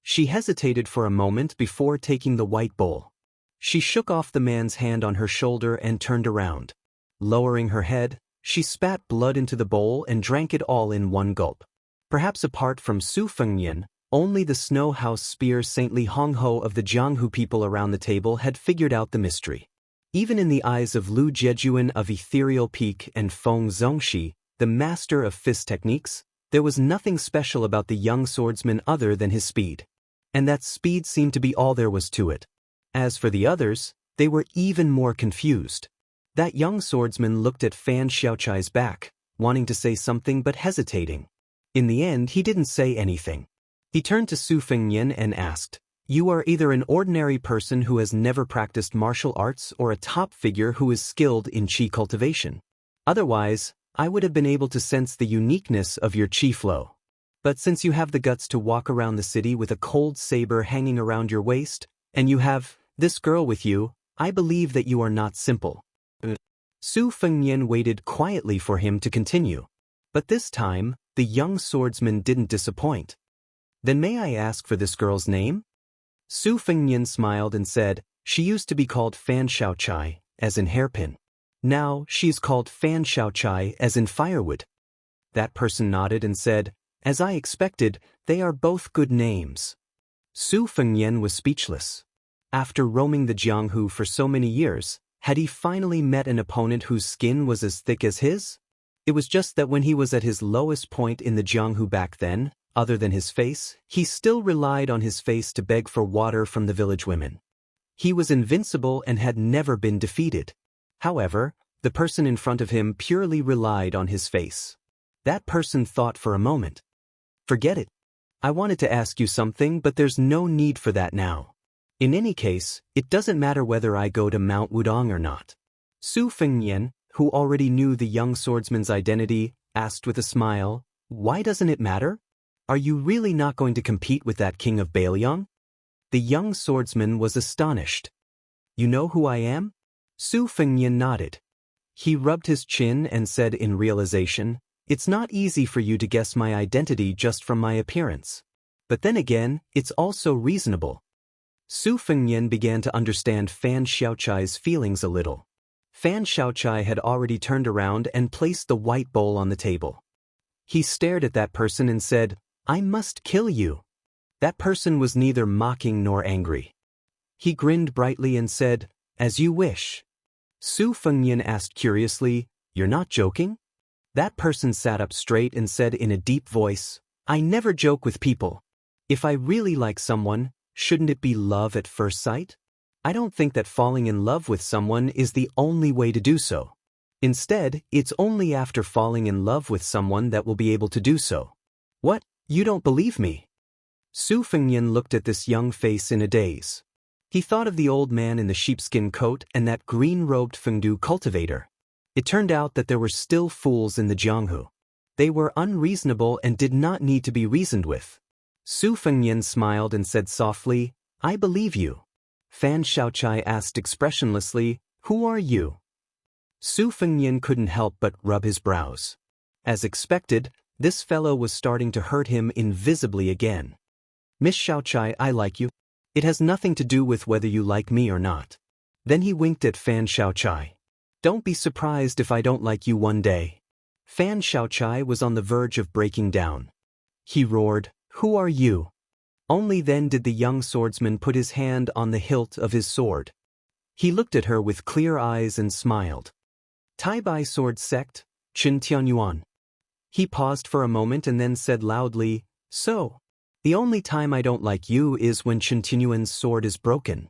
Speaker 1: She hesitated for a moment before taking the white bowl. She shook off the man's hand on her shoulder and turned around. Lowering her head, she spat blood into the bowl and drank it all in one gulp. Perhaps apart from Su Fengnian, only the Snow House Spear Saintly Hongho of the Jianghu people around the table had figured out the mystery. Even in the eyes of Lu Jejuan of Ethereal Peak and Feng Zongxi, the master of fist techniques, there was nothing special about the young swordsman other than his speed. And that speed seemed to be all there was to it. As for the others, they were even more confused. That young swordsman looked at Fan Xiaochai's back, wanting to say something but hesitating. In the end, he didn't say anything. He turned to Su Fengnian and asked, "You are either an ordinary person who has never practiced martial arts or a top figure who is skilled in qi cultivation. Otherwise, I would have been able to sense the uniqueness of your qi flow. But since you have the guts to walk around the city with a cold saber hanging around your waist, and you have this girl with you, I believe that you are not simple." Su Fengnian waited quietly for him to continue. But this time, the young swordsman didn't disappoint. "Then may I ask for this girl's name?" Su Fengnian smiled and said, "She used to be called Fan Xiaochai, as in hairpin. Now, she is called Fan Xiaochai, as in firewood." That person nodded and said, "As I expected, they are both good names." Su Fengnian was speechless. After roaming the Jianghu for so many years, had he finally met an opponent whose skin was as thick as his? It was just that when he was at his lowest point in the Jianghu back then, other than his face, he still relied on his face to beg for water from the village women. He was invincible and had never been defeated. However, the person in front of him purely relied on his face. That person thought for a moment. "Forget it. I wanted to ask you something, but there's no need for that now. In any case, it doesn't matter whether I go to Mount Wudong or not." Su Fengnian, who already knew the young swordsman's identity, asked with a smile, "Why doesn't it matter? Are you really not going to compete with that king of Bailiang?" The young swordsman was astonished. "You know who I am?" Su Fengnian nodded. He rubbed his chin and said in realization, "It's not easy for you to guess my identity just from my appearance. But then again, it's also reasonable." Su Fengnian began to understand Fan Xiaochai's feelings a little. Fan Xiaochai had already turned around and placed the white bowl on the table. He stared at that person and said, "I must kill you." That person was neither mocking nor angry. He grinned brightly and said, "As you wish." Su Fengnian asked curiously, "You're not joking?" That person sat up straight and said in a deep voice, "I never joke with people. If I really like someone, Shouldn't it be love at first sight? I don't think that falling in love with someone is the only way to do so. Instead, it's only after falling in love with someone that we'll be able to do so. What? You don't believe me? Su Fengnian looked at this young face in a daze. He thought of the old man in the sheepskin coat and that green-robed Fengdu cultivator. It turned out that there were still fools in the Jianghu. They were unreasonable and did not need to be reasoned with. Su Fengnian smiled and said softly, I believe you. Fan Xiaochai asked expressionlessly, Who are you? Su Fengnian couldn't help but rub his brows. As expected, this fellow was starting to hurt him invisibly again. Miss Xiaochai, I like you. It has nothing to do with whether you like me or not. Then he winked at Fan Xiaochai. Don't be surprised if I don't like you one day. Fan Xiaochai was on the verge of breaking down. He roared, Who are you? Only then did the young swordsman put his hand on the hilt of his sword. He looked at her with clear eyes and smiled. Tai-Bai Sword Sect, Qin Tianyuan. He paused for a moment and then said loudly, So, the only time I don't like you is when Qin Tianyuan's sword is broken.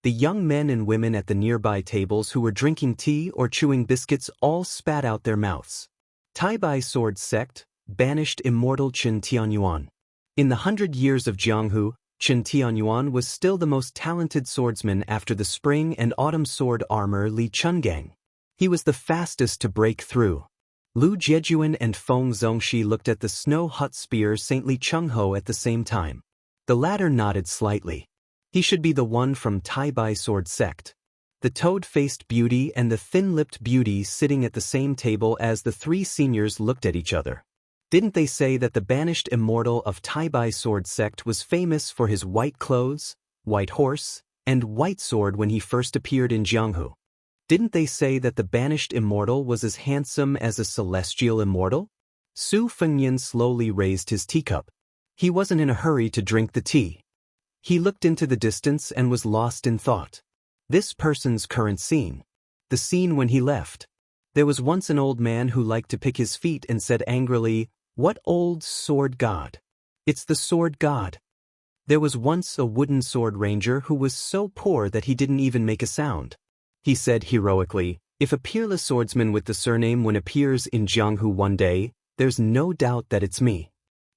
Speaker 1: The young men and women at the nearby tables who were drinking tea or chewing biscuits all spat out their mouths. Tai-Bai Sword Sect, banished Immortal Qin Tianyuan. In the 100 years of Jianghu, Qin Tianyuan was still the most talented swordsman after the spring and autumn sword armor Li Chungang. He was the fastest to break through. Lu Jiejuan and Feng Zongxi looked at the snow hut spear Saint Li Chengho at the same time. The latter nodded slightly. He should be the one from Tai-Bai Sword Sect. The toad-faced beauty and the thin-lipped beauty sitting at the same table as the three seniors looked at each other. Didn't they say that the banished immortal of Tai-Bai Sword Sect was famous for his white clothes, white horse, and white sword when he first appeared in Jianghu? Didn't they say that the banished immortal was as handsome as a celestial immortal? Su Fengnian slowly raised his teacup. He wasn't in a hurry to drink the tea. He looked into the distance and was lost in thought. This person's current scene. The scene when he left. There was once an old man who liked to pick his feet and said angrily, What old sword god? It's the sword god. There was once a wooden sword ranger who was so poor that he didn't even make a sound. He said heroically, If a peerless swordsman with the surname Wen appears in Jianghu one day, there's no doubt that it's me.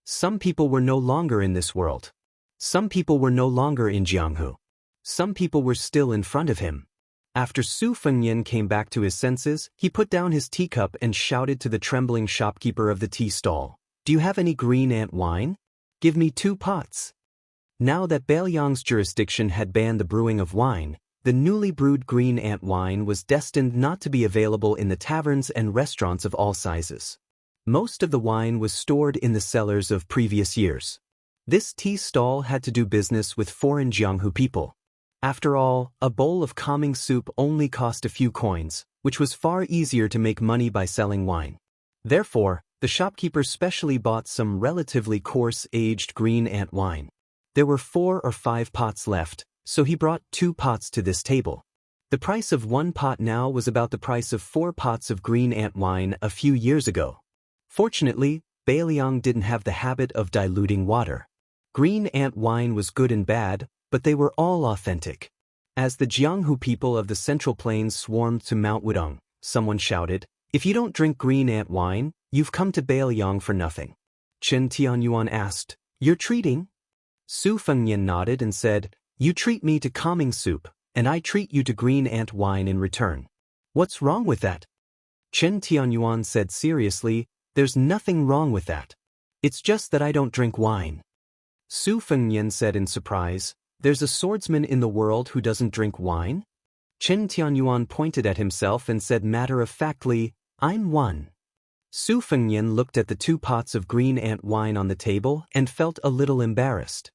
Speaker 1: Some people were no longer in this world. Some people were no longer in Jianghu. Some people were still in front of him. After Su Fengnian came back to his senses, he put down his teacup and shouted to the trembling shopkeeper of the tea stall, Do you have any green ant wine? Give me 2 pots. Now that Bailiang's jurisdiction had banned the brewing of wine, the newly brewed green ant wine was destined not to be available in the taverns and restaurants of all sizes. Most of the wine was stored in the cellars of previous years. This tea stall had to do business with foreign Jianghu people. After all, a bowl of calming soup only cost a few coins, which was far easier to make money by selling wine. Therefore, the shopkeeper specially bought some relatively coarse aged green ant wine. There were 4 or 5 pots left, so he brought 2 pots to this table. The price of 1 pot now was about the price of 4 pots of green ant wine a few years ago. Fortunately, Bailiang didn't have the habit of diluting water. Green ant wine was good and bad, but they were all authentic. As the Jianghu people of the Central Plains swarmed to Mount Wudong, someone shouted, If you don't drink green ant wine, you've come to Bailiang for nothing. Qin Tianyuan asked, You're treating? Su Fengnian nodded and said, You treat me to calming soup, and I treat you to green ant wine in return. What's wrong with that? Qin Tianyuan said seriously, There's nothing wrong with that. It's just that I don't drink wine. Su Fengnian said in surprise, There's a swordsman in the world who doesn't drink wine? Qin Tianyuan pointed at himself and said matter-of-factly, I'm one. Su Fengnian looked at the 2 pots of green ant wine on the table and felt a little embarrassed.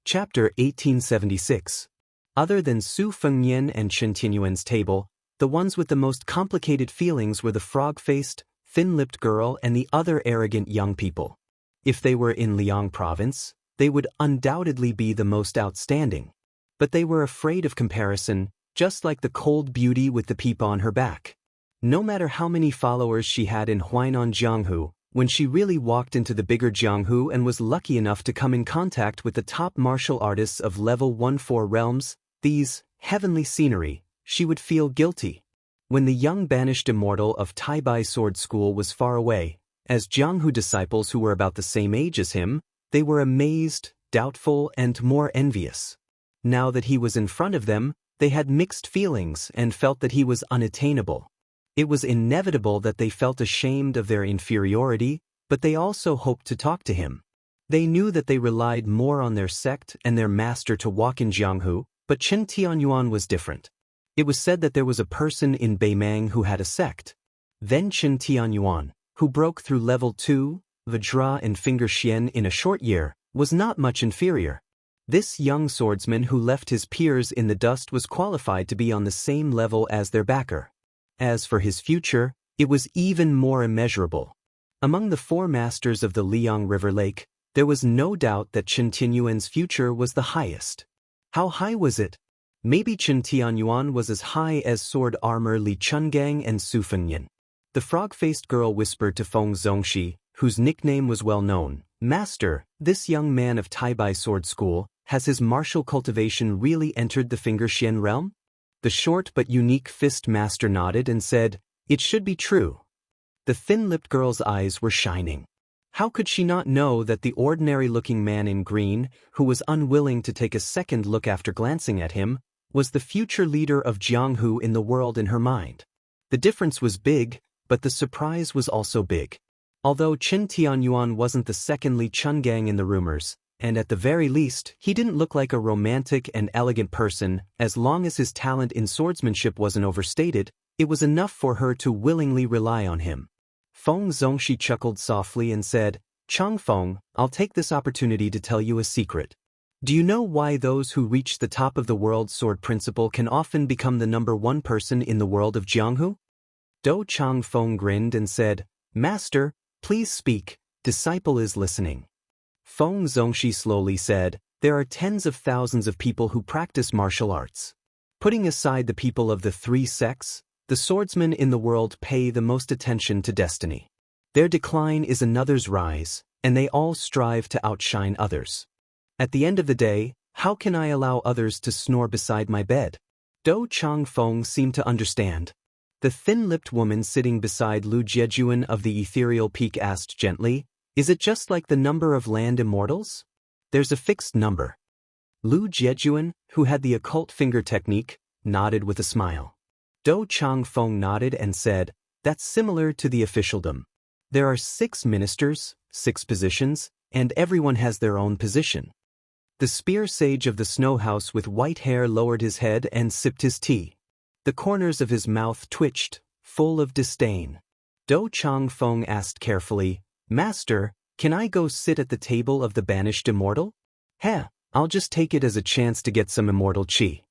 Speaker 1: Chapter 1876. Other than Su Fengnian and Qin Tianyuan's table, the ones with the most complicated feelings were the frog-faced, thin-lipped girl and the other arrogant young people. If they were in Liang province, they would undoubtedly be the most outstanding. But they were afraid of comparison, just like the cold beauty with the peep on her back. No matter how many followers she had in Huainan Jianghu, When she really walked into the bigger Jianghu and was lucky enough to come in contact with the top martial artists of level 1-4 realms, these heavenly scenery, she would feel guilty. When the young banished immortal of Taibai Sword School was far away, as Jianghu disciples who were about the same age as him, they were amazed, doubtful, and more envious. Now that he was in front of them, they had mixed feelings and felt that he was unattainable. It was inevitable that they felt ashamed of their inferiority, but they also hoped to talk to him. They knew that they relied more on their sect and their master to walk in Jianghu, but Chen Tianyuan was different. It was said that there was a person in Beimang who had a sect. Then Chen Tianyuan, who broke through level 2, Vajra and Finger Xian in a short year, was not much inferior. This young swordsman who left his peers in the dust was qualified to be on the same level as their backer. As for his future, it was even more immeasurable. Among the 4 masters of the Liang River Lake, there was no doubt that Chen Tianyuan's future was the highest. How high was it? Maybe Chen Tianyuan was as high as sword armor Li Chungang and Su Fenyan. The frog-faced girl whispered to Feng Zongxi, whose nickname was well known, "Master, this young man of Taibai Sword School, has his martial cultivation really entered the Finger Xian realm?" The short but unique fist master nodded and said, "It should be true." The thin-lipped girl's eyes were shining. How could she not know that the ordinary-looking man in green, who was unwilling to take a second look after glancing at him, was the future leader of Jianghu in the world in her mind? The difference was big, but the surprise was also big. Although Chen Tianyuan wasn't the second Li Chungang in the rumors, and at the very least, he didn't look like a romantic and elegant person, as long as his talent in swordsmanship wasn't overstated, it was enough for her to willingly rely on him. Feng Zongxi chuckled softly and said, "Chang Feng, I'll take this opportunity to tell you a secret. Do you know why those who reach the top of the world sword principle can often become the #1 person in the world of Jianghu?" Do Chang Feng grinned and said, "Master, please speak, disciple is listening." Feng Zongxi slowly said, "There are tens of thousands of people who practice martial arts. Putting aside the people of the 3 sects, the swordsmen in the world pay the most attention to destiny. Their decline is another's rise, and they all strive to outshine others. At the end of the day, how can I allow others to snore beside my bed?" Do Chang Feng seemed to understand. The thin-lipped woman sitting beside Lu Jiejuan of the Ethereal Peak asked gently, "Is it just like the number of land immortals? There's a fixed number." Lu Jiejuan, who had the occult finger technique, nodded with a smile. Do Chang Feng nodded and said, "That's similar to the officialdom. There are 6 ministers, 6 positions, and everyone has their own position." The spear sage of the snow house with white hair lowered his head and sipped his tea. The corners of his mouth twitched, full of disdain. Do Chang Feng asked carefully, "Master, can I go sit at the table of the banished immortal?" "Heh, I'll just take it as a chance to get some immortal qi."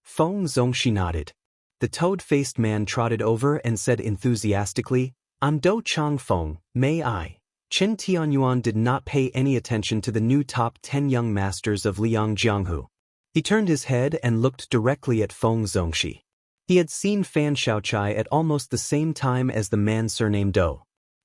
Speaker 1: Feng Zongxi nodded. The toad-faced man trotted over and said enthusiastically, "I'm Do Chang Feng, may I?" Chen Tianyuan did not pay any attention to the new top 10 young masters of Liang Jianghu. He turned his head and looked directly at Feng Zongxi. He had seen Fan Shaochai at almost the same time as the man surnamed Do.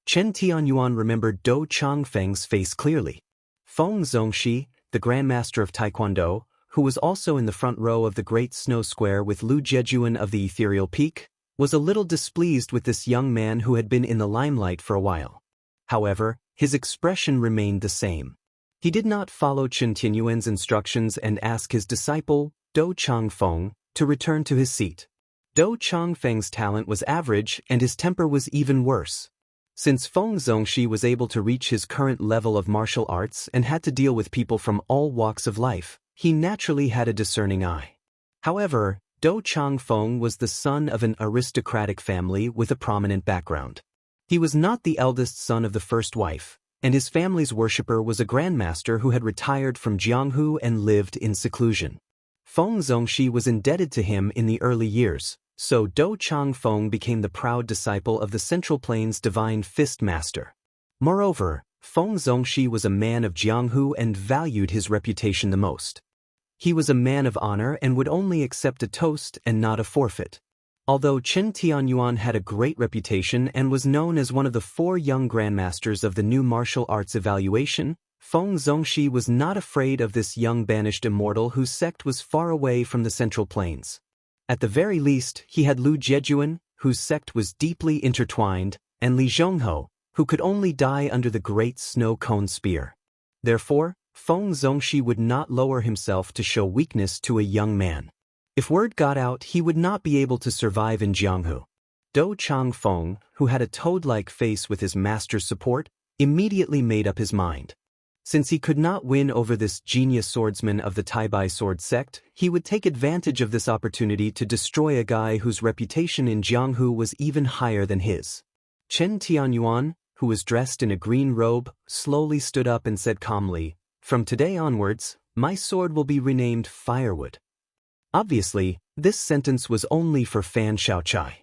Speaker 1: Chen Tianyuan remembered Do Chang Feng's face clearly. Feng Zongxi, the Grandmaster of Taekwondo, who was also in the front row of the Great Snow Square with Lu Jiejuan of the Ethereal Peak, was a little displeased with this young man who had been in the limelight for a while. However, his expression remained the same. He did not follow Chen Tianyuan's instructions and ask his disciple, Do Chang Feng, to return to his seat. Do Chang Feng's talent was average and his temper was even worse. Since Feng Zongxi was able to reach his current level of martial arts and had to deal with people from all walks of life, he naturally had a discerning eye. However, Do Chang Feng was the son of an aristocratic family with a prominent background. He was not the eldest son of the first wife, and his family's worshipper was a grandmaster who had retired from Jianghu and lived in seclusion. Feng Zongxi was indebted to him in the early years, so Do Chang Feng became the proud disciple of the Central Plains Divine Fist Master. Moreover, Feng Zongxi was a man of Jianghu and valued his reputation the most. He was a man of honor and would only accept a toast and not a forfeit. Although Chen Tianyuan had a great reputation and was known as one of the 4 young grandmasters of the new martial arts evaluation, Feng Zongxi was not afraid of this young banished immortal whose sect was far away from the Central Plains. At the very least, he had Lu Jejuan, whose sect was deeply intertwined, and Li Zhongho, who could only die under the great snow cone spear. Therefore, Feng Zongxi would not lower himself to show weakness to a young man. If word got out, he would not be able to survive in Jianghu. Dou Changfeng, who had a toad-like face with his master's support, immediately made up his mind. Since he could not win over this genius swordsman of the Taibai sword sect, he would take advantage of this opportunity to destroy a guy whose reputation in Jianghu was even higher than his. Chen Tianyuan, who was dressed in a green robe, slowly stood up and said calmly, "From today onwards, my sword will be renamed Firewood." Obviously, this sentence was only for Fan Shaochai.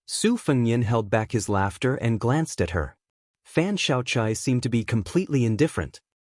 Speaker 1: Su Fengyan held back his laughter and glanced at her. Fan Shaochai seemed to be completely indifferent.